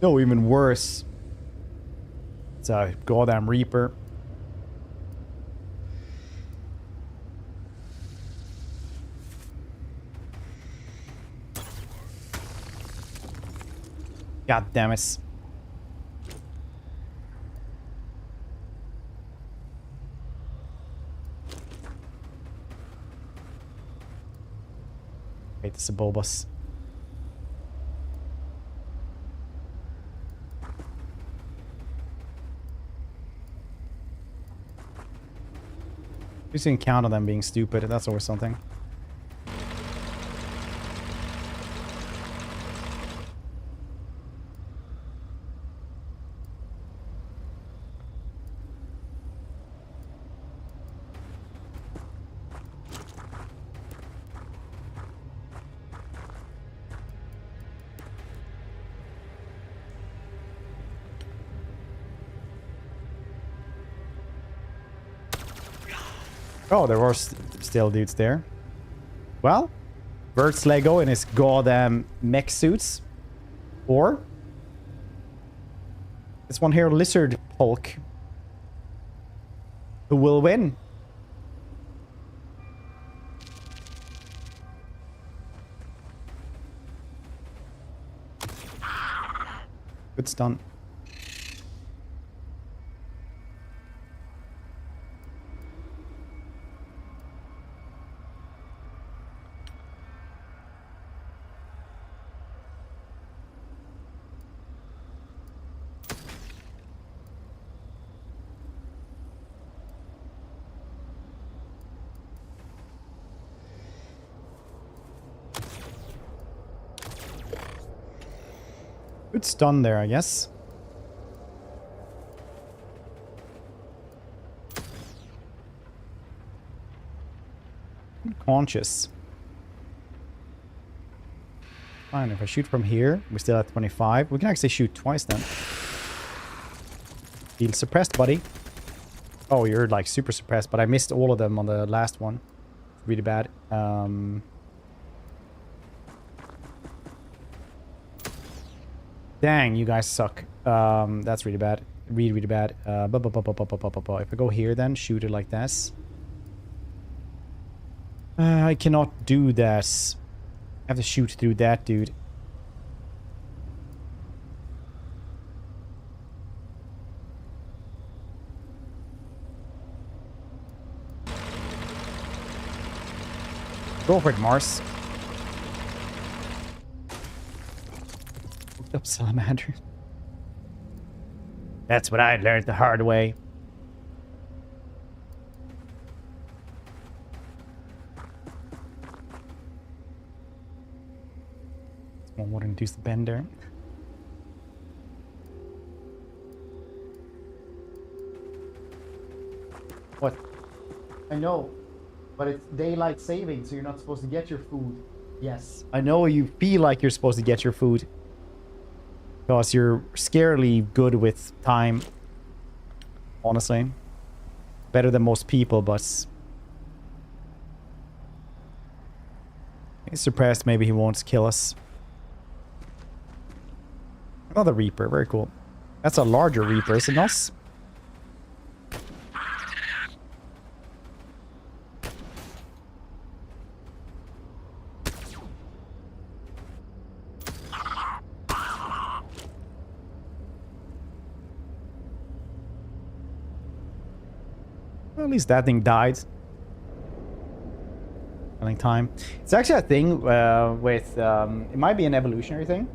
No, even worse. It's a goddamn Reaper. God damn it. Hate the Sebulbas. You can count on them being stupid. That's always something. Oh, there were still dudes there. Well, Bert's Lego in his goddamn mech suits. Or this one here, Lizard Hulk. Who will win? Good stunt. Good stun there, I guess. Conscious. Fine, if I shoot from here, we're still at 25. We can actually shoot twice then. Feel suppressed, buddy. Oh, you're like super suppressed, but I missed all of them on the last one. Really bad. Dang, you guys suck. That's really bad. Really, really bad. If I go here then, shoot it like this. I cannot do this. I have to shoot through that dude. Go for it, Mars. Hooked up salamander. That's what I learned the hard way. One more induce the bender. What? I know, but it's daylight saving, so you're not supposed to get your food. Yes, I know you feel like you're supposed to get your food. Because you're scarily good with time. Honestly. Better than most people, but... He's suppressed, maybe he won't kill us. Another Reaper, very cool. That's a larger Reaper, isn't it? Well, at least that thing died. Telling time. It's actually a thing with... it might be an evolutionary thing.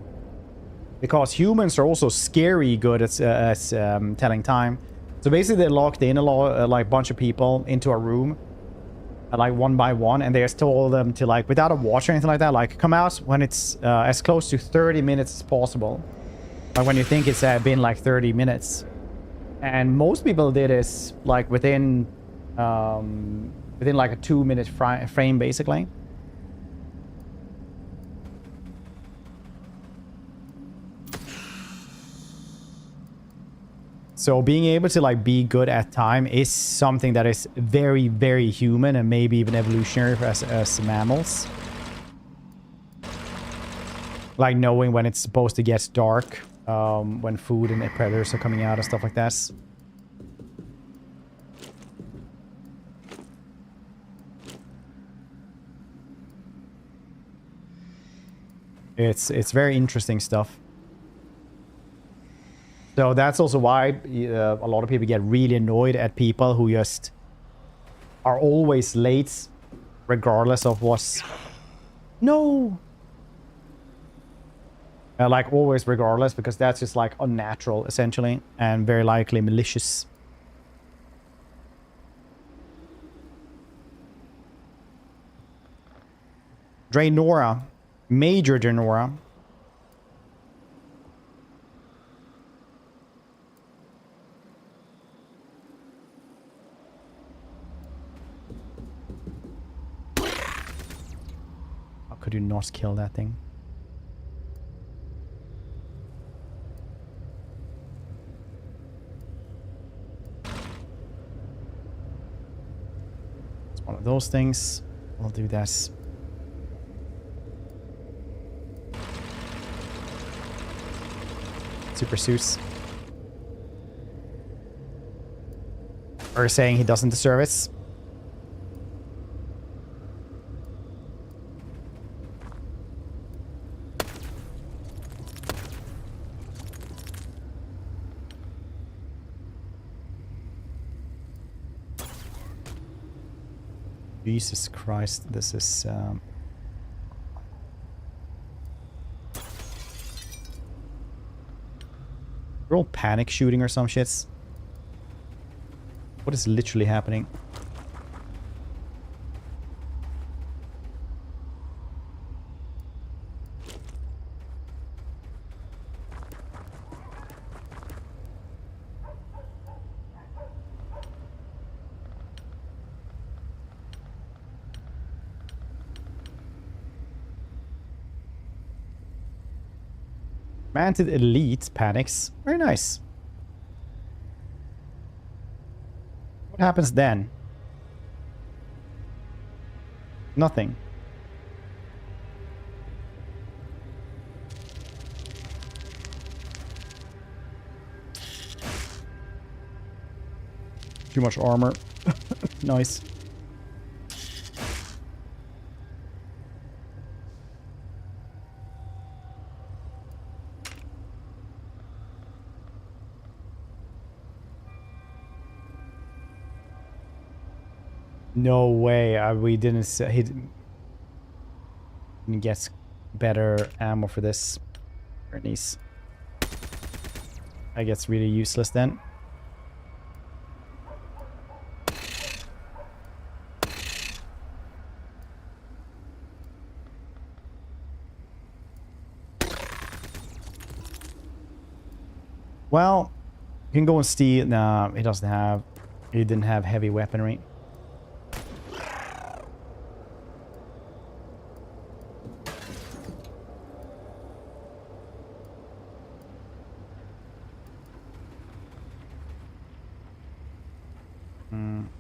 Because humans are also scary good at telling time. So basically they locked in like bunch of people into a room. Like one by one. And they just told them to like, without a watch or anything like that, like come out when it's as close to 30 minutes as possible. Like when you think it's been like 30 minutes. And most people did this like within like a 2-minute frame basically. So being able to like be good at time is something that is very, very human and maybe even evolutionary for us as mammals. Like knowing when it's supposed to get dark, when food and predators are coming out and stuff like that. It's very interesting stuff. So that's also why a lot of people get really annoyed at people who just are always late, regardless of what's... No! Like always regardless, because that's just like unnatural, essentially, and very likely malicious. Draenora. Major Draenora. How could you not kill that thing? One of those things. We'll do that. Super suits. Or saying he doesn't deserve it. Jesus Christ, this is... We're all panic shooting or some shits. What is literally happening? Manted Elite panics. Very nice. What happens then? Nothing. Too much armor. Nice. No way. We didn't. He didn't get better ammo for this. Very nice. That gets really useless then. Well, you can go and steal. Nah, he doesn't have. He didn't have heavy weaponry.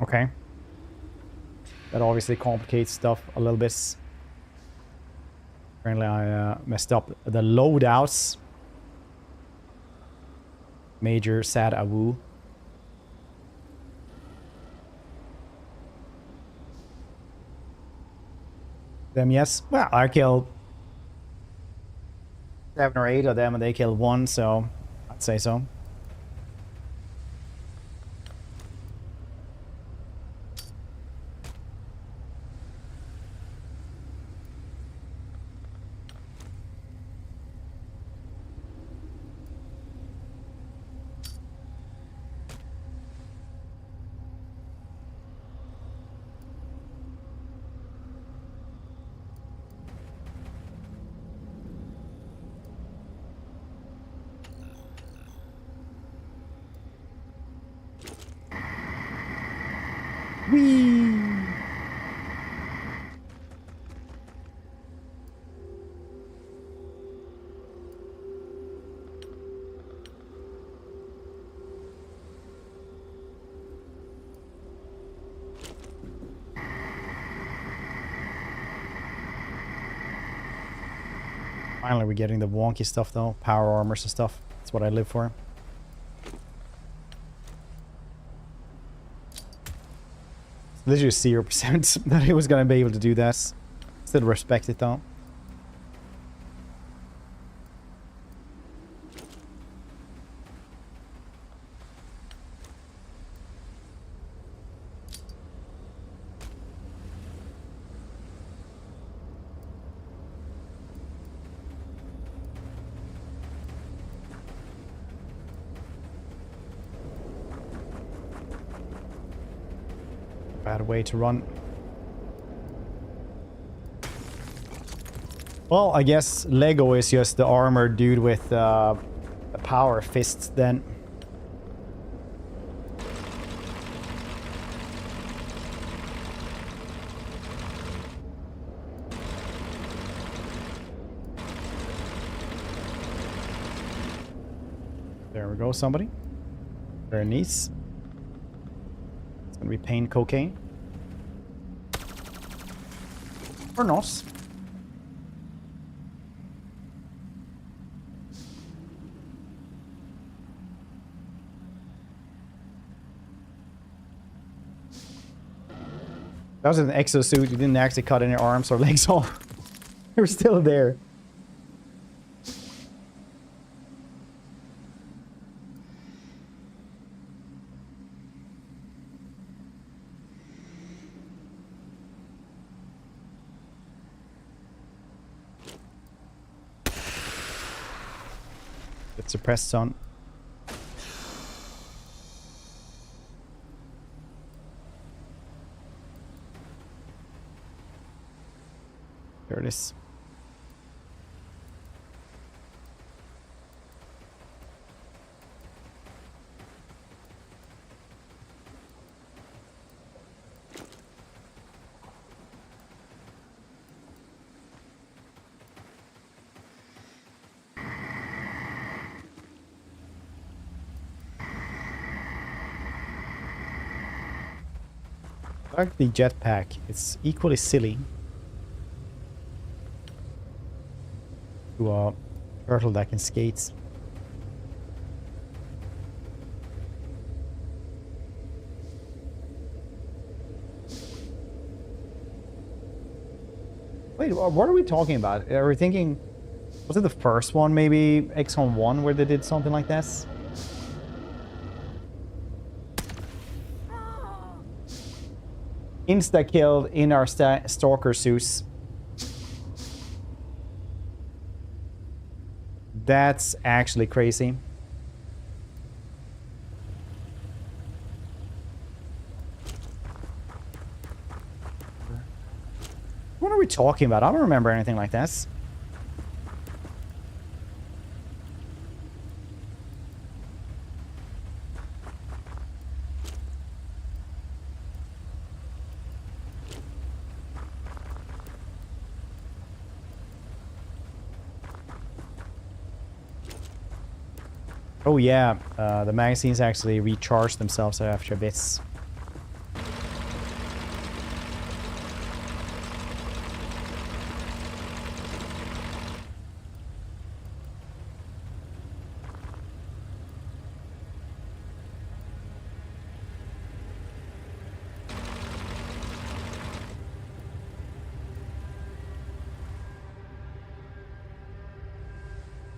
Okay. That obviously complicates stuff a little bit. Apparently I messed up the loadouts. Major sad awoo. Them, yes. Well, I killed 7 or 8 of them and they killed 1, so I'd say so. Finally, we're getting the wonky stuff though. Power armors and stuff. That's what I live for. Literally 0% that he was gonna be able to do that. Still respect it though. Bad way to run. Well, I guess Lego is just the armored dude with the power fists then. There we go, somebody. Very nice. It's gonna be pain cocaine. Or not. That was an exosuit. You didn't actually cut any arms or legs off. They were still there. Get suppressed on. There it is. Like the jetpack, it's equally silly to a turtle that can skate. Wait, what are we talking about? Are we thinking, was it the first one, maybe XCOM 1, where they did something like this? Insta-killed in our stalker suits. That's actually crazy. What are we talking about? I don't remember anything like this. Oh yeah, the magazines actually recharge themselves after a bit.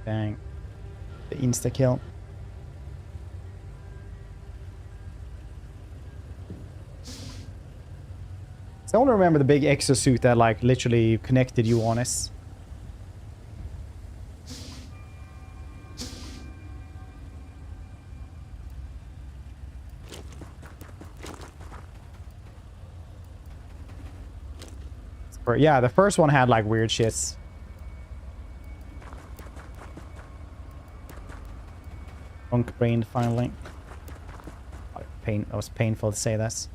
Bang. The insta-kill. I only remember the big exosuit that like literally connected you on us. Yeah, the first one had like weird shits. Punk brain finally. That was painful to say this.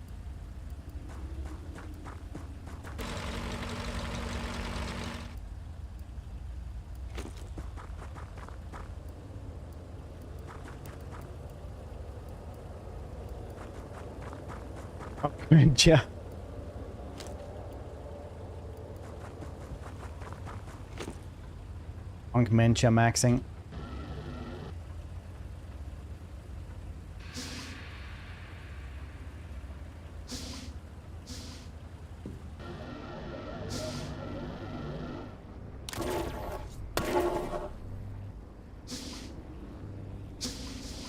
Yeah. Dementia maxing.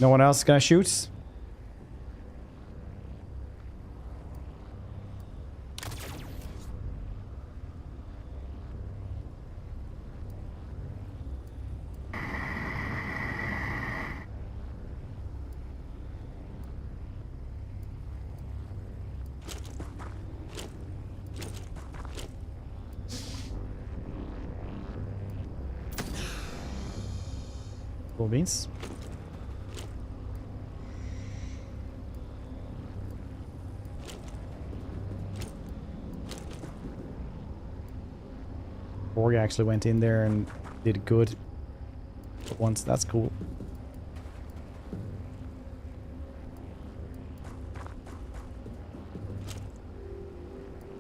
No one else gonna shoot? Cool beans. Borg actually went in there and did good for once. That's cool.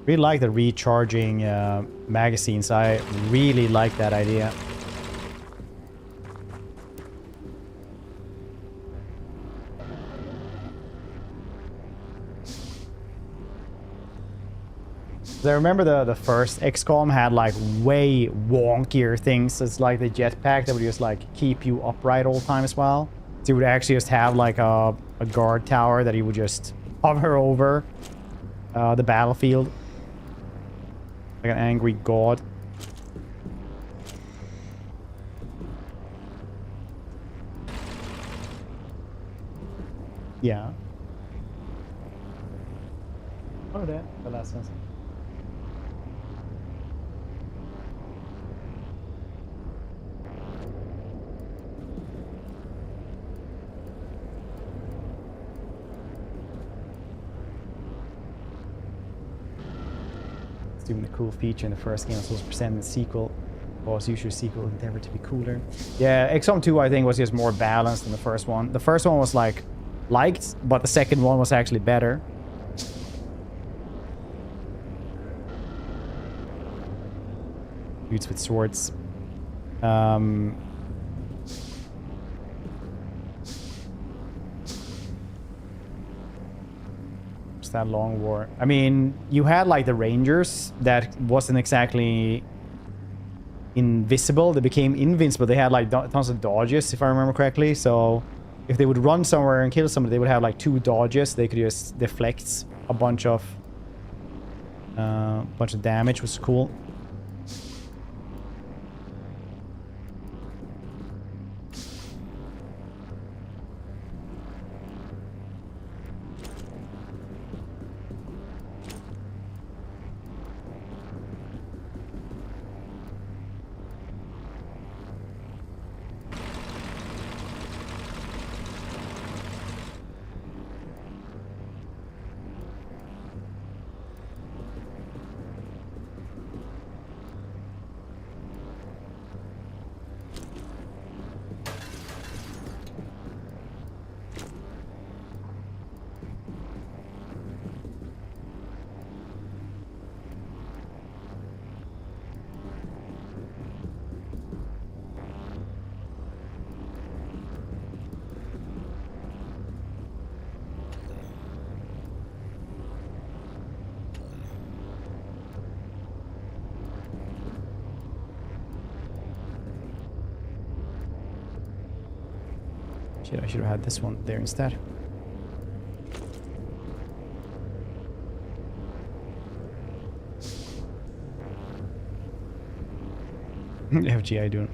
Really like the recharging magazines. I really like that idea. I remember the first XCOM had like way wonkier things. It's like the jetpack that would just like keep you upright all the time as well. So you would actually just have like a guard tower that you would just hover over the battlefield. Like an angry god. Yeah. Oh, that. The last one. It's doing a cool feature in the first game. So it's presenting the sequel. Was usually sequel endeavored to be cooler. Yeah, XCOM 2 I think was just more balanced than the first one. The first one was like liked, but the second one was actually better. Dudes with swords. That long war. I mean, you had like the Rangers that wasn't exactly invisible. They became invincible. They had like tons of dodges, if I remember correctly. So if they would run somewhere and kill somebody, they would have like 2 dodges. They could just deflect a bunch of damage, which was cool. Shit, I should have had this one there instead. FGI doing.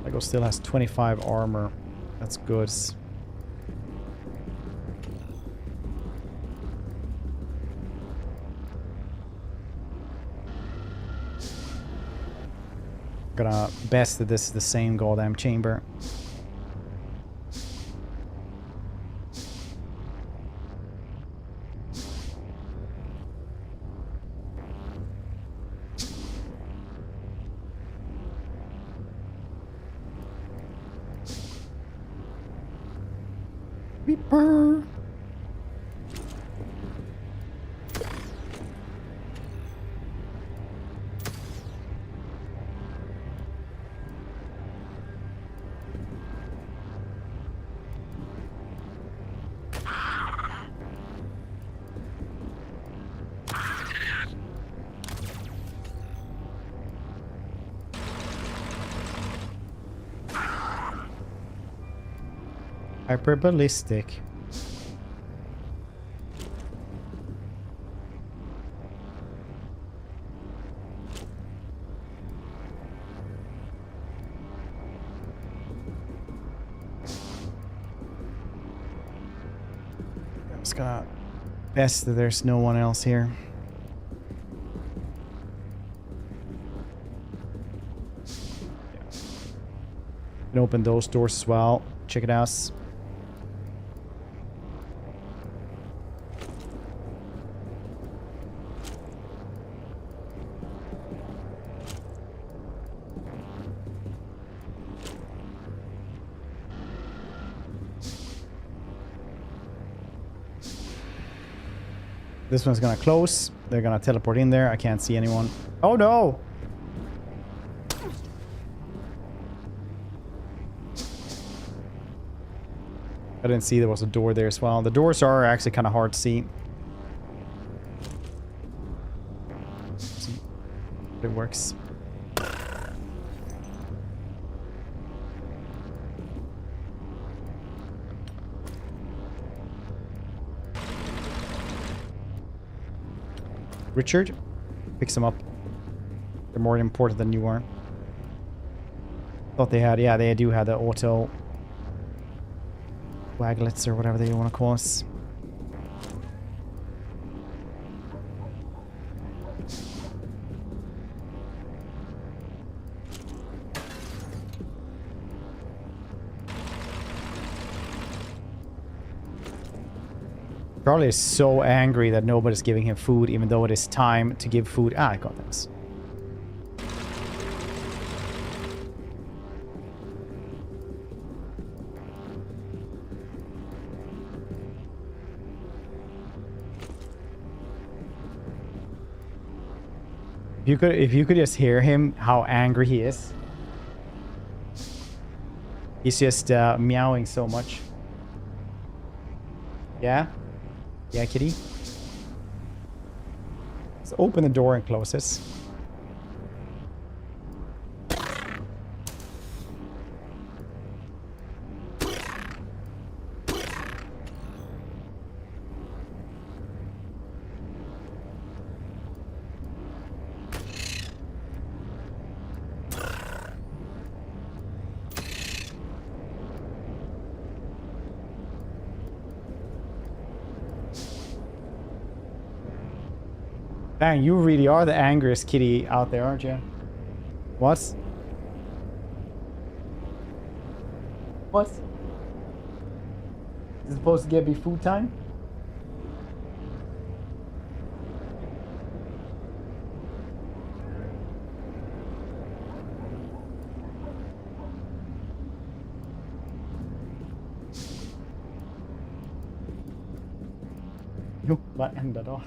Lego still has 25 armor. That's good. Gonna best that this is the same goddamn chamber. Beeper. Hyperballistic. I'm just gonna best that there's no one else here. Can open those doors as well. Check it out. This one's gonna close. They're gonna teleport in there. I can't see anyone. Oh no! I didn't see there was a door there as well. The doors are actually kind of hard to see. It works. Richard, picks them up. They're more important than you are. Thought they had, yeah, they do have the auto waglets or whatever they want to call us. Charlie is so angry that nobody's giving him food, even though it is time to give food. Ah, I got this. If you could just hear him, how angry he is. He's just meowing so much. Yeah? Yeah, kitty? Let's open the door and close this. Dang, you really are the angriest kitty out there, aren't you? What? What? Is it supposed to be food time? Jo, vad hände då?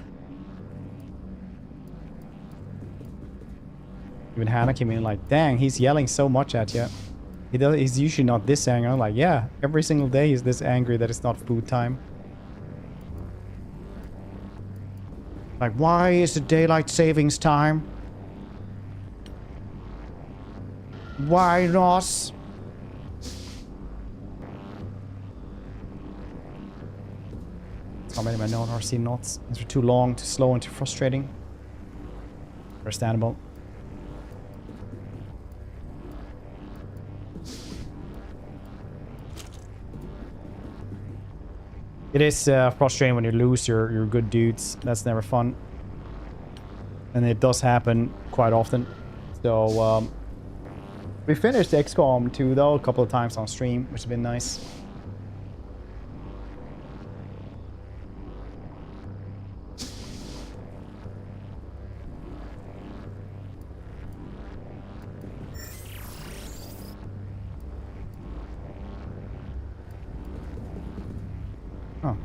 Even Hannah came in like, dang, he's yelling so much at you. He's usually not this angry. I'm like, yeah, every single day he's this angry that it's not food time. Like, why is it daylight savings time? Why not? How many of my known are Xenonauts? These are too long, too slow, and too frustrating. Understandable. It is frustrating when you lose your good dudes. That's never fun. And it does happen quite often. So, we finished XCOM 2 though a couple of times on stream, which has been nice. Oh.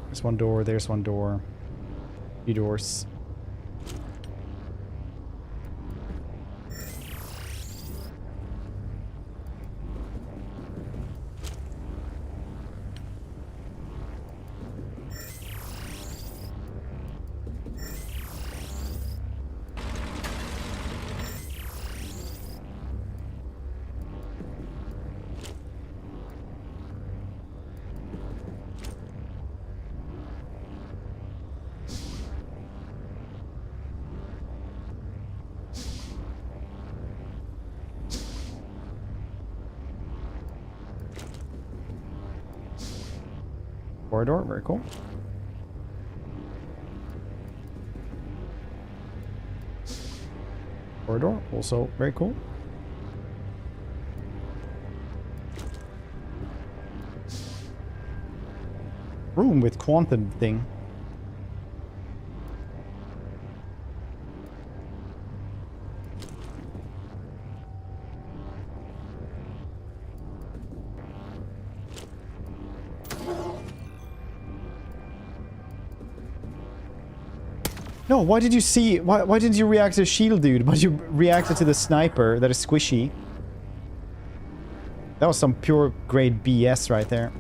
There's one door, there's one door. 2 doors. Corridor, very cool. Corridor, also very cool. Room with quantum thing. No, why did you see... Why didn't you react to the shield dude? But you reacted to the sniper that is squishy. That was some pure grade BS right there.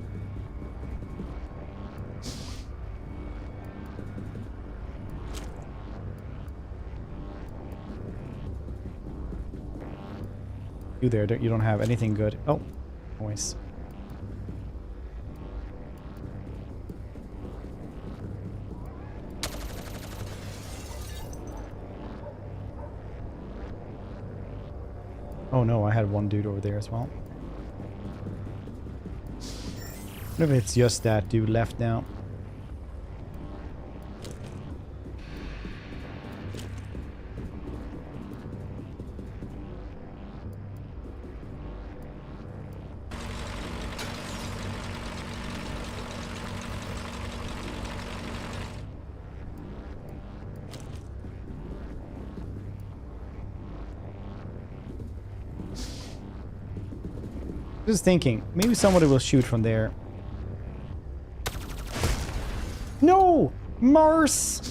You there, you don't have anything good. Oh, noise. Oh no, I had one dude over there as well. What if it's just that dude left now? Just thinking, maybe somebody will shoot from there. No! Mars!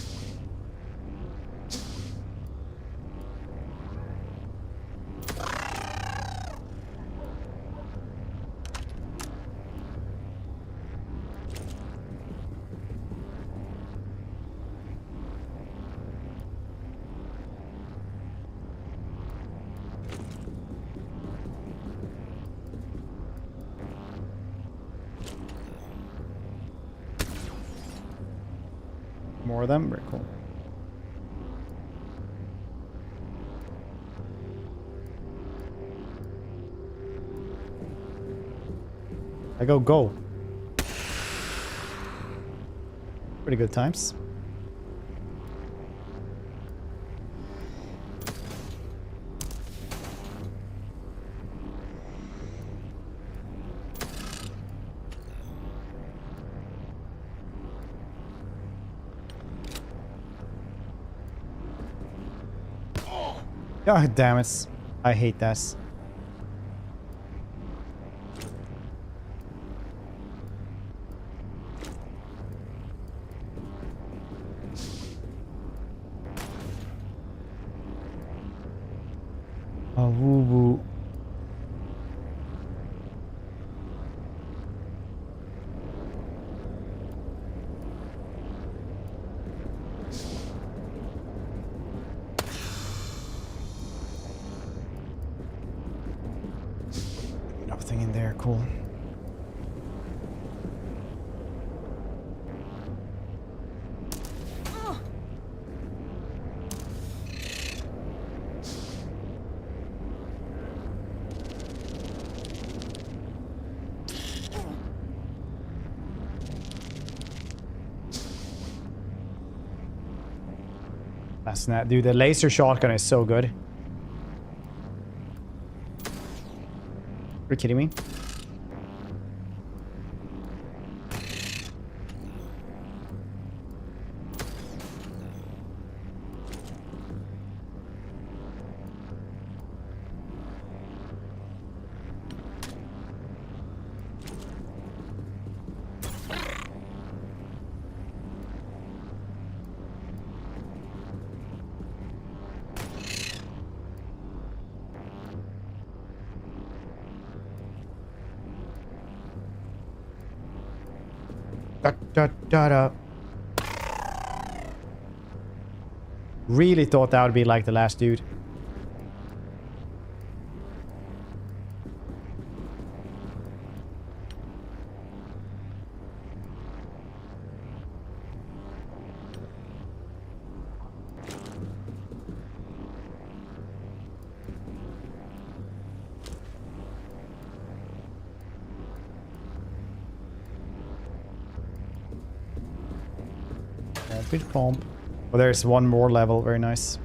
More of them, very cool. I go. Pretty good times. God damn it. I hate this. Oh, woo woo. Nothing in there, cool. That's not, dude. The laser shotgun is so good. Are you kidding me? Da. Really thought that would be like the last dude. A bit comp. Oh, there's one more level. Very nice.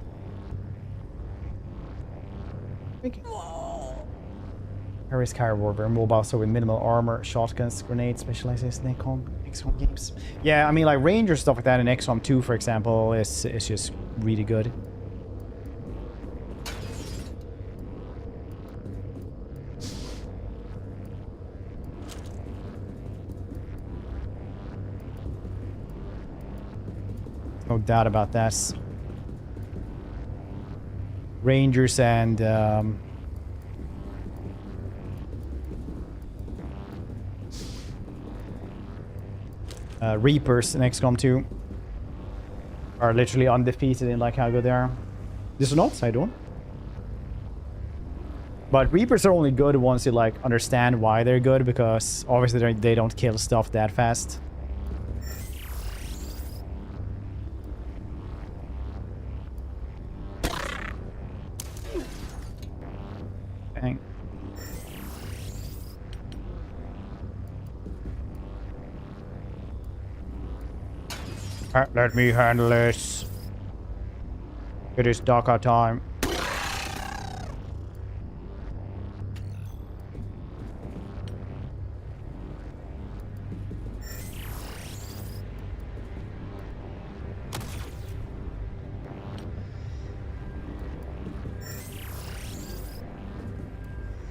Harry's car warfare, mobile, so with minimal armor, shotguns, grenades, specialization in XCOM games. Yeah, I mean, like Ranger stuff like that in XCOM 2, for example, is just really good. No doubt about that. Rangers and Reapers in XCOM 2 are literally undefeated in like how good they are. Xenonauts, I don't. But Reapers are only good once you like understand why they're good, because obviously they don't kill stuff that fast. Dang. Let me handle this. It is Daka time.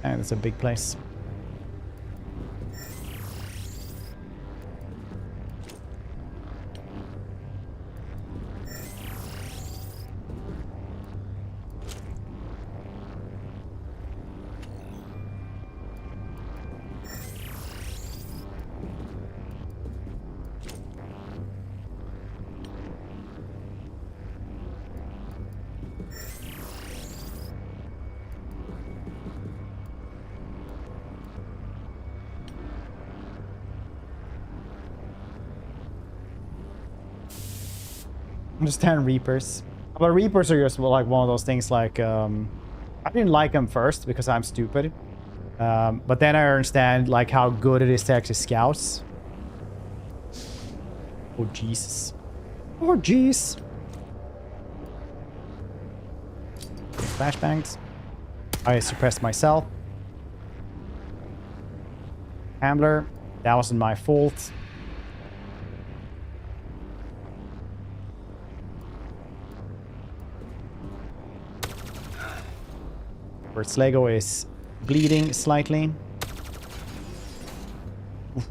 And it's a big place. Understand Reapers. But Reapers are just like one of those things like, I didn't like them first because I'm stupid. But then I understand like how good it is to actually scouts. Oh, Jesus. Oh, jeez. Flashbangs. I suppressed myself. Handler. That wasn't my fault. First Lego is bleeding slightly. Oof.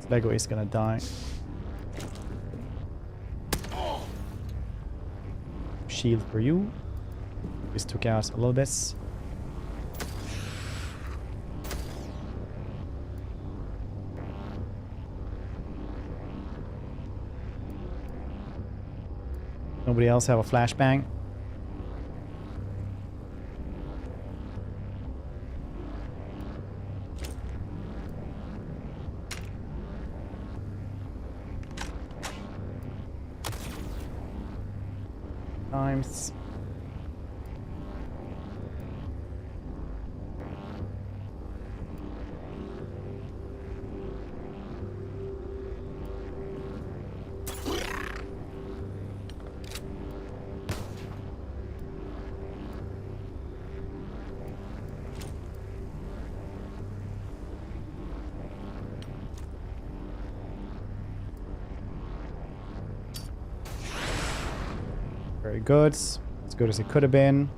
Lego is gonna die. Shield for you. This took out a little bit. Nobody else have a flashbang? Times. Very good. As good as it could have been.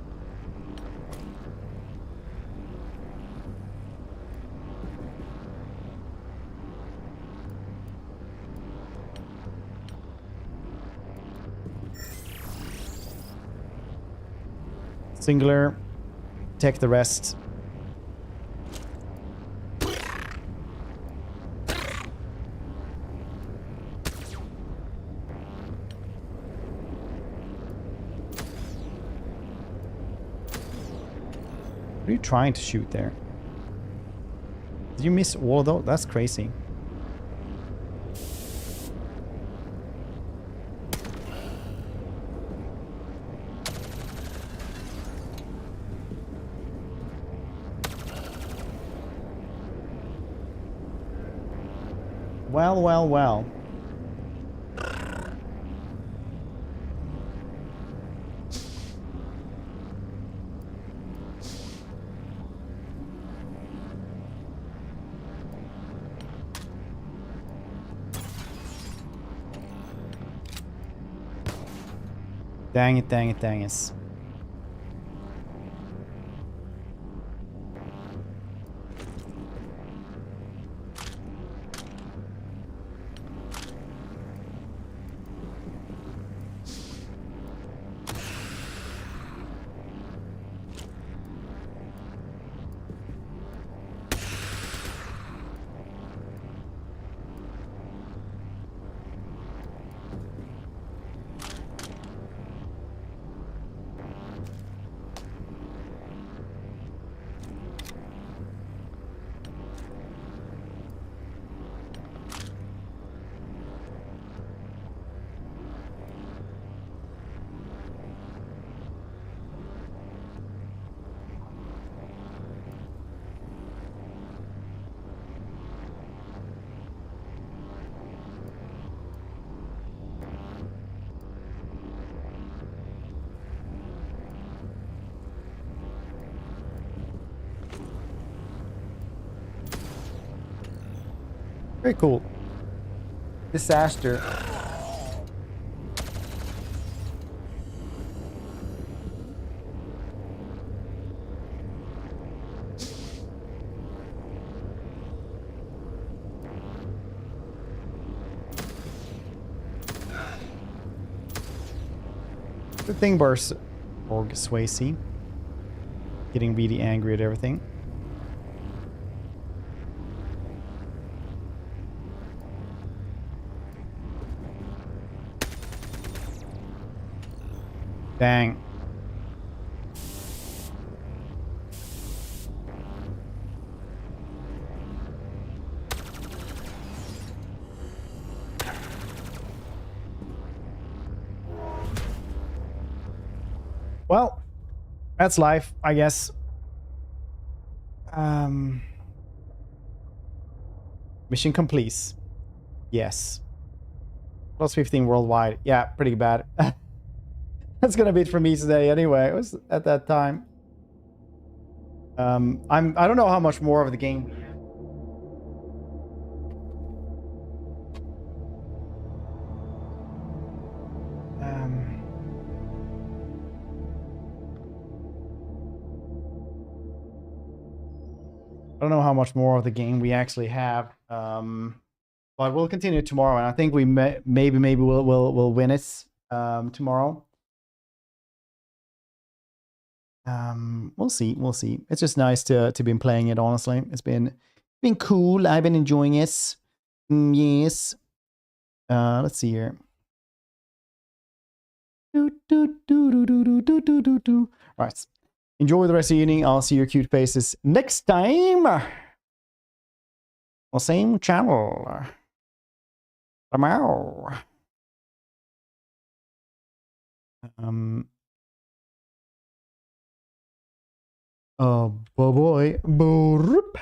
Singular. Take the rest. What are you trying to shoot there? Did you miss all of those? That's crazy. Well, well, well. Dang it, dang it, dang it. Very cool. Disaster. Good thing Burst or Swayze. Getting really angry at everything. Dang. Well, that's life, I guess. Mission complete. Yes. Plus 15 worldwide. Yeah, pretty bad. That's gonna be it for me today anyway. It was at that time. I don't know how much more of the game we have. I don't know how much more of the game we actually have. But we'll continue tomorrow, and I think we maybe we'll win it tomorrow. We'll see. It's just nice to be playing it. Honestly, it's been cool. I've been enjoying it. Yes. Let's see here. Right. Enjoy the rest of the evening. I'll see your cute faces next time. Well, same channel. Tomorrow. Oh, boy. Boop.